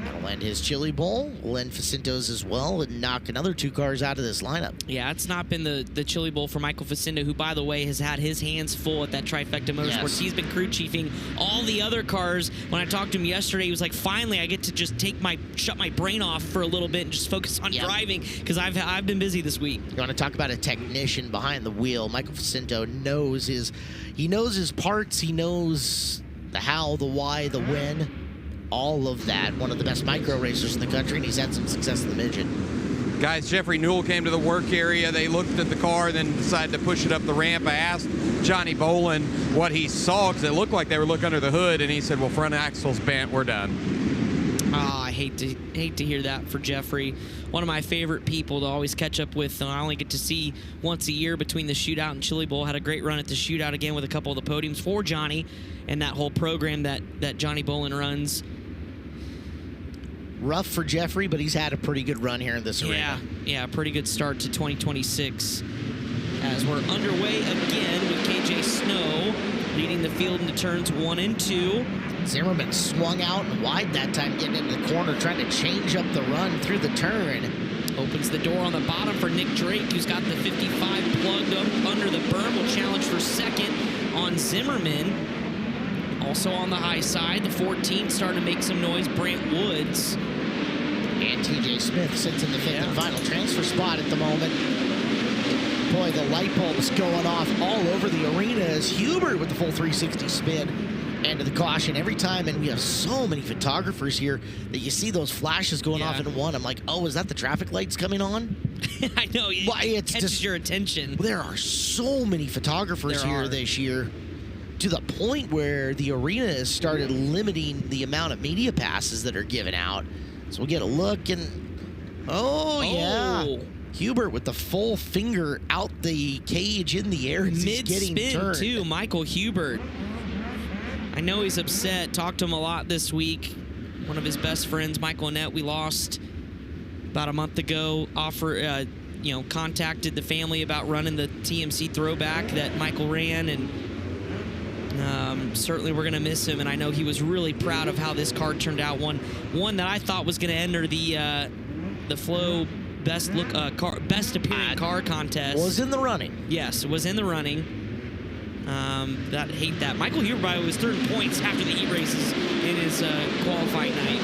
S23: That'll end his Chili Bowl. Will end Facindo's as well and knock another 2 cars out of this lineup.
S5: Yeah, it's not been the Chili Bowl for Michael Facindo, who, by the way, has had his hands full at that Trifecta Motorsports.
S23: Yes.
S5: He's been crew chiefing all the other cars. When I talked to him yesterday, he was like, finally, I get to just shut my brain off for a little bit and just focus on driving, because I've been busy this week.
S23: You want to talk about a technician behind the wheel? Michael Facinto knows his parts. He knows the how, the why, the when, all of that. One of the best micro racers in the country, and he's had some success in the midget.
S4: Guys, Jeffrey Newell came to the work area. They looked at the car, then decided to push it up the ramp. I asked Johnny Bolin what he saw, because it looked like they were looking under the hood, and he said, well, front axle's bent, we're done.
S5: I hate to hear that for Jeffrey. One of my favorite people to always catch up with, and I only get to see once a year between the Shootout and Chili Bowl. Had a great run at the Shootout again with a couple of the podiums for Johnny and that whole program that Johnny Bolin runs.
S23: Rough for Jeffrey, but he's had a pretty good run here in this arena.
S5: Yeah, pretty good start to 2026 as we're underway again with KJ Snow leading the field into turns 1 and 2.
S23: Zimmerman swung out and wide that time, getting into the corner, trying to change up the run through the turn.
S5: Opens the door on the bottom for Nick Drake, who's got the 55 plugged up under the berm. Will challenge for second on Zimmerman. Also on the high side, the 14 starting to make some noise, Brant Woods.
S23: And TJ Smith sits in the 5th and final transfer spot at the moment. Boy, the light bulb's going off all over the arena as Hubert with the full 360 spin. And to the caution every time, and we have so many photographers here that you see those flashes going off in one. I'm like, oh, is that the traffic lights coming on?
S5: I know, it catches your attention.
S23: There are so many photographers here this year, to the point where the arena has started limiting the amount of media passes that are given out. So we'll get a look, and yeah, Hubert with the full finger out the cage in the air as he's getting turned.
S5: Too, Michael Hubert. I know he's upset. Talked to him a lot this week. One of his best friends, Michael Annette, we lost about a month ago. Contacted the family about running the TMC throwback that Michael ran, and certainly we're going to miss him. And I know he was really proud of how this car turned out. One that I thought was going to enter the Flo best appearing car contest.
S23: Was in the running.
S5: Yes, it was in the running. Hate that. Michael Hubert was third in points after the heat races in his qualifying night.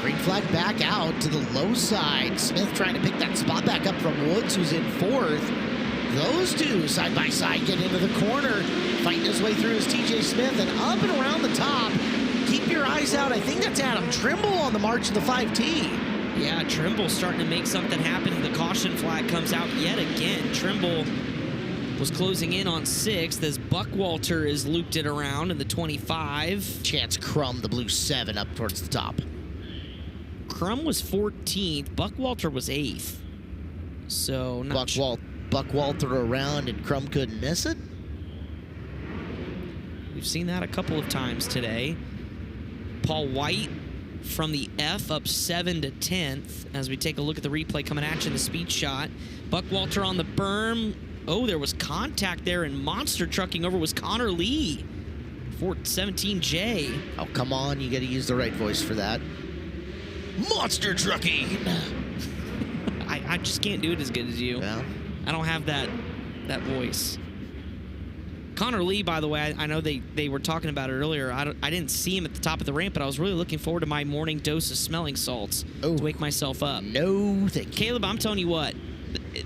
S23: Green flag back out to the low side. Smith trying to pick that spot back up from Woods, who's in 4th. Those two side by side get into the corner. Fighting his way through is TJ Smith, and up and around the top. Keep your eyes out. I think that's Adam Trimble on the march of the 5T.
S5: Yeah, Trimble starting to make something happen. The caution flag comes out yet again. Trimble was closing in on 6th as Buckwalter is looped it around in the 25.
S23: Chance Crum, the blue 7, up towards the top.
S5: Crum was 14th. Buckwalter was 8th. So
S23: Buckwalter around and Crum couldn't miss it.
S5: We've seen that a couple of times today. Paul White from the F up 7 to 10th as we take a look at the replay coming at you in the speed shot. Buckwalter on the berm. Oh, there was contact there, and monster trucking over was Connor Lee. 417J.
S23: Oh, come on. You got to use the right voice for that. Monster trucking.
S5: I just can't do it as good as you.
S23: Yeah.
S5: I don't have that voice. Connor Lee, by the way, I know they were talking about it earlier. I didn't see him at the top of the ramp, but I was really looking forward to my morning dose of smelling salts to wake myself up.
S23: No, thank you.
S5: Caleb, I'm telling you what.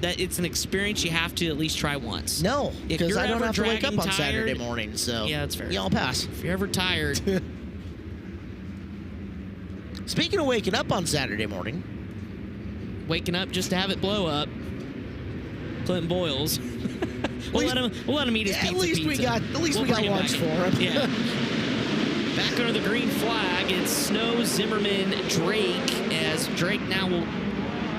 S5: That it's an experience you have to at least try once.
S23: No, because I don't have to wake up on Saturday morning, so
S5: yeah, that's fair.
S23: Y'all pass.
S5: If you're ever tired.
S23: Speaking of waking up on Saturday morning,
S5: waking up just to have it blow up. Clinton Boyles. We'll let him eat his pizza.
S23: At least we got lunch for him.
S5: Yeah. Back under the green flag, it's Snow, Zimmerman, Drake, as Drake now will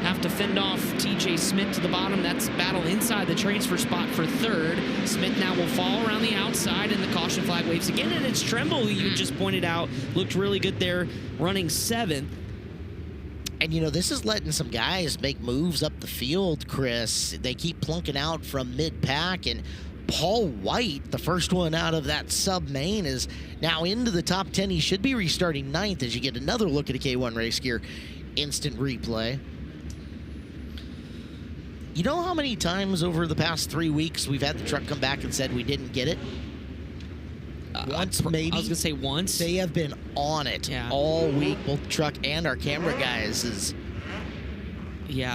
S5: have to fend off TJ Smith to the bottom. That's battle inside the transfer spot for 3rd. Smith now will fall around the outside, and the caution flag waves again. And it's Trimble, who you just pointed out, looked really good there, running 7th.
S23: And, this is letting some guys make moves up the field, Chris. They keep plunking out from mid-pack, and Paul White, the first one out of that sub-main, is now into the top 10. He should be restarting 9th as you get another look at a K1 Race Gear instant replay. You know how many times over the past 3 weeks we've had the truck come back and said we didn't get it? Once, maybe.
S5: I was going to say once.
S23: They have been on it all week, both the truck and our camera guys.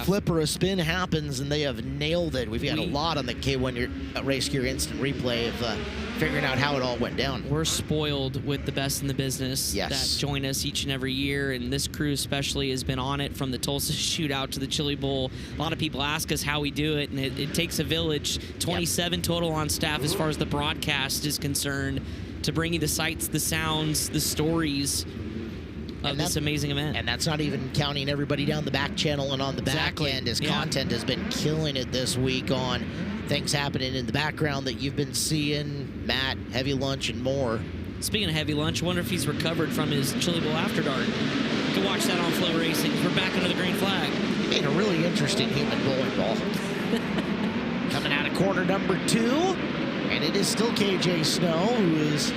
S23: Flip or a spin happens, and they have nailed it. We've got a lot on the K1 Race Gear instant replay of figuring out how it all went down.
S5: We're spoiled with the best in the business that join us each and every year, and this crew especially has been on it from the Tulsa Shootout to the Chili Bowl. A lot of people ask us how we do it, and it takes a village. 27 total on staff as far as the broadcast is concerned to bring you the sights, the sounds, the stories of this amazing event.
S23: And that's not even counting everybody down the back channel and on the back end, as content has been killing it this week on things happening in the background that you've been seeing, Matt, Heavy Lunch, and more.
S5: Speaking of Heavy Lunch, wonder if he's recovered from his Chili Bowl After Dark. You can watch that on FloRacing. We're back under the green flag.
S23: He made a really interesting human bowling ball. Coming out of corner number 2, and it is still KJ Snow, who is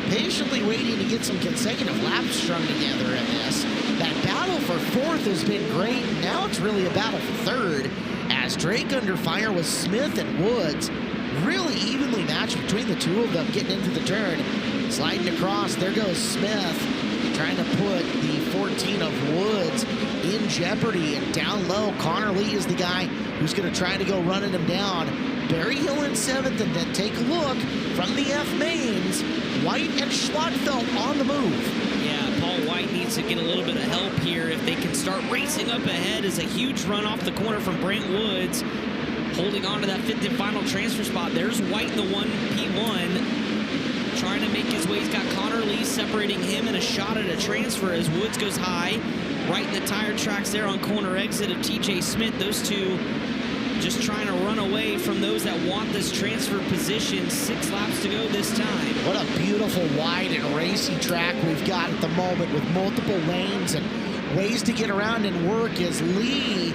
S23: patiently waiting to get some consecutive laps strung together in this. That battle for 4th has been great. Now it's really a battle for 3rd, as Drake under fire with Smith and Woods. Really evenly matched between the two of them getting into the turn. Sliding across, there goes Smith, trying to put the 14 of Woods in jeopardy. And down low, Connor Lee is the guy who's going to try to go running him down. Barry Hill in 7th, and then take a look from the F-Mains. White and Schlotfeld on the move.
S5: Yeah, Paul White needs to get a little bit of help here if they can start racing up ahead. As a huge run off the corner from Brant Woods, holding on to that 5th and final transfer spot. There's White in the 1P1, trying to make his way. He's got Connor Lee separating him and a shot at a transfer as Woods goes high. Right in the tire tracks there on corner exit of TJ Smith. Those two just trying to run away from those that want this transfer position. 6 laps to go this time.
S23: What a beautiful wide and racy track we've got at the moment, with multiple lanes and ways to get around and work, as Lee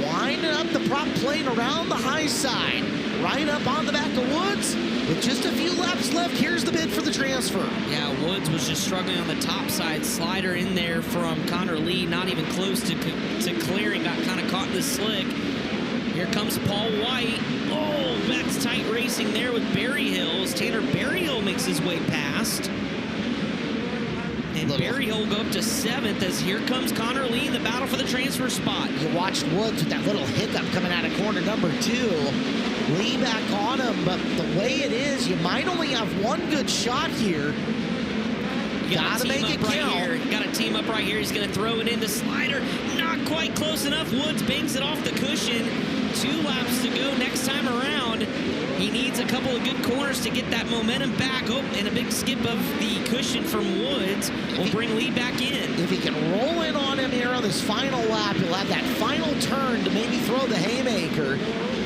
S23: winding up the prop plane around the high side, right up on the back of Woods. With just a few laps left, here's the bid for the transfer.
S5: Yeah, Woods was just struggling on the top side. Slider in there from Connor Lee, not even close to clearing, got kind of caught in the slick. Here comes Paul White. Oh, that's tight racing there with Barry Hill. Tanner Berryhill makes his way past. And Berryhill will go up to 7th as here comes Connor Lee in the battle for the transfer spot.
S23: You watched Woods with that little hiccup coming out of corner number 2. Lee back on him, but the way it is, you might only have one good shot here. Gotta make it count.
S5: Got to team up right here. He's going to throw it in the slider. Not quite close enough. Woods bangs it off the cushion. 2 laps to go next time around. He needs a couple of good corners to get that momentum back. Oh, and a big skip of the cushion from Woods will bring Lee back in.
S23: If he can roll in on him here on this final lap, he'll have that final turn to maybe throw the haymaker.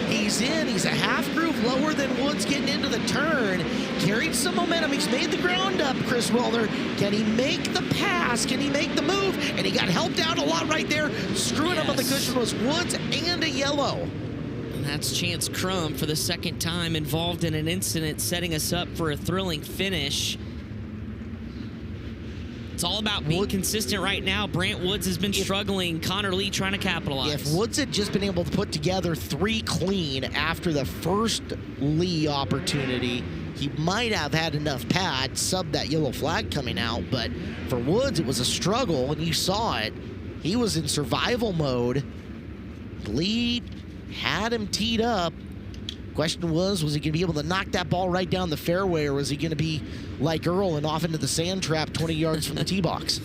S23: He's in. He's a half groove lower than Woods getting into the turn. Carried some momentum. He's made the ground up, Chris Roller. Can he make the pass? Can he make the move? And he got helped out a lot right there. Screwing up on the cushion was Woods and a yellow.
S5: And that's Chance Crum for the second time involved in an incident, setting us up for a thrilling finish. It's all about being consistent right now. Brant Woods has been struggling. Connor Lee trying to capitalize.
S23: If Woods had just been able to put together 3 clean after the first Lee opportunity, he might have had enough pad, sub that yellow flag coming out. But for Woods, it was a struggle, and you saw it. He was in survival mode. Lee had him teed up. Question was he going to be able to knock that ball right down the fairway, or was he going to be like Earl and off into the sand trap 20 yards from the tee box?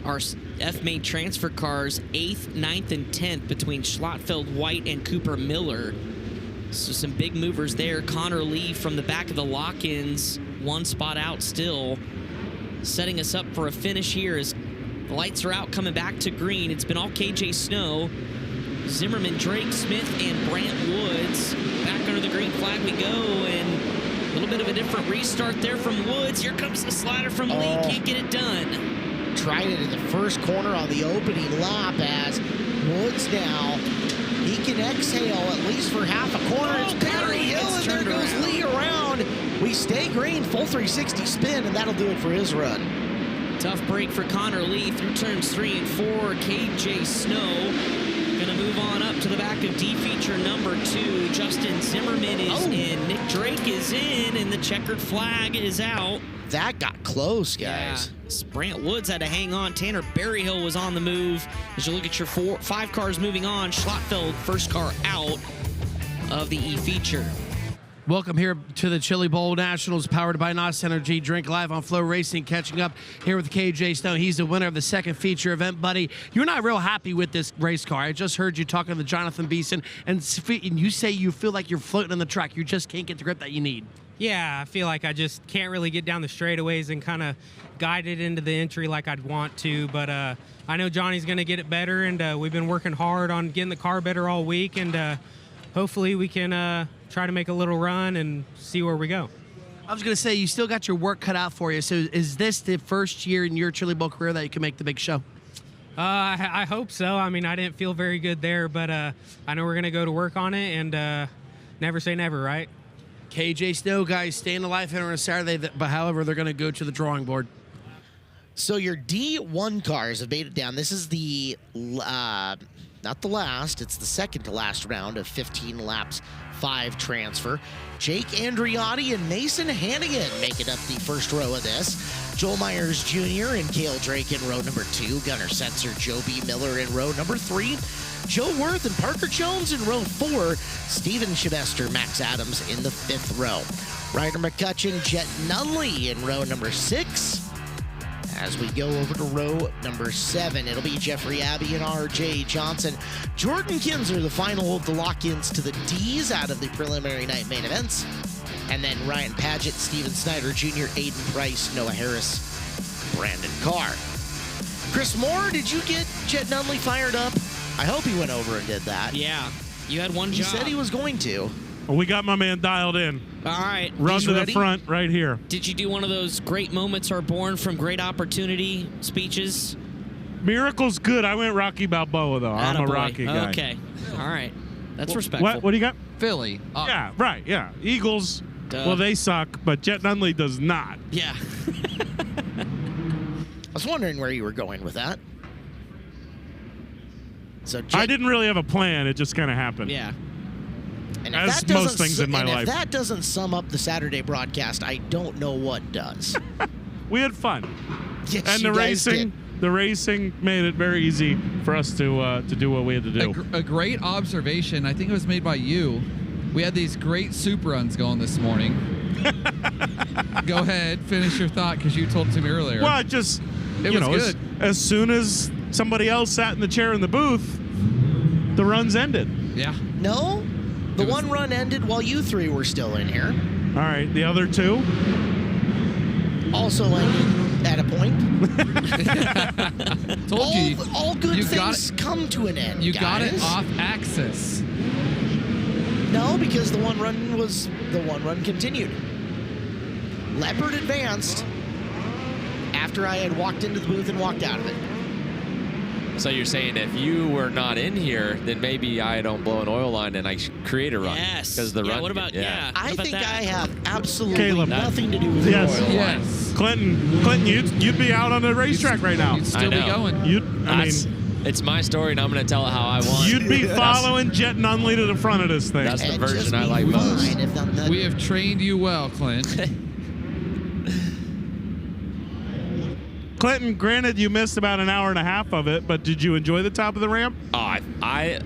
S5: Our F-Main transfer cars, 8th, 9th, and 10th between Schlotfeld, White, and Cooper Miller. So some big movers there. Connor Lee from the back of the lock-ins, 1 spot out still. Setting us up for a finish here as the lights are out, coming back to green. It's been all KJ Snow, Zimmerman, Drake, Smith, and Brant Woods. Back under the green flag we go, and a little bit of a different restart there from Woods. Here comes the slider from Lee. Can't get it done.
S23: Tried it in the first corner on the opening lap as Woods now, he can exhale at least for half a corner. It's Barry Hill, and there goes stay green, full 360 spin, and that'll do it for his run.
S8: Tough break for Connor Lee through turns 3 and 4. KJ Snow gonna move on up to the back of D feature number 2. Justin Zimmerman is in. Nick Drake is in, and the checkered flag is out.
S23: That got close, guys.
S8: Yeah. Brant Woods had to hang on. Tanner Berryhill was on the move. As you look at your 5 cars moving on, Schlottfeld first car out of the E feature.
S7: Welcome here to the Chili Bowl Nationals, powered by NOS Energy. Drink live on FloRacing, catching up here with KJ Snow. He's the winner of the second feature event, buddy. You're not real happy with this race car. I just heard you talking to Jonathan Beeson, and you say you feel like you're floating on the track. You just can't get the grip that you need.
S11: Yeah, I feel like I just can't really get down the straightaways and kind of guide it into the entry like I'd want to. But I know Johnny's going to get it better, and we've been working hard on getting the car better all week, and hopefully we can try to make a little run and see where we go.
S7: I was going to say, you still got your work cut out for you. So is this the first year in your Chili Bowl career that you can make the big show?
S11: I hope so. I mean, I didn't feel very good there, but I know we're going to go to work on it, and never say never, right?
S7: KJ Snow, guys, staying alive here on a Saturday, but however, they're going to go to the drawing board.
S23: So your D1 cars have made it down. This is the, not the last, it's the second to last round of 15 laps, 5 transfer. Jake Andriotti and Mason Hannigan making up the first row of this. Joel Myers Jr. and Cale Drake in row number 2. Gunnar Setzer, Joe B. Miller in row number 3. Joe Worth and Parker Jones in row 4. Steven Sylvester, Max Adams in the 5th row. Ryder McCutcheon, Jet Nunley in row number 6. As we go over to row number 7, it'll be Jeffrey Abbey and R.J. Johnson. Jordan Kinzer, the final of the lock-ins to the D's out of the preliminary night main events. And then Ryan Paget, Steven Snyder Jr., Aiden Price, Noah Harris, Brandon Carr. Chris Moore, did you get Jet Nunley fired up? I hope he went over and did that.
S8: Yeah, you had one
S23: job. He said he was going to.
S2: Well, we got my man dialed in.
S8: All right.
S2: Run to the front right here.
S8: Did you do one of those great moments are born from great opportunity speeches?
S2: Miracle's good. I went Rocky Balboa, though. I'm a Rocky guy.
S8: Okay. All right. That's respectful.
S2: What do you got?
S1: Philly.
S2: Yeah, right. Yeah. Eagles,
S8: Duh.
S2: well, they suck, but Jet Nunley does not.
S8: Yeah.
S23: I was wondering where you were going with that. So
S2: I didn't really have a plan. It just kind of happened.
S8: Yeah.
S23: And
S2: as most things in my life.
S23: If that doesn't sum up the Saturday broadcast, I don't know what does.
S2: We had fun.
S23: Yes,
S2: and
S23: you guys did.
S2: The racing made it very easy for us to do what we had to do.
S1: A great observation. I think it was made by you. We had these great soup runs going this morning. Go ahead, finish your thought because you told it to me earlier.
S2: Well, it was
S1: good.
S2: As soon as somebody else sat in the chair in the booth, the runs ended.
S1: Yeah.
S23: No, the one run ended while you 3 were still in here.
S2: All right, the other 2
S23: also ended at a point.
S1: Told you.
S23: All good things come to an end.
S1: You
S23: guys.
S1: got it off axis.
S23: No, because the one run continued. Leopard advanced after I had walked into the booth and walked out of it.
S14: So you're saying if you were not in here, then maybe I don't blow an oil line and I create a run.
S8: Yes.
S14: Because the run.
S8: What about
S23: I think I have absolutely
S2: Caleb.
S23: nothing to do with the oil line.
S1: Yes.
S2: Clinton, you'd be out on the racetrack right now.
S1: You'd still be going.
S14: It's my story, and I'm going to tell it how I want.
S2: You'd be following Jet Nunley to the front of this thing.
S14: That's the version I like most.
S1: We have trained you well, Clint.
S2: Clinton, granted you missed about an hour and a half of it, but did you enjoy the top of the ramp?
S14: Oh, I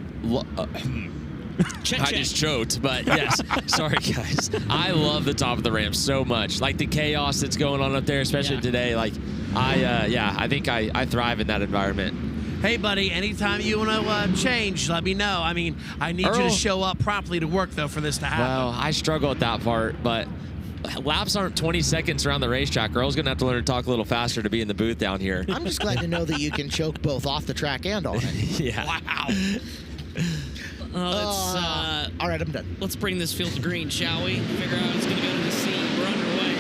S14: just choked, but yes. Sorry, guys. I love the top of the ramp so much. Like the chaos that's going on up there, especially today. Like, I think I thrive in that environment.
S7: Hey, buddy, anytime you want to change, let me know. I mean, I need you to show up promptly to work, though, for this to happen.
S14: Well, I struggle with that part, but laps aren't 20 seconds around the racetrack. Earl's going to have to learn to talk a little faster to be in the booth down here.
S23: I'm just glad to know that you can choke both off the track and on it.
S14: Yeah.
S23: Wow. All right, I'm done.
S8: Let's bring this field to green, shall we? Figure out who's going to go to the seat. We're underway.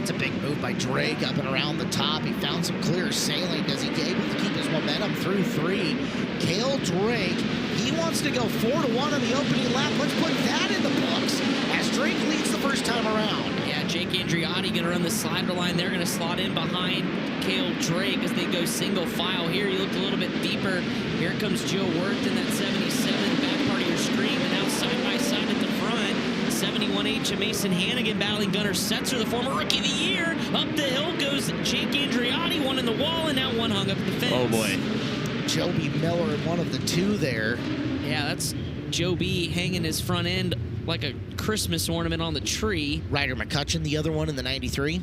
S23: It's a big move by Drake up and around the top. He found some clear sailing. Does he get able to keep his momentum through 3? Cale Drake, he wants to go 4-1 on the opening lap. Let's put that in the books as Drake leads the first time around.
S5: Yeah, Jake Andreotti going to run the slider line. They're going to slot in behind Cale Drake as they go single file here. You look a little bit deeper. Here comes Joe Worth in that 77, back part of your screen, and now side by side at the front. 71H of Mason Hannigan battling Gunnar Setzer, the former Rookie of the Year. Up the hill goes Jake Andreotti, one in the wall, and now one hung up the fence.
S23: Oh, boy. Joby Miller in one of the two there.
S5: Yeah, that's Joe B hanging his front end like a Christmas ornament on the tree.
S23: Ryder McCutcheon, the other one in the 93.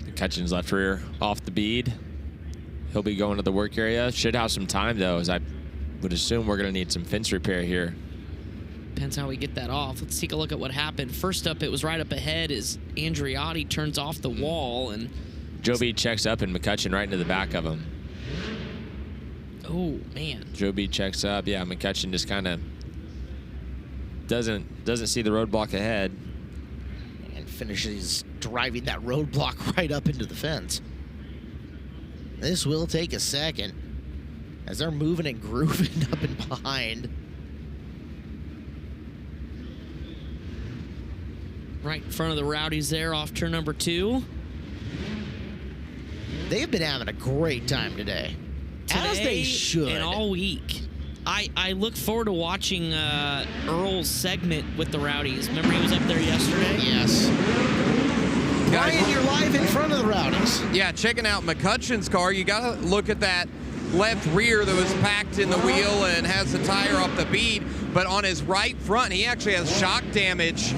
S14: McCutcheon's left rear off the bead. He'll be going to the work area. Should have some time, though, as I would assume we're going to need some fence repair here.
S5: Depends how we get that off. Let's take a look at what happened. First up, it was right up ahead as Andreotti turns off the wall, and
S14: Joby checks up and McCutcheon right into the back of him.
S5: oh man,
S14: Joby checks up. Yeah, McCutcheon just kind of doesn't see the roadblock ahead.
S23: And finishes driving that roadblock right up into the fence. This will take a second as they're moving and grooving up and behind.
S5: right in front of the Rowdies there off turn number 2.
S23: They've been having a great time today. As they should.
S5: And all week. I look forward to watching Earl's segment with the Rowdies. Remember he was up there yesterday?
S23: Yes. Brian, you're live in front of the Rowdies.
S4: Yeah, checking out McCutcheon's car. You got to look at that left rear that was packed in the wheel and has the tire off the bead. But on his right front, he actually has shock damage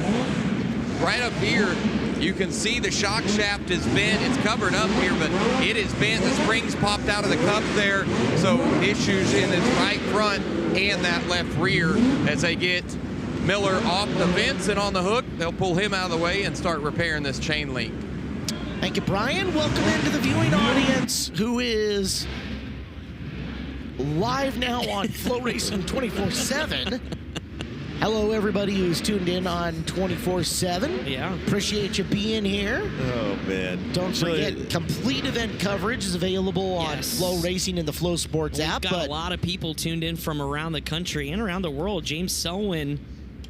S4: right up here. You can see the shock shaft is bent. It's covered up here, but it is bent. The springs popped out of the cup there. So issues in his right front and that left rear as they get Miller off the fence and on the hook. They'll pull him out of the way and start repairing this chain link.
S23: Thank you, Brian. Welcome into the viewing audience who is live now on FloRacing 24/7. Hello, everybody who's tuned in on 24/7.
S5: Yeah.
S23: Appreciate you being here.
S6: Oh, man.
S23: Don't forget, complete event coverage is available on FloRacing and the Flow Sports app.
S5: We've got a lot of people tuned in from around the country and around the world. James Selwyn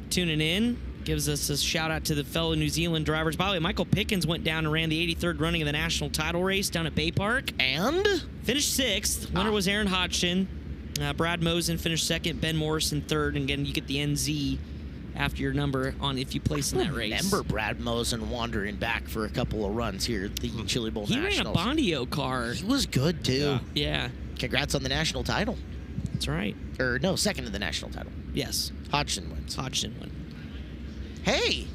S5: tuning in. Gives us a shout out to the fellow New Zealand drivers. By the way, Michael Pickens went down and ran the 83rd running of the national title race down at Bay Park.
S23: And?
S5: Finished 6th. Winner was Aaron Hodgson. Brad Mosen finished 2nd. Ben Morrison 3rd. And again, you get the NZ after your number on if you place in that race.
S23: Remember Brad Mosen wandering back for a couple of runs here at the Chili Bowl Nationals.
S5: He ran a Bondio car.
S23: He was good, too.
S5: Yeah.
S23: Congrats on the national title.
S5: That's right.
S23: Or, no, second to the national title.
S5: Yes.
S23: Hodgson wins.
S5: Hodgson wins.
S23: Hey,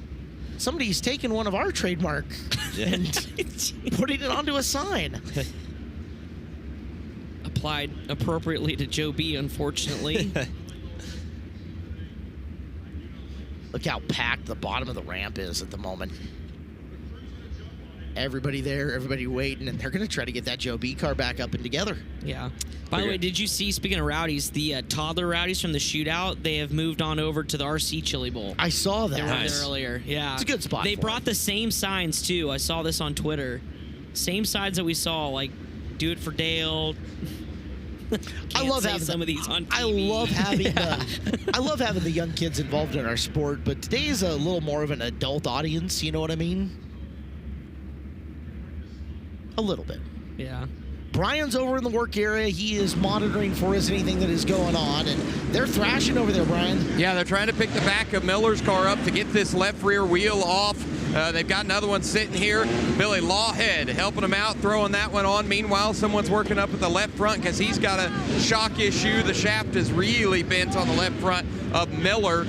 S23: somebody's taken one of our trademark and putting it onto a sign.
S5: Applied appropriately to Joe B, unfortunately.
S23: Look how packed the bottom of the ramp is at the moment. Everybody there, everybody waiting, and they're going to try to get that Joe B car back up and together.
S5: Yeah. By the way, did you see, speaking of Rowdies, the toddler Rowdies from the shootout, they have moved on over to the RC Chili Bowl.
S23: I saw that.
S5: They were there earlier. Yeah.
S23: It's a good spot.
S5: They brought the same signs, too. I saw this on Twitter. Same signs that we saw, like, do it for Dale.
S23: I love having
S5: some of these on TV.
S23: I love having the young kids involved in our sport, but today is a little more of an adult audience, you know what I mean? A little bit.
S5: Yeah.
S23: Brian's over in the work area. He is monitoring for us anything that is going on, and they're thrashing over there, Brian.
S4: Yeah, they're trying to pick the back of Miller's car up to get this left rear wheel off. They've got another one sitting here. Billy Lawhead helping him out, throwing that one on. Meanwhile, someone's working up at the left front because he's got a shock issue. The shaft is really bent on the left front of Miller.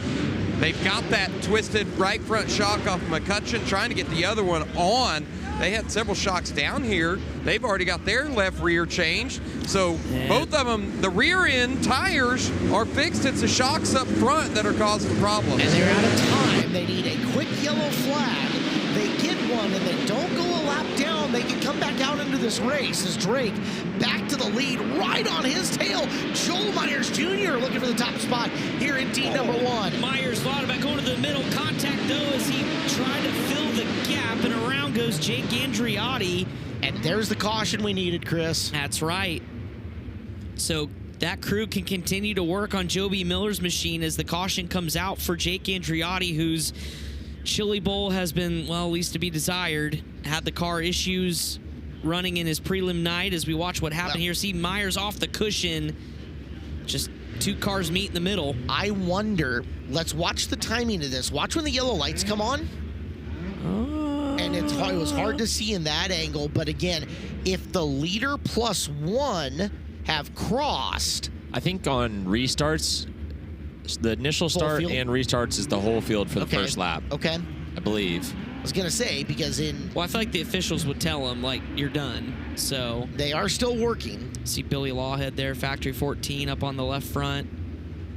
S4: They've got that twisted right front shock off of McCutcheon, trying to get the other one on. They had several shocks down here. They've already got their left rear changed. So both of them, the rear end tires are fixed. It's the shocks up front that are causing the problems.
S23: And they're out of time. They need a quick yellow flag. They get one and they don't go a lap down. They can come back out into this race as Drake back to the lead right on his tail. Joel Myers Jr. looking for the top spot here in D number 1.
S5: Myers thought about going to the middle. Contact, though, as he tried to fill the gap, and around goes Jake Andreotti.
S23: And there's the caution we needed, Chris.
S5: That's right. So that crew can continue to work on Joby Miller's machine as the caution comes out for Jake Andriotti, whose Chili Bowl has been, well, least to be desired. Had the car issues running in his prelim night as we watch what happened here. See Myers off the cushion. Just 2 cars meet in the middle.
S23: I wonder, let's watch the timing of this. Watch when the yellow lights come on. And it was hard to see in that angle. But again, if the leader plus 1 have crossed.
S14: I think on restarts, the initial start and restarts is the whole field for the first lap.
S23: Okay.
S14: I believe.
S23: I was going to say, because
S5: Well, I feel like the officials would tell him, like, you're done. So.
S23: They are still working.
S5: See Billy Lawhead there, factory 14 up on the left front.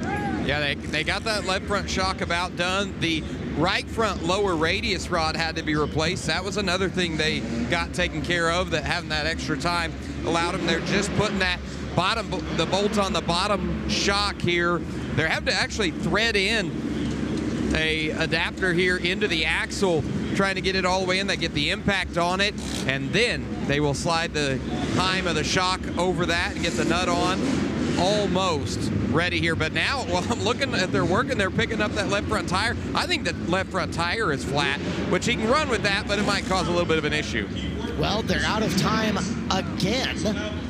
S4: Yeah, they got that left front shock about done. The right front lower radius rod had to be replaced. That was another thing they got taken care of, that having that extra time allowed them. They're just putting that the bolt on the bottom shock here. They're having to actually thread in a adapter here into the axle, trying to get it all the way in. They get the impact on it, and then they will slide the time of the shock over that and get the nut on. Almost ready here, but now while I'm looking at their working, they're picking up that left front tire. I think the left front tire is flat, which he can run with that, but it might cause a little bit of an issue.
S23: Well, they're out of time again.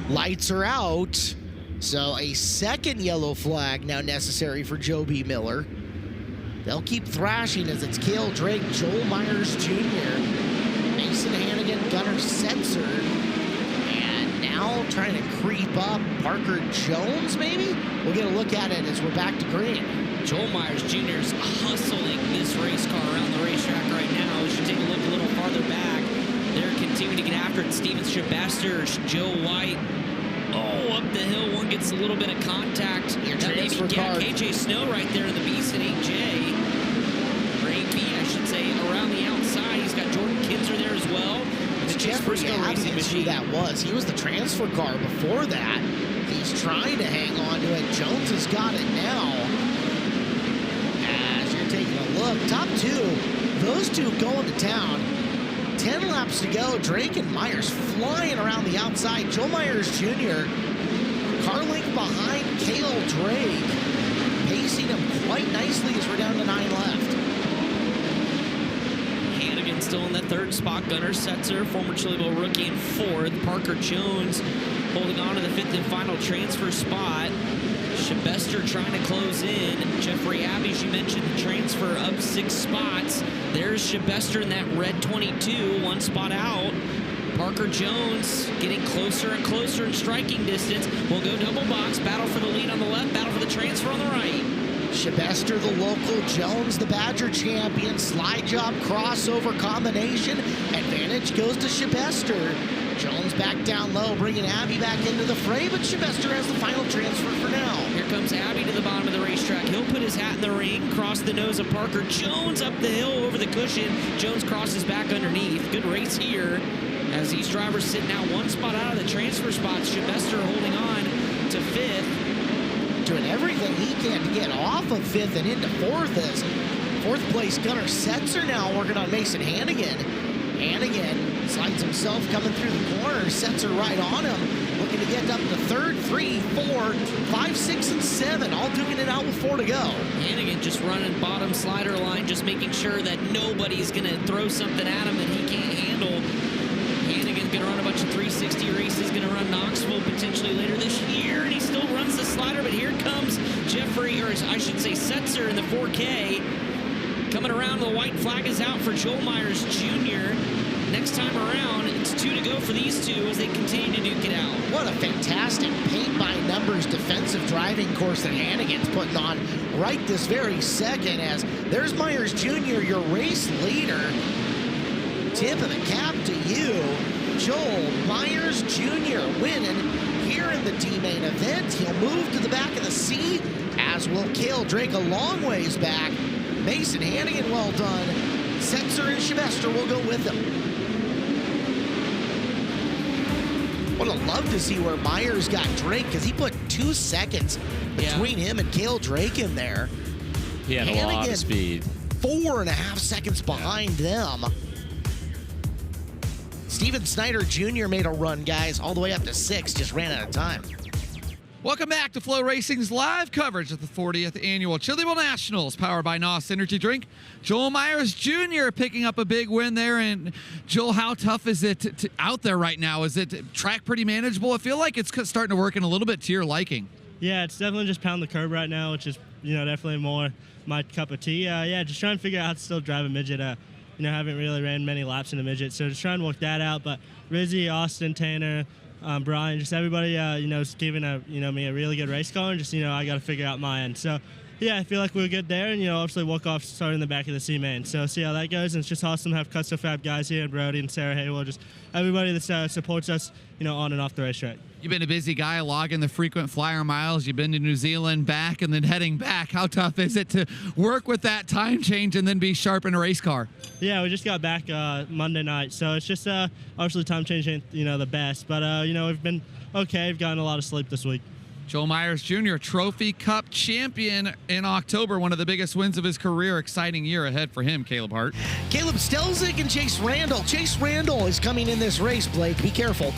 S23: Lights are out. So a second yellow flag now necessary for Joby Miller. They'll keep thrashing as it's Cale Drake, Joel Myers Jr., Mason Hannigan, Gunnar Setzer, and now trying to creep up Parker Jones, maybe? We'll get a look at it as we're back to green.
S5: Joel Myers Jr. is hustling this race car around the racetrack right now. We should take a look a little farther back. They're continuing to get after it. Steven Shabester, Joe White. Oh, up the hill. One gets a little bit of contact. KJ Snow right there in the Beast and 8J. Or 8B, I should say, around the outside. He's got Jordan Kinzer there as well.
S23: It's Jeffrey Abbott who that was. He was the transfer car before that. He's trying to hang on to it. Jones has got it now. As you're taking a look, top 2, those 2 going to town. 10 laps to go. Drake and Myers flying around the outside. Joe Myers Jr. car length behind Cale Drake, pacing him quite nicely as we're down to 9 left.
S5: Hannigan still in that 3rd spot. Gunnar Setzer, former Chili Bowl rookie, in 4th. Parker Jones holding on to the 5th and final transfer spot. Shabester trying to close in. Jeffrey Abbey, as you mentioned, the transfer up 6 spots. There's Shabester in that red 22, 1 spot out. Parker Jones getting closer and closer in striking distance. We'll go double box, battle for the lead on the left, battle for the transfer on the right.
S23: Shabester, the local, Jones, the Badger champion, slide job, crossover combination. Advantage goes to Shabester. Jones back down low, bringing Abbey back into the fray, but Shabester has the final transfer for now.
S5: Here comes Abbey to the bottom of the racetrack. He'll put his hat in the ring, cross the nose of Parker Jones up the hill over the cushion. Jones crosses back underneath. Good race here as these drivers sit now 1 spot out of the transfer spots. Shabester holding on to 5th.
S23: Doing everything he can to get off of 5th and into 4th as 4th place Gunnar Setzer now working on Mason Hannigan. Hannigan slides himself coming through the corner. Setzer right on him. Looking to get up to 3rd, 3, 4, 5, 6, and 7. All duking it out with 4 to go.
S5: Hannigan just running bottom slider line, just making sure that nobody's going to throw something at him that he can't handle. Hannigan's going to run a bunch of 360 races, going to run Knoxville potentially later this year, and he still runs the slider, but here comes Jeffrey, or I should say Setzer in the 4K. Coming around, the white flag is out for Joel Myers Jr. Next time around, it's 2 to go for these 2 as they continue to duke it out.
S23: What a fantastic paint-by-numbers defensive driving course that Hannigan's putting on right this very second as there's Myers Jr., your race leader. Tip of the cap to you. Joel Myers Jr. winning here in the D-Main event. He'll move to the back of the C, as will Cale Drake a long ways back. Mason Hannigan, well done. Setzer and Shabester will go with him. Would have loved to see where Myers got Drake because he put 2 seconds between him and Cale Drake in there.
S14: He had a lot of speed.
S23: 4.5 seconds behind them. Steven Snyder Jr. made a run, guys, all the way up to 6, just ran out of time.
S1: Welcome back to Flow Racing's live coverage of the 40th Annual Chili Bowl Nationals, powered by NOS Energy Drink. Joel Myers Jr. picking up a big win there. And Joel, how tough is it out there right now? Is it track pretty manageable? I feel like it's starting to work in a little bit to your liking.
S6: Yeah, it's definitely just pound the curb right now, which is, definitely more my cup of tea. Just trying to figure out how to still drive a midget. Haven't really ran many laps in a midget, so just trying to work that out. But Rizzy, Austin, Tanner, Brian, just everybody, is giving me a really good race car, and just, I got to figure out my end. So, yeah, I feel like we're good there, and, obviously walk off starting in the back of the C-Main. So, see how that goes, and it's just awesome to have Custom Fab guys here, and Brody and Sarah Haywell, just everybody that supports us, on and off the racetrack.
S1: You've been a busy guy logging the frequent flyer miles. You've been to New Zealand, back, and then heading back. How tough is it to work with that time change and then be sharp in a race car?
S6: Yeah, we just got back Monday night, so it's just obviously time change ain't the best, but we've been okay. We've gotten a lot of sleep this week.
S1: Joel Myers Jr., Trophy Cup champion in October, one of the biggest wins of his career. Exciting year ahead for him, Caleb Hart.
S23: Caleb Stelzig and Chase Randall. Chase Randall is coming in this race, Blake. Be careful.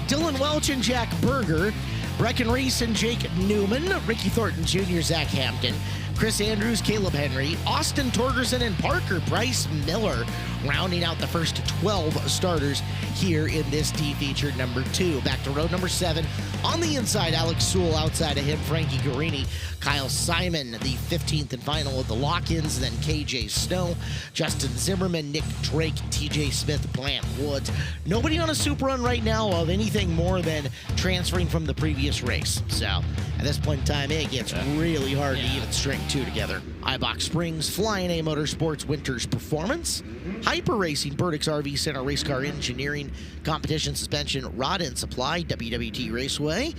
S23: Dylan Welch and Jack Berger. Brecken Reese and Jake Newman. Ricky Thornton Jr., Zach Hampton. Chris Andrews, Caleb Henry, Austin Torgerson, and Parker Bryce Miller, rounding out the first 12 starters here in this D-feature number 2. Back to road number 7. On the inside, Alex Sewell. Outside of him, Frankie Guarini, Kyle Simon, the 15th and final of the lock-ins, then KJ Snow, Justin Zimmerman, Nick Drake, TJ Smith, Blant Woods. Nobody on a super run right now of anything more than transferring from the previous race. So at this point in time, it gets really hard to even string 2 together. Ibach Springs, Flying A Motorsports, Winters Performance, Hyper Racing, Burdick's RV Center, Race Car Engineering, Competition Suspension, Rod and Supply, WWT Raceway,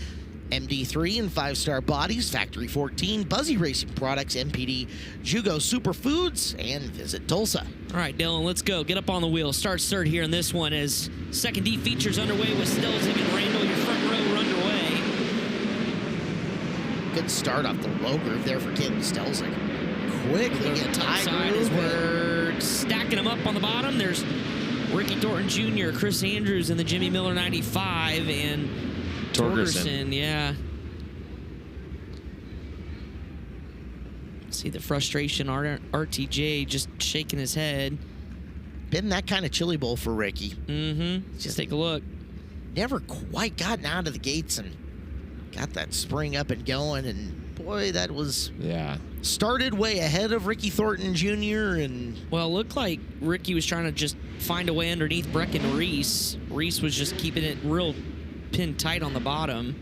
S23: MD3 and 5-Star Bodies, Factory 14, Buzzy Racing Products, MPD, Jugo Superfoods, and Visit Tulsa.
S8: All right, Dylan, let's go. Get up on the wheel. Start third here in this one as second D features underway with Stelzig and Randall. Your front row are underway.
S23: Good start off the low groove there for Caleb Stelzig. Quickly get
S8: Side as we're stacking them up on the bottom. There's Ricky Thornton Jr., Chris Andrews in the Jimmy Miller 95, and Torgerson, yeah. See the frustration, RTJ just shaking his head.
S23: Been that kind of chili bowl for Ricky.
S8: Mm-hmm. Just take a look.
S23: Never quite gotten out of the gates and got that spring up and going, and boy, that was started way ahead of Ricky Thornton Jr. and
S8: well, it looked like Ricky was trying to just find a way underneath Brecken Reese. Reese was just keeping it real pinned tight on the bottom.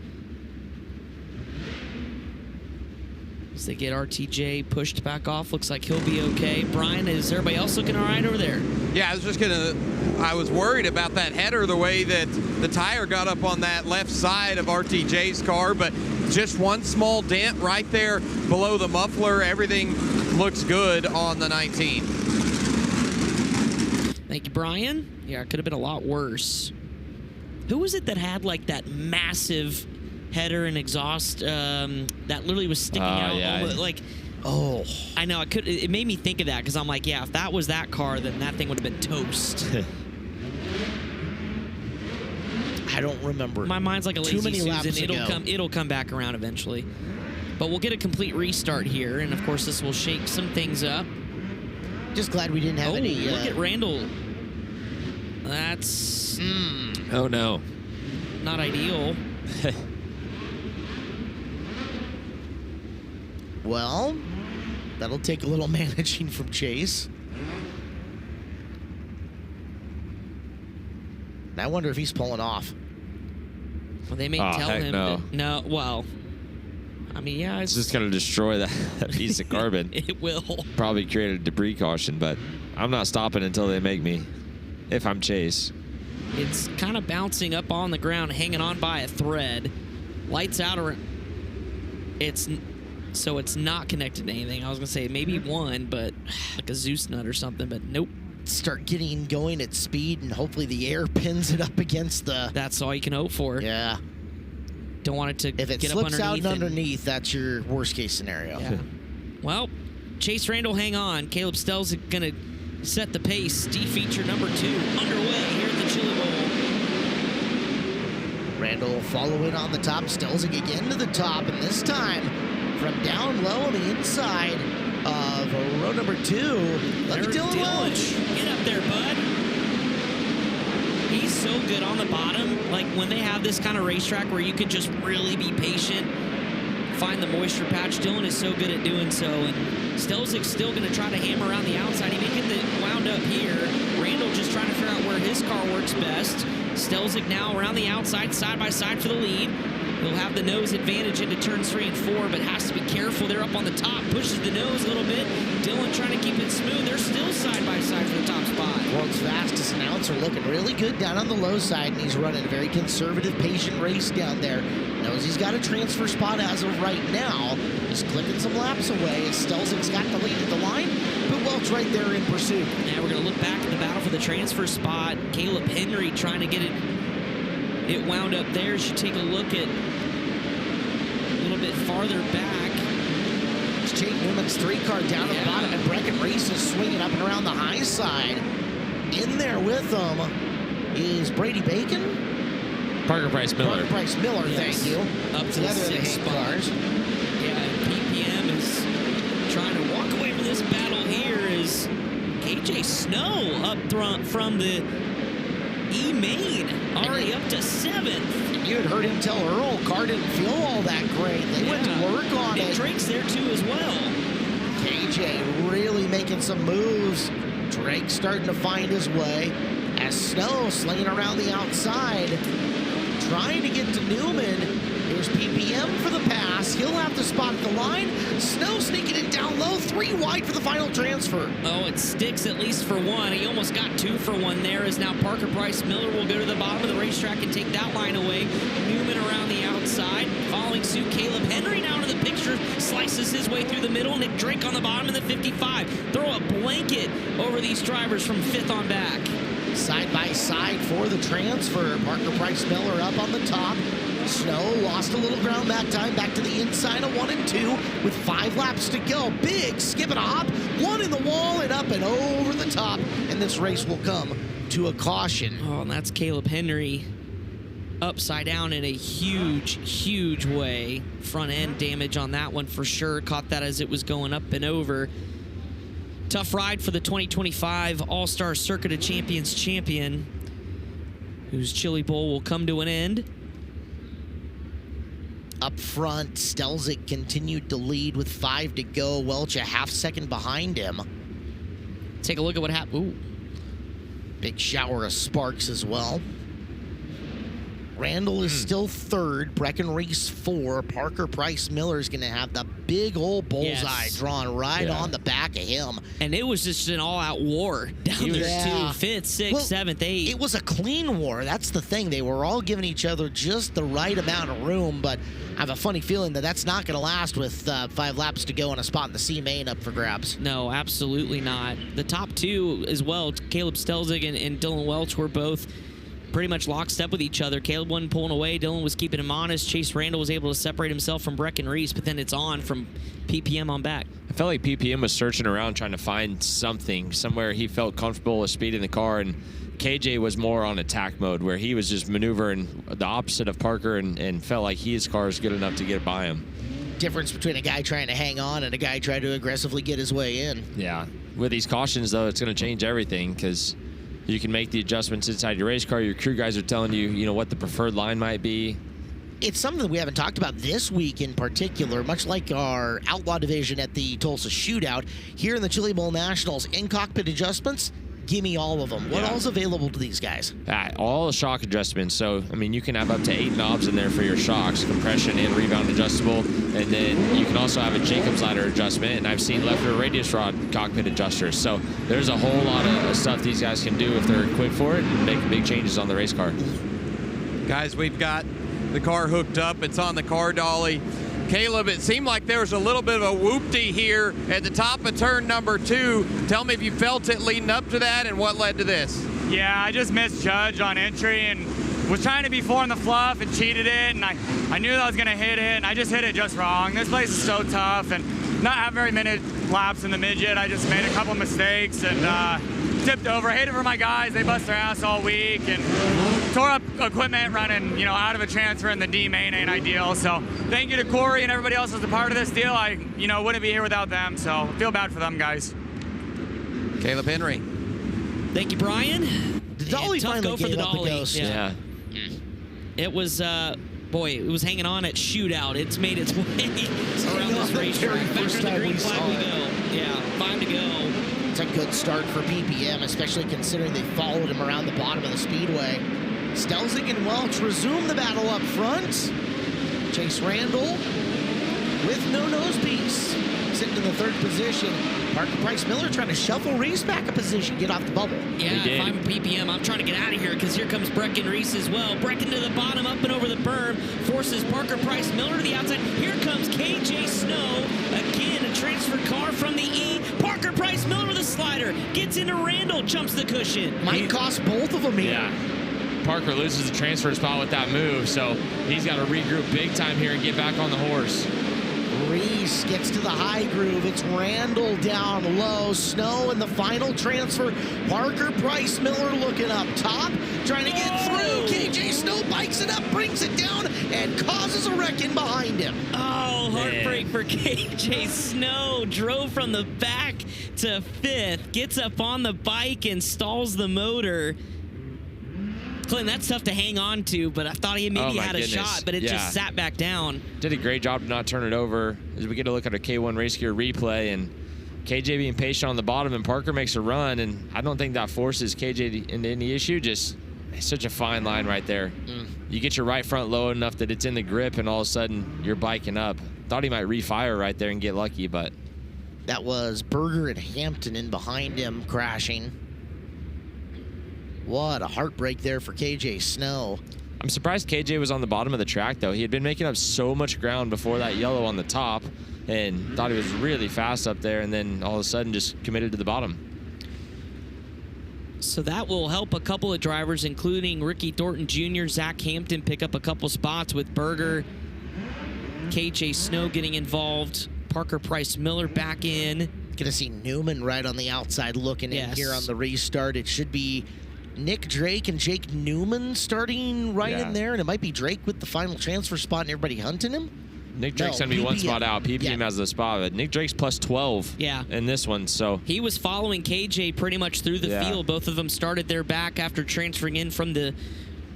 S8: As they get RTJ pushed back off, looks like he'll be okay. Brian, is everybody else looking all right over there?
S4: Yeah, I was worried about that header, the way that the tire got up on that left side of RTJ's car, but just one small dent right there below the muffler. Everything looks good on the 19.
S8: Thank you, Brian. Yeah, it could have been a lot worse. Who was it that had like that massive header and exhaust that literally was sticking out?
S14: Yeah.
S8: Like, I know. It made me think of that because I'm like, yeah, if that was that car, then that thing would have been toast.
S23: I don't remember.
S8: My mind's like a lazy
S23: Too many laps
S8: Susan.
S23: ago.
S8: It'll come back around eventually. But we'll get a complete restart here, and of course this will shake some things up.
S23: Just glad we didn't have any.
S8: Look at Randall. That's
S14: oh no,
S8: not ideal.
S23: Well, that'll take a little managing from Chase. I wonder if he's pulling off.
S8: Well, they may tell him.
S14: No.
S8: No, well, I mean, yeah.
S14: It's just going to destroy that piece of carbon.
S8: It will.
S14: Probably create a debris caution, but I'm not stopping until they make me, if I'm Chase.
S8: It's kind of bouncing up on the ground, hanging on by a thread. Lights out, or so it's not connected to anything. I was going to say maybe one, but like a Zeus nut or something, but nope.
S23: Start getting going at speed, and hopefully the air pins it up against the...
S8: That's all you can hope for.
S23: Yeah.
S8: Don't want it to
S23: if it
S8: get
S23: slips
S8: up
S23: out
S8: underneath.
S23: Underneath, that's your worst-case scenario.
S8: Yeah. Well, Chase Randall, hang on. Caleb Stelzig going to set the pace. D feature number 2 underway here at the Chili Bowl.
S23: Randall following on the top. Stelzig again to the top, and this time from down low on the inside of row number 2. Look at Dylan Welch.
S5: Get up there, bud. He's so good on the bottom. Like when they have this kind of racetrack where you could just really be patient, find the moisture patch. Dylan is so good at doing so. And Stelzig's still going to try to hammer around the outside. He may get the wound up here. Randall just trying to figure out where his car works best. Stelzig now around the outside, side by side for the lead. He'll have the nose advantage into turns 3 and 4, but has to be careful. They're up on the top, pushes the nose a little bit. Dylan trying to keep it smooth. They're still side by side for the top spot.
S23: World's fastest announcer looking really good down on the low side, and he's running a very conservative, patient race down there. Knows he's got a transfer spot as of right now. He's clipping some laps away as Stelzig's got the lead at the line, but Welch right there in pursuit.
S5: Now we're going to look back at the battle for the transfer spot. Caleb Henry trying to get it wound up there. As you take a look at a little bit farther back.
S23: It's Jake Newman's 3 car down at the bottom, and Brecken Reese is swinging up and around the high side. In there with them is Brady Bacon.
S14: Parker Price Miller.
S23: Parker Price Miller, thank you.
S5: Up to the 6th spot. Cars. Yeah, and PPM is trying to walk away from this battle here as KJ Snow up front from the E-Main, already up to 7th.
S23: You had heard him tell Earl car didn't feel all that great. They went to work on it.
S5: Drake's there too as well.
S23: KJ really making some moves. Drake starting to find his way as Snow slinging around the outside, trying to get to Newman. Here's PPM for the pass. He'll have the spot at the line. Snow sneaking it down low, 3 wide for the final transfer.
S5: Oh, it sticks at least for 1. He almost got 2 for 1 there, as now Parker Price Miller will go to the bottom of the racetrack and take that line away. Newman around the outside. Following suit, Caleb Henry now into the picture, slices his way through the middle. Nick Drake on the bottom in the 55. Throw a blanket over these drivers from 5th on back.
S23: Side by side for the transfer. Parker Price Miller up on the top. Snow lost a little ground that time, back to the inside of 1 and 2 with 5 laps to go. Big skip and a hop, 1 in the wall and up and over the top, and this race will come to a caution.
S5: Oh, and that's Caleb Henry upside down in a huge way. Front end damage on that one for sure. Caught that as it was going up and over. Tough ride for the 2025 All-Star Circuit of Champions champion, whose Chili Bowl will come to an end.
S23: Up front, Stelzig continued to lead with 5 to go. Welch a half second behind him.
S5: Take a look at what happened. Ooh.
S23: Big shower of sparks as well. Randall is still 3rd. Brecken Reese 4. Parker Price Miller is going to have the big old bullseye drawn right on the back of him.
S5: And it was just an all-out war down there, too. 5th, 6th, 7th, 8th.
S23: It was a clean war. That's the thing. They were all giving each other just the right amount of room, but I have a funny feeling that that's not going to last with 5 laps to go and a spot in the C-Main up for grabs.
S5: No, absolutely not. The top 2 as well, Caleb Stelzig and Dylan Welch, were both pretty much lockstep with each other. Caleb wasn't pulling away. Dylan was keeping him honest. Chase Randall was able to separate himself from Brecken Reese, but then it's on from PPM on back.
S14: I felt like PPM was searching around trying to find somewhere he felt comfortable with speed in the car, and KJ was more on attack mode where he was just maneuvering the opposite of Parker and felt like his car is good enough to get by him.
S23: Difference between a guy trying to hang on and a guy trying to aggressively get his way in.
S14: Yeah. With these cautions, though, it's going to change everything because you can make the adjustments inside your race car. Your crew guys are telling you, what the preferred line might be.
S23: It's something that we haven't talked about this week in particular, much like our Outlaw division at the Tulsa Shootout. Here in the Chili Bowl Nationals, in-cockpit adjustments, give me all of them. What all's available to these guys?
S14: All the shock adjustments. So, you can have up to 8 knobs in there for your shocks, compression and rebound adjustable. And then you can also have a Jacobs ladder adjustment. And I've seen left rear radius rod cockpit adjusters. So there's a whole lot of stuff these guys can do if they're equipped for it and make big changes on the race car.
S4: Guys, we've got the car hooked up. It's on the car dolly. Caleb, it seemed like there was a little bit of a whoopty here at the top of turn number 2. Tell me if you felt it leading up to that and what led to this.
S15: Yeah, I just misjudged on entry and was trying to be 4 in the fluff and cheated it, and I knew that I was going to hit it, and I just hit it just wrong. This place is so tough, and not having very many laps in the midget. I just made a couple mistakes and tipped over. I hate it for my guys. They bust their ass all week, and tore up equipment running, out of a transfer, and the D-main ain't ideal. So thank you to Corey and everybody else that's a part of this deal. I, wouldn't be here without them. So I feel bad for them guys.
S4: Caleb Henry.
S8: Thank you, Brian.
S23: The dolly
S8: tough
S23: finally
S8: go for the
S23: gave up the
S8: dolly.
S23: ghost.
S8: Yeah. It was, it was hanging on at shootout. It's made its way around this racetrack. Back to the green flag we go. Yeah, 5 to go.
S23: It's a good start for PPM, especially considering they followed him around the bottom of the speedway. Stelzig and Welch resume the battle up front. Chase Randall with no nose piece, sitting in the 3rd position. Parker Price Miller trying to shuffle Reese back a position, get off the bubble.
S8: Yeah, if I'm PPM, I'm trying to get out of here because here comes Brecken Reese as well. Brecken to the bottom, up and over the berm, forces Parker Price Miller to the outside. Here comes KJ Snow. Again, a transfer car from the E. Parker Price Miller with a slider. Gets into Randall, jumps the cushion.
S23: Might cost both of them here.
S14: Yeah. Parker loses the transfer spot with that move, so he's got to regroup big time here and get back on the horse.
S23: Reese gets to the high groove. It's Randall down low. Snow in the final transfer. Parker Price Miller looking up top, trying to get through. KJ Snow bikes it up, brings it down, and causes a wreck in behind him.
S8: Oh, heartbreak for KJ Snow. Drove from the back to 5th, gets up on the bike and stalls the motor. Clinton, that's tough to hang on to, but I thought he maybe had a shot, but it just sat back down.
S14: Did a great job to not turn it over. As we get a look at a K1 Race Gear replay, and KJ being patient on the bottom, and Parker makes a run, and I don't think that forces KJ into any issue. Just it's such a fine line right there. You get your right front low enough that it's in the grip, and all of a sudden you're biking up. Thought he might refire right there and get lucky, but
S23: that was Berger and Hampton in behind him crashing. What a heartbreak there for KJ Snow.
S14: I'm surprised KJ was on the bottom of the track, though. He had been making up so much ground before that yellow on the top and thought he was really fast up there, and then all of a sudden just committed to the bottom.
S8: So that will help a couple of drivers, including Ricky Thornton Jr., Zach Hampton, pick up a couple spots with Berger, KJ Snow getting involved, Parker Price Miller back in.
S23: Gonna see Newman right on the outside looking in here on the restart. It should be Nick Drake and Jake Newman starting right in there, and it might be Drake with the final transfer spot and everybody hunting him.
S14: Nick Drake's going to be one spot out. PPM has the spot, but Nick Drake's plus 12 in this one. So
S8: he was following KJ pretty much through the field. Both of them started their back after transferring in from the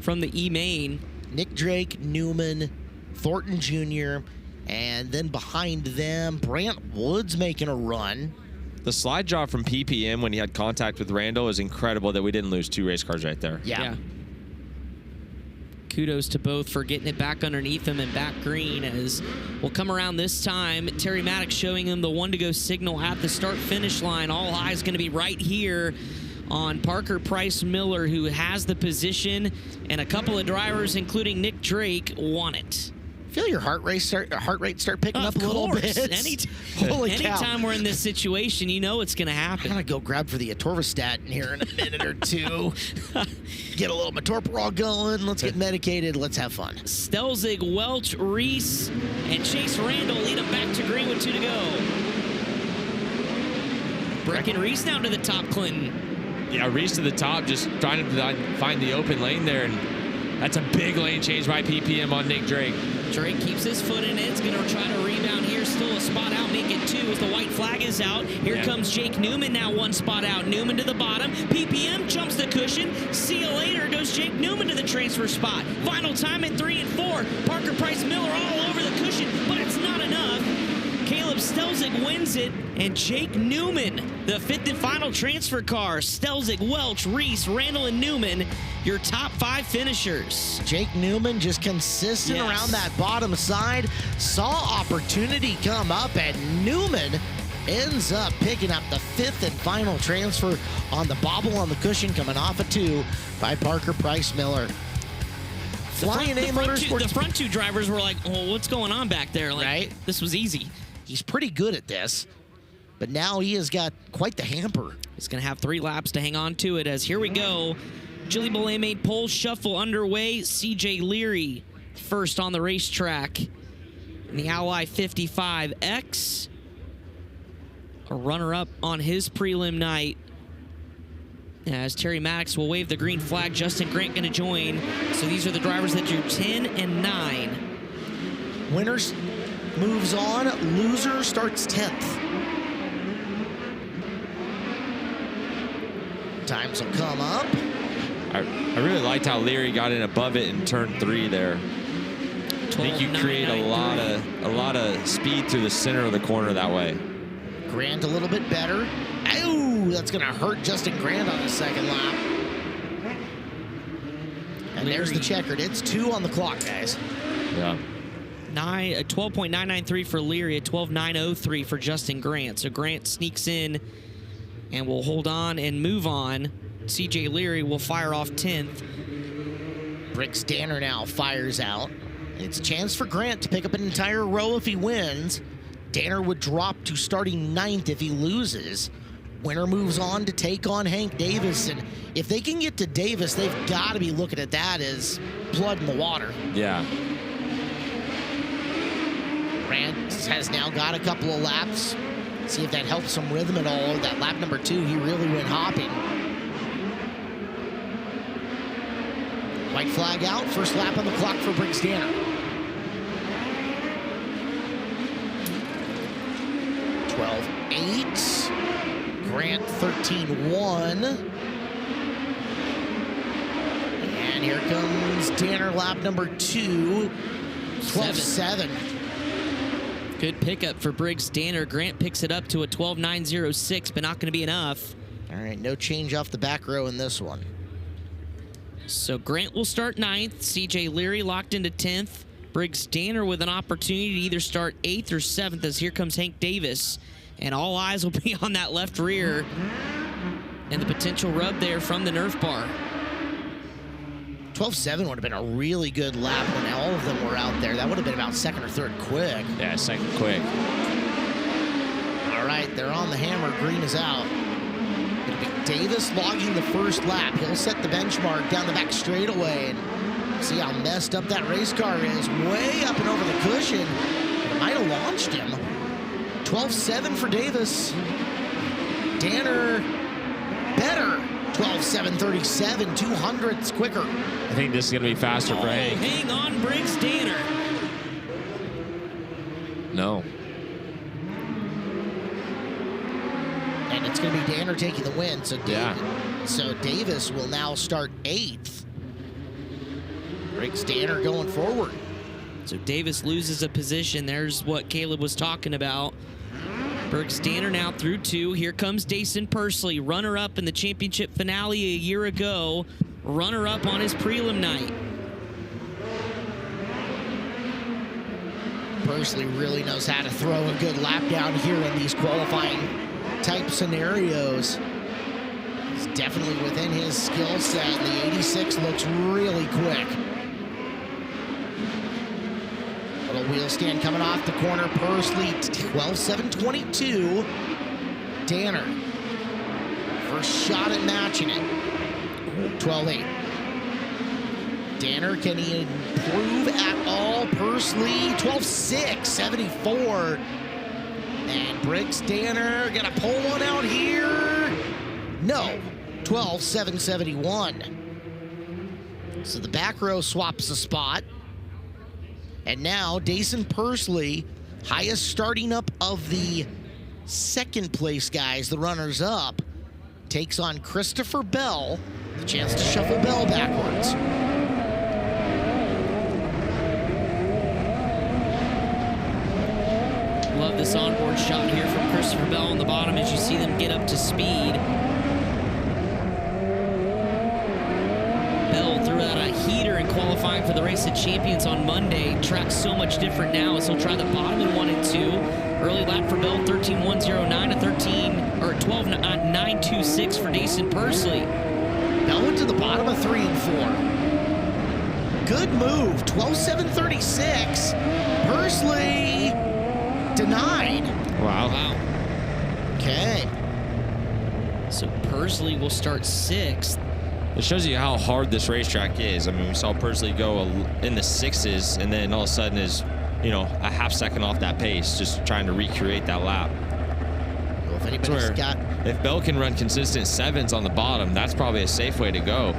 S8: E-Main.
S23: Nick Drake, Newman, Thornton Jr., and then behind them, Brant Woods making a run.
S14: The slide job from PPM when he had contact with Randall is incredible that we didn't lose 2 race cars right there.
S23: Yeah.
S8: Kudos to both for getting it back underneath him and back green as we'll come around this time. Terry Maddox showing him the 1-to-go signal at the start-finish line. All eyes going to be right here on Parker Price Miller, who has the position, and a couple of drivers, including Nick Drake, won it.
S23: Feel your heart rate start picking up a little bit.
S8: Anytime we're in this situation, you know it's going to happen.
S23: I'm going to go grab for the atorvastatin here in a minute or two. Get a little metoprolol going. Let's get medicated. Let's have fun.
S8: Stelzig, Welch, Reese, and Chase Randall lead them back to green with 2 to go. Brecken Reese down to the top, Clinton.
S14: Yeah, Reese to the top, just trying to find the open lane there, and that's a big lane change by PPM on Nick Drake.
S8: Drake keeps his foot in it. It's going to try to rebound here. Still a spot out. Make it 2 as the white flag is out. Here comes Jake Newman now 1 spot out. Newman to the bottom. PPM jumps the cushion. See you later goes Jake Newman to the transfer spot. Final time in 3 and 4. Parker Price Miller all over the cushion, but it's not enough. Caleb Stelzig wins it, and Jake Newman, the 5th and final transfer car. Stelzig, Welch, Reese, Randall, and Newman, your top 5 finishers.
S23: Jake Newman just consistent around that bottom side. Saw opportunity come up, and Newman ends up picking up the 5th and final transfer on the bobble on the cushion, coming off a 2 by Parker Price Miller.
S8: The front 2 drivers were like, oh, what's going on back there? Like, this was easy.
S23: He's pretty good at this, but now he has got quite the hamper.
S8: He's going to have 3 laps to hang on to it as here we go. Chili Bowl A-Main pole shuffle underway. CJ Leary first on the racetrack in the Ally 55X. A runner-up on his prelim night.
S5: as Terry Maddox will wave the green flag. Justin Grant going to join. So these are the drivers that do 10 and 9.
S23: Winners moves on. Loser starts 10th. Times will come up.
S14: I really liked how Leary got in above it in turn 3 there. I think you create a lot of speed through the center of the corner that way.
S23: Grant a little bit better. Oh, that's going to hurt Justin Grant on the second lap. And there's the checkered. It's 2 on the clock, guys.
S14: Yeah.
S5: 12.993 for Leary, a 12.903 for Justin Grant. So Grant sneaks in and will hold on and move on. CJ Leary will fire off 10th.
S23: Briggs Danner now fires out. It's a chance for Grant to pick up an entire row if he wins. Danner would drop to starting 9th if he loses. Winner moves on to take on Hank Davis. And if they can get to Davis, they've got to be looking at that as blood in the water.
S14: Yeah.
S23: Grant has now got a couple of laps. See if that helps some rhythm at all. That lap number 2, he really went hopping. White flag out. First lap on the clock for Briggs Danner. 12.8. Grant 13.1. And here comes Danner, lap number 2. 12.7.
S5: Good pickup for Briggs Danner. Grant picks it up to a 12.906, but not going to be enough.
S23: All right, no change off the back row in this one.
S5: So Grant will start 9th. CJ Leary locked into 10th. Briggs Danner with an opportunity to either start 8th or 7th as here comes Hank Davis. And all eyes will be on that left rear and the potential rub there from the Nerf bar.
S23: 12.7 would have been a really good lap when all of them were out there. That would have been about 2nd or 3rd quick.
S14: Yeah, 2nd quick.
S23: All right, they're on the hammer. Green is out. It'll be Davis logging the first lap. He'll set the benchmark down the back straightaway. And see how messed up that race car is. Way up and over the cushion. It might have launched him. 12.7 for Davis. Danner better. 12.737, 200ths quicker.
S14: I think this is going to be faster for Hank.
S5: Hang on, Briggs Danner.
S14: No.
S23: And it's going to be Danner taking the win. So Davis will now start 8th. Briggs Danner going forward.
S5: So Davis loses a position. There's what Caleb was talking about. Briggs Danner now through 2. Here comes Dason Pursley, runner-up in the championship finale a year ago, runner-up on his prelim night.
S23: Pursley really knows how to throw a good lap down here in these qualifying type scenarios. It's definitely within his skill set. The 86 looks really quick. Little wheel stand coming off the corner. Pursley, 12.722. Danner, first shot at matching it. 12.8. Danner, can he improve at all? Pursley, 12.674. And Briggs Danner gonna pull one out here. No, 12.771. So the back row swaps a spot. And now Dason Pursley, highest starting up of the second place guys, the runners up, takes on Christopher Bell. The chance to shuffle Bell backwards.
S5: Love this onboard shot here from Christopher Bell on the bottom as you see them get up to speed. Bell threw out a heater in qualifying for the Race of Champions on Monday. Track's so much different now as he'll try the bottom in 1 and 2. Early lap for Bell, 13.109 to 12.926 for Dason Pursley.
S23: Bell went to the bottom of 3 and 4. Good move, 12.736. Pursley denied.
S14: Wow.
S23: Okay.
S5: So Pursley will start 6th.
S14: It shows you how hard this racetrack is. I mean, we saw Pursley go in the 6s, and then all of a sudden is, a half second off that pace, just trying to recreate that lap.
S23: Well, if anybody's
S14: Swear.
S23: got...
S14: If Bell can run consistent 7s on the bottom, that's probably a safe way to go.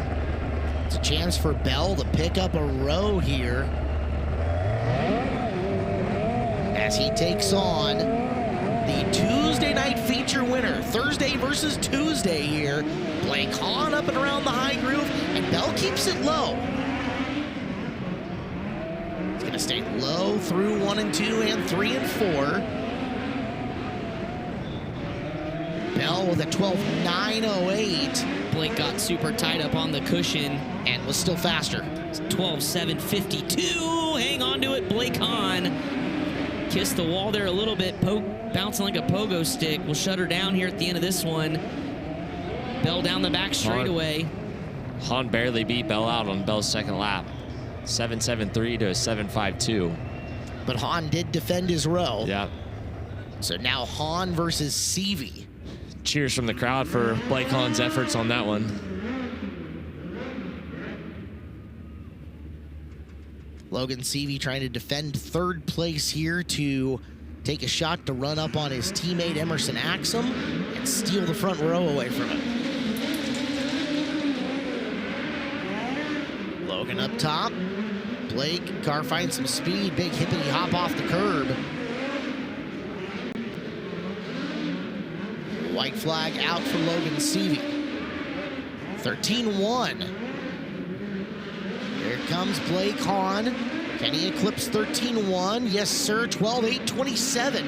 S23: It's a chance for Bell to pick up a row here as he takes on the Tuesday night feature winner. Thursday versus Tuesday here. Blake Hahn up and around the high groove, and Bell keeps it low. He's going to stay low through 1 and 2 and 3 and 4. Bell with a 12.908.
S8: Blake got super tight up on the cushion
S23: and was still faster.
S8: 12.752. Hang on to it, Blake Hahn. Kissed the wall there a little bit, bouncing like a pogo stick. We'll shut her down here at the end of this one. Bell down the back straightaway.
S14: Hahn barely beat Bell out on Bell's second lap. 7.73 to a 7.52.
S23: But Hahn did defend his row.
S14: Yeah.
S23: So now Hahn versus Seavey.
S14: Cheers from the crowd for Blake Hahn's efforts on that one.
S23: Logan Seavey trying to defend third place here to take a shot to run up on his teammate Emerson Axum and steal the front row away from him. Logan up top. Blake, car finds some speed. Big hippity hop off the curb. White flag out for Logan Seavey. 13-1. Here comes Blake Hahn. Can he eclipse 13-1? Yes, sir. 12.827.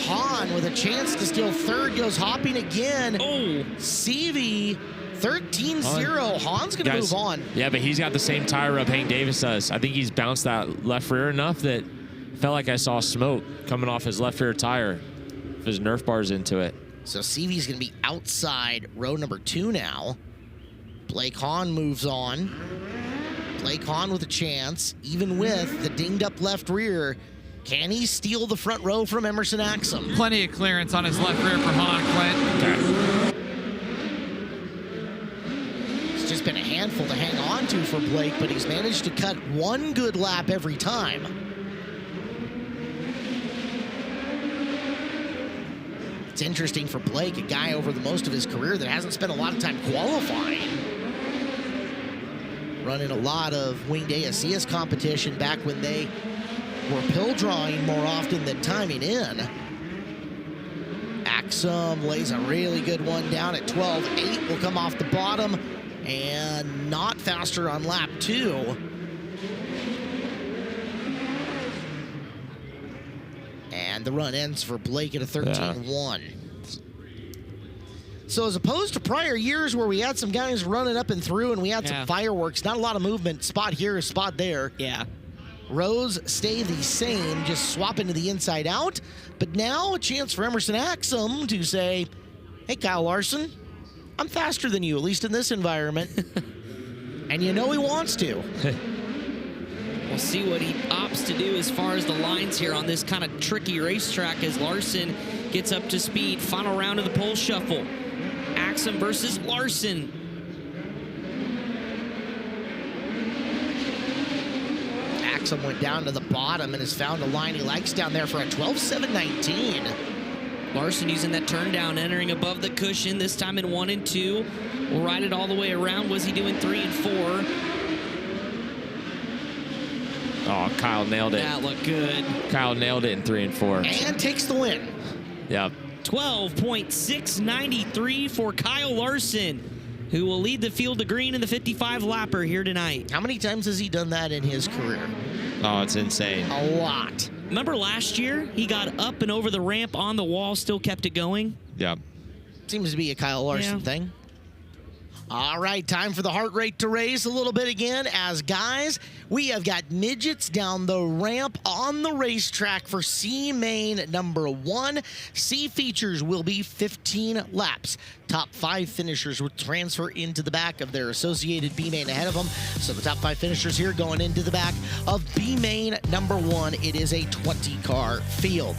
S23: Hahn with a chance to steal third goes hopping again.
S8: Oh,
S23: Seavey 13-0. Hahn's going to move on.
S14: Yeah, but he's got the same tire rub Hank Davis does. I think he's bounced that left rear enough that felt like I saw smoke coming off his left rear tire. His Nerf bars into it.
S23: So Seavey's going to be outside row number 2 now. Blake Hahn moves on. Blake Hahn with a chance, even with the dinged up left rear. Can he steal the front row from Emerson Axum?
S1: Plenty of clearance on his left rear for Hahn, Clint.
S23: It's just been a handful to hang on to for Blake, but he's managed to cut one good lap every time. It's interesting for Blake, a guy over the most of his career that hasn't spent a lot of time qualifying. Running a lot of Winged ASCS competition back when they were pill drawing more often than timing in. Axum lays a really good one down at 12.8. Will come off the bottom and not faster on lap 2. And the run ends for Blake at a 13-1. So as opposed to prior years where we had some guys running up and through and we had some fireworks, not a lot of movement, spot here, spot there.
S8: Yeah.
S23: Rows stay the same, just swapping to the inside out. But now a chance for Emerson Axum to say, hey, Kyle Larson, I'm faster than you, at least in this environment. And you know he wants to.
S8: We'll see what he opts to do as far as the lines here on this kind of tricky racetrack as Larson gets up to speed. Final round of the pole shuffle. Axum versus Larson.
S23: Axum went down to the bottom and has found a line he likes down there for a 12.719.
S8: Larson using that turn down, entering above the cushion, this time in 1 and 2. We'll ride it all the way around. Was he doing 3 and 4?
S14: Oh, Kyle nailed it.
S8: That looked good.
S14: Kyle nailed it in 3 and 4.
S23: And takes the win.
S14: Yep.
S8: 12.693 for Kyle Larson, who will lead the field to green in the 55 lapper here tonight.
S23: How many times has he done that in his career?
S14: Oh, it's insane.
S23: A lot.
S8: Remember last year, he got up and over the ramp on the wall, still kept it going?
S14: Yep.
S23: Seems to be a Kyle Larson thing. All right, time for the heart rate to raise a little bit again. As guys, we have got midgets down the ramp on the racetrack for C main number 1. C features will be 15 laps. Top 5 finishers will transfer into the back of their associated B main ahead of them. So the top 5 finishers here going into the back of B main number 1. It is a 20-car field.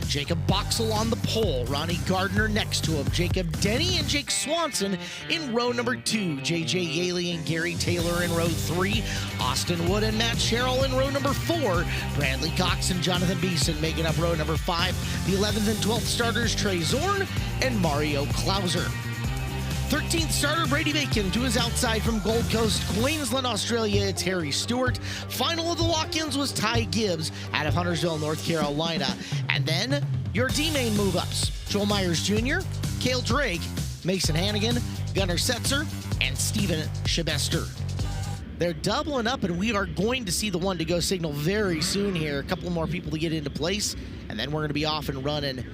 S23: Jacob Boxell on the pole. Ronnie Gardner next to him. Jacob Denny and Jake Swanson in row number 2. JJ Yaley and Gary Taylor in row 3. Austin Wood and Matt Sherrill in row number 4. Bradley Cox and Jonathan Beeson making up row number 5. The 11th and 12th starters, Trey Zorn and Mario Klauser. 13th starter, Brady Bacon, to his outside from Gold Coast, Queensland, Australia. It's Harry Stewart. Final of the walk-ins was Ty Gibbs out of Huntersville, North Carolina. And then your D-Main move-ups. Joel Myers Jr., Cale Drake, Mason Hannigan, Gunnar Setzer, and Steven Shabester. They're doubling up, and we are going to see the one-to-go signal very soon here. A couple more people to get into place, and then we're going to be off and running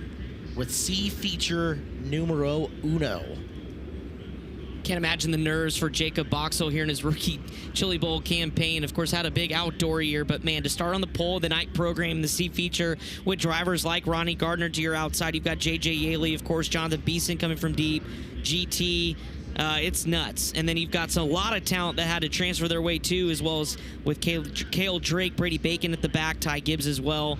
S23: with C feature numero uno.
S5: Can't imagine the nerves for Jacob Boxell here in his rookie Chili Bowl campaign. Of course, had a big outdoor year, but man, to start on the pole, the night program, the C feature with drivers like Ronnie Gardner to your outside. You've got JJ Yaley, of course, Jonathan Beeson coming from deep, GT. It's nuts. And then you've got a lot of talent that had to transfer their way too, as well as with Cale Drake, Brady Bacon at the back, Ty Gibbs as well.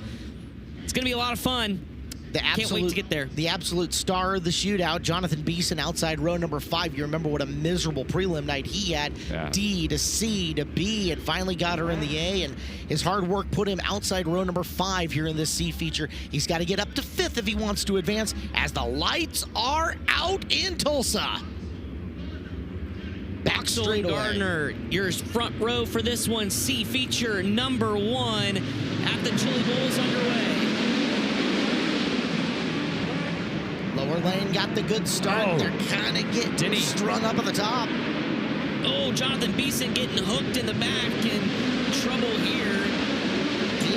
S5: It's going to be a lot of fun. Can't wait to get there.
S23: The absolute star of the shootout, Jonathan Beeson outside row number 5. You remember what a miserable prelim night he had.
S14: Yeah.
S23: D to C to B, and finally got her in the A, and his hard work put him outside row number 5 here in this C feature. He's got to get up to 5th if he wants to advance, as the lights are out in Tulsa.
S5: Boxell and Gardner, your front row for this one, C feature number 1 at the Chili Bowl is underway.
S23: Lower lane got the good start. They're kind of getting strung up at the top.
S5: Oh, Jonathan Beeson getting hooked in the back and trouble here.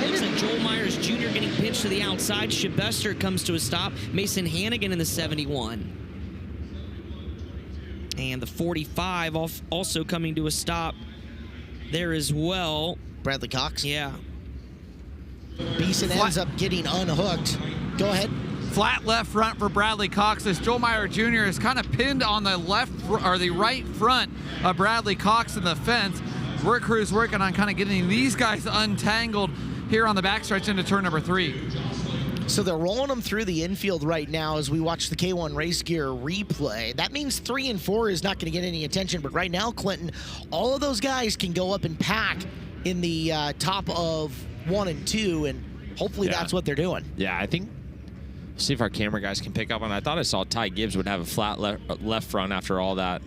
S5: It looks like Joel Myers Jr. getting pinched to the outside. Shabester comes to a stop. Mason Hannigan in the 71. And the 45 also coming to a stop there as well.
S23: Bradley Cox?
S5: Yeah.
S23: Beeson ends up getting unhooked. Go ahead.
S17: Flat left front for Bradley Cox as Joel Meyer Jr. is kind of pinned on the left or the right front of Bradley Cox in the fence. Work crew's working on kind of getting these guys untangled here on the backstretch into turn number 3.
S23: So they're rolling them through the infield right now as we watch the K1 Race Gear replay. That means 3 and 4 is not going to get any attention, but right now, Clinton, all of those guys can go up and pack in the top of 1 and 2, and hopefully that's what they're doing.
S14: Yeah, I think. See if our camera guys can pick up on it. I thought I saw Ty Gibbs would have a flat left front after all that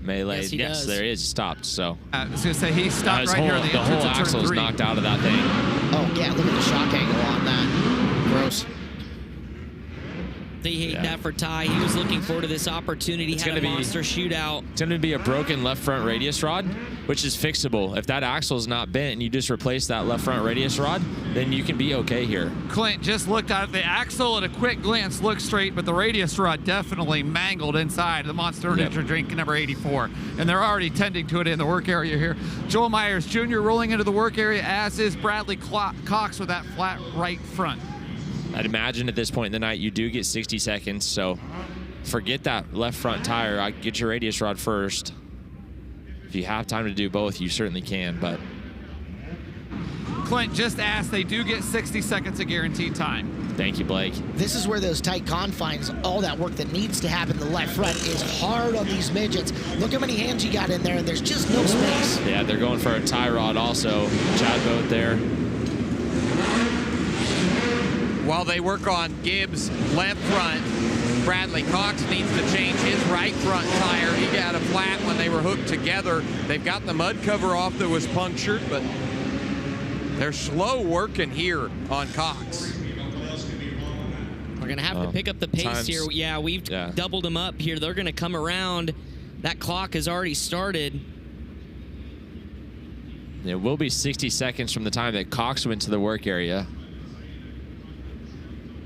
S14: melee.
S23: Yes, he does.
S14: There he is. He stopped. So
S17: I was going to say he stopped right here on the
S14: whole
S17: entrance of turn
S14: axle
S17: 3.
S14: was knocked out of that thing.
S23: Oh, yeah, look at the shock angle on that. Gross.
S5: They hate that for Ty. He was looking forward to this opportunity.
S14: It's
S5: Had
S14: gonna
S5: a
S14: be-
S5: monster shootout.
S14: It's going to be a broken left front radius rod, which is fixable. If that axle is not bent and you just replace that left front radius rod, then you can be okay here.
S17: Clint just looked at the axle at a quick glance, looked straight, but the radius rod definitely mangled inside the Monster Energy drink number 84. And they're already tending to it in the work area here. Joel Myers Jr. rolling into the work area, as is Bradley Cox with that flat right front.
S14: I'd imagine at this point in the night you do get 60 seconds, so forget that left front tire. I get your radius rod first. If you have time to do both, you certainly can, but
S17: Clint just asked, they do get 60 seconds of guaranteed time.
S14: Thank you, Blake.
S23: This is where those tight confines, all that work that needs to happen in the left front is hard on these midgets. Look how many hands you got in there, and there's just no space.
S14: Yeah, they're going for a tie rod also. Chad Boat there.
S4: While they work on Gibbs' left front, Bradley Cox needs to change his right front tire. He got a flat when they were hooked together. They've got the mud cover off that was punctured, but they're slow working here on Cox.
S5: We're going to have to pick up the pace here. Yeah, we've doubled them up here. They're going to come around. That clock has already started.
S14: It will be 60 seconds from the time that Cox went to the work area.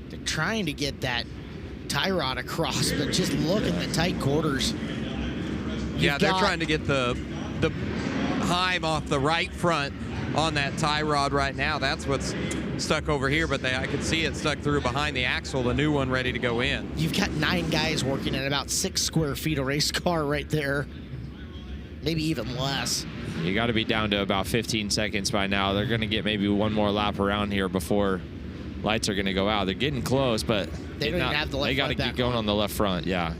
S23: They're trying to get that tie rod across, but just look at the tight quarters.
S4: Yeah, they're trying to get the Heim off the right front on that tie rod right now. That's what's stuck over here, but I could see it stuck through behind the axle, the new one ready to go in.
S23: You've got 9 guys working at about 6 square feet of race car right there. Maybe even less.
S14: You got to be down to about 15 seconds by now. They're going to get maybe one more lap around here before lights are going to go out. They're getting close, but
S23: They don't even have the left
S14: They got to
S23: front
S14: get
S23: back
S14: going on the left front, yeah.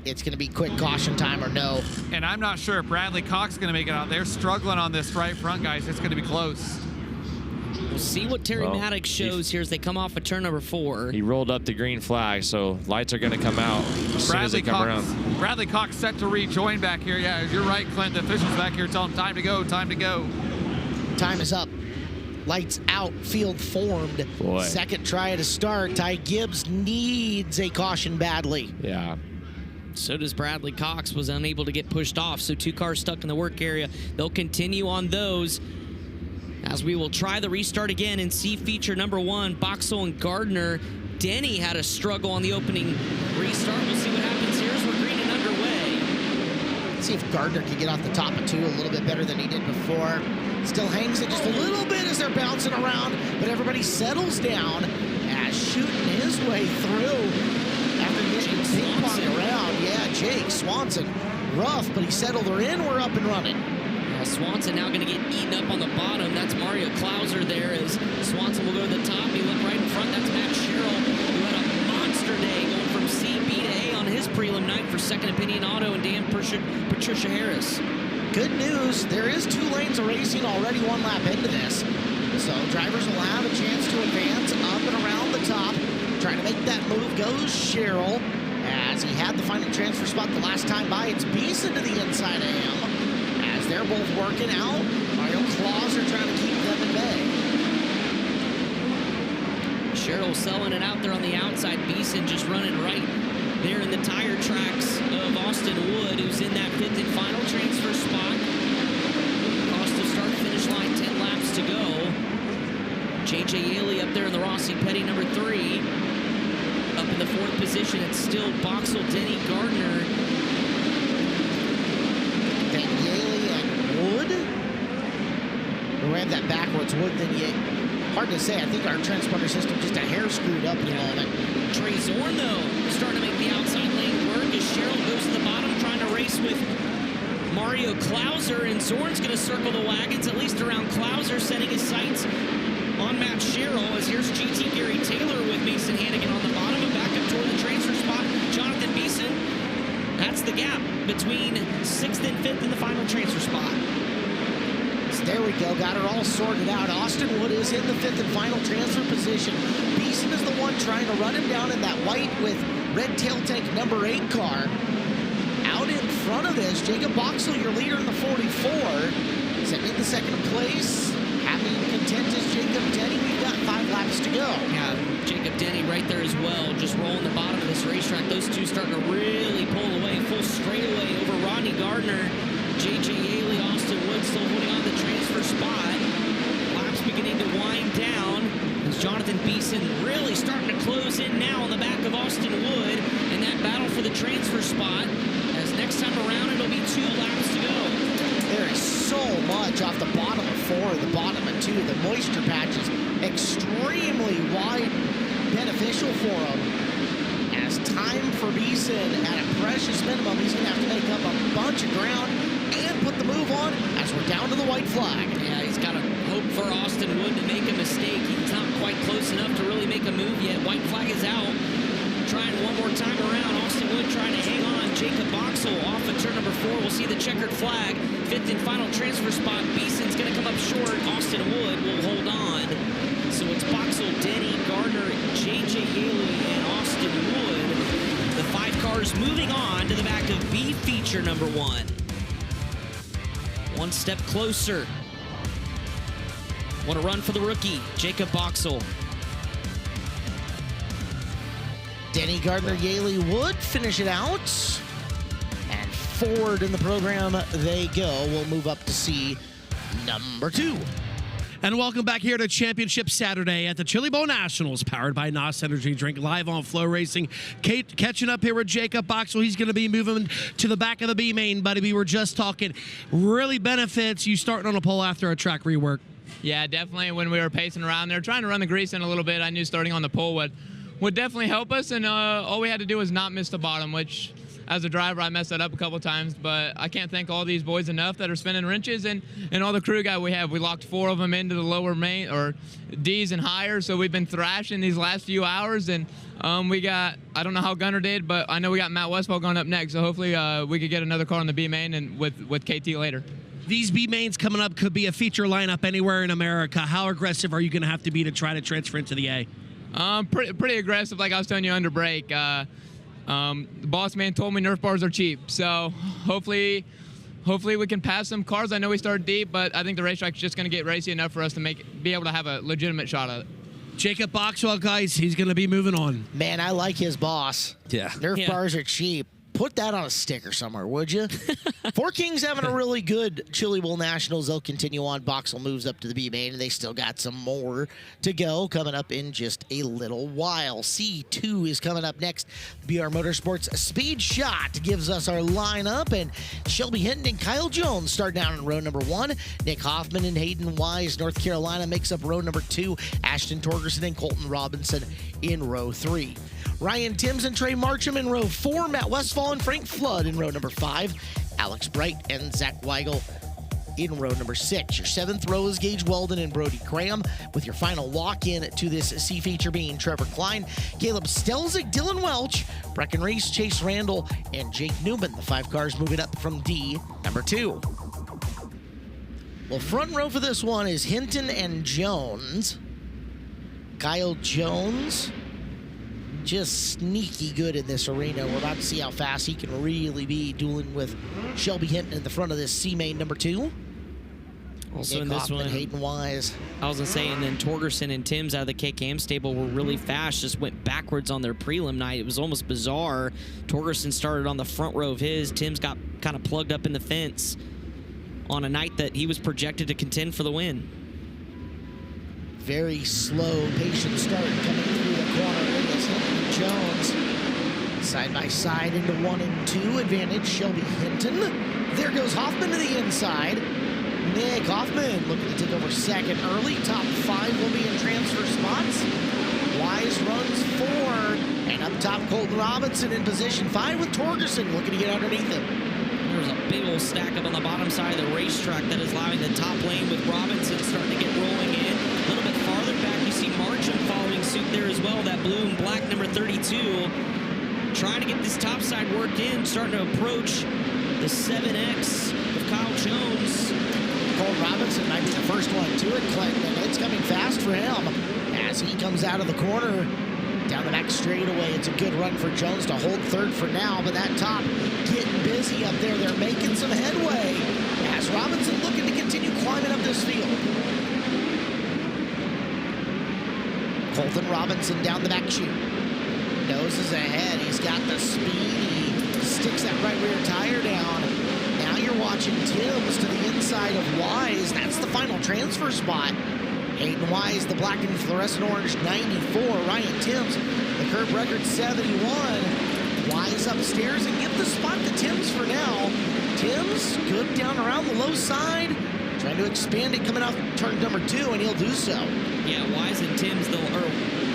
S23: It's going to be quick caution time or no.
S17: And I'm not sure if Bradley Cox is going to make it out. They're struggling on this right front, guys. It's going to be close.
S8: We'll see what Terry
S14: Well,
S8: Maddox shows here as they come off of turn number 4.
S14: He rolled up the green flag, so lights are going to come out as soon as they come around.
S17: Bradley Cox set to rejoin back here. Yeah, you're right, Clint. The officials back here tell him time to go, time to go.
S23: Time is up. Lights out, field formed.
S14: Boy.
S23: Second try to start. Ty Gibbs needs a caution badly.
S14: Yeah.
S8: So does Bradley Cox, was unable to get pushed off. So 2 cars stuck in the work area. They'll continue on those as we will try the restart again and see feature number 1, Boxall and Gardner. Denny had a struggle on the opening restart. We'll see what happens here as we're green and underway.
S23: Let's see if Gardner can get off the top of 2 a little bit better than he did before. Still hangs it just a little bit as they're bouncing around, but everybody settles down as shooting his way through after getting ping-pong around. Yeah, Jake Swanson, rough, but he settled her in. We're up and running.
S8: Swanson now going to get eaten up on the bottom. That's Mario Klauser there as Swanson will go to the top. He looked right in front. That's Matt Sherrill, who had a monster day going from C, B to A on his prelim night for Second Opinion Auto and Dan Patricia Harris.
S23: Good news, there is 2 lanes of racing already 1 lap into this. So drivers will have a chance to advance up and around the top. Trying to make that move goes Sherrill as he had the final transfer spot the last time by. It's Beeson to the inside of him. They're both working out. Mario Klauser trying to keep them at bay.
S8: Sherrill selling it out there on the outside. Beeson just running right there in the tire tracks of Austin Wood, who's in that 5th and final transfer spot. Cost of start-finish line, 10 laps to go. J.J. Yaley up there in the Rossi Petty number 3. Up in the 4th position, it's still Boxall, Denny, Gardner.
S23: Then Yaley and Wood. We have that backwards. Wood, then Yaley. Hard to say. I think our transponder system just a hair screwed up at the moment.
S8: Trey Zorn, though, starting to make the outside lane work as Sherrill goes to the bottom, trying to race with Mario Klauser, and Zorn's going to circle the wagons, at least around Klauser, setting his sights on Matt Sherrill, as here's GT Gary Taylor with Mason Hannigan on the bottom and back up toward the transfer spot. Jonathan Beeson, that's the gap between 6th and 5th in the final transfer spot.
S23: So there we go, got her all sorted out. Austin Wood is in the 5th and final transfer position. Beeson is the one trying to run him down in that white with red tail tank number 8 car. Out in front of this, Jacob Boxall, your leader in the 44, sitting in the 2nd place. Happy and content is Jacob Denny. We've got 5 laps to go.
S8: Yeah, Jacob Denny right there as well, just rolling the bottom of this racetrack. Those two starting to really pull away, full straightaway over Rodney Gardner. J.J. Yaley, Austin Wood still holding on to the transfer spot. Laps beginning to wind down as Jonathan Beeson really starting to close in now on the back of Austin Wood in that battle for the transfer spot. As next time around, it'll be 2 laps to go.
S23: There is so much off the bottom of 4, the bottom of 2. The moisture patch is extremely wide, beneficial for him. As time for Beeson at a precious minimum, he's going to have to make up a bunch of ground and put the move on as we're down to the white flag.
S8: Yeah, he's got to hope for Austin Wood to make a mistake. He's not quite close enough to really make a move yet. White flag is out. Trying one more time around. Austin Wood trying to hang on. Jacob Boxall off of turn number 4. We'll see the checkered flag. 5th and final transfer spot. Beeson's going to come up short. Austin Wood will hold on. So it's Boxall, Denny, Gardner, J.J. Yaley, and Austin Wood. The 5 cars moving on to the back of B feature number 1. One step closer. What a run for the rookie, Jacob Boxall.
S23: Denny, Gardner, Yaley, Wood finish it out. And forward in the program they go. We'll move up to C number 2. And welcome back here to Championship Saturday at the Chili Bowl Nationals, powered by NOS Energy Drink, live on FloRacing. Kate catching up here with Jacob Boxall. He's going to be moving to the back of the B main, buddy. We were just talking. Really benefits you starting on a pole after a track rework.
S19: Yeah, definitely. When we were pacing around there, trying to run the grease in a little bit, I knew starting on the pole would definitely help us, and all we had to do was not miss the bottom, which as a driver, I messed that up a couple times, but I can't thank all these boys enough that are spinning wrenches and all the crew guy we have. We locked 4 of them into the lower main or D's and higher, so we've been thrashing these last few hours, and we got, I don't know how Gunner did, but I know we got Matt Westphal going up next, so hopefully we could get another car on the B main and with KT later.
S7: These B-Mains coming up could be a feature lineup anywhere in America. How aggressive are you going to have to be to try to transfer into the A?
S19: Pretty aggressive, like I was telling you under break. The boss man told me Nerf bars are cheap, so hopefully we can pass some cars. I know we started deep, but I think the racetrack's just going to get racy enough for us to be able to have a legitimate shot at it. Jacob
S7: Boxwell, guys, he's going to be moving on.
S23: Man, I like his boss.
S7: Yeah.
S23: Nerf bars are cheap. Put that on a sticker somewhere, would you? Four Kings having a really good Chili Bowl Nationals. They'll continue on. Boxel moves up to the B main, and they still got some more to go coming up in just a little while. C2 is coming up next. BR Motorsports Speed Shot gives us our lineup, and Shelby Hinton and Kyle Jones start down in row number 1. Nick Hoffman and Hayden Wise, North Carolina, makes up row number 2. Ashton Torgerson and Colton Robinson in row 3. Ryan Timms and Trey Marcham in row 4. Matt Westphal and Frank Flood in row number 5. Alex Bright and Zach Weigel in row number 6. Your 7th row is Gage Weldon and Brody Graham, with your final lock-in to this C feature being Trevor Klein, Caleb Stelzig, Dylan Welch, Brecken Reese, Chase Randall, and Jake Newman. The 5 cars moving up from D number 2. Well, front row for this one is Hinton and Jones. Kyle Jones, just sneaky good in this arena. We're about to see how fast he can really be dueling with Shelby Hinton in the front of this C main number 2.
S8: Also
S23: Nick
S8: in this
S23: Hoffman,
S8: one,
S23: Hayden Wise.
S8: I was going to say, and then Torgerson and Timms out of the K-Cam stable were really fast, just went backwards on their prelim night. It was almost bizarre. Torgerson started on the front row of his. Timms got kind of plugged up in the fence on a night that he was projected to contend for the win.
S23: Very slow, patient start coming through the corner. It is Hinton and Jones. Side by side into 1 and 2. Advantage Shelby Hinton. There goes Hoffman to the inside. Nick Hoffman looking to take over second early. Top 5 will be in transfer spots. Wise runs 4. And up top, Colton Robinson in position 5 with Torgerson looking to get underneath him.
S8: There's a big old stack up on the bottom side of the racetrack that is allowing the top lane with Robinson starting to get rolling in. A little bit farther back, you see Marcham following suit there as well. That blue and black number 32. Trying to get this top side worked in, starting to approach the 7X of Kyle Jones.
S23: Cole Robinson might be the first one to it, Clinton, and it's coming fast for him as he comes out of the corner down the back straightaway. It's a good run for Jones to hold third for now, but that top getting busy up there. They're making some headway as Robinson looking to continue climbing up this field. Colton Robinson down the back chute. Noses ahead. He's got the speed. He sticks that right rear tire down. Now you're watching Timms to the inside of Wise. That's the final transfer spot. Hayden Wise, the black and fluorescent orange 94. Ryan Timms, the curb record 71. Wise upstairs and give the spot to Timms for now. Timms good down around the low side. Trying to expand it coming off turn number 2, and he'll do so.
S8: Yeah, Wise and Timms,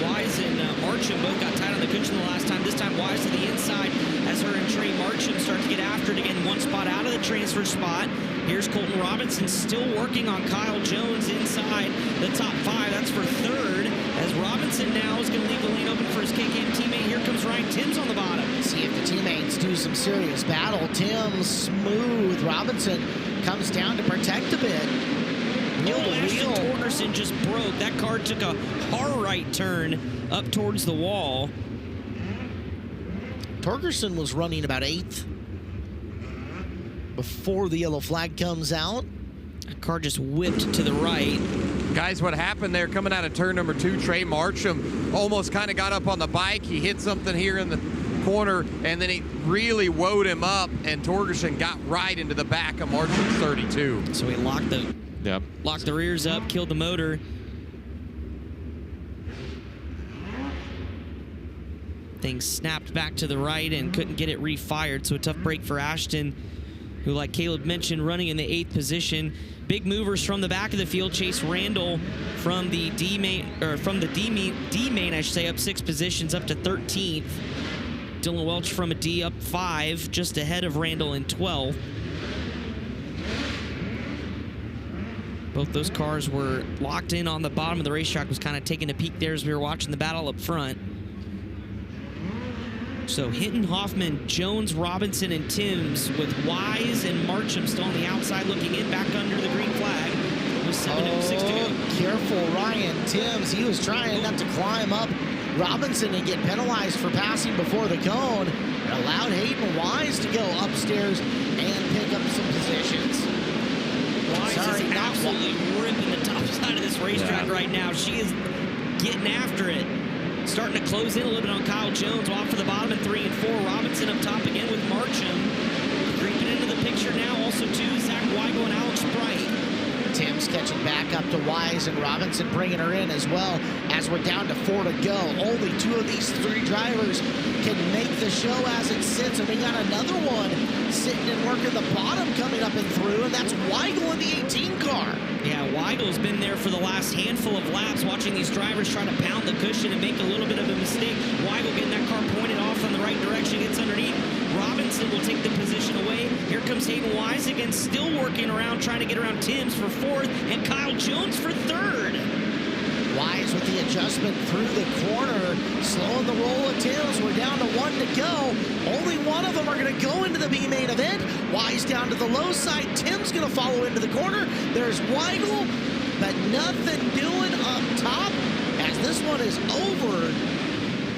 S8: Wise and Marcham both got tight on the cushion the last time. This time Wise to the inside as her and Trey Marcham start to get after it again. 1 spot out of the transfer spot. Here's Colton Robinson still working on Kyle Jones inside the top 5. That's for third. As Robinson now is going to leave the lane open for his KKM teammate. Here comes Ryan Timms on the bottom.
S23: See if the teammates do some serious battle. Timms smooth. Robinson comes down to protect a bit.
S8: Ashton Torgerson just broke. That car took a hard right turn up towards the wall.
S23: Torgerson was running about 8th before the yellow flag comes out.
S8: That car just whipped to the right.
S4: Guys, what happened there coming out of turn number 2, Trey Marcham almost kind of got up on the bike. He hit something here in the corner, and then he really woed him up, and Torgerson got right into the back of Marcham's 32.
S8: So he locked the rears up, killed the motor. Things snapped back to the right and couldn't get it refired, so a tough break for Ashton, who, like Caleb mentioned, running in the 8th position. Big movers from the back of the field. Chase Randall from the D-Main, I should say, up 6 positions up to 13th. Dylan Welch from a D up 5, just ahead of Randall in 12th. Both those cars were locked in on the bottom of the racetrack. Was kind of taking a peek there as we were watching the battle up front. So Hinton, Hoffman, Jones, Robinson, and Timms with Wise and Marcham still on the outside looking in back under the green flag. With 7:06 to go.
S23: Careful, Ryan Timms. He was trying not to climb up Robinson and get penalized for passing before the cone. It allowed Hayden Wise to go upstairs and pick up some positions.
S8: Wise is absolutely ripping the top side of this racetrack right now. She is getting after it. Starting to close in a little bit on Kyle Jones, off to the bottom at 3 and 4. Robinson up top again with Marcham. Creeping into the picture now, also too, Zach Weigel and Alex Bright.
S23: Timms catching back up to Wise and Robinson bringing her in as well as we're down to 4 to go. Only 2 of these 3 drivers can make the show as it sits, and we got another one sitting and working the bottom coming up and through, and that's Weigel in the 18 car.
S8: Yeah, Weigel's been there for the last handful of laps, watching these drivers try to pound the cushion and make a little bit of a mistake. Weigel getting that car pointed off in the right direction, gets underneath. Robinson will take the position away. Here comes Hayden Wise again, still working around, trying to get around Timms for 4th, and Kyle Jones for 3rd.
S23: Wise with the adjustment through the corner, slowing the roll of Timms. We're down to 1 to go. Only one of them are going to go into the B main event. Wise down to the low side. Timms going to follow into the corner. There's Weigel, but nothing doing up top as this one is over.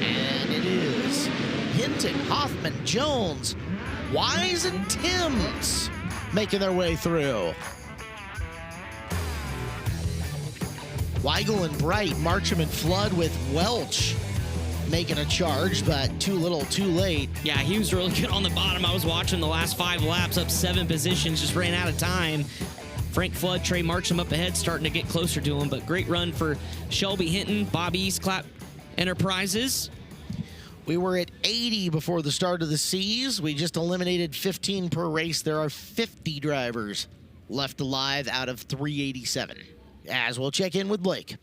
S23: And it is Hinton, Hoffman, Jones, Wise, and Timms making their way through. Weigel and Bright, Marcham and Flood with Welch making a charge, but too little, too late.
S8: Yeah, he was really good on the bottom. I was watching the last 5 laps, up 7 positions, just ran out of time. Frank Flood, Trey Marcham up ahead, starting to get closer to him, but great run for Shelby Hinton, Bobby Eastclap Enterprises.
S23: We were at 80 before the start of the C's. We just eliminated 15 per race. There are 50 drivers left alive out of 387. As we'll check in with Blake.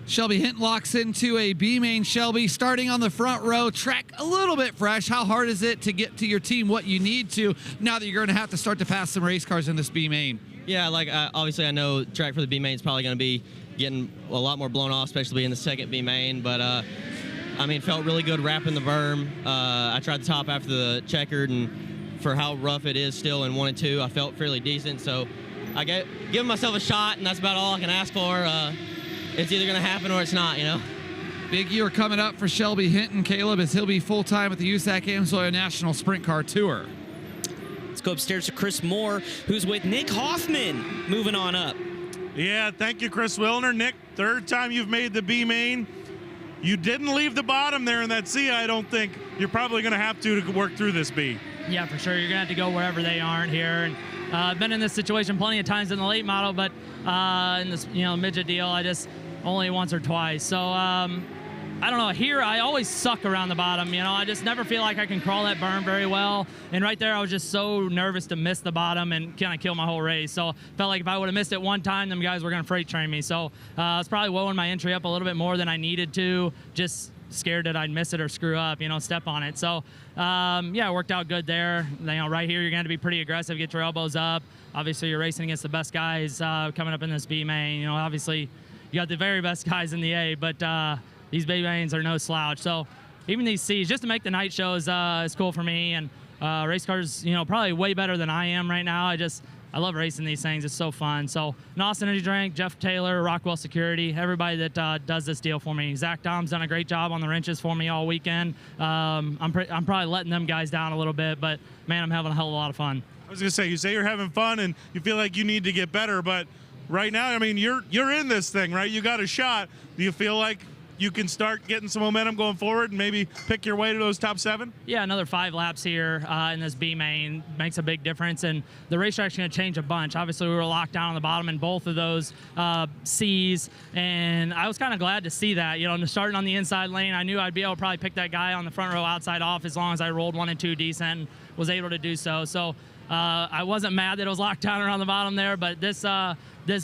S3: Shelby Hinton locks into a B main. Shelby starting on the front row, track a little bit fresh. How hard is it to get to your team what you need to now that you're going to have to start to pass some race cars in this B main?
S10: Yeah, like obviously I know track for the B main is probably going to be getting a lot more blown off, especially in the second B main. But I mean, felt really good wrapping the berm. I tried the top after the checkered, and for how rough it is still in 1 and 2, I felt fairly decent. So I give myself a shot, and that's about all I can ask for. It's either going to happen or it's not, you know.
S3: Big year coming up for Shelby Hinton, Caleb, as he'll be full-time at the USAC Amsoil National Sprint Car Tour.
S8: Let's go upstairs to Chris Moore, who's with Nick Hoffman, moving on up.
S20: Yeah, thank you, Chris Wilner. Nick, 3rd time you've made the B main. You didn't leave the bottom there in that C, I don't think. You're probably going to have to work through this B.
S21: Yeah, for sure. You're going to have to go wherever they aren't here. And I've been in this situation plenty of times in the late model, but in this midget deal, I just only once or twice. So I don't know. Here, I always suck around the bottom. I just never feel like I can crawl that berm very well. And right there, I was just so nervous to miss the bottom and kind of kill my whole race. So felt like if I would have missed it one time, them guys were going to freight train me. So I was probably blowing my entry up a little bit more than I needed to. Just scared that I'd miss it or screw up, step on it. So, yeah, it worked out good there. Right here, you're going to be pretty aggressive, get your elbows up. Obviously, you're racing against the best guys coming up in this B main. Obviously, you got the very best guys in the A, but these B mains are no slouch. So, even these C's, just to make the night show is cool for me. And race cars, probably way better than I am right now. I love racing these things. It's so fun. So, NOS Energy Drink, Jeff Taylor, Rockwell Security, everybody that does this deal for me. Zach Dom's done a great job on the wrenches for me all weekend. I'm probably letting them guys down a little bit, but, man, I'm having a hell of a lot of fun.
S20: I was going to say, you say you're having fun and you feel like you need to get better, but right now, I mean, you're in this thing, right? You got a shot. Do you feel like you can start getting some momentum going forward and maybe pick your way to those top 7?
S21: Yeah, another 5 laps here in this B main makes a big difference, and the racetrack's going to change a bunch. Obviously, we were locked down on the bottom in both of those C's, and I was kind of glad to see that. Starting on the inside lane, I knew I'd be able to probably pick that guy on the front row outside off as long as I rolled 1 and 2 decent and was able to do so. So I wasn't mad that it was locked down around the bottom there, but this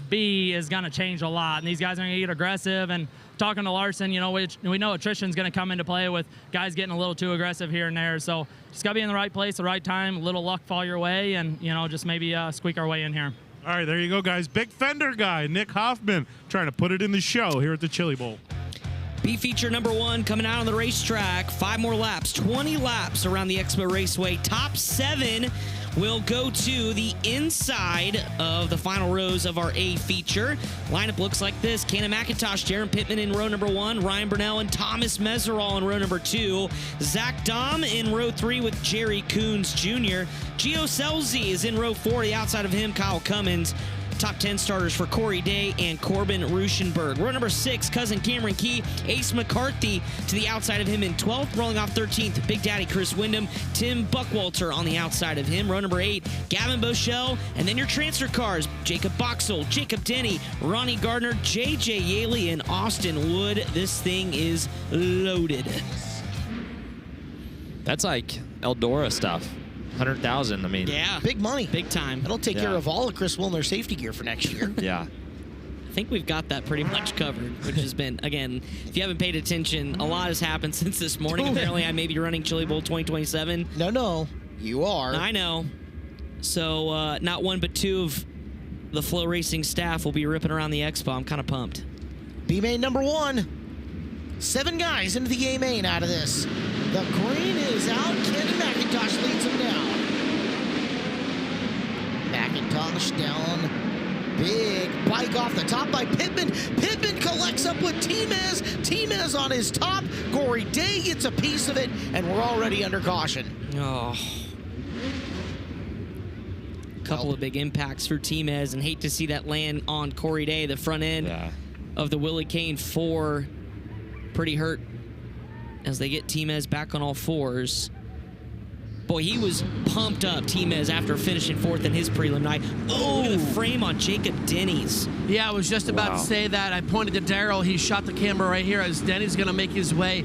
S21: B is going to change a lot, and these guys are going to get aggressive, and talking to Larson, you know, we know attrition's going to come into play with guys getting a little too aggressive here and there. So just got to be in the right place, the right time, a little luck fall your way, and, you know, just maybe squeak our way in here.
S20: All right, there you go, guys. Big fender guy, Nick Hoffman, trying to put it in the show here at the Chili Bowl.
S8: B feature number 1 coming out on the racetrack. 5 more laps, 20 laps around the Expo Raceway. Top 7 will go to the inside of the final rows of our A feature. Lineup looks like this. Cannon McIntosh, Jaron Pittman in row number 1, Ryan Burnell and Thomas Meserol in row number 2, Zach Dahm in row 3 with Jerry Coons Jr. Gio Selzy is in row 4. The outside of him, Kyle Cummins. Top 10 starters for Corey Day and Corbin Ruschenberg. Row number 6, cousin Cameron Key, Ace McCarthy to the outside of him in 12th. Rolling off 13th, Big Daddy Chris Wyndham, Tim Buckwalter on the outside of him. Row number 8, Gavin Boschel. And then your transfer cars, Jacob Boxell, Jacob Denny, Ronnie Gardner, JJ Yaley, and Austin Wood. This thing is loaded.
S14: That's like Eldora stuff. 100,000. I mean,
S8: yeah,
S23: big money,
S8: big time.
S23: That'll take care of all of Chris Wilner's safety gear for next year.
S14: Yeah.
S8: I think we've got that pretty much covered, which has been, again, if you haven't paid attention, a lot has happened since this morning. Apparently, I may be running Chili Bowl 2027.
S23: No, you are.
S8: I know. So, not 1 but 2 of the FloRacing staff will be ripping around the expo. I'm kind of pumped.
S23: B-Main number 1. 7 guys into the A-Main out of this. The green is out. Kenny McIntosh leads him down. McIntosh down. Big bike off the top by Pittman. Pittman collects up with T-Mains. T-Mains on his top. Corey Day gets a piece of it, and we're already under caution.
S8: Oh. Couple of big impacts for T-Mains, and hate to see that land on Corey Day, the front end of the Willie Kane 4. Pretty hurt as they get T-Mains back on all 4s. Boy, he was pumped up, T-Mains, after finishing 4th in his prelim night. Oh, look at the frame on Jacob Denny's.
S7: Yeah, I was just about to say that. I pointed to Daryl. He shot the camera right here as Denny's going to make his way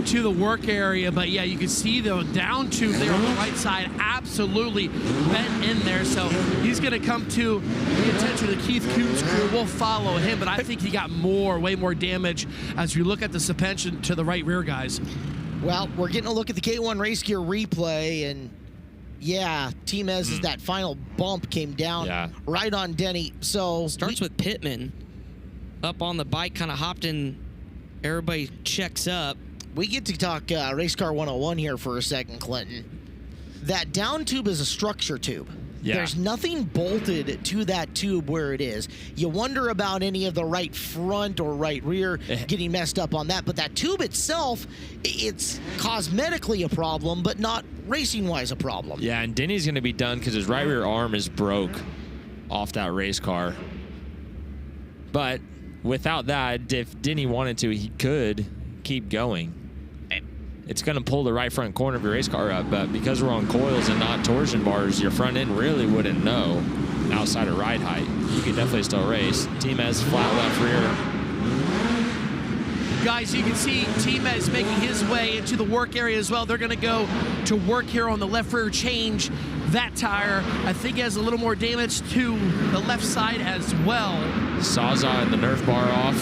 S7: to the work area. But, yeah, you can see the down tube there on the right side absolutely bent in there. So he's going to come to the attention of the Keith Coons crew. We'll follow him, but I think he got way more damage as we look at the suspension to the right rear, guys.
S23: Well, we're getting a look at the K1 race gear replay, and yeah, T-Mains' that final bump came down right on Denny. So
S8: starts with Pittman up on the bike, kind of hopped in. Everybody checks up.
S23: We get to talk race car 101 here for a second, Clinton. That down tube is a structure tube.
S14: Yeah.
S23: There's nothing bolted to that tube where it is. You wonder about any of the right front or right rear getting messed up on that. But that tube itself, it's cosmetically a problem, but not racing-wise a problem.
S14: Yeah, and Denny's going to be done because his right rear arm is broke off that race car. But without that, if Denny wanted to, he could keep going. It's going to pull the right front corner of your race car up, but because we're on coils and not torsion bars, your front end really wouldn't know outside of ride height. You could definitely still race. T-Mains flat left rear.
S7: Guys, you can see T-Mains making his way into the work area as well. They're going to go to work here on the left rear, change that tire. I think it has a little more damage to the left side as well.
S14: Sawzall and the Nerf bar off.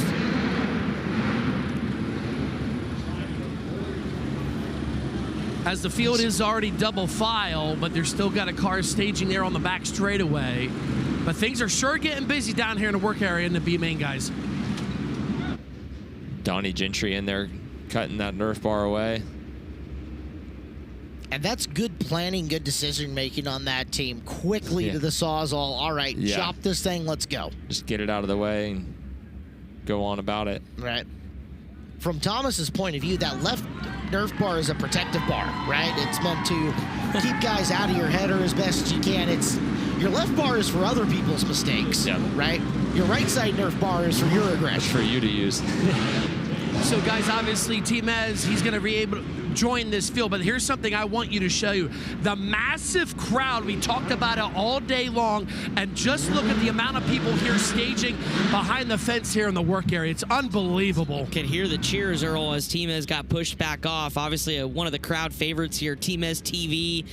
S7: As the field is already double file, but there's still got a car staging there on the back straightaway. But things are sure getting busy down here in the work area in the B-Main, guys.
S14: Donnie Gentry in there cutting that Nerf bar away.
S23: And that's good planning, good decision-making on that team. Quickly to the Sawzall. All right, chop this thing, let's go.
S14: Just get it out of the way and go on about it.
S23: Right. From Thomas's point of view, that left Nerf bar is a protective bar, right? It's meant to keep guys out of your header as best as you can. Your left bar is for other people's mistakes, right? Your right side Nerf bar is for your aggression.
S14: It's for you to use.
S7: So, guys, obviously, T-Mains, he's going to be able to join this field. But here's something I want you to show you. The massive crowd, we talked about it all day long. And just look at the amount of people here staging behind the fence here in the work area. It's unbelievable.
S8: Can hear the cheers, Earl, as T-Mains got pushed back off. Obviously, one of the crowd favorites here, T-Mains TV.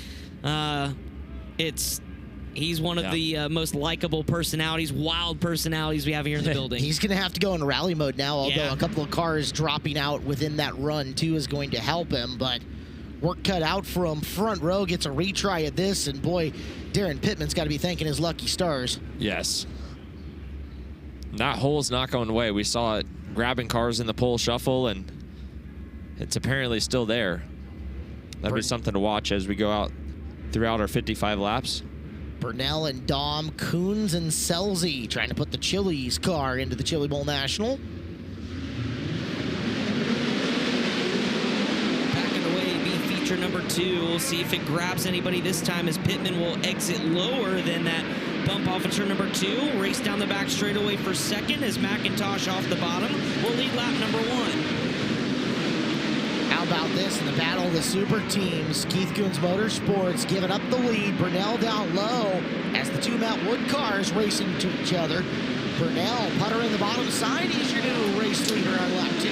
S8: He's one of the most likable personalities, wild personalities we have here in the building.
S23: He's going to have to go into rally mode now, although a couple of cars dropping out within that run, too, is going to help him. But work cut out for him. Front row gets a retry at this, and boy, Darren Pittman's got to be thanking his lucky stars.
S14: Yes. That hole's not going away. We saw it grabbing cars in the pole shuffle, and it's apparently still there. That'd be something to watch as we go out throughout our 55 laps.
S23: Burnell and Dom, Coons and Selzy trying to put the Chili's car into the Chili Bowl National.
S8: Backing away, be feature number 2. We'll see if it grabs anybody this time as Pittman will exit lower than that bump off of turn number 2. Race down the back straightaway for second as McIntosh off the bottom will lead lap number 1.
S23: How about this in the battle of the super teams? Keith Coons Motorsports giving up the lead. Burnell down low as the 2 Matt Wood cars racing to each other. Burnell putter in the bottom side. He's your new race leader on lap 2.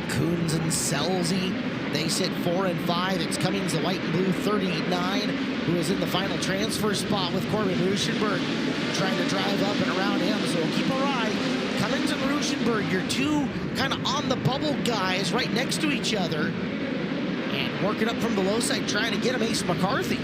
S23: Coons and Selzy, they sit 4 and 5. It's Cummings, the white and blue 39, who is in the final transfer spot with Corbin Ruschenberg trying to drive up and around him. So we'll keep our eye. Cummings and Ruschenberg, your 2 kind of on the bubble guys right next to each other. And working up from the low side, trying to get him Ace McCarthy.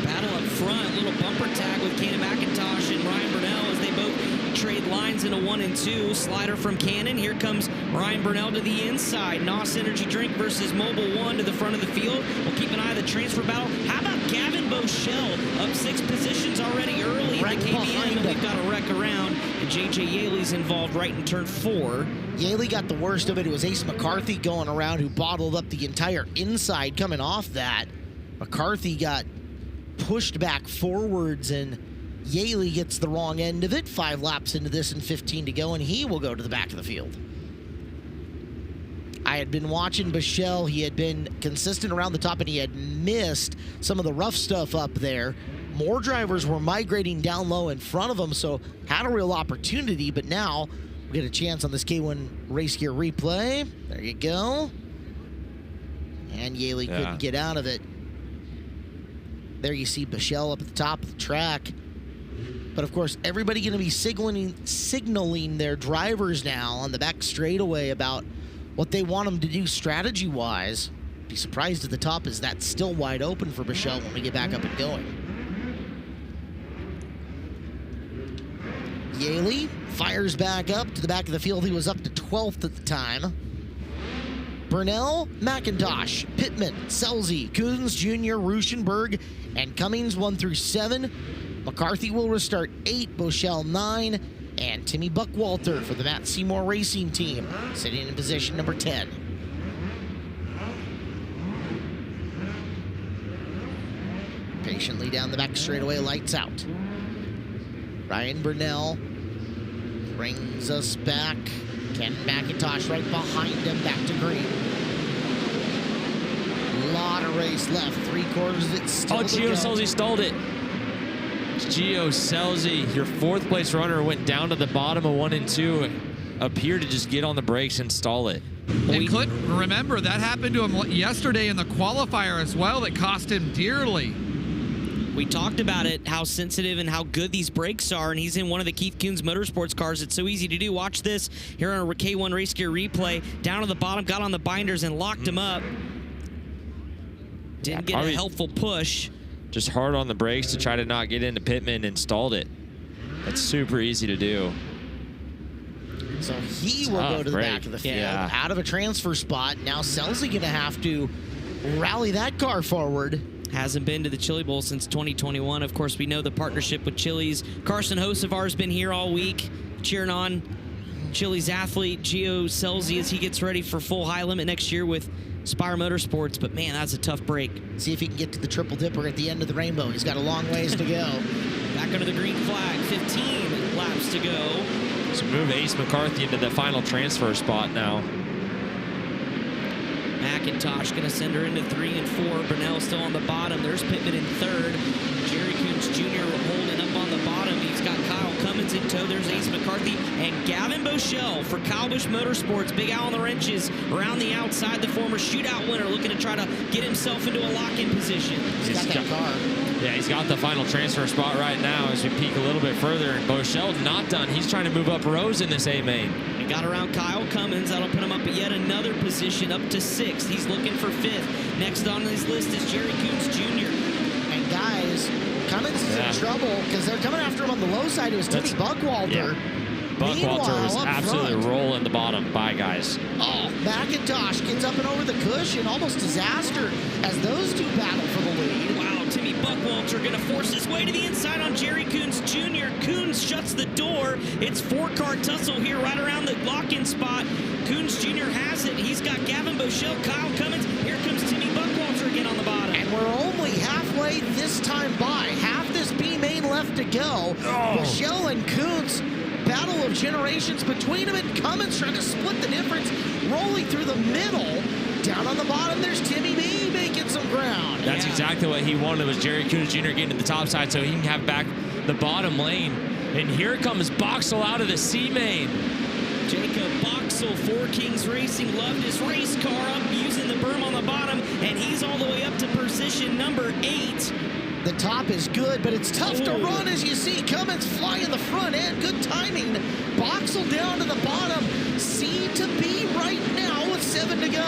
S8: Battle up front, little bumper tag with Cannon McIntosh and Ryan Burnell as they both trade lines into 1 and 2. Slider from Cannon. Here comes Ryan Burnell to the inside. NOS Energy Drink versus Mobile One to the front of the field. We'll keep an eye on the transfer battle. How about Gavin Boschel up 6 positions already early in the KBM, and we've got a wreck around. And J.J. Yaley's involved right in turn 4.
S23: Yaley got the worst of it. It was Ace McCarthy going around who bottled up the entire inside coming off that. McCarthy got pushed back forwards, and Yaley gets the wrong end of it. 5 laps into this and 15 to go, and he will go to the back of the field. I had been watching Bichelle. He had been consistent around the top, and he had missed some of the rough stuff up there. More drivers were migrating down low in front of him, so had a real opportunity, but now we get a chance on this K1 race gear replay. There you go. And Yaley couldn't get out of it. There you see Bichelle up at the top of the track. But of course, everybody going to be signaling their drivers now on the back straightaway about what they want them to do strategy-wise. Be surprised at the top is that's still wide open for Bichelle when we get back up and going. Yaley fires back up to the back of the field. He was up to 12th at the time. Burnell, McIntosh, Pittman, Selzy, Coons Jr., Ruschenberg, and Cummings 1 through 7. McCarthy will restart 8, Boschel 9, and Timmy Buckwalter for the Matt Seymour Racing Team, sitting in position number 10. Patiently down the back straightaway, lights out. Ryan Burnell brings us back. Ken McIntosh right behind him, back to green. Lot of race left, 3/4 of it still to
S14: Gio
S23: go.
S14: Selzy stalled it. Gio Selzy, your 4th place runner, went down to the bottom of 1 and 2 and appeared to just get on the brakes and stall it.
S3: And Clint, remember, that happened to him yesterday in the qualifier as well. That cost him dearly.
S8: We talked about it, how sensitive and how good these brakes are, and he's in one of the Keith Coons Motorsports cars. It's so easy to do. Watch this here on a K1 Race Gear replay. Down to the bottom, got on the binders and locked him up. Didn't get a helpful push.
S14: Just hard on the brakes to try to not get into Pittman and stalled it. That's super easy to do.
S23: So he will go to the back of the field, out of a transfer spot. Now Selzy going to have to rally that car forward.
S8: Hasn't been to the Chili Bowl since 2021. Of course, we know the partnership with Chili's. Carson Hocevar's been here all week, cheering on Chili's athlete Gio Selzy as he gets ready for full high limit next year with Spire Motorsports. But man, that's a tough break.
S23: See if he can get to the triple dipper at the end of the rainbow. He's got a long ways to go.
S8: Back under the green flag, 15 laps to go.
S14: So move Ace McCarthy into the final transfer spot now.
S8: McIntosh going to send her into 3 and 4. Burnell still on the bottom. There's Pittman in 3rd. Jerry Coons Jr. holding up on the bottom. He's got Kyle Cummins K-Mains in tow. There's Ace McCarthy and Gavin Boschel for Kyle Busch Motorsports. Big Al on the wrenches around the outside. The former shootout winner looking to try to get himself into a lock-in position.
S23: He's got that car.
S14: Yeah, he's got the final transfer spot right now as we peek a little bit further. And Bochel's not done. He's trying to move up rows in this A-main.
S8: He got around Kyle Cummins. That'll put him up at yet another position, up to 6th. He's looking for 5th. Next on his list is Jerry Coons Jr.
S23: And guys, Cummins is in trouble because they're coming after him on the low side. It was Timmy Buckwalter.
S14: Yeah. Buckwalter was absolutely rolling the bottom. Bye, guys.
S23: Oh, McIntosh gets up and over the cushion. Almost disaster as those two battle for the lead.
S8: Wow, Timmy Buckwalter going to force his way to the inside on Jerry Coons Jr. Coons shuts the door. It's 4-car tussle here right around the lock-in spot. Coons Jr. has it. He's got Gavin Boschel, Kyle Cummins. Here comes Timmy Buckwalter again on the bottom.
S23: And we're only halfway this time by. Half this B-main left to go. Boschel and Coons, battle of generations between them, and Cummins trying to split the difference, rolling through the middle. Down on the bottom, there's Timmy B making some ground.
S14: That's exactly what he wanted, was Jerry Coons Jr. getting to the top side so he can have back the bottom lane. And here comes Boxel out of the C-main.
S8: Jacob Boxel, 4 Kings Racing, loved his race car up, using the berm on the bottom, and he's all the way up to position number 8.
S23: The top is good, but it's tough to run, as you see. Cummins fly in the front end. Good timing. Boxel down to the bottom. C to B right now with 7 to go.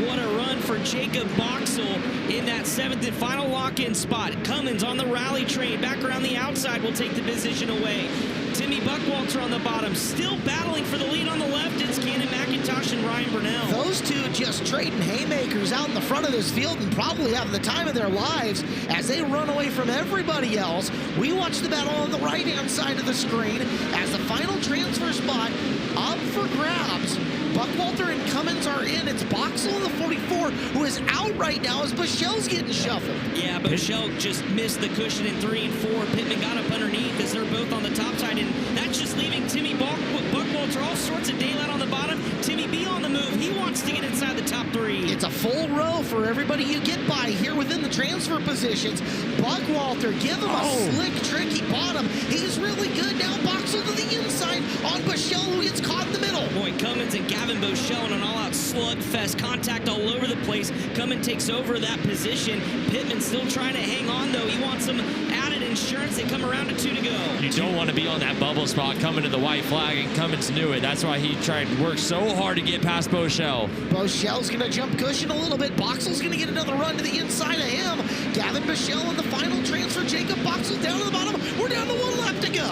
S8: What a run for Jacob Boxel in that 7th and final lock-in spot. Cummins on the rally train. Back around the outside will take the position away. Timmy Buckwalter on the bottom, still battling for the lead on the left. It's Cannon McIntosh and Ryan Burnell.
S23: Those two just trading haymakers out in the front of this field and probably having the time of their lives as they run away from everybody else. We watch the battle on the right-hand side of the screen as the final transfer spot up for grabs. Buckwalter and Cummins are in. It's Boxel in the 44 who is out right now as Bochel's getting shuffled.
S8: Yeah, Boschel just missed the cushion in 3 and 4. Pittman got up underneath as they're both on the top side, and that's just leaving Timmy Buckwalter all sorts of daylight on the bottom. Timmy B on the move. He wants to get inside the top 3.
S23: It's a full row for everybody you get by here within the transfer positions. Buckwalter, give him a slick, tricky bottom. He's really good now. Boxel to the inside on Boschel, who gets caught in the middle.
S8: Boy, Cummins and Gavin Boschel in an all-out slugfest. Contact all over the place. Cummins takes over that position. Pittman still trying to hang on, though. He wants some added insurance. They come around to 2 to go.
S14: You don't want to be on that bubble spot coming to the white flag, and Cummins knew it. That's why he tried to work so hard to get past Boschel.
S23: Bochel's going to jump cushion a little bit. Boxel's going to get another run to the inside of him. Gavin Boschel in the final transfer. Jacob Boxel down to the bottom. We're down to 1 lap to go.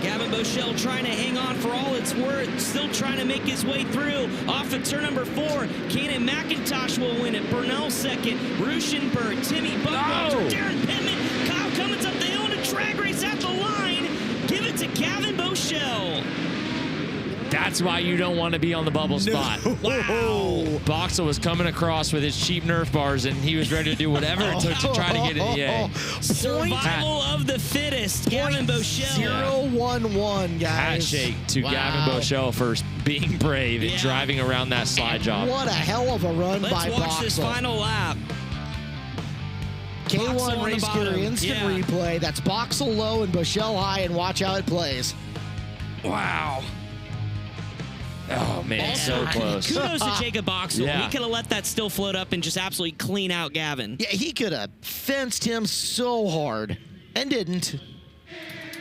S8: Gavin Boschel trying to hang on for all it's worth, still trying to make his way through. Off of turn number 4, Cannon McIntosh will win it. Burnell second, Ruschenberg, Timmy Buckwalter, Darren Pittman, Kyle Cummins up the hill in a drag race at the line. Give it to Gavin Boschel.
S14: That's why you don't want to be on the bubble spot. Wow. Boxel was coming across with his cheap Nerf bars, and he was ready to do whatever it took to try to get in the A.
S8: Survival of the fittest, Gavin Boschel.
S23: 0-1-1, guys.
S14: Hat shake to Gavin Boschel for being brave and driving around that slide job.
S23: What a hell of a run by Boxel.
S8: Let's watch this final lap.
S23: K1 Race Gear instant replay. That's Boxel low and Boschel high, and watch how it plays.
S8: Wow.
S14: Oh, man, so close.
S8: Kudos to Jacob Boxel.
S14: Yeah.
S8: He could have let that still float up and just absolutely clean out Gavin.
S23: Yeah, he could have fenced him so hard and didn't.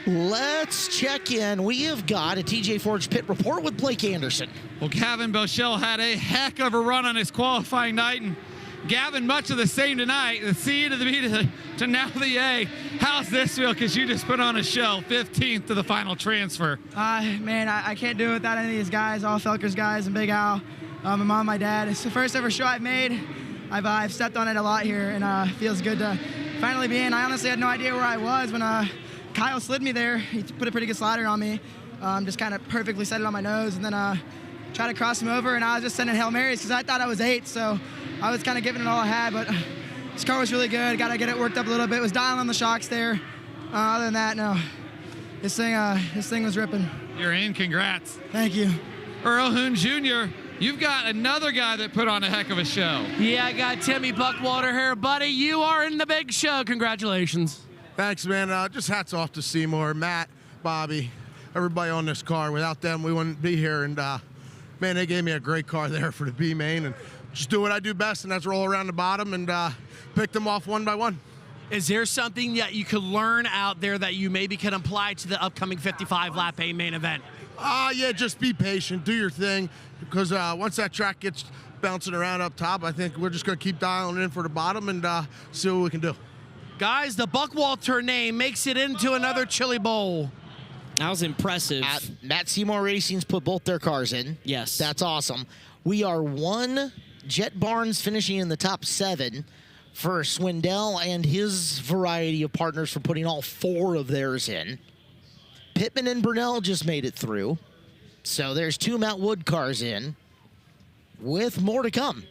S23: Let's check in. We have got a TJ Forge pit report with Blake Anderson.
S3: Well, Gavin Boschel had a heck of a run on his qualifying night, and Gavin, much of the same tonight. The C to the B to now the A. How's this feel? Because you just put on a show, 15th to the final transfer.
S16: Man, I can't do it without any of these guys, all Felker's guys and Big Al, my mom, my dad. It's the first ever show I've made. I've stepped on it a lot here, and it feels good to finally be in. I honestly had no idea where I was when Kyle slid me there. He put a pretty good slider on me, just kind of perfectly set it on my nose, and then tried to cross him over, and I was just sending Hail Marys because I thought I was 8, so I was kind of giving it all I had, but this car was really good. Got to get it worked up a little bit. Was dialing on the shocks there. Other than that, no. This thing was ripping.
S3: You're in. Congrats.
S16: Thank you.
S3: Earl Hoon Jr., you've got another guy that put on a heck of a show.
S7: Yeah, I got Timmy Buckwalter here. Buddy, you are in the big show. Congratulations.
S18: Thanks, man. Just hats off to Seymour, Matt, Bobby.
S12: everybody on this car. Without them, we wouldn't be here. And man, they gave me a great car there for the B-Main, and just do what I do best, and that's roll around the bottom and pick them off one by one.
S7: Is there something that you could learn out there that you maybe can apply to the upcoming 55-lap A main event?
S12: Yeah, just be patient, do your thing, because once that track gets bouncing around up top, I think we're just going to keep dialing in for the bottom and see what we can do.
S7: Guys, the Buckwalter name makes it into another Chili Bowl.
S8: That was impressive.
S23: Matt Seymour Racing's put both their cars in.
S8: Yes.
S23: That's awesome. We are one Jet Barnes finishing in the top 7 for Swindell and his variety of partners for putting all 4 of theirs in. Pittman and Burnell just made it through. So there's 2 Mount Wood cars in, with more to come.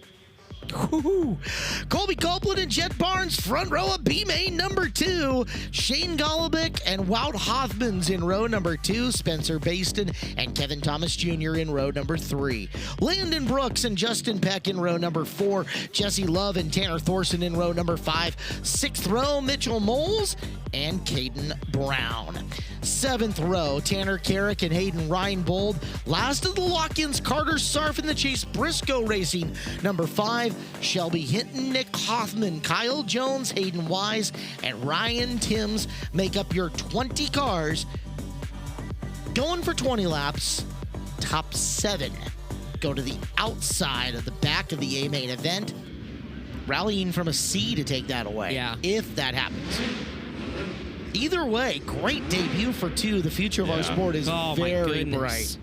S23: Colby Copeland and Jet Barnes, front row of B-Main number 2. Shane Golobic and Wout Hoffmans in row number 2. Spencer Baston and Kevin Thomas Jr. in row number 3. Landon Brooks and Justin Peck in row number 4. Jesse Love and Tanner Thorson in row number 5. 6th row, Mitchell Moles and Caden Brown. 7th row, Tanner Carrick and Hayden Reinbold. Last of the lock-ins, Carter Sarf and the Chase Briscoe Racing. Number 5, Shelby Hinton, Nick Hoffman, Kyle Jones, Hayden Wise, and Ryan Timms make up your 20 cars. Going for 20 laps, top 7 go to the outside of the back of the A-main event, rallying from a C to take that away.
S8: Yeah.
S23: If that happens. Either way, great debut for 2. The future of our sport is very bright.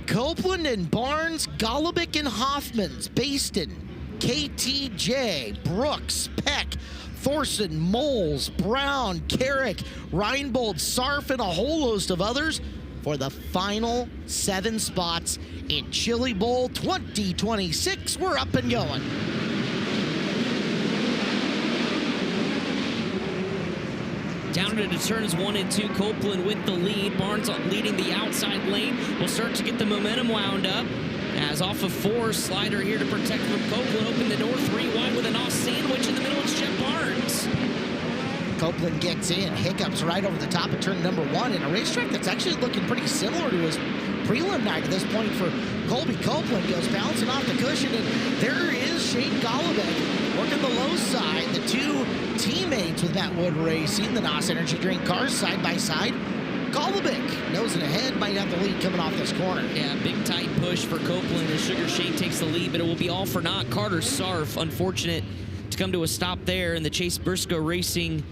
S23: Copeland and Barnes, Golobic and Hoffmans, Baston, KTJ, Brooks, Peck, Thorson, Moles, Brown, Carrick, Reinbold, Sarf, and a whole host of others for the final 7 spots in Chili Bowl 2026. We're up and going.
S8: Down into turns 1 and 2, Copeland with the lead. Barnes leading the outside lane. Will start to get the momentum wound up. As off of 4, slider here to protect from Copeland. Open the door 3 wide with an off sandwich in the middle. It's Jet Barnes.
S23: Copeland gets in, hiccups right over the top of turn number 1 in a racetrack that's actually looking pretty similar to his prelim night at this point for Colby Copeland. Goes bouncing off the cushion, and there is Shane Golobic working the low side. The 2 teammates with Matt Wood Racing, the NOS Energy Drink cars side by side. Golobic nosing ahead, might have the lead coming off this corner.
S8: Yeah, big tight push for Copeland as Sugar Shane takes the lead, but it will be all for naught. Carter Sarf, unfortunate to come to a stop there, and the Chase Briscoe Racing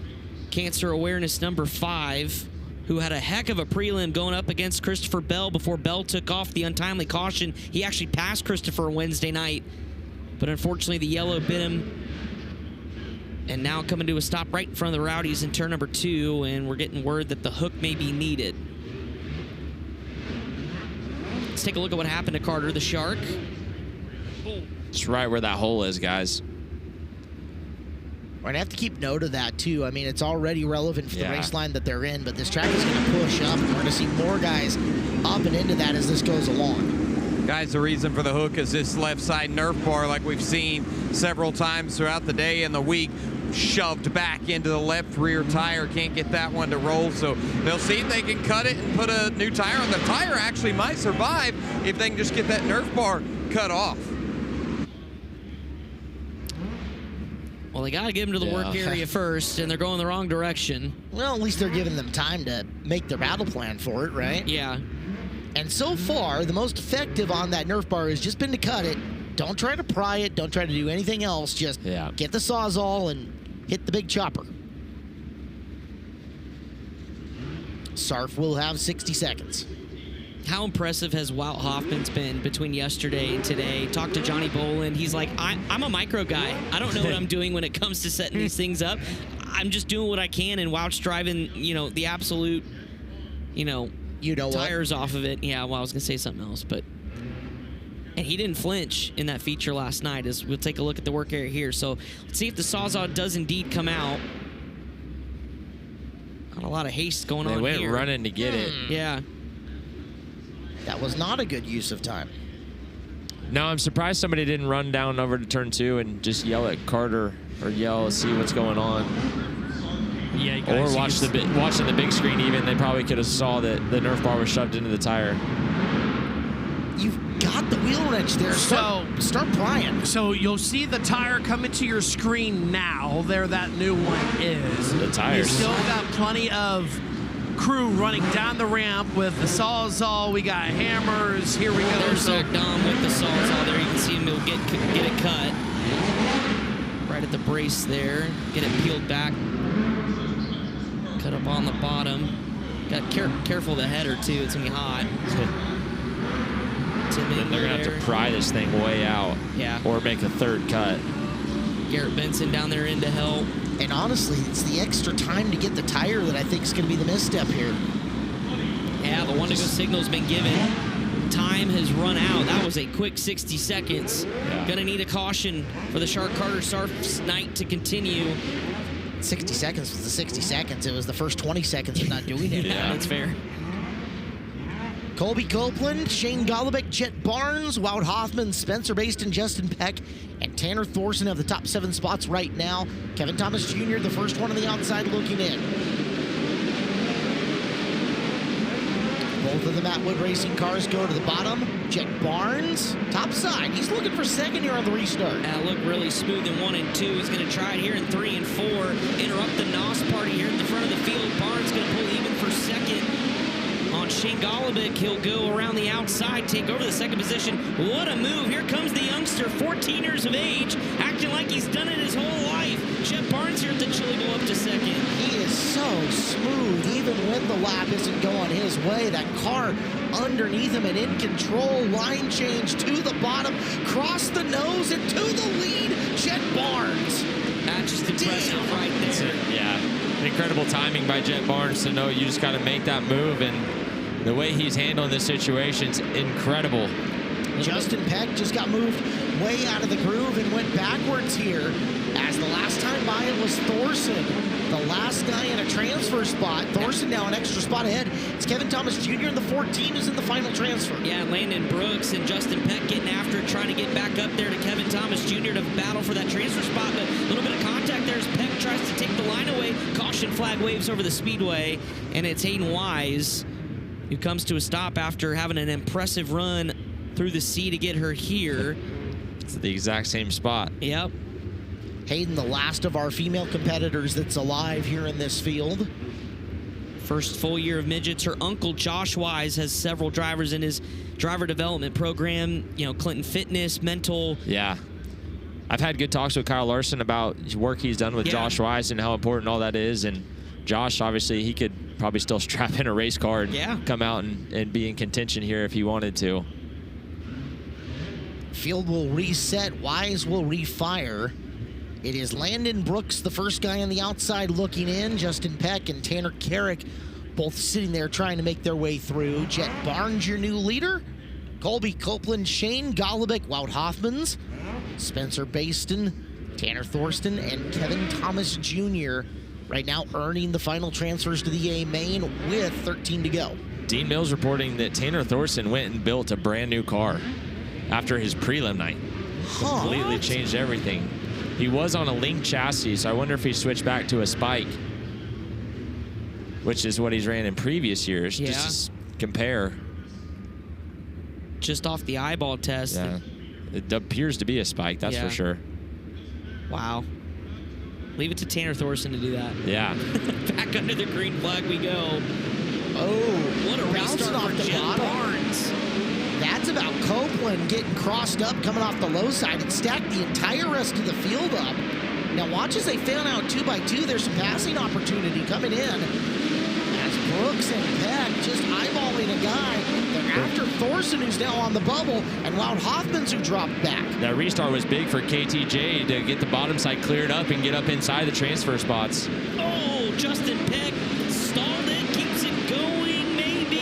S8: Cancer Awareness number 5, who had a heck of a prelim going up against Christopher Bell before Bell took off the untimely caution. He actually passed Christopher Wednesday night, but unfortunately the yellow bit him. And now coming to a stop right in front of the Rowdies in turn number 2, and we're getting word that the hook may be needed. Let's take a look at what happened to Carter the Shark.
S14: It's right where that hole is, guys.
S23: We're going to have to keep note of that, too. I mean, it's already relevant for the race line that they're in, but this track is going to push up, and we're going to see more guys up and into that as this goes along.
S4: Guys, the reason for the hook is this left side Nerf bar, like we've seen several times throughout the day and the week, shoved back into the left rear tire. Can't get that one to roll, so they'll see if they can cut it and put a new tire on. The tire actually might survive if they can just get that Nerf bar cut off.
S8: Well, they got to give them to the work area first, and they're going the wrong direction.
S23: Well, at least they're giving them time to make their battle plan for it, right?
S8: Yeah.
S23: And so far, the most effective on that Nerf bar has just been to cut it. Don't try to pry it. Don't try to do anything else. Just get the Sawzall and hit the big chopper. Sarf will have 60 seconds.
S8: How impressive has Wout Hoffman's been between yesterday and today? Talked to Johnny Boland. He's like, I'm a micro guy. I don't know what I'm doing when it comes to setting these things up. I'm just doing what I can, and Wout's driving, the absolute, tires off of it. Yeah, well, I was going to say something else, but... And he didn't flinch in that feature last night, as we'll take a look at the work area here. So let's see if the Sawzall does indeed come out. Not a lot of haste going on here.
S14: They went running to get it.
S8: Yeah.
S23: That was not a good use of time.
S14: No, I'm surprised somebody didn't run down over to turn 2 and just yell at Carter or yell, see what's going on.
S5: Yeah, you
S14: Or
S5: guys,
S14: watching the big screen even, they probably could have saw that the Nerf bar was shoved into the tire.
S23: You've got the wheel wrench there. Start prying.
S7: So you'll see the tire come into your screen now. There that new one is.
S14: The tires.
S7: You still got plenty of crew running down the ramp with the Sawzall. We got hammers. Here we go.
S8: There's Zach Dom with the Sawzall there. You can see him get it cut. Right at the brace there. Get it peeled back. Cut up on the bottom. Got careful of the header, too. It's going to be hot.
S14: Then they're going to have to pry this thing way out.
S8: Yeah.
S14: Or make a third cut.
S8: Garrett Benson down there in to help.
S23: And honestly, it's the extra time to get the tire that I think is going to be the misstep here.
S8: Yeah, the one-to-go signal's been given. Time has run out. That was a quick 60 seconds. Gonna need a caution for the Shark Carter Surf's night to continue.
S23: 60 seconds was the 60 seconds. It was the first 20 seconds of not doing it.
S8: Yeah, that's fair.
S23: Colby Copeland, Shane Golubic, Jet Barnes, Wout Hoffman, Spencer Baston, Justin Peck, and Tanner Thorson have the top 7 spots right now. Kevin Thomas Jr., the first one on the outside looking in. Both of the Matt Wood Racing cars go to the bottom. Jet Barnes, top side. He's looking for second here on the restart.
S8: That looked really smooth in 1 and 2. He's going to try it here in 3 and 4. Interrupt the NOS party here at the front of the field. Barnes going to pull even for second. On Shane Golubic, he'll go around the outside, take over the second position. What a move. Here comes the youngster, 14 years of age, acting like he's done it his whole life. Jet Barnes here at the Chili Bowl up to second.
S23: He is so smooth, even when the lap isn't going his way. That car underneath him and in control. Line change to the bottom, cross the nose and to the lead. Jet Barnes.
S8: That's just impressive right there.
S14: Yeah, incredible timing by Jet Barnes to know you just got to make that move, and the way he's handling this situation's incredible.
S23: Justin Peck just got moved way out of the groove and went backwards here, as the last time by it was Thorson, the last guy in a transfer spot. Thorson now an extra spot ahead. It's Kevin Thomas Jr. and the 14 who's in the final transfer.
S8: Yeah, Landon Brooks and Justin Peck getting after it, trying to get back up there to Kevin Thomas Jr. to battle for that transfer spot, but a little bit of contact there as Peck tries to take the line away. Caution flag waves over the speedway, and it's Hayden Wise who comes to a stop after having an impressive run through the sea to get her here.
S14: It's the exact same spot.
S8: Yep.
S23: Hayden, the last of our female competitors that's alive here in this field.
S8: First full year of midgets. Her uncle, Josh Wise, has several drivers in his driver development program. You know, Clinton Fitness, mental.
S14: Yeah. I've had good talks with Kyle Larson about work he's done with Josh Wise and how important all that is. And Josh, obviously, he could probably still strap in a race car and come out and be in contention here if he wanted to.
S23: Field will reset. Wise will refire. It is Landon Brooks, the first guy on the outside looking in. Justin Peck and Tanner Carrick both sitting there trying to make their way through. Jet Barnes, your new leader. Colby Copeland, Shane Golubic, Wout Hoffmans, Spencer Baston, Tanner Thorsten, and Kevin Thomas Jr. right now earning the final transfers to the A main with 13 to go.
S14: Dean Mills reporting that Tanner Thorsten went and built a brand new car after his prelim night. Completely changed everything. He was on a Link chassis, so I wonder if he switched back to a Spike, which is what he's ran in previous years.
S8: Yeah.
S14: Just to compare.
S8: Just off the eyeball test.
S14: Yeah. It appears to be a Spike, that's for sure.
S8: Wow. Leave it to Tanner Thorson to do that.
S14: Yeah.
S8: Back under the green flag we go.
S23: Oh,
S8: what a
S23: bouncing
S8: restart
S23: off
S8: for
S23: the
S8: Jet
S23: bottom.
S8: Barnes.
S23: That's about Copeland getting crossed up, coming off the low side, and stacked the entire rest of the field up. Now watch as they fan out 2 by 2. There's some passing opportunity coming in as Brooks and Peck just eyeballing a guy. They're after Thorson, who's now on the bubble, and Wout Hoffmans, who dropped back.
S14: That restart was big for KTJ to get the bottom side cleared up and get up inside the transfer spots.
S8: Oh, Justin Peck stalled it, keeps it going, maybe.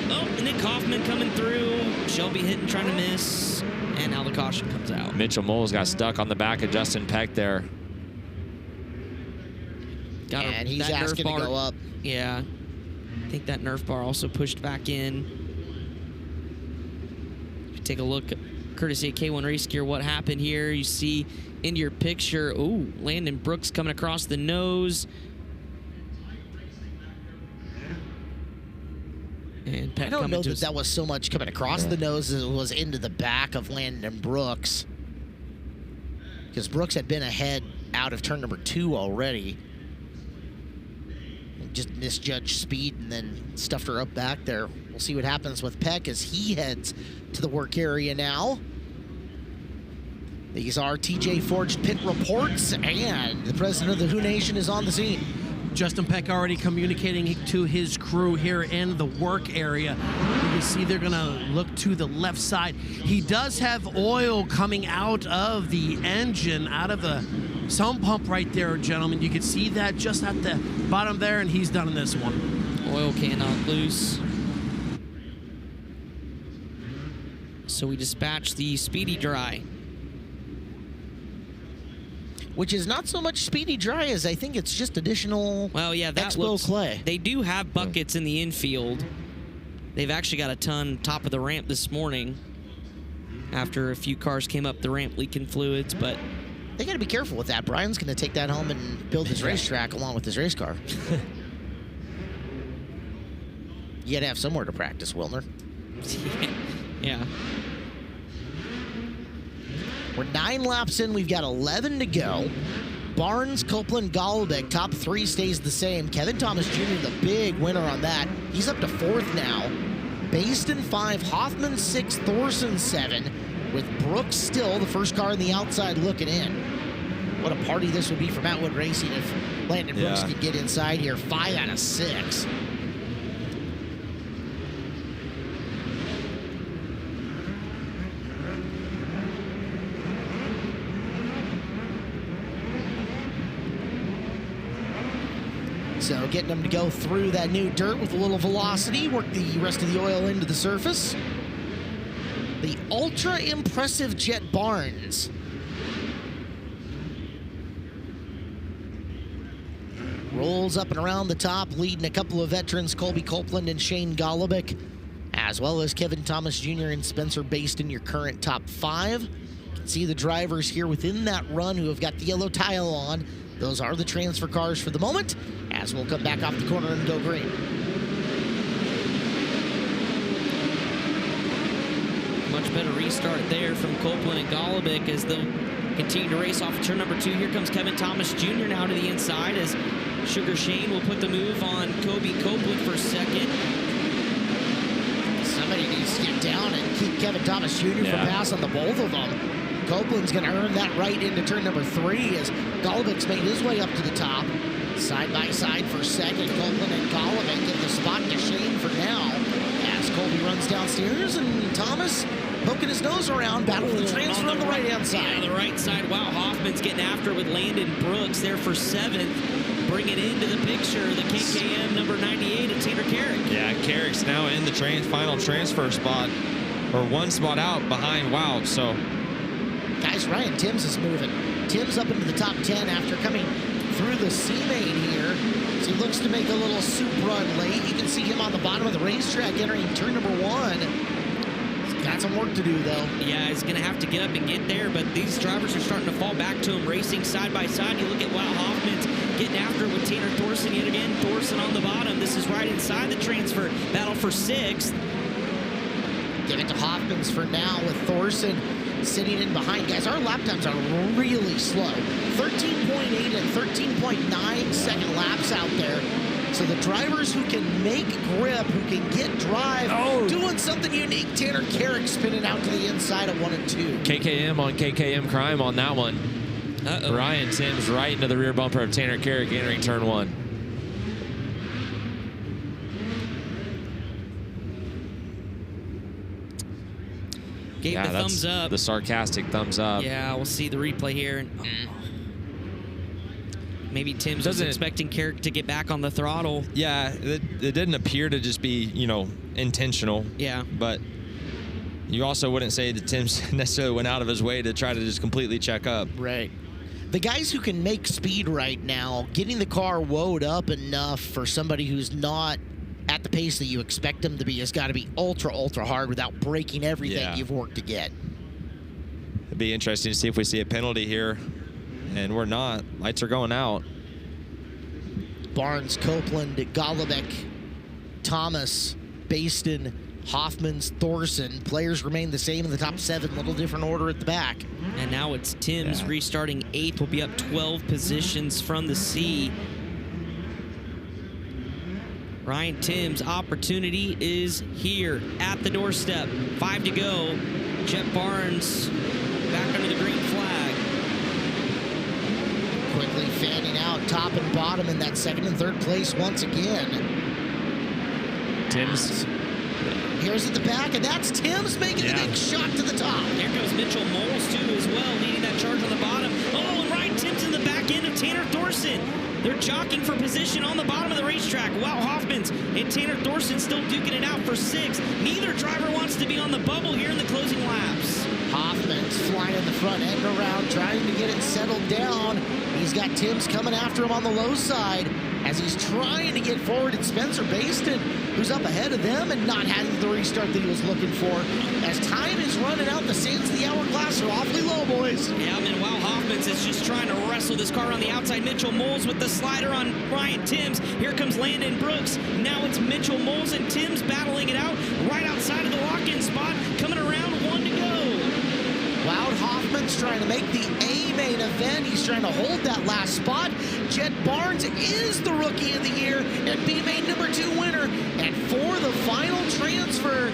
S8: Oh, and then Kaufman coming through. Shelby hitting, trying to miss. And now the caution comes out.
S14: Mitchell Moles got stuck on the back of Justin Peck there.
S23: And he's asking to go up.
S8: Yeah. I think that Nerf bar also pushed back in. If you take a look, courtesy of K1 Race Gear, what happened here. You see into your picture, ooh, Landon Brooks coming across the nose.
S23: And I don't know that was so much coming across the nose as it was into the back of Landon Brooks. Because Brooks had been ahead out of turn number 2 already. Just misjudged speed and then stuffed her up back there. We'll see what happens with Peck as he heads to the work area now. These are TJ Forged pit reports, and the president of the Who Nation is on the scene.
S7: Justin Peck already communicating to his crew here in the work area. You can see they're going to look to the left side. He does have oil coming out of the engine, out of the sump pump right there, gentlemen. You can see that just at the bottom there, and he's done in this one.
S8: Oil cannot loose. So we dispatch the Speedy Dry.
S23: Which is not so much Speedy Dry as I think it's just additional
S8: that
S23: Expo clay.
S8: They do have buckets in the infield. They've actually got a ton top of the ramp this morning after a few cars came up the ramp leaking fluids, but
S23: they got to be careful with that. Brian's going to take that home and build his racetrack along with his race car. You got to have somewhere to practice, Wilner.
S8: Yeah.
S23: We're 9 laps in. We've got 11 to go. Barnes, Copeland, Golubic, top 3 stays the same. Kevin Thomas Jr., the big winner on that. He's up to 4th now. Baston 5, Hoffman 6, Thorson 7, with Brooks still the first car on the outside looking in. What a party this would be for Matt Wood Racing if Landon Brooks could get inside here. 5 out of 6. So getting them to go through that new dirt with a little velocity, work the rest of the oil into the surface. The ultra impressive Jet Barnes. Rolls up and around the top, leading a couple of veterans, Colby Copeland and Shane Golubic, as well as Kevin Thomas Jr. and Spencer Baston, your current top 5. You can see the drivers here within that run who have got the yellow tile on. Those are the transfer cars for the moment, as we'll come back off the corner and go green.
S8: Much better restart there from Copeland and Golubic as they'll continue to race off of turn number 2. Here comes Kevin Thomas Jr. now to the inside as Sugar Shane will put the move on Kobe Copeland for second.
S23: Somebody needs to get down and keep Kevin Thomas Jr. from passing the both of them. Copeland's going to earn that right into turn number 3 as Golubic's made his way up to the top. Side by side for second, Copeland and Golubic give the spot to Shane for now. As Colby runs downstairs and Thomas poking his nose around, battle for the transfer on the right-hand side.
S8: Yeah, the right side. Wow, Hoffman's getting after with Landon Brooks there for 7th. Bringing into the picture the KKM number 98 at Tanner Carrick.
S14: Yeah, Carrick's now in the final transfer spot, or one spot out behind Wout, so.
S23: Guys, Ryan Timms is moving. Timms up into the top 10 after coming through the C-main here. So he looks to make a little soup run late. You can see him on the bottom of the racetrack entering turn number 1. He's got some work to do, though.
S8: Yeah, he's going to have to get up and get there, but these drivers are starting to fall back to him, racing side by side. You look at Wout Hoffman's getting after it with Tanner Thorson yet again. Thorson on the bottom. This is right inside the transfer battle for 6th.
S23: Give it to Hoffman's for now with Thorson sitting in behind. Guys, our lap times are really slow. 13.8 and 13.9 second laps out there. So the drivers who can make grip, who can get drive, doing something unique. Tanner Carrick spinning out to the inside of 1 and 2.
S14: KKM on KKM crime on that one. Ryan Timms right into the rear bumper of Tanner Carrick entering turn 1.
S8: Gave the thumbs up.
S14: The sarcastic thumbs up.
S8: Yeah, we'll see the replay here. Maybe Timms was expecting Carrick to get back on the throttle.
S14: Yeah, it didn't appear to just be, intentional.
S8: Yeah.
S14: But you also wouldn't say that Timms necessarily went out of his way to try to just completely check up.
S23: Right. The guys who can make speed right now, getting the car woed up enough for somebody who's not at the pace that you expect them to be has got to be ultra, ultra hard without breaking everything you've worked to get.
S14: It'd be interesting to see if we see a penalty here, and we're not. Lights are going out.
S23: Barnes, Copeland, Golubic, Thomas, Baston, Hoffmans, Thorson. Players remain the same in the top 7, little different order at the back.
S8: And now it's Timms restarting 8th. Will be up 12 positions from the C. Ryan Timms' opportunity is here at the doorstep. 5 to go. Jet Barnes back under the green flag.
S23: Quickly fanning out top and bottom in that 2nd and 3rd place once again.
S14: Timms.
S23: Here's at the back, and that's Timms making the big shot to the top.
S8: Here comes Mitchell Moles, too, as well, leading that charge on the bottom. Oh, and Ryan Timms in the back end of Tanner Thorson. They're jockeying for position on the bottom of the racetrack. Wow, Hoffmans and Tanner Thorson still duking it out for 6th. Neither driver wants to be on the bubble here in the closing laps.
S23: Hoffmans flying in the front end around, trying to get it settled down. He's got Timms coming after him on the low side as he's trying to get forward. It's Spencer Baston who's up ahead of them and not having the restart that he was looking for. As time is running out, the sands of the hourglass are awfully low, boys.
S8: Yeah, and while Hoffmans is just trying to wrestle this car on the outside, Mitchell Moles with the slider on Ryan Timms. Here comes Landon Brooks. Now it's Mitchell Moles and Timms battling it out right outside of the lock-in spot. Coming around, 1 to go.
S23: Wout Hoffmans trying to make the A main event. He's trying to hold that last spot. Jet Barnes is the Rookie of the Year and B main number 2 winner. And for the final transfer,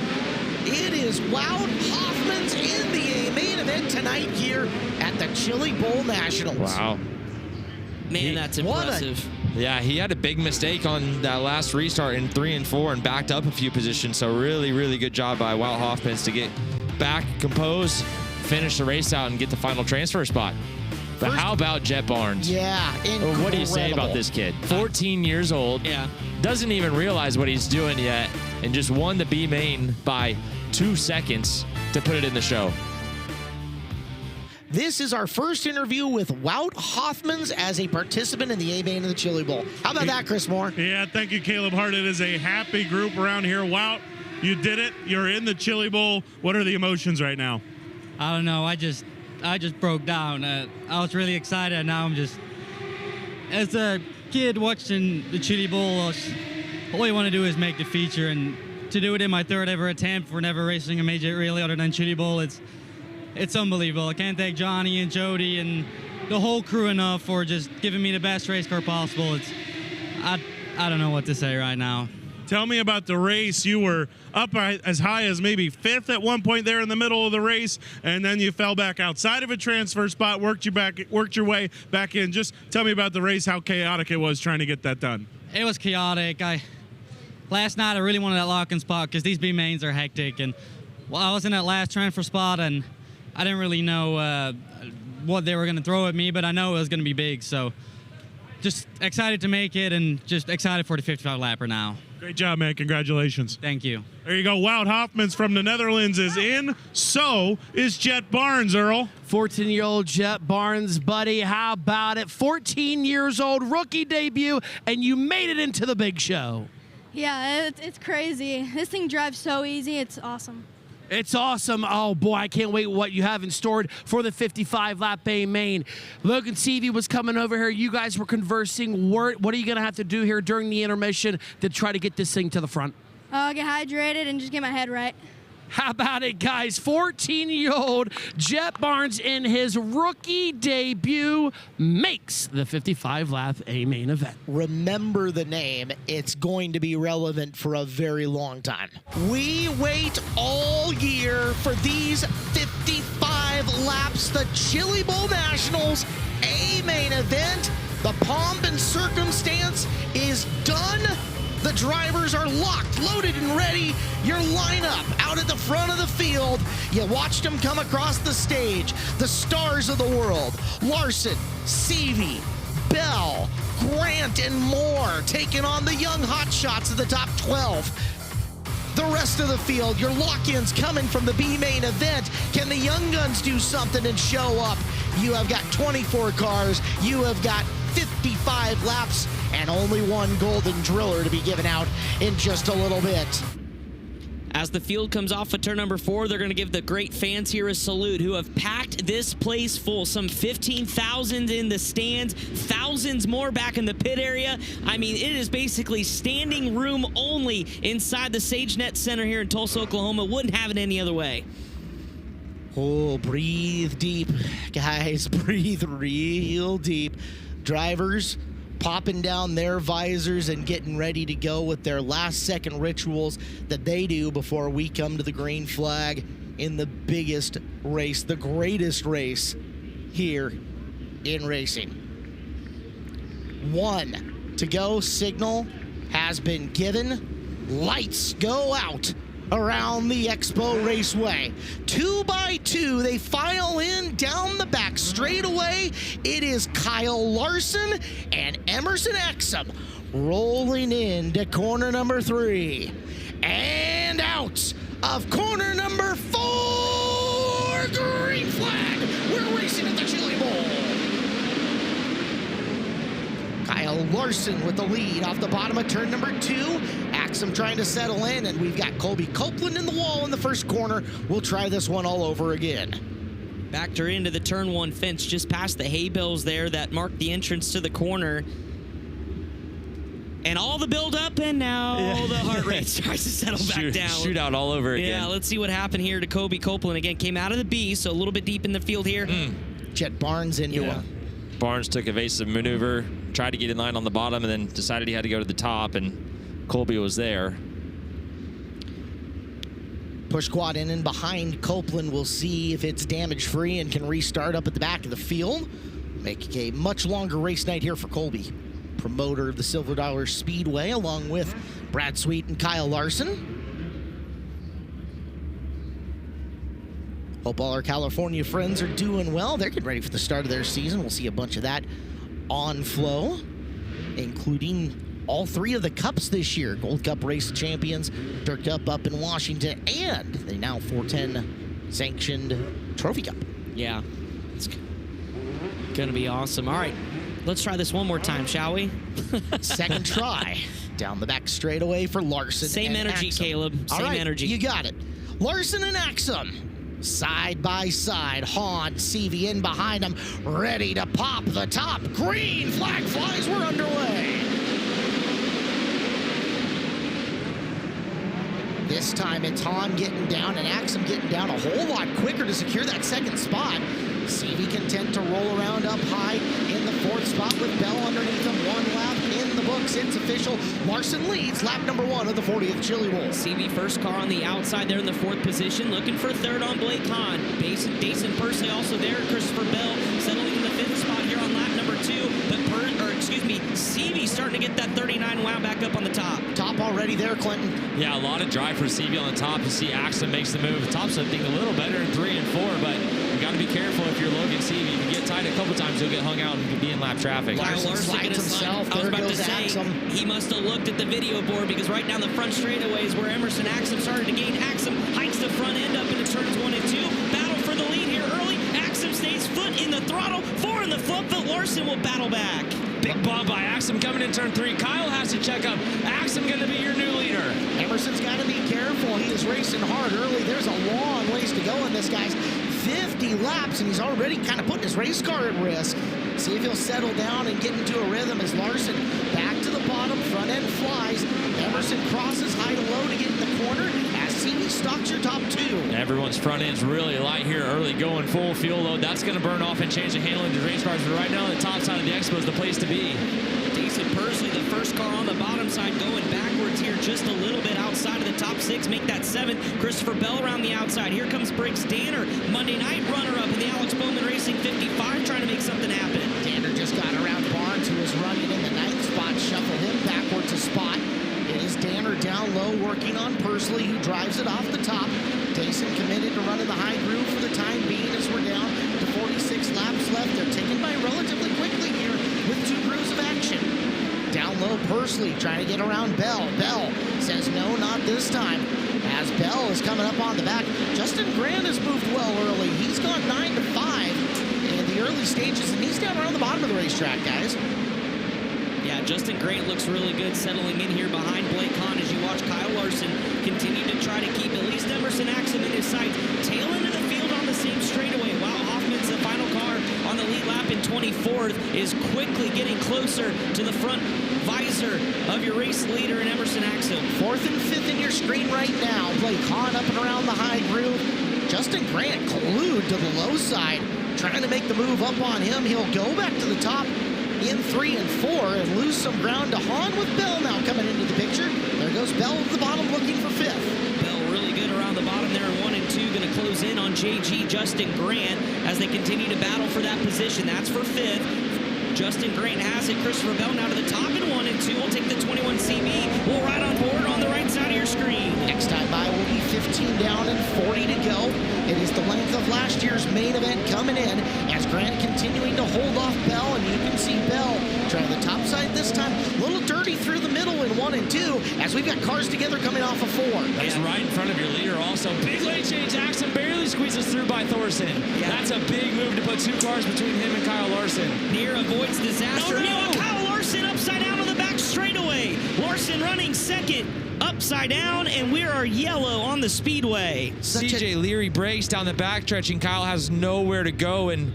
S23: it is Wout Hoffmans in the A main event tonight here at the Chili Bowl Nationals.
S14: Wow.
S8: Man, that's impressive.
S14: Yeah, he had a big mistake on that last restart in 3 and 4 and backed up a few positions. So really, really good job by Wout Hoffmans to get back composed, finish the race out, and get the final transfer spot. But how about Jet Barnes?
S23: Yeah, incredible.
S14: What do you say about this kid? 14 years old.
S8: Yeah.
S14: Doesn't even realize what he's doing yet, and just won the B main by 2 seconds to put it in the show.
S23: This is our first interview with Wout Hoffmans as a participant in the A main of the Chili Bowl. How about that, Chris Moore?
S20: Yeah, thank you, Caleb Hart. It is a happy group around here. Wout, you did it. You're in the Chili Bowl. What are the emotions right now?
S9: I don't know. I just broke down. I was really excited, and now I'm just, as a kid watching the Chili Bowl, all I want to do is make the feature, and to do it in my 3rd ever attempt for never racing a major really other than Chili Bowl, it's unbelievable. I can't thank Johnny and Jody and the whole crew enough for just giving me the best race car possible. I don't know what to say right now.
S20: Tell me about the race. You were up as high as maybe 5th at one point there in the middle of the race, and then you fell back outside of a transfer spot, worked your way back in. Just tell me about the race, how chaotic it was trying to get that done.
S9: It was chaotic. Last night I really wanted that lock-in spot because these B mains are hectic, and I was in that last transfer spot, and I didn't really know what they were going to throw at me, but I know it was going to be big, so just excited to make it and just excited for the 55 lapper now.
S20: Great job, man. Congratulations.
S9: Thank you.
S20: There you go. Wout Hoffmans from the Netherlands is in. So is Jet Barnes, Earl.
S7: 14-year-old Jet Barnes, buddy. How about it? 14 years old, rookie debut, and you made it into the big show.
S18: Yeah, it's crazy. This thing drives so easy. It's awesome.
S7: It's awesome. Oh, boy, I can't wait what you have in store for the 55-lap A main. Logan Seavey was coming over here. You guys were conversing. What are you going to have to do here during the intermission to try to get this thing to the front?
S18: Get hydrated and just get my head right.
S7: How about it, guys? 14-year-old Jet Barnes in his rookie debut makes the 55-lap A main event.
S23: Remember the name. It's going to be relevant for a very long time. We wait all year for these 55 laps. The Chili Bowl Nationals A main event. The pomp and circumstance is done. The drivers are locked, loaded, and ready. Your lineup out at the front of the field. You watched them come across the stage. The stars of the world. Larson, Seavey, Bell, Grant, and more taking on the young hotshots of the top 12. The rest of the field, your lock-ins coming from the B main event. Can the young guns do something and show up? You have got 24 cars. You have got 55 laps and only one golden driller to be given out in just a little bit.
S8: As the field comes off of turn number 4, they're going to give the great fans here a salute who have packed this place full. Some 15,000 in the stands, thousands more back in the pit area. I mean, it is basically standing room only inside the SageNet Center here in Tulsa, Oklahoma. Wouldn't have it any other way.
S23: Oh, breathe deep, guys. Breathe real deep. Drivers popping down their visors and getting ready to go with their last-second rituals that they do before we come to the green flag in the biggest race, the greatest race here in racing. 1 to go. Signal has been given. Lights go out around the Expo Raceway. 2 by 2, they file in down the back straightaway. It is Kyle Larson and Emerson Exum rolling into corner number 3. And out of corner number 4, green flag. We're racing at the Chili Bowl. Kyle Larson with the lead off the bottom of turn number 2. Exum trying to settle in, and we've got Colby Copeland in the wall in the first corner. We'll try this one all over again.
S8: Backed her into the turn 1 fence just past the hay bales there that marked the entrance to the corner. And all the build up, and now the heart rate starts to settle back down.
S14: Shootout all over again.
S8: Yeah, let's see what happened here to Colby Copeland. Again, came out of the B, so a little bit deep in the field here.
S23: Jet Barnes into him.
S14: Barnes took evasive maneuver, tried to get in line on the bottom, and then decided he had to go to the top, and Colby was there.
S23: Push quad in and behind Copeland. We'll see if it's damage-free and can restart up at the back of the field. Making a much longer race night here for Colby. Promoter of the Silver Dollar Speedway, along with Brad Sweet and Kyle Larson. Hope all our California friends are doing well. They're getting ready for the start of their season. We'll see a bunch of that on flow, including all 3 of the Cups this year. Gold Cup race champions, Dirt Cup up in Washington, and the now 410 sanctioned Trophy Cup.
S8: Yeah, it's gonna be awesome. All right, let's try this one more time, shall we?
S23: Second try. Down the back straightaway for Larson.
S8: Same
S23: and
S8: energy,
S23: Exum.
S8: Caleb.
S23: All
S8: Same
S23: right,
S8: energy.
S23: You got it. Larson and Exum. Side by side, Hahn, Seavey in behind them, ready to pop the top. Green flag flies, we're underway. This time it's Hahn getting down and Exum getting down a whole lot quicker to secure that second spot. Seavey content to roll around up high in the 4th spot with Bell underneath him. 1 lap in the books. It's official. Larson leads lap number 1 of the 40th Chili Bowl.
S8: Seavey first car on the outside there in the 4th position, looking for 3rd on Blake Hahn. Dason Pursley also there. Christopher Bell settling in the 5th spot here on lap number 2. But Seavey starting to get that 39 wound back up on the top.
S23: Top already there, Clinton.
S14: Yeah, a lot of drive for Seavey on the top. You see Axel makes the move. Top's something a little better in 3 and 4, but you got to be careful if you're Logan Seavey. If you get tied a couple times, you'll get hung out and be in lap traffic.
S8: Kyle Larson gonna
S23: himself.
S8: I was about to say, he must have looked at the video board because right down the front straightaway is where Emerson Exum started to gain. Exum hikes the front end up into turns 1 and 2. Battle for the lead here early. Exum stays foot in the throttle, 4 in the foot, but Larson will battle back.
S14: Big bump by Axum coming in turn 3. Kyle has to check up. Axum going to be your new leader.
S23: Emerson's got to be careful. He is racing hard early. There's a long ways to go in this guy's 50 laps, and he's already kind of putting his race car at risk. See if he'll settle down and get into a rhythm as Larson back to the bottom, front end flies. Emerson crosses high to low to get in the corner as Seavey stalks your top 2.
S14: Everyone's front end's really light here early, going full fuel load. That's going to burn off and change the handling to race cars. But right now, the top side of the Expo is the place to be.
S8: Dason Pursley, the first car on the bottom side, going backwards here just a little bit outside of the top 6. Make that 7. Christopher Bell around the outside. Here comes Briggs Danner, Monday night runner-up in the Alex Bowman Racing 55, trying to make something happen.
S23: Danner just got around Barnes, who was running in the 9th spot, shuffled him backwards a spot. It is Danner down low, working on Pursley, who drives it off the top. Dason committed to running the high groove for the time being as we're down to 46 laps left. They're taken by relatively quickly here with 2 grooves of action. Down low, Pursley trying to get around Bell. Bell says no, not this time. As Bell is coming up on the back, Justin Grant has moved well early. He's gone 9 to 5 in the early stages, and he's down around the bottom of the racetrack, guys.
S8: Yeah, Justin Grant looks really good settling in here behind Blake Hahn as you watch Kyle Larson Larson continued to try to keep at least Emerson Axum in his sights. Tail into the field on the same straightaway, while Hoffman's the final car on the lead lap in 24th, is quickly getting closer to the front visor of your race leader in Emerson Axum.
S23: 4th and 5th in your screen right now. Blake Hahn up and around the high groove. Justin Grant glued to the low side, trying to make the move up on him. He'll go back to the top in 3 and 4 and lose some ground to Hahn, with Bell now coming into the picture. There goes Bell at the bottom looking for 5th.
S8: Bell really good around the bottom there in 1 and 2. Going to close in on JG Justin Grant as they continue to battle for that position. That's for 5th. Justin Grant has it. Christopher Bell now to the top in 1 and 2. We'll take the 21 CB. We'll ride on board on the right side of your screen.
S23: Next time by will be 15 down and 40 to go. It is the length of last year's main event coming in as Grant continuing to hold off Bell, and you can see Bell trying the top side this time. A little dirty through the middle in 1 and 2 as we've got cars together coming off of 4.
S11: That's right in front of your leader also. Big lane change. Axum barely squeezes through by Thorson.
S8: Yeah.
S11: That's a big move to put 2 cars between him and Kyle Larson.
S8: Near avoids disaster.
S11: No.
S8: Kyle Larson upside down on the back straightaway. Larson running second upside down, and we are yellow on the speedway.
S14: CJ Leary breaks down the backstretch, and Kyle has nowhere to go and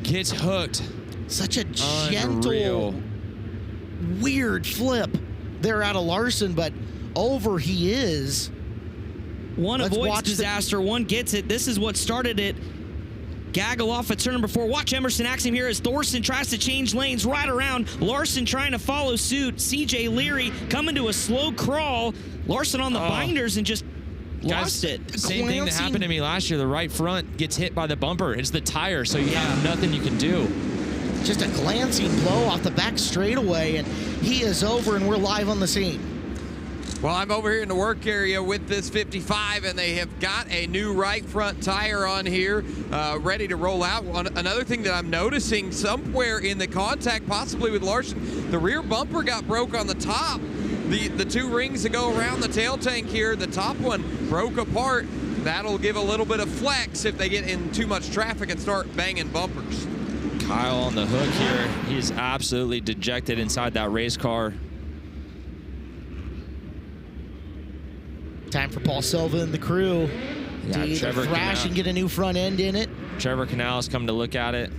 S14: gets hooked.
S23: Such a gentle,
S14: Unreal.
S23: weird flip there out of Larson, but over he is.
S8: One
S23: Let's
S8: avoids
S23: watch
S8: disaster, one gets it. This is what started it. Gaggle off at turn number 4. Watch Emerson Axum here as Thorson tries to change lanes right around. Larson trying to follow suit. CJ Leary coming to a slow crawl. Larson on the binders and just lost it.
S14: Same thing that happened to me last year. The right front gets hit by the bumper. It's the tire, so you have nothing you can do.
S23: Just a glancing blow off the back straightaway, and he is over, and we're live on the scene.
S4: Well, I'm over here in the work area with this 55, and they have got a new right front tire on here, ready to roll out. Another thing that I'm noticing somewhere in the contact, possibly with Larson, the rear bumper got broke on the top. The 2 rings that go around the tail tank here, the top one broke apart. That'll give a little bit of flex if they get in too much traffic and start banging bumpers.
S14: Kyle on the hook here. He's absolutely dejected inside that race car.
S23: Time for Paul Silva and the crew to either thrash and get a new front end in it.
S14: Trevor Canales come to look at it.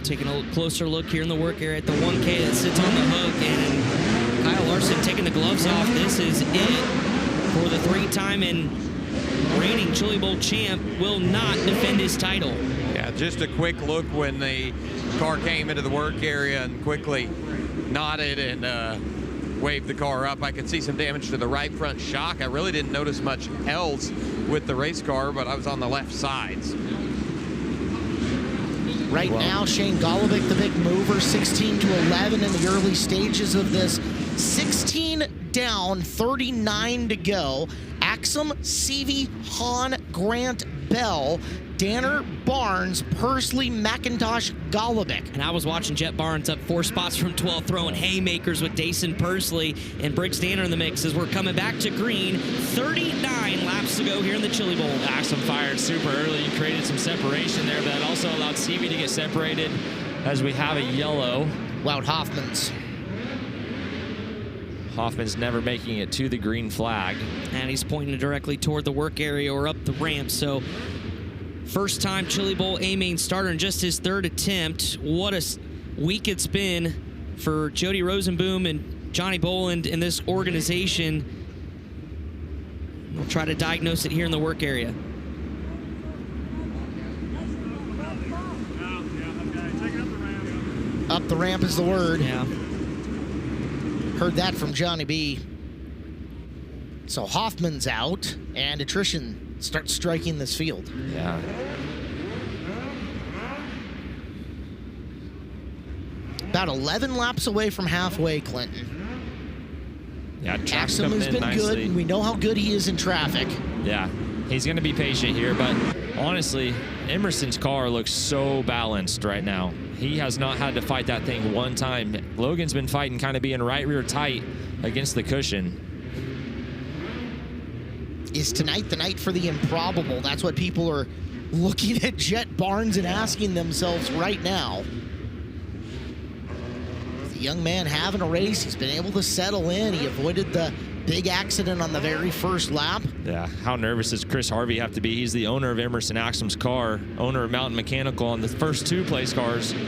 S8: Taking a closer look here in the work area at the 1K that sits on the hook, and Kyle Larson taking the gloves off. This is it for the 3-time and reigning Chili Bowl champ. Will not defend his title.
S4: Yeah, just a quick look when the car came into the work area and quickly nodded and waved the car up. I could see some damage to the right front shock. I really didn't notice much else with the race car, but I was on the left sides.
S23: Right now, Shane Golovic, the big mover, 16 to 11 in the early stages of this. 16 down, 39 to go. Axum, Seavey, Hahn, Grant, Bell, Danner, Barnes, Pursley, McIntosh, Golovic.
S8: And I was watching Jet Barnes up 4 spots from 12, throwing haymakers with Dason Pursley and Briggs Danner in the mix as we're coming back to green. 39 laps to go here in the Chili Bowl.
S14: Axum fired super early. You created some separation there, but that also allowed Seavey to get separated as we have a yellow.
S23: Wout Hoffmans.
S14: Hoffman's never making it to the green flag.
S8: And he's pointing directly toward the work area or up the ramp. So first time Chili Bowl A-Mains starter in just his 3rd attempt. What a week it's been for Jody Rosenboom and Johnny Boland in this organization. We'll try to diagnose it here in the work area.
S23: Up the ramp is the word.
S8: Yeah.
S23: Heard that from Johnny B. So Hoffman's out, and attrition starts striking this field.
S14: Yeah.
S23: About 11 laps away from halfway, Clinton.
S14: Yeah,
S23: Axum has been good, and we know how good he is in traffic.
S14: Yeah, he's going to be patient here, but honestly, Emerson's car looks so balanced right now. He has not had to fight that thing one time. Logan's been fighting kind of being right rear tight against the cushion.
S23: Is tonight the night for the improbable? That's what people are looking at Jet Barnes and asking themselves right now, the young man having a race, he's been able to settle in. He avoided the big accident on the very first lap.
S14: Yeah, how nervous does Chris Harvey have to be? He's the owner of Emerson Axsom's car, owner of Mountain Mechanical on the first 2 place cars.
S8: Back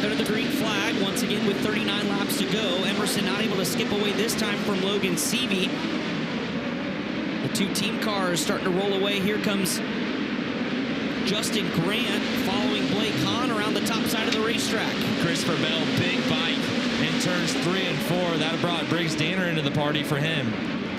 S8: under the green flag once again with 39 laps to go. Emerson not able to skip away this time from Logan Seavey. The 2 team cars starting to roll away. Here comes Justin Grant following Blake Hahn around the top side of the racetrack.
S14: Christopher Bell, big bike in turns 3 and 4. That brought Briggs Danner into the party for him.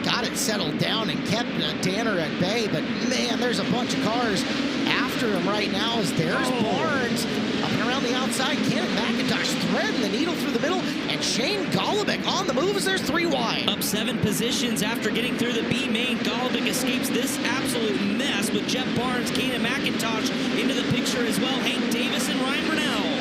S23: Got it settled down and kept Danner at bay, but man, there's a bunch of cars after him right now as there's Barnes up and around the outside. Cannon McIntosh threading the needle through the middle, and Shane Golubic on the move as there's 3 wide.
S8: Up 7 positions after getting through the B main. Golubic escapes this absolute mess with Jeff Barnes, Cannon McIntosh into the picture as well. Hank Davis and Ryan Brunell.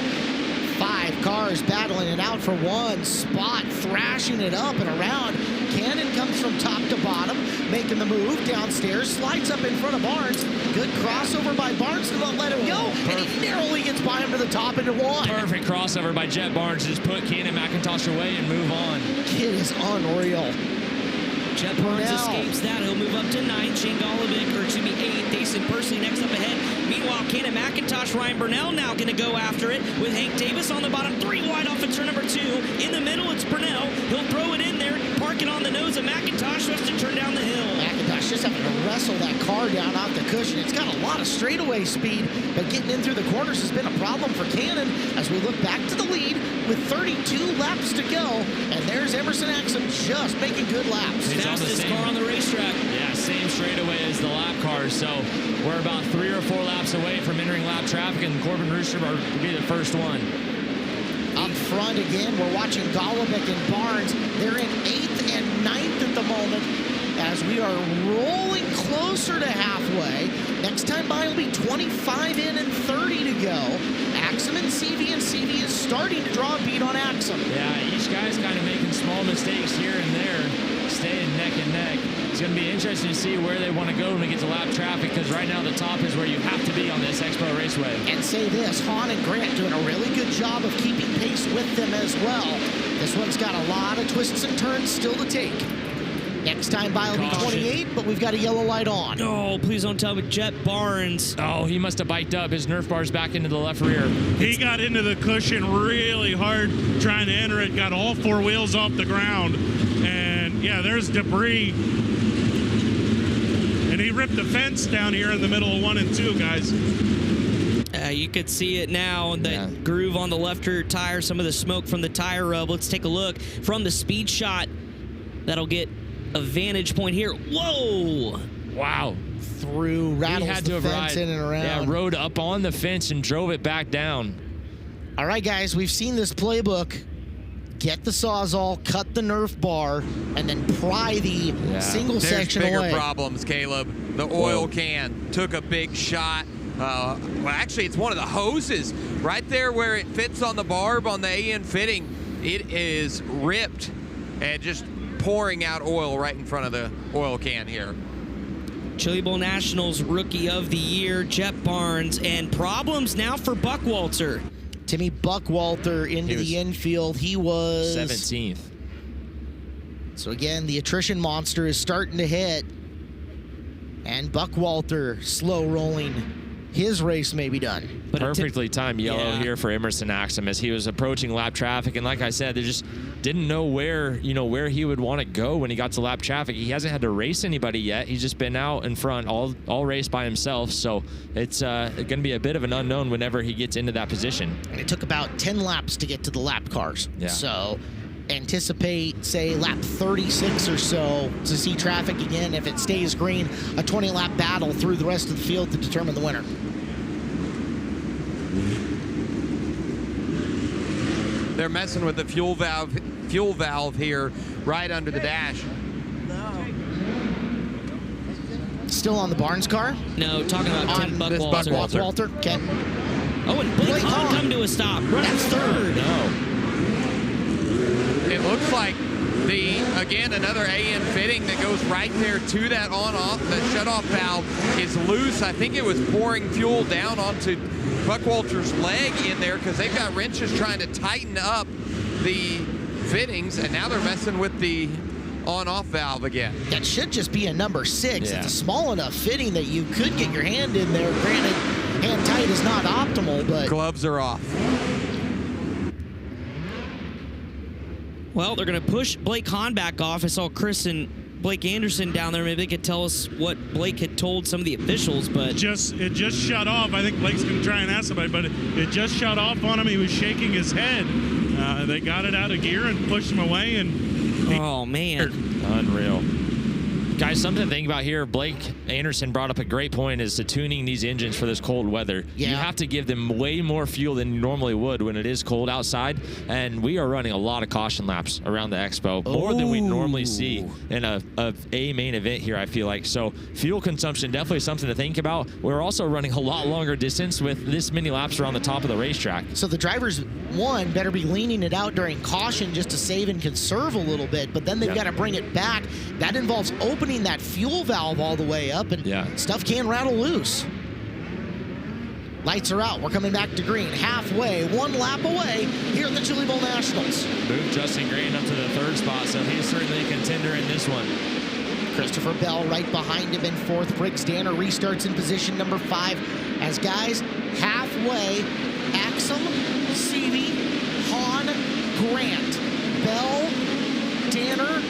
S23: 5 cars battling it out for 1 spot, thrashing it up and around. Cannon comes from top to bottom, making the move downstairs, slides up in front of Barnes. Good crossover by Barnes to not let him go, and he narrowly gets by him to the top into 1.
S14: Perfect crossover by Jet Barnes. Just put Cannon McIntosh away and move on.
S23: Kid is unreal.
S8: Jet Barnes escapes that. He'll move up to 9. Shane Golubic, or excuse me, 8. Jason Persley next up ahead. Meanwhile, Cannon McIntosh, Ryan Brunell now going to go after it with Hank Davis on the bottom. 3 wide off of turn number 2. In the middle, it's Brunell. He'll throw it in there, park it on the nose of McIntosh, so has to turn down the hill.
S23: McIntosh just having to wrestle that car down off the cushion. It's got a lot of straightaway speed, but getting in through the corners has been a problem for Cannon as we look back to the lead with 32 laps to go. And there's Emerson Axsom just making good laps.
S8: Fastest car on the racetrack.
S14: Yeah, same straightaway as the lap cars. So we're about 3 or 4 laps away from entering lap traffic, and Corbin Rooster will be the first one.
S23: Up front again, we're watching Golubic and Barnes. They're in 8th and 9th at the moment as we are rolling closer to halfway. Next time by will be 25 in and 30 to go. Axsom and Seavey is starting to draw a beat on Axsom.
S14: Yeah, each guy's kind of making small mistakes here and there, staying neck and neck. It's going to be interesting to see where they want to go when we get to lap traffic, because right now the top is where you have to be on this Expo Raceway.
S23: And say this, Hahn and Grant doing a really good job of keeping pace with them as well. This one's got a lot of twists and turns still to take. Next time by will be 28, but we've got a yellow light on.
S8: Oh, please don't tell me Jet Barnes.
S14: Oh, he must have biked up. His Nerf bar's back into the left rear.
S20: He got into the cushion really hard trying to enter it, got all 4 wheels off the ground. And, yeah, there's debris. And he ripped the fence down here in the middle of 1 and 2, guys.
S8: You could see it now, the groove on the left rear tire, some of the smoke from the tire rub. Let's take a look from the speed shot. That'll get a vantage point here. Whoa!
S14: Wow.
S23: Through, rattles the fence in and around.
S14: Yeah, rode up on the fence and drove it back down.
S23: All right, guys, we've seen this playbook. Get the Sawzall, cut the Nerf bar, and then pry the single section away.
S4: There's bigger problems, Caleb. The oil can took a big shot. Well, actually, it's one of the hoses right there where it fits on the barb on the AN fitting. It is ripped and just pouring out oil right in front of the oil can here.
S8: Chili Bowl Nationals Rookie of the Year, Jet Barnes, and problems now for Buckwalter.
S23: Timmy Buckwalter into the infield. He was
S14: 17th.
S23: So again, the attrition monster is starting to hit. And Buckwalter slow rolling. His race may be done.
S14: But perfectly timed yellow here for Emerson Axsom as he was approaching lap traffic, and like I said, they just didn't know where he would want to go when he got to lap traffic. He hasn't had to race anybody yet. He's just been out in front all race by himself, so it's going to be a bit of an unknown whenever he gets into that position.
S23: And it took about 10 laps to get to the lap cars.
S14: Yeah.
S23: So anticipate, say, lap 36 or so to see traffic again. If it stays green, a 20-lap battle through the rest of the field to determine the winner.
S4: They're messing with the fuel valve here right under the dash.
S23: Still on the Barnes car?
S8: No, talking about Tim Buckwalter.
S23: Buckwalter, okay.
S8: Oh, and Blake Hahn come to a stop. Running third.
S4: No. It looks like Again, another AN fitting that goes right there to that on-off. The shutoff valve is loose. I think it was pouring fuel down onto Buckwalter's leg in there because they've got wrenches trying to tighten up the fittings, and now they're messing with the on-off valve again.
S23: That should just be a number 6.
S4: Yeah.
S23: It's a small enough fitting that you could get your hand in there. Granted, hand tight is not optimal, but
S4: gloves are off.
S8: Well, they're going to push Blake Hahn back off. I saw Chris and Blake Anderson down there. Maybe they could tell us what Blake had told some of the officials, but...
S20: It just shut off. I think Blake's going to try and ask somebody, but it just shut off on him. He was shaking his head. They got it out of gear and pushed him away, and...
S8: Oh, man.
S14: Unreal. Guys, something to think about here. Blake Anderson brought up a great point as to tuning these engines for this cold weather.
S23: Yeah.
S14: You have to give them way more fuel than you normally would when it is cold outside. And we are running a lot of caution laps around the Expo, more than we normally see in a main event here, I feel like. So fuel consumption, definitely something to think about. We're also running a lot longer distance with this many laps around the top of the racetrack.
S23: So the drivers, one, better be leaning it out during caution just to save and conserve a little bit, but then they've got to bring it back. That involves opening that fuel valve all the way up, and stuff can rattle loose. Lights are out. We're coming back to green. Halfway, 1 lap away here at the Chili Bowl Nationals.
S14: Moved Justin Green up to the 3rd spot, so he's certainly a contender in this one.
S23: Christopher Bell right behind him in 4th. Briggs Danner restarts in position number 5. As guys, halfway, Axum, Seavey, Hahn, Grant, Bell, Danner,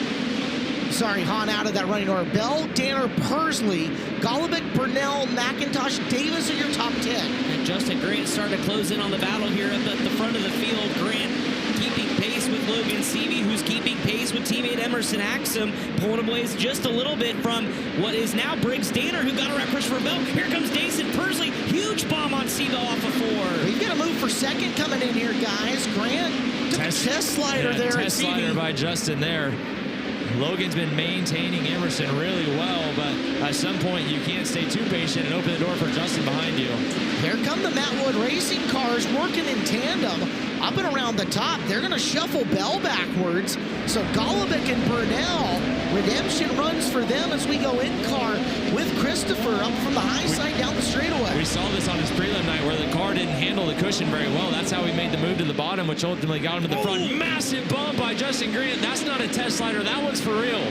S23: Hahn out of that running order. Bell, Danner, Persley, Golubic, Burnell, McIntosh, Davis are your top 10.
S8: And Justin Grant starting to close in on the battle here at the front of the field. Grant keeping pace with Logan Seavey, who's keeping pace with teammate Emerson Axum, pulling away just a little bit from what is now Briggs Danner, who got around Christopher Bell. Here comes Dason Persley. Huge bomb on Seavey off of 4.
S23: We've got a move for 2nd coming in here, guys. Grant took a test slider there.
S14: Test slider by Justin there. Logan's been maintaining Emerson really well, but at some point you can't stay too patient and open the door for Justin behind you.
S23: Here come the Matt Wood racing cars working in tandem up and around the top. They're going to shuffle Bell backwards. So Golubic and Burnell, redemption runs for them as we go in car with Christopher up from the high side down the straightaway.
S14: We saw this on his prelim night where the car didn't handle the cushion very well. That's how he made the move to the bottom, which ultimately got him to the front. Massive bump by Justin Grant. That's not a test slider. That one's for real.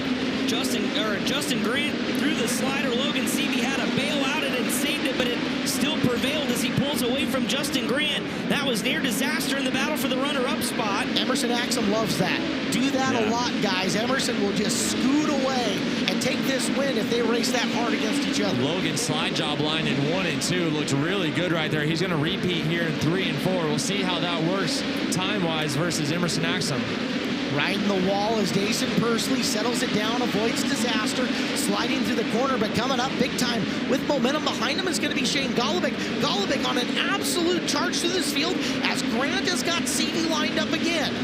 S8: Justin Grant through the slider. Logan Seavey had to bail out it and saved it, but it still prevailed as he pulls away from Justin Grant. That was near disaster in the battle for the runner-up spot.
S23: Emerson Axum loves that. Do that a lot, guys. Emerson will just scoot away and take this win if they race that hard against each other.
S14: Logan's slide job line in 1 and 2 looked really good right there. He's going to repeat here in 3 and 4. We'll see how that works time-wise versus Emerson Axum.
S23: Riding the wall as Dason Persley settles it down, avoids disaster, sliding through the corner, but coming up big time with momentum behind him is going to be Shane Golubic. Golubic on an absolute charge through this field as Grant has got Seavey lined up again.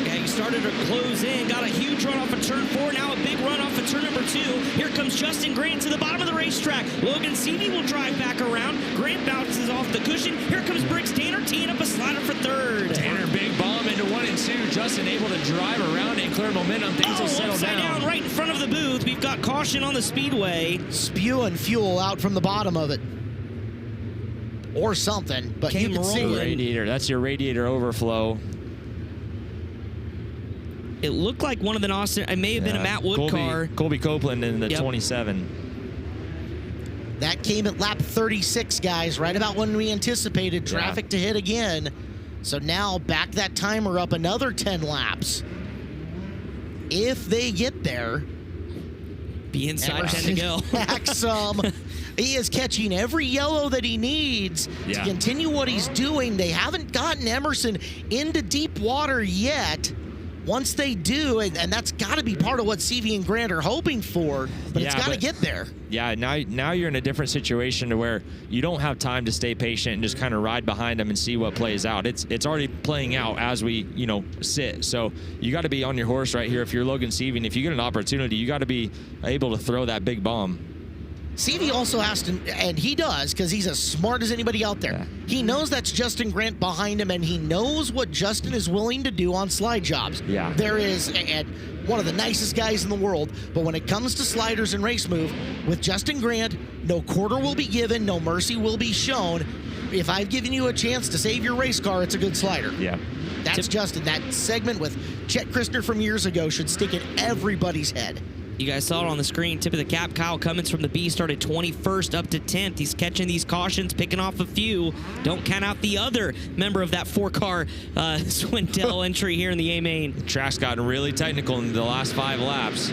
S8: Yeah, he started to close in, got a huge run off of turn 4, now a big run off of turn number 2. Here comes Justin Grant to the bottom of the racetrack. Logan Seavey will drive back around. Grant bounces off the cushion. Here comes Briggs Danner teeing up a slider for 3rd.
S14: Danner, big bomb into 1 and 2. Justin able to drive around and clear momentum. Things will settle down.
S8: Right in front of the booth. We've got caution on the speedway.
S23: Spewing fuel out from the bottom of it. Or something, but you can see it.
S14: Radiator. That's your radiator overflow.
S8: It looked like one of the Austin. It may have been a Matt Wood car.
S14: Colby Copeland in the 27.
S23: That came at lap 36, guys, right about when we anticipated traffic to hit again. So now back that timer up another 10 laps. If they get there.
S8: Be inside 10 to go.
S23: Axum, he is catching every yellow that he needs to continue what he's doing. They haven't gotten Emerson into deep water yet. Once they do, and that's got to be part of what Seavey and Grant are hoping for, but it's got to get there.
S14: Yeah, now you're in a different situation to where you don't have time to stay patient and just kind of ride behind them and see what plays out. It's already playing out as we, sit. So you got to be on your horse right here if you're Logan Seavey. And if you get an opportunity, you got to be able to throw that big bomb.
S23: CV also has to, and he does, because he's as smart as anybody out there. He knows that's Justin Grant behind him, and he knows what Justin is willing to do on slide jobs.
S14: Yeah.
S23: There is, and one of the nicest guys in the world, but when it comes to sliders and race move, with Justin Grant, no quarter will be given, no mercy will be shown. If I've given you a chance to save your race car, it's a good slider.
S14: Yeah.
S23: That's Justin. That segment with Chet Christner from years ago should stick in everybody's head.
S8: You guys saw it on the screen. Tip of the cap, Kyle Cummins from the B started 21st up to 10th. He's catching these cautions, picking off a few. Don't count out the other member of that 4-car Swindell entry here in the A-Main.
S14: The track's gotten really technical in the last 5 laps.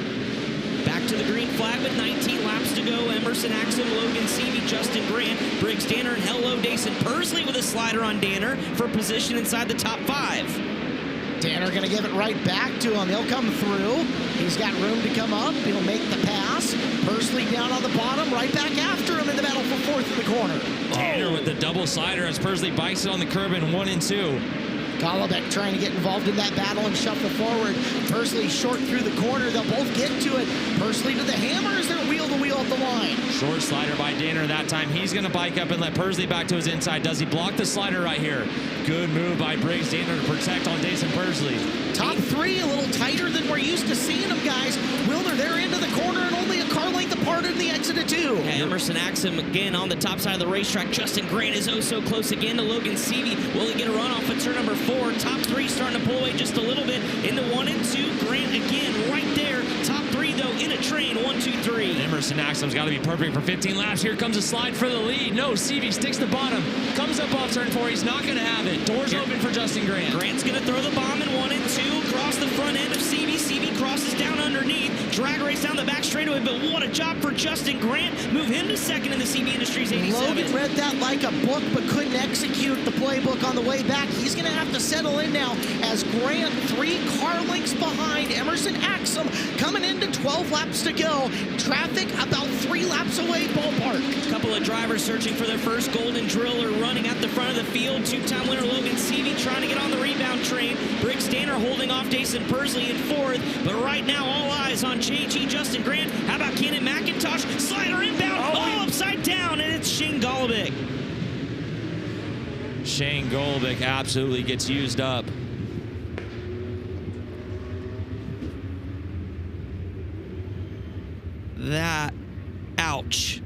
S8: Back to the green flag with 19 laps to go. Emerson Axum, Logan Seavey, Justin Grant, Briggs Danner, and hello, Dason Pursley with a slider on Danner for position inside the top 5.
S23: Danner going to give it right back to him. He'll come through. He's got room to come up. He'll make the pass. Pursley down on the bottom, right back after him in the battle for 4th in the corner.
S14: Danner with the double slider as Pursley bikes it on the curb in 1 and 2.
S23: Golobic trying to get involved in that battle and shuffle forward. Pursley short through the corner. They'll both get to it. Pursley to the hammer as they're wheel to wheel at the line.
S14: Short slider by Danner that time. He's going to bike up and let Pursley back to his inside. Does he block the slider right here? Good move by Briggs Danner to protect on Dason Pursley.
S23: Top 3 a little tighter than we're used to seeing them, guys. Wilner, they're into the corner and only a car length apart in the exit of 2.
S8: Yeah, Emerson Axum again on the top side of the racetrack. Justin Grant is oh so close again to Logan Seavey. Will he get a run off at turn number 4? Top 3 starting to pull away just a little bit into 1 and 2. Grant again right there. Top 3 though in a train. 1, 2, 3.
S14: Emerson Axum's got to be perfect for 15 laps. Here comes a slide for the lead. No, Seavey sticks the bottom. Comes up off turn 4. He's not going to have it. Doors open for Justin Grant.
S8: Grant's going to throw the bomb in 1 and 2. Across the front end of Seavey. Seavey crosses down underneath. Drag race down the back straightaway, but what a job for Justin Grant. Move him to 2nd in the CB Industries 87.
S23: Logan read that like a book, but couldn't execute the playbook on the way back. He's going to have to settle in now as Grant 3 car lengths behind Emerson Axum coming into 12 laps to go. Traffic about 3 laps away, ballpark.
S8: A couple of drivers searching for their first golden driller running at the front of the field. 2-time winner Logan Seavey trying to get on the rebound train. Briggs Danner holding off Dason Pursley in 4th, but right now all eyes on JG Justin Grant. How about Kenan McIntosh? Slider inbound, all upside down, and it's Shane Golobic.
S14: Shane Golobic absolutely gets used up.
S8: That, ouch.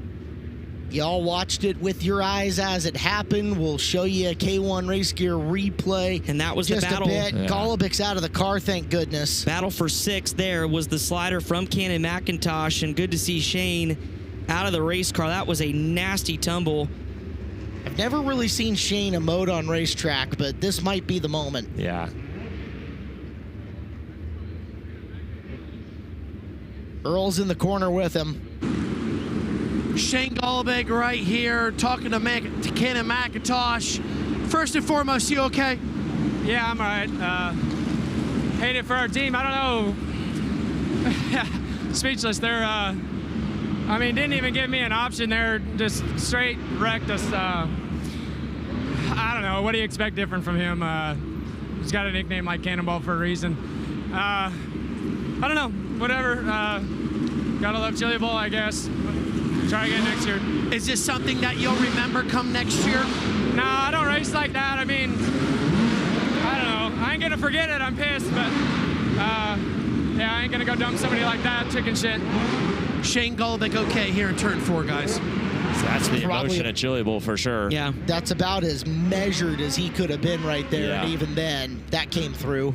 S23: Y'all watched it with your eyes as it happened. We'll show you a K1 Race Gear replay.
S8: And that was
S23: just
S8: the battle.
S23: a bit. Yeah. Golubic's out of the car, thank goodness.
S8: Battle for 6 there was the slider from Kenan McIntosh, and good to see Shane out of the race car. That was a nasty tumble.
S23: I've never really seen Shane emote on racetrack, but this might be the moment.
S14: Yeah.
S23: Earl's in the corner with him.
S7: Shane Golobic right here talking to Kenan McIntosh. First and foremost, you okay?
S2: Yeah, I'm all right. Hate it for our team. I don't know. Speechless. They're, I mean, didn't even give me an option there. Just straight wrecked us. I don't know. What do you expect different from him? He's got a nickname like Cannonball for a reason. I don't know. Whatever. Gotta love Chili Bowl, I guess. Try again next year.
S7: Is this something that you'll remember come next year?
S2: No, I don't race like that. I mean, I don't know. I ain't gonna forget it. I'm pissed, but yeah, I ain't gonna go dump somebody like that. Chicken shit.
S7: Shane Golobic okay here in turn 4, guys.
S14: So that's the emotion at Chili Bowl for sure.
S23: Yeah, that's about as measured as he could have been right there, and even then, that came through.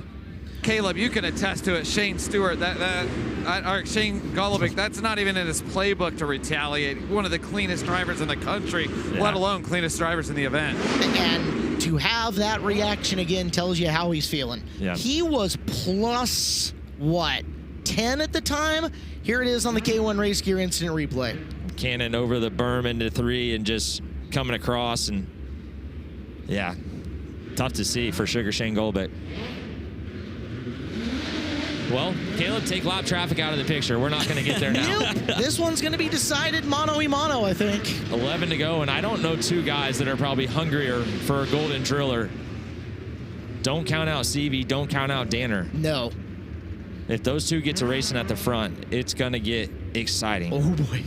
S17: Caleb, you can attest to it. Shane Stewart, or Shane Golobic, that's not even in his playbook to retaliate. One of the cleanest drivers in the country, let alone cleanest drivers in the event.
S23: And to have that reaction again tells you how he's feeling.
S14: Yeah.
S23: He was plus, what, 10 at the time? Here it is on the K1 Race Gear incident replay.
S14: Cannon over the berm into 3 and just coming across, and yeah, tough to see for Sugar Shane Golobic. Well, Caleb, take lap traffic out of the picture. We're not going to get there now.
S23: Nope. This one's going to be decided mano-a-mano, I think.
S14: 11 to go, and I don't know 2 guys that are probably hungrier for a golden driller. Don't count out Seavey. Don't count out Danner.
S23: No.
S14: If those 2 get to racing at the front, it's going to get exciting.
S23: Oh, boy.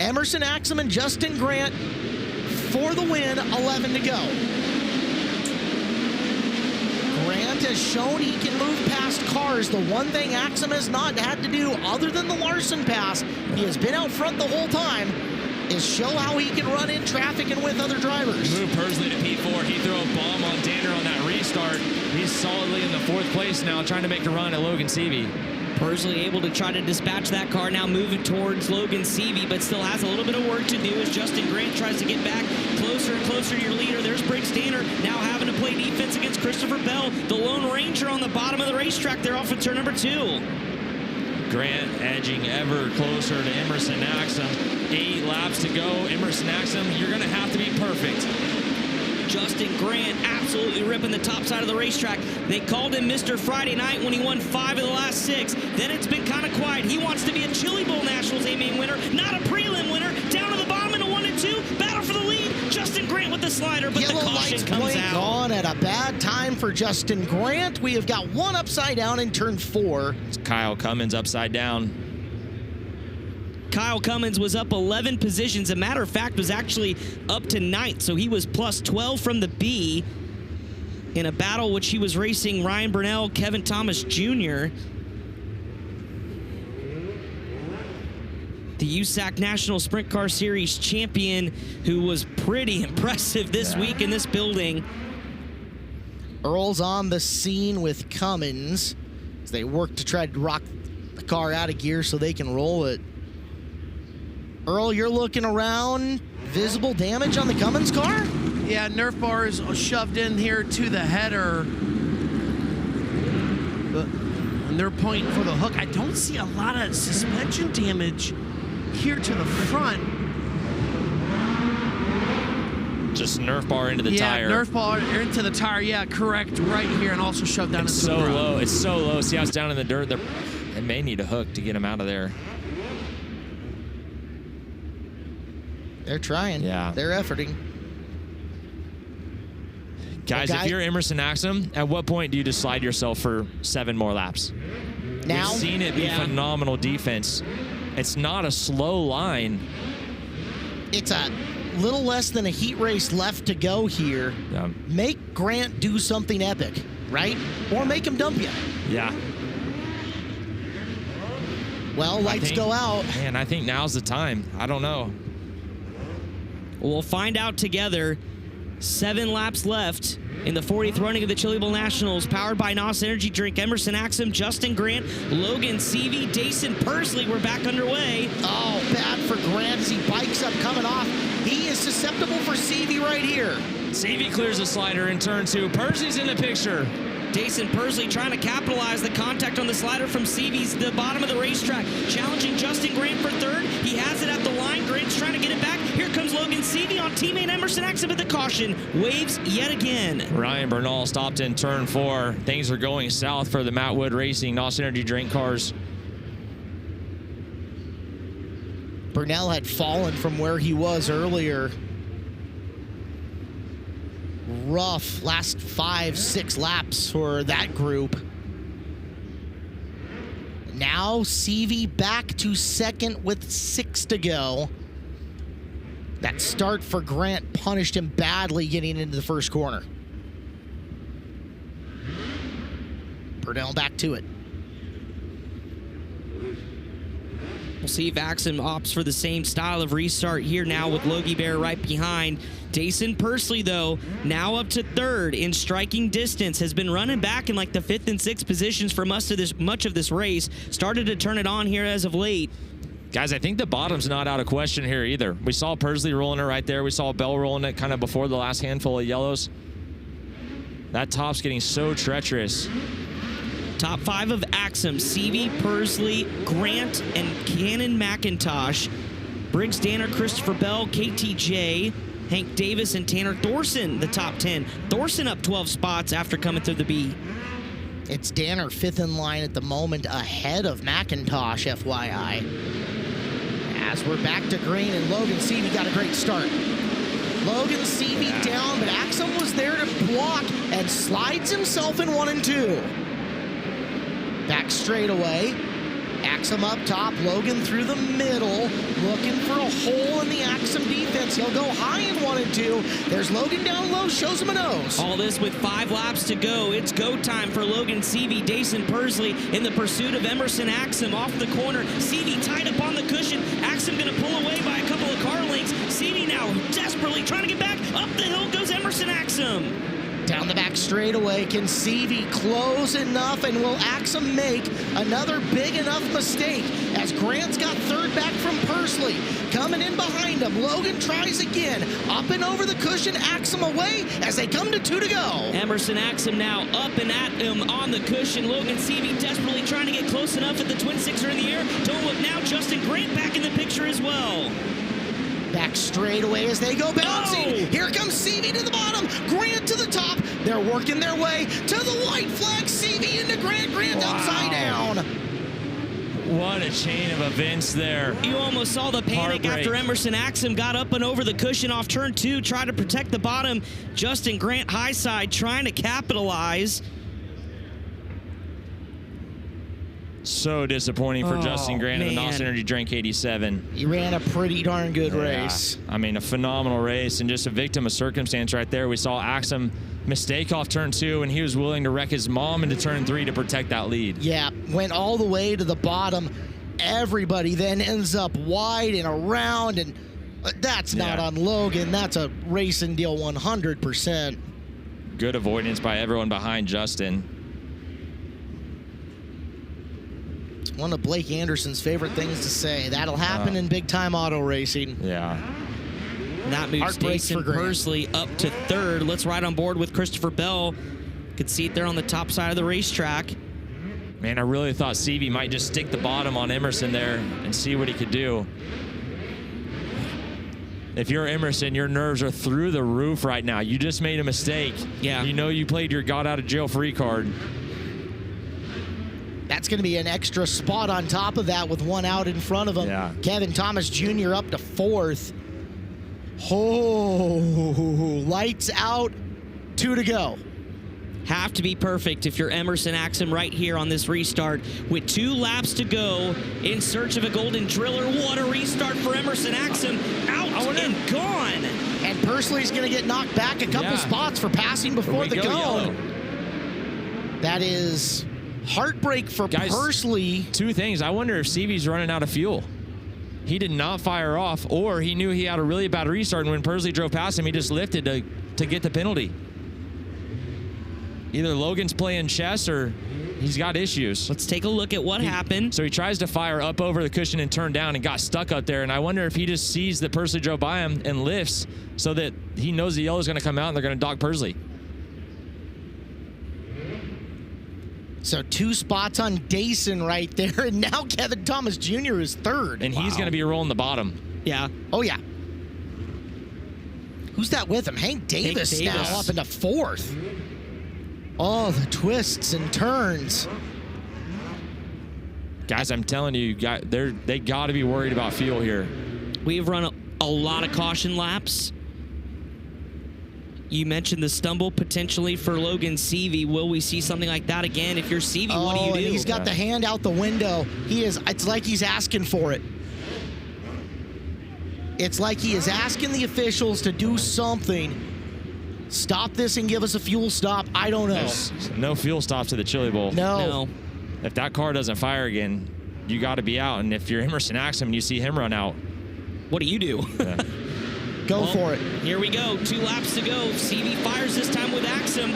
S23: Emerson Axum and Justin Grant for the win, 11 to go. Grant has shown he can move past cars. The one thing Axum has not had to do, other than the Larson pass, he has been out front the whole time, is show how he can run in traffic and with other drivers.
S14: Move Persley to P4. He threw a bomb on Danner on that restart. He's solidly in the 4th place now, trying to make a run at Logan Seavey.
S8: Persley able to try to dispatch that car, now moving towards Logan Seavey, but still has a little bit of work to do as Justin Grant tries to get back closer and closer to your leader. There's Briggs Danner now having to play defense against Christopher Bell, the Lone Ranger on the bottom of the racetrack there off of turn number 2.
S14: Grant edging ever closer to Emerson Axum. 8 laps to go. Emerson Axum, you're going to have to be perfect.
S8: Justin Grant absolutely ripping the top side of the racetrack. They called him Mr. Friday Night when he won 5 of the last 6. Then it's been kind of quiet. He wants to be a Chili Bowl Nationals A-Main winner, not a prelim winner. Down to the bottom in a 1 and 2. Battle for the lead. Justin Grant with the slider, but
S23: Yellow
S8: the caution
S23: lights
S8: comes
S23: blink
S8: out.
S23: on at a bad time for Justin Grant. We have got one upside down in turn 4.
S14: It's Kyle Cummins upside down.
S8: Kyle Cummins was up 11 positions. A matter of fact, was actually up to 9th, so he was plus 12 from the B in a battle which he was racing Ryan Burnell, Kevin Thomas Jr. The USAC National Sprint Car Series champion, who was pretty impressive this week in this building.
S23: Earl's on the scene with Cummins as they work to try to rock the car out of gear so they can roll it. Earl, you're looking around. Visible damage on the Cummins car?
S7: Yeah, Nerf bar is shoved in here to the header. And they're pointing for the hook. I don't see a lot of suspension damage here to the front.
S14: Just Nerf bar into the tire.
S7: Yeah, Nerf bar into the tire. Yeah, correct. Right here, and also shoved down into the ground.
S14: Low. It's so low. See how it's down in the dirt? They may need a hook to get him out of there.
S23: They're trying.
S14: Yeah.
S23: They're efforting.
S14: Guys, if you're Emerson Axum, at what point do you just slide yourself for 7 more laps?
S23: Now?
S14: We've seen it be phenomenal defense. It's not a slow line.
S23: It's a little less than a heat race left to go here.
S14: Yeah.
S23: Make Grant do something epic, right? Or make him dump you.
S14: Yeah.
S23: Well, lights go out.
S14: Man, I think now's the time. I don't know.
S8: We'll find out together. 7 laps left in the 40th running of the Chili Bowl Nationals, powered by NOS Energy Drink. Emerson Axum, Justin Grant, Logan Seavey, Dason Persley. We're back underway.
S23: Oh, bad for Grant as he bikes up coming off. He is susceptible for Seavey right here.
S14: Seavey clears the slider in turn 2. Persley's in the picture.
S8: Dason Persley trying to capitalize the contact on the slider from Seavey's the bottom of the racetrack. Challenging Justin Grant for 3rd. He has it at the line. Grant's trying to get it back. Here comes Logan Seavey on teammate Emerson Axum at the caution. Waves yet again.
S14: Ryan Bernal stopped in turn 4. Things are going south for the Matt Wood Racing NOS Energy Drink cars.
S23: Burnell had fallen from where he was earlier. Rough last 5-6 laps for that group. Now Seavey back to 2nd with 6 to go. That start for Grant punished him badly getting into the first corner. Burnell back to it.
S8: We'll see if Axum opts for the same style of restart here now with Logie Bear right behind. Dason Persley, though, now up to 3rd in striking distance, has been running back in like the 5th and 6th positions for much of this race. Started to turn it on here as of late.
S14: Guys, I think the bottom's not out of question here either. We saw Persley rolling it right there. We saw Bell rolling it kind of before the last handful of yellows. That top's getting so treacherous.
S8: Top 5 of Axum, Seavey, Persley, Grant, and Cannon McIntosh. Briggs Danner, Christopher Bell, KTJ, Hank Davis, and Tanner Thorson, the top 10. Thorson up 12 spots after coming through the B.
S23: It's Danner 5th in line at the moment, ahead of McIntosh, FYI. As we're back to green, and Logan Seavey got a great start. Logan Seavey down, but Axum was there to block and slides himself in 1 and 2. Back straightaway, Axum up top, Logan through the middle, looking for a hole in the Axum defense. He'll go high in 1 and 2. There's Logan down low, shows him a nose.
S8: All this with 5 laps to go. It's go time for Logan Seavey, Dason Persley in the pursuit of Emerson Axum off the corner. Seavey tied up on the cushion. Axum going to pull away by a couple of car lengths. Seavey now desperately trying to get back. Up the hill goes Emerson Axum.
S23: Down the back straightaway, can Seavey close enough, and will Axum make another big enough mistake as Grant's got third back from Persley. Coming in behind him, Logan tries again. Up and over the cushion, Axum away as they come to 2 to go.
S8: Emerson Axum now up and at him on the cushion. Logan Seavey desperately trying to get close enough at the twin sixer in the air. Don't look now, Justin Grant back in the picture as well.
S23: Back straightaway as they go bouncing.
S8: Oh.
S23: Here comes Seavey to the bottom, Grant to the top. They're working their way to the white flag. Seavey into Grant, Grant upside down.
S14: What a chain of events there.
S8: You almost saw the panic after Emerson Axum got up and over the cushion off turn 2, tried to protect the bottom. Justin Grant high side trying to capitalize.
S14: So disappointing for Justin Grant in the NOS Energy Drink 87.
S23: He ran a pretty darn good race.
S14: I mean, a phenomenal race and just a victim of circumstance right there. We saw Axum mistake off turn 2, and he was willing to wreck his mom into turn 3 to protect that lead.
S23: Yeah, went all the way to the bottom. Everybody then ends up wide and around, and that's not on Logan. That's a racing deal 100%.
S14: Good avoidance by everyone behind Justin.
S23: One of Blake Anderson's favorite things to say. That'll happen in big-time auto racing.
S14: Yeah.
S8: That moves Dason Persley up to 3rd. Let's ride on board with Christopher Bell. Could see it there on the top side of the racetrack.
S14: Man, I really thought Seavey might just stick the bottom on Emerson there and see what he could do. If you're Emerson, your nerves are through the roof right now. You just made a mistake.
S8: Yeah.
S14: You know you played your got out of jail free card.
S23: That's going to be an extra spot on top of that with 1 out in front of him.
S14: Yeah.
S23: Kevin Thomas Jr. up to 4th. Oh, lights out, 2 to go.
S8: Have to be perfect if you're Emerson Axum right here on this restart. With 2 laps to go, in search of a golden driller. What a restart for Emerson Axum. Out and gone.
S23: And Persley's going to get knocked back a couple spots for passing before the go. That is heartbreak for Persley.
S14: 2 things. I wonder if Seavey's running out of fuel. He did not fire off, or he knew he had a really bad restart, and when Persley drove past him, he just lifted to get the penalty. Either Logan's playing chess or he's got issues.
S8: Let's take a look at what happened.
S14: So he tries to fire up over the cushion and turn down and got stuck up there, and I wonder if he just sees that Persley drove by him and lifts so that he knows the yellow's going to come out and they're going to dog Persley.
S23: So 2 spots on Dason right there, and now Kevin Thomas Jr. is 3rd.
S14: And he's going to be rolling the bottom.
S8: Yeah.
S23: Oh, yeah. Who's that with him? Hank Davis now up into 4th. Oh, the twists and turns.
S14: Guys, I'm telling you, they got to be worried about fuel here.
S8: We've run a lot of caution laps. You mentioned the stumble potentially for Logan Seavey. Will we see something like that again? If you're Seavey, what do you do?
S23: And he's got the hand out the window. It's like he's asking for it. It's like he is asking the officials to do something. Stop this and give us a fuel stop. I don't know.
S14: There's no fuel stops at the Chili Bowl.
S23: No.
S14: If that car doesn't fire again, you got to be out. And if you're Emerson Axum and you see him run out,
S8: what do you do?
S14: Yeah.
S23: Go for it.
S8: Here we go. 2 laps to go. Seavey fires this time with Axum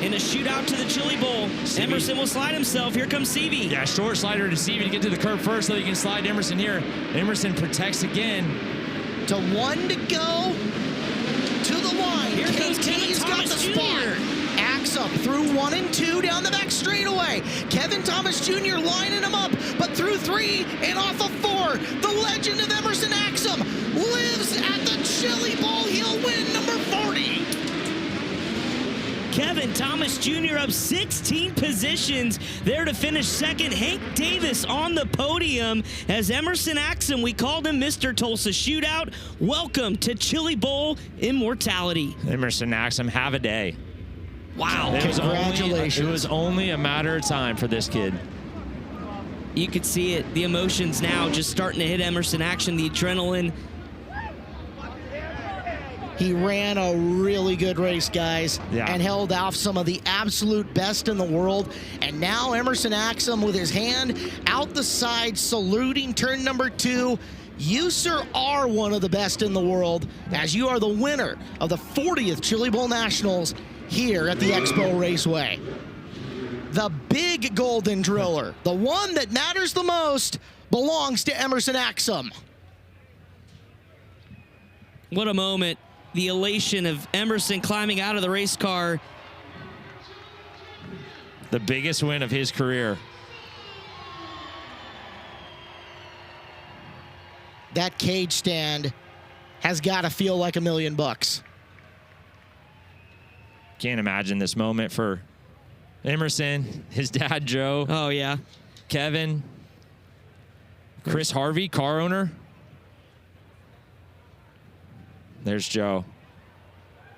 S8: in a shootout to the Chili Bowl. Emerson will slide himself. Here comes Seavey.
S14: Yeah, short slider to Seavey to get to the curb first so he can slide Emerson here. Emerson protects again.
S23: To 1 to go. To the line.
S8: Here comes Kevin Thomas Jr.
S23: Axum through 1 and 2 down the back straightaway. Kevin Thomas Jr. lining him up, but through 3 and off of 4. The legend of Emerson Axum lives at the Chili Bowl. He'll win number 40.
S8: Kevin Thomas Jr. up 16 positions there to finish 2nd. Hank Davis on the podium as Emerson Axum, we called him Mr. Tulsa Shootout. Welcome to Chili Bowl immortality.
S14: Emerson Axum, have a day.
S8: Wow.
S23: Congratulations.
S14: It was only a matter of time for this kid.
S8: you could see it, the emotions now just starting to hit Emerson Action, the adrenaline.
S23: He ran a really good race, guys,
S14: Yeah.
S23: and held off some of the absolute best in the world. And now Emerson Axum with his hand out the side, saluting turn number 2. You, sir, are one of the best in the world, as you are the winner of the 40th Chili Bowl Nationals here at the Expo Raceway. The big golden driller, the one that matters the most, belongs to Emerson Axum.
S8: What a moment. The elation of Emerson climbing out of the race car.
S14: The biggest win of his career.
S23: That cage stand has got to feel like $1 million.
S14: Can't imagine this moment for Emerson, his dad, Joe.
S8: Oh, yeah.
S14: Kevin. Chris Harvey, car owner. There's Joe.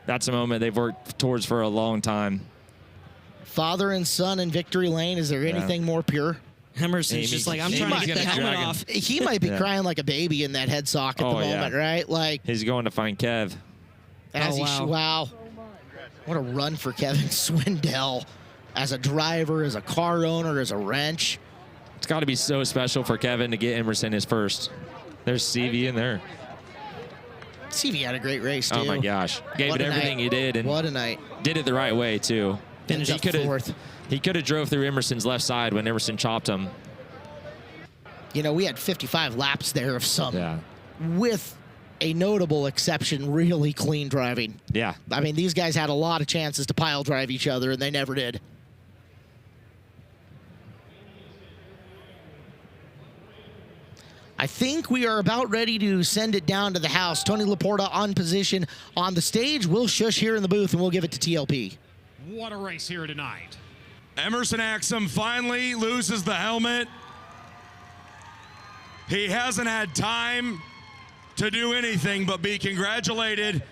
S14: That's a moment they've worked towards for a long time.
S23: Father and son in victory lane. Is there anything more pure?
S8: Emerson's just like, I'm trying to get the helmet off.
S23: He might be
S14: Yeah.
S23: crying like a baby in that head sock at the moment, right? Like,
S14: he's going to find Kev.
S23: as wow. What a run for Kevin Swindell as a driver, as a car owner, as a wrench.
S14: It's got to be so special for Kevin to get Emerson his first. There's CV in there.
S23: CV had a great race, too.
S14: Oh, my gosh. Gave
S23: What
S14: it
S23: a
S14: everything
S23: night.
S14: he did. And
S23: What a night.
S14: did it the right way, too.
S23: Finished up fourth.
S14: He could have drove through Emerson's left side when Emerson chopped him.
S23: You know, we had 55 laps there of some, with a notable exception, really clean driving.
S14: Yeah.
S23: I mean, these guys had a lot of chances to pile drive each other, and they never did. I think we are about ready to send it down to the house. Tony Laporta on position on the stage. We'll shush here in the booth, and we'll give it to TLP.
S6: What a race here tonight. Emerson Axum finally loses the helmet. He hasn't had time to do anything but be congratulated.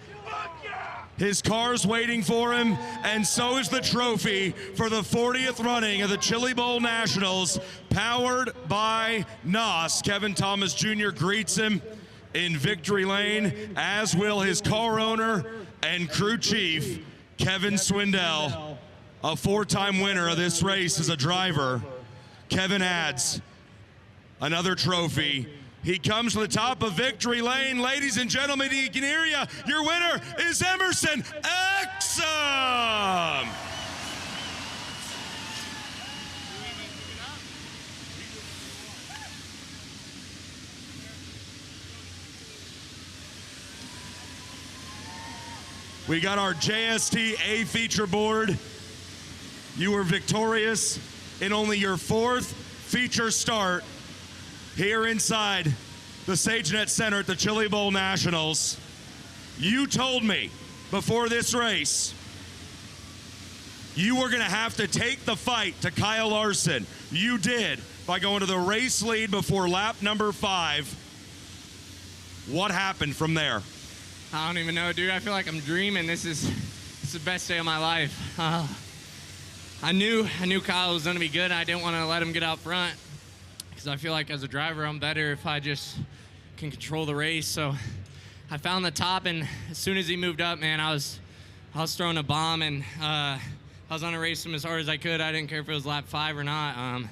S6: His car's waiting for him, and so is the trophy for the 40th running of the Chili Bowl Nationals, powered by NOS. Kevin Thomas Jr. greets him in victory lane, as will his car owner and crew chief, Kevin Swindell, a 4-time winner of this race as a driver. Kevin adds another trophy. He comes to the top of victory lane. Ladies and gentlemen, you can hear you. Your winner is Emerson Axum. We got our JST A feature board. You were victorious in only your 4th feature start here inside the SageNet Center at the Chili Bowl Nationals. You told me before this race you were going to have to take the fight to Kyle Larson. You did by going to the race lead before lap number 5. What happened from there?
S2: I don't even know, dude. I feel like I'm dreaming. This is the best day of my life. I knew Kyle was going to be good. I didn't want to let him get out front because I feel like as a driver, I'm better if I just can control the race. So I found the top, and as soon as he moved up, man, I was throwing a bomb, and I was on to race him as hard as I could. I didn't care if it was lap 5 or not.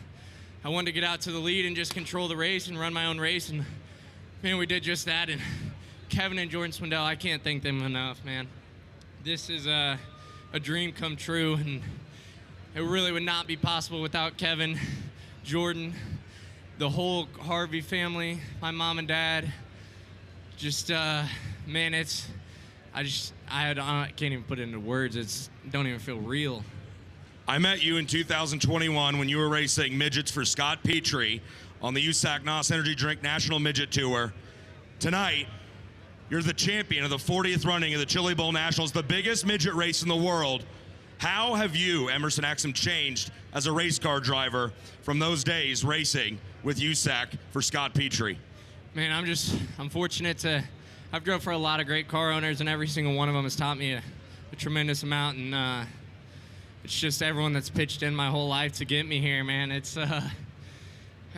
S2: I wanted to get out to the lead and just control the race and run my own race, and man, we did just that. And Kevin and Jordan Swindell, I can't thank them enough, man. This is a dream come true, and it really would not be possible without Kevin, Jordan, the whole Harvey family, my mom and dad. Just, man, I can't even put it into words. Don't even feel real.
S6: I met you in 2021 when you were racing midgets for Scott Petrie on the USAC NOS Energy Drink National Midget Tour. Tonight, you're the champion of the 40th running of the Chili Bowl Nationals, the biggest midget race in the world. How have you, Emerson Axum, changed as a race car driver from those days racing with USAC for Scott Petrie?
S2: Man, I'm fortunate I've drove for a lot of great car owners, and every single one of them has taught me a tremendous amount, and it's just everyone that's pitched in my whole life to get me here, man.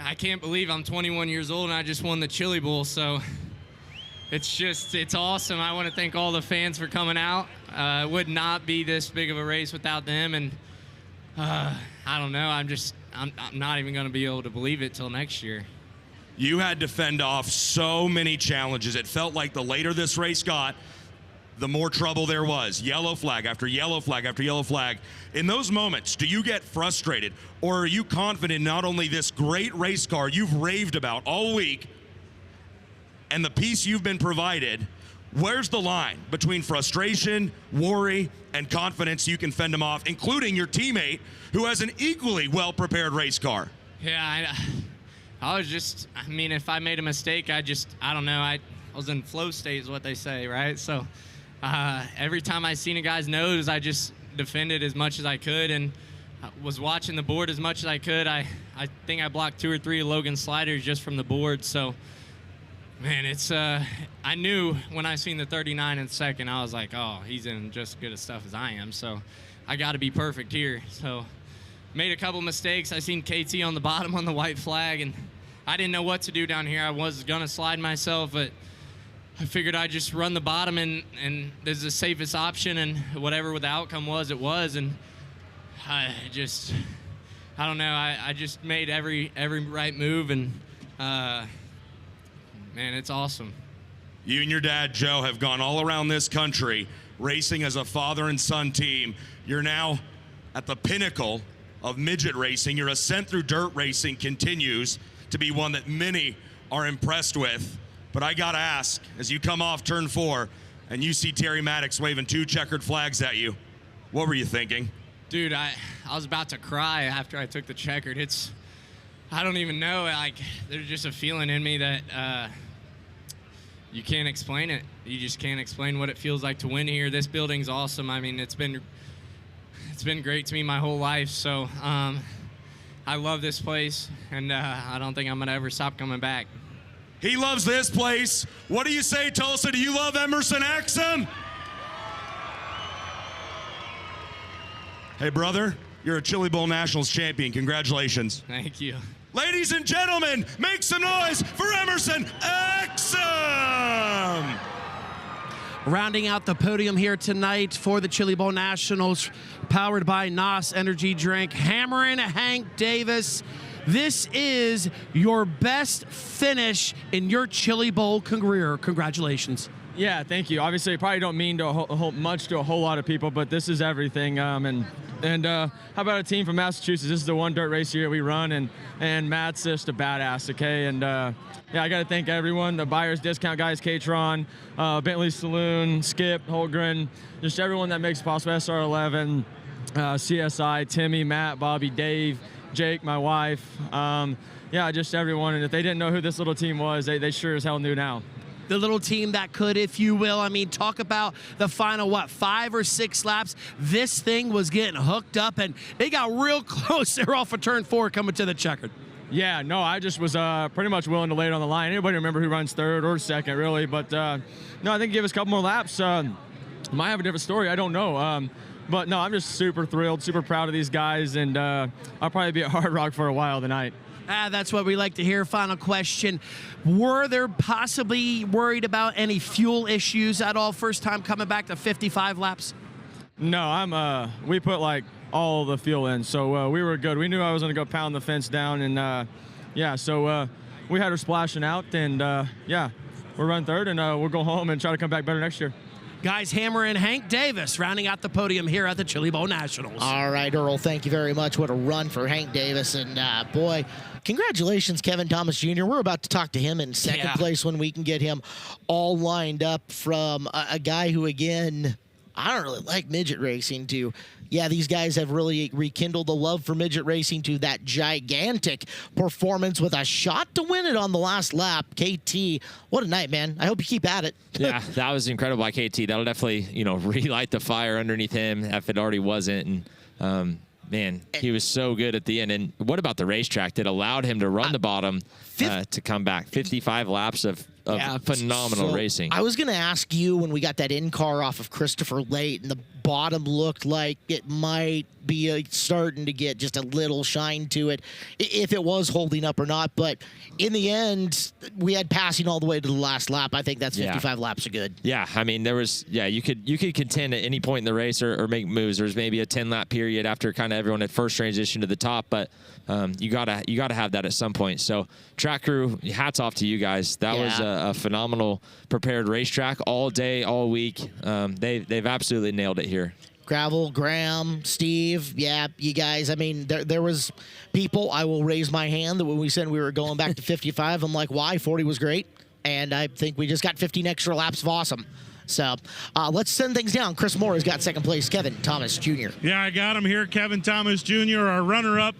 S13: I can't believe I'm 21 years old and I just won the Chili Bowl. So it's awesome. I want to thank all the fans for coming out. It would not be this big of a race without them. And I don't know. I'm not even going to be able to believe it till next year.
S6: You had to fend off so many challenges. It felt like the later this race got, the more trouble there was. Yellow flag after yellow flag after yellow flag. In those moments, do you get frustrated, or are you confident in not only this great race car you've raved about all week and the piece you've been provided? Where's the line between frustration, worry, and confidence you can fend them off, including your teammate who has an equally well-prepared race car?
S13: Yeah, I mean, if I made a mistake, I don't know. I was in flow state is what they say, right? So every time I seen a guy's nose, I just defended as much as I could and was watching the board as much as I could. I think I blocked 2 or 3 Logan sliders just from the board. So, man, I knew when I seen the 39 in second, I was like, oh, he's in just as good a stuff as I am. So I got to be perfect here. So made a couple mistakes. I seen KT on the bottom on the white flag, and I didn't know what to do down here. I was going to slide myself, but I figured I'd just run the bottom, and this is the safest option, and whatever the outcome was, it was. And I don't know. I just made every right move, and man, it's awesome.
S6: You and your dad, Joe, have gone all around this country racing as a father and son team. You're now at the pinnacle of midget racing. Your ascent through dirt racing continues to be one that many are impressed with. But I gotta ask, as you come off turn 4 and you see Terry Maddox waving 2 checkered flags at you, what were you thinking?
S13: Dude, I was about to cry after I took the checkered. I don't even know, like, there's just a feeling in me that you can't explain it. You just can't explain what it feels like to win here. This building's awesome. I mean, it's been great to me my whole life. So I love this place, and I don't think I'm gonna ever stop coming back.
S6: He loves this place. What do you say, Tulsa? Do you love Emerson Axum? Hey, brother, you're a Chili Bowl Nationals champion. Congratulations.
S13: Thank you.
S6: Ladies and gentlemen, make some noise for Emerson Axum!
S7: Rounding out the podium here tonight for the Chili Bowl Nationals, powered by NOS Energy Drink, Hammerin' Hank Davis. This is your best finish in your Chili Bowl career. Congratulations.
S2: Yeah, thank you. Obviously, it probably don't mean much to a whole lot of people, but this is everything. And how about a team from Massachusetts? This is the one dirt race here we run, and Matt's just a badass, okay? And yeah, I got to thank everyone, the Buyers Discount guys, K-Tron, Bentley Saloon, Skip, Holgren, just everyone that makes it possible, SR11, CSI, Timmy, Matt, Bobby, Dave, Jake, my wife, yeah, just everyone. And if they didn't know who this little team was, they sure as hell knew now.
S7: The little team that could, if you will. I mean, talk about the final, 5 or 6 laps. This thing was getting hooked up, and it got real close. They're off of turn 4 coming to the checkered.
S2: Yeah, no, I just was pretty much willing to lay it on the line. Anybody remember who runs 3rd or 2nd, really? But, no, I think give us a couple more laps. Might have a different story. I don't know. But, no, I'm just super thrilled, super proud of these guys, and I'll probably be at Hard Rock for a while tonight.
S7: That's what we like to hear. Final question. Were there possibly worried about any fuel issues at all first time coming back to 55 laps?
S2: No, we put like all the fuel in, so we were good. We knew I was going to go pound the fence down, and yeah, so we had her splashing out, and yeah, we'll run 3rd, and we'll go home and try to come back better next year.
S7: Guys, Hammerin' Hank Davis rounding out the podium here at the Chili Bowl Nationals.
S23: All right, Earl, thank you very much. What a run for Hank Davis. And, boy, congratulations, Kevin Thomas Jr. We're about to talk to him in second place when we can get him all lined up from a guy who, again, I don't really like midget racing to, yeah, these guys have really rekindled the love for midget racing to that gigantic performance with a shot to win it on the last lap. KT, what a night, man. I hope you keep at it.
S14: Yeah, that was incredible by KT. That'll definitely, relight the fire underneath him if it already wasn't. And man, he was so good at the end. And what about the racetrack that allowed him to run the bottom to come back? 55 laps of phenomenal racing.
S23: I was going to ask you when we got that in-car off of Christopher late and the bottom looked like it might be starting to get just a little shine to it, if it was holding up or not. But in the end, we had passing all the way to the last lap. I think that's 55 laps are good.
S14: Yeah, I mean, there was, you could contend at any point in the race or make moves. There was maybe a 10-lap period after kind of everyone had first transitioned to the top, but you gotta have that at some point. So track crew, hats off to you guys. That was a phenomenal prepared racetrack all day, all week. They've absolutely nailed it here.
S23: Gravel, Graham, Steve, you guys. I mean, there was people, I will raise my hand, that when we said we were going back to 55, I'm like, why? 40 was great. And I think we just got 15 extra laps of awesome. So let's send things down. Chris Moore has got second place. Kevin Thomas Jr.
S20: Yeah, I got him here. Kevin Thomas Jr., our runner-up.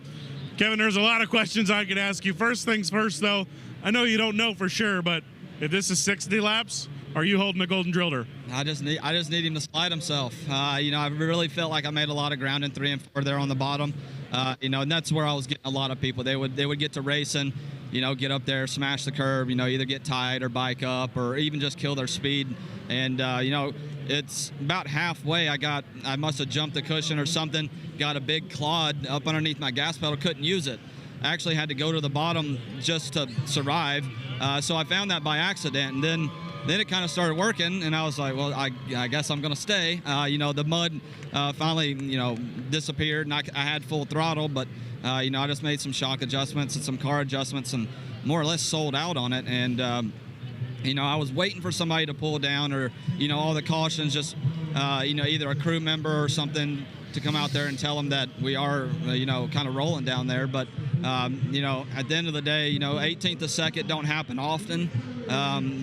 S20: Kevin, there's a lot of questions I could ask you. First things first, though, I know you don't know for sure, but if this is 60 laps, are you holding a golden driller?
S10: I just need him to slide himself. You know, I really felt like I made a lot of ground in 3 and 4 there on the bottom. You know, and that's where I was getting a lot of people. They would get to racing, you know, get up there, smash the curb, you know, either get tied or bike up or even just kill their speed. And you know, it's about halfway. I must have jumped the cushion or something, got a big clod up underneath my gas pedal, couldn't use it. I actually had to go to the bottom just to survive. So I found that by accident, and then it kind of started working, and I was like, well, I guess I'm going to stay. You know, the mud finally, you know, disappeared, and I had full throttle, but, you know, I just made some shock adjustments and some car adjustments and more or less sold out on it. And, you know, I was waiting for somebody to pull down or, you know, all the cautions, just, you know, either a crew member or something to come out there and tell them that we are, you know, kind of rolling down there. But, you know, at the end of the day, you know, 18th to 2nd don't happen often.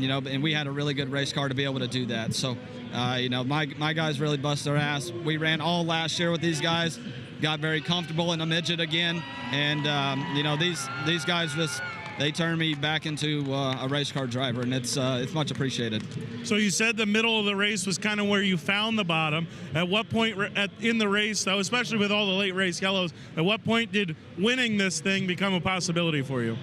S10: You know, and we had a really good race car to be able to do that. So, you know, my guys really bust their ass. We ran all last year with these guys, got very comfortable in a midget again. And, you know, these guys just, they turned me back into a race car driver, and it's much appreciated.
S20: So you said the middle of the race was kind of where you found the bottom. At what point in the race, though, especially with all the late race yellows, at what point did winning this thing become a possibility for you?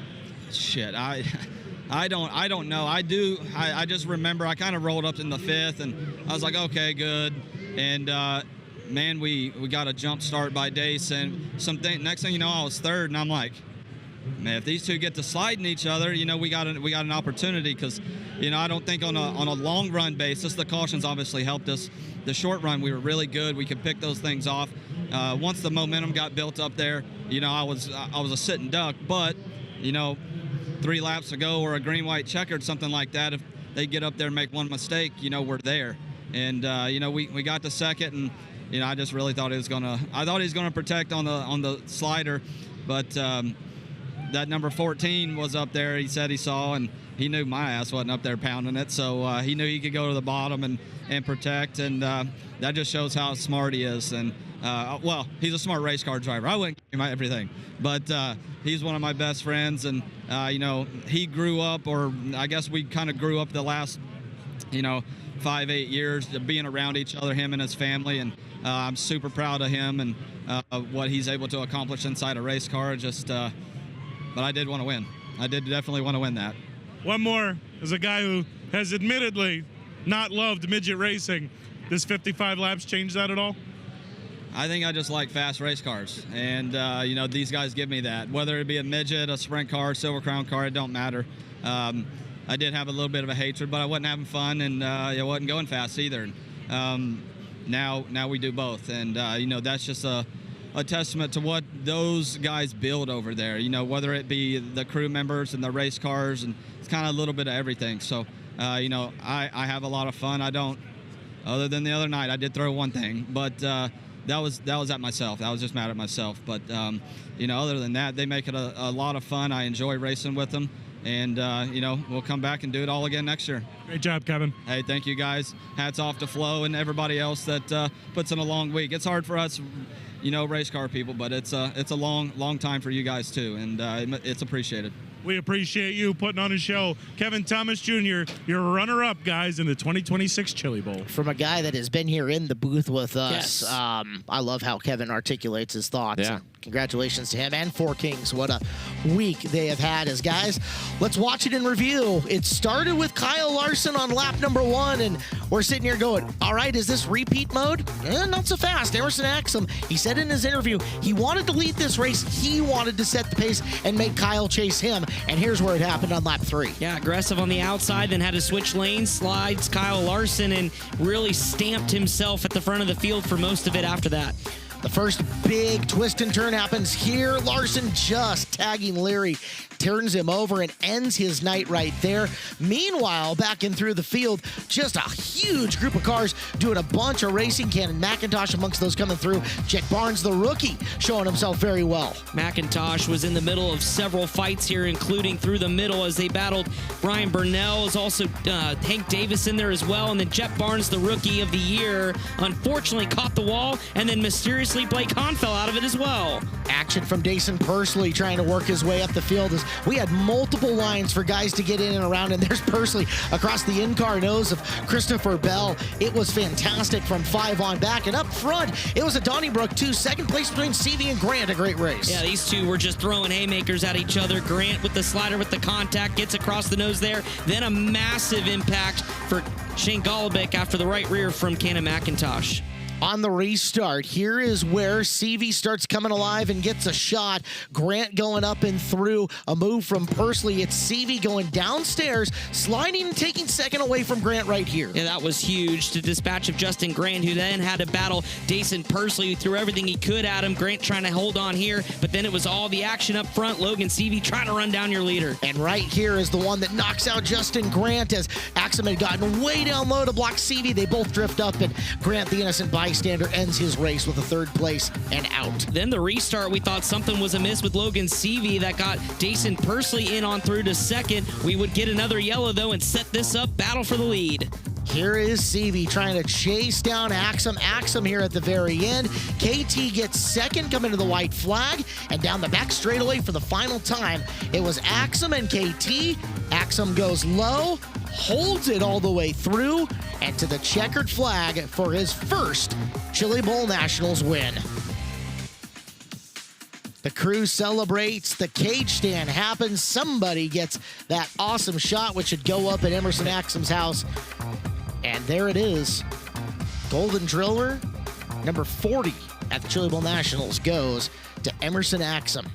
S10: Shit, I don't know. I just remember I kind of rolled up in the 5th, and I was like, okay, good. And man, we got a jump start by Dace, and next thing you know, I was 3rd, and I'm like, man, if these two get to sliding each other, you know, we got an opportunity, because, you know, I don't think on a long run basis, the cautions obviously helped us. The short run, we were really good. We could pick those things off. Once the momentum got built up there, you know, I was a sitting duck, but, you know, 3 laps to go or a green, white, checkered, something like that, if they get up there and make one mistake, you know, we're there. And, you know, we got to 2nd, and, you know, I just really thought he was going to protect on the slider, but that number 14 was up there. He said he saw, and he knew my ass wasn't up there pounding it, so he knew he could go to the bottom and protect, and that just shows how smart he is. And well, he's a smart race car driver. I wouldn't give him everything, but he's one of my best friends, and you know, he grew up, or I guess we kind of grew up the last, you know, 5-8 years being around each other, him and his family, and I'm super proud of him and what he's able to accomplish inside a race car. Just but I did want to win. I did definitely want to win that.
S20: One more, as a guy who has admittedly not loved midget racing, does 55 laps change that at all?
S10: I think I just like fast race cars, and you know, these guys give me that. Whether it be a midget, a sprint car, Silver Crown car, it don't matter. I did have a little bit of a hatred, but I wasn't having fun, and I wasn't going fast either. Now we do both, and you know, that's just a testament to what those guys build over there, you know, whether it be the crew members and the race cars, and it's kind of a little bit of everything. So, you know, I have a lot of fun. I don't, other than the other night, I did throw one thing, but that was at myself. I was just mad at myself. But, you know, other than that, they make it a lot of fun. I enjoy racing with them. And, you know, we'll come back and do it all again next year.
S20: Great job, Kevin.
S10: Hey, thank you, guys. Hats off to Flo and everybody else that puts in a long week. It's hard for us, you know, race car people, but it's a long time for you guys, too, and it's appreciated.
S20: We appreciate you putting on a show. Kevin Thomas Jr., your runner-up, guys, in the 2026 Chili Bowl.
S23: From a guy that has been here in the booth with us,
S14: yes.
S23: I love how Kevin articulates his thoughts.
S14: Yeah.
S23: Congratulations to him and Four Kings. What a week they have had as guys. Let's watch it in review. It started with Kyle Larson on lap number 1, and we're sitting here going, all right, is this repeat mode? Not so fast. Emerson Axum, he said in his interview, he wanted to lead this race. He wanted to set the pace and make Kyle chase him, and here's where it happened on lap 3.
S8: Yeah, aggressive on the outside, then had to switch lanes, slides Kyle Larson, and really stamped himself at the front of the field for most of it after that.
S23: The first big twist and turn happens here. Larson just tagging Leary, turns him over and ends his night right there. Meanwhile, back in through the field, just a huge group of cars doing a bunch of racing. Cannon McIntosh amongst those coming through. Jack Barnes, the rookie, showing himself very well.
S8: McIntosh was in the middle of several fights here, including through the middle as they battled Brian Burnell. Is also Hank Davis in there as well. And then Jet Barnes, the rookie of the year, unfortunately caught the wall, and then mysteriously Blake Hahn fell out of it as well.
S23: Action from Dason Pursley trying to work his way up the field as we had multiple lines for guys to get in and around, and there's Pursley across the in-car nose of Christopher Bell. It was fantastic from 5 on back, and up front, it was a Donnybrook 2, second place between CV and Grant, a great race.
S8: Yeah, these two were just throwing haymakers at each other. Grant with the slider with the contact, gets across the nose there, then a massive impact for Shane Golubic after the right rear from Cannon McIntosh.
S23: On the restart, here is where CV starts coming alive and gets a shot. Grant going up and through, a move from Pursley. It's CV going downstairs, sliding and taking second away from Grant right here.
S8: Yeah, that was huge to dispatch of Justin Grant, who then had to battle Dason Pursley, who threw everything he could at him. Grant trying to hold on here, but then it was all the action up front. Logan CV trying to run down your leader.
S23: And right here is the one that knocks out Justin Grant as Axum had gotten way down low to block CV. They both drift up, and Grant, the innocent bystander, ends his race with a 3rd place and out.
S8: Then the restart, we thought something was amiss with Logan CV that got Dason Pursley in on through to second. We would get another yellow, though, and set this up, battle for the lead.
S23: Here is CV trying to chase down Axum. Axum here at the very end. KT gets second, coming to the white flag, and down the back straightaway for the final time. It was Axum and KT. Axum goes low, holds it all the way through, and to the checkered flag for his first Chili Bowl Nationals win. The crew celebrates, the cage stand happens, somebody gets that awesome shot which should go up at Emerson Axum's house. And there it is. Golden Driller, number 40 at the Chili Bowl Nationals goes to Emerson Axum.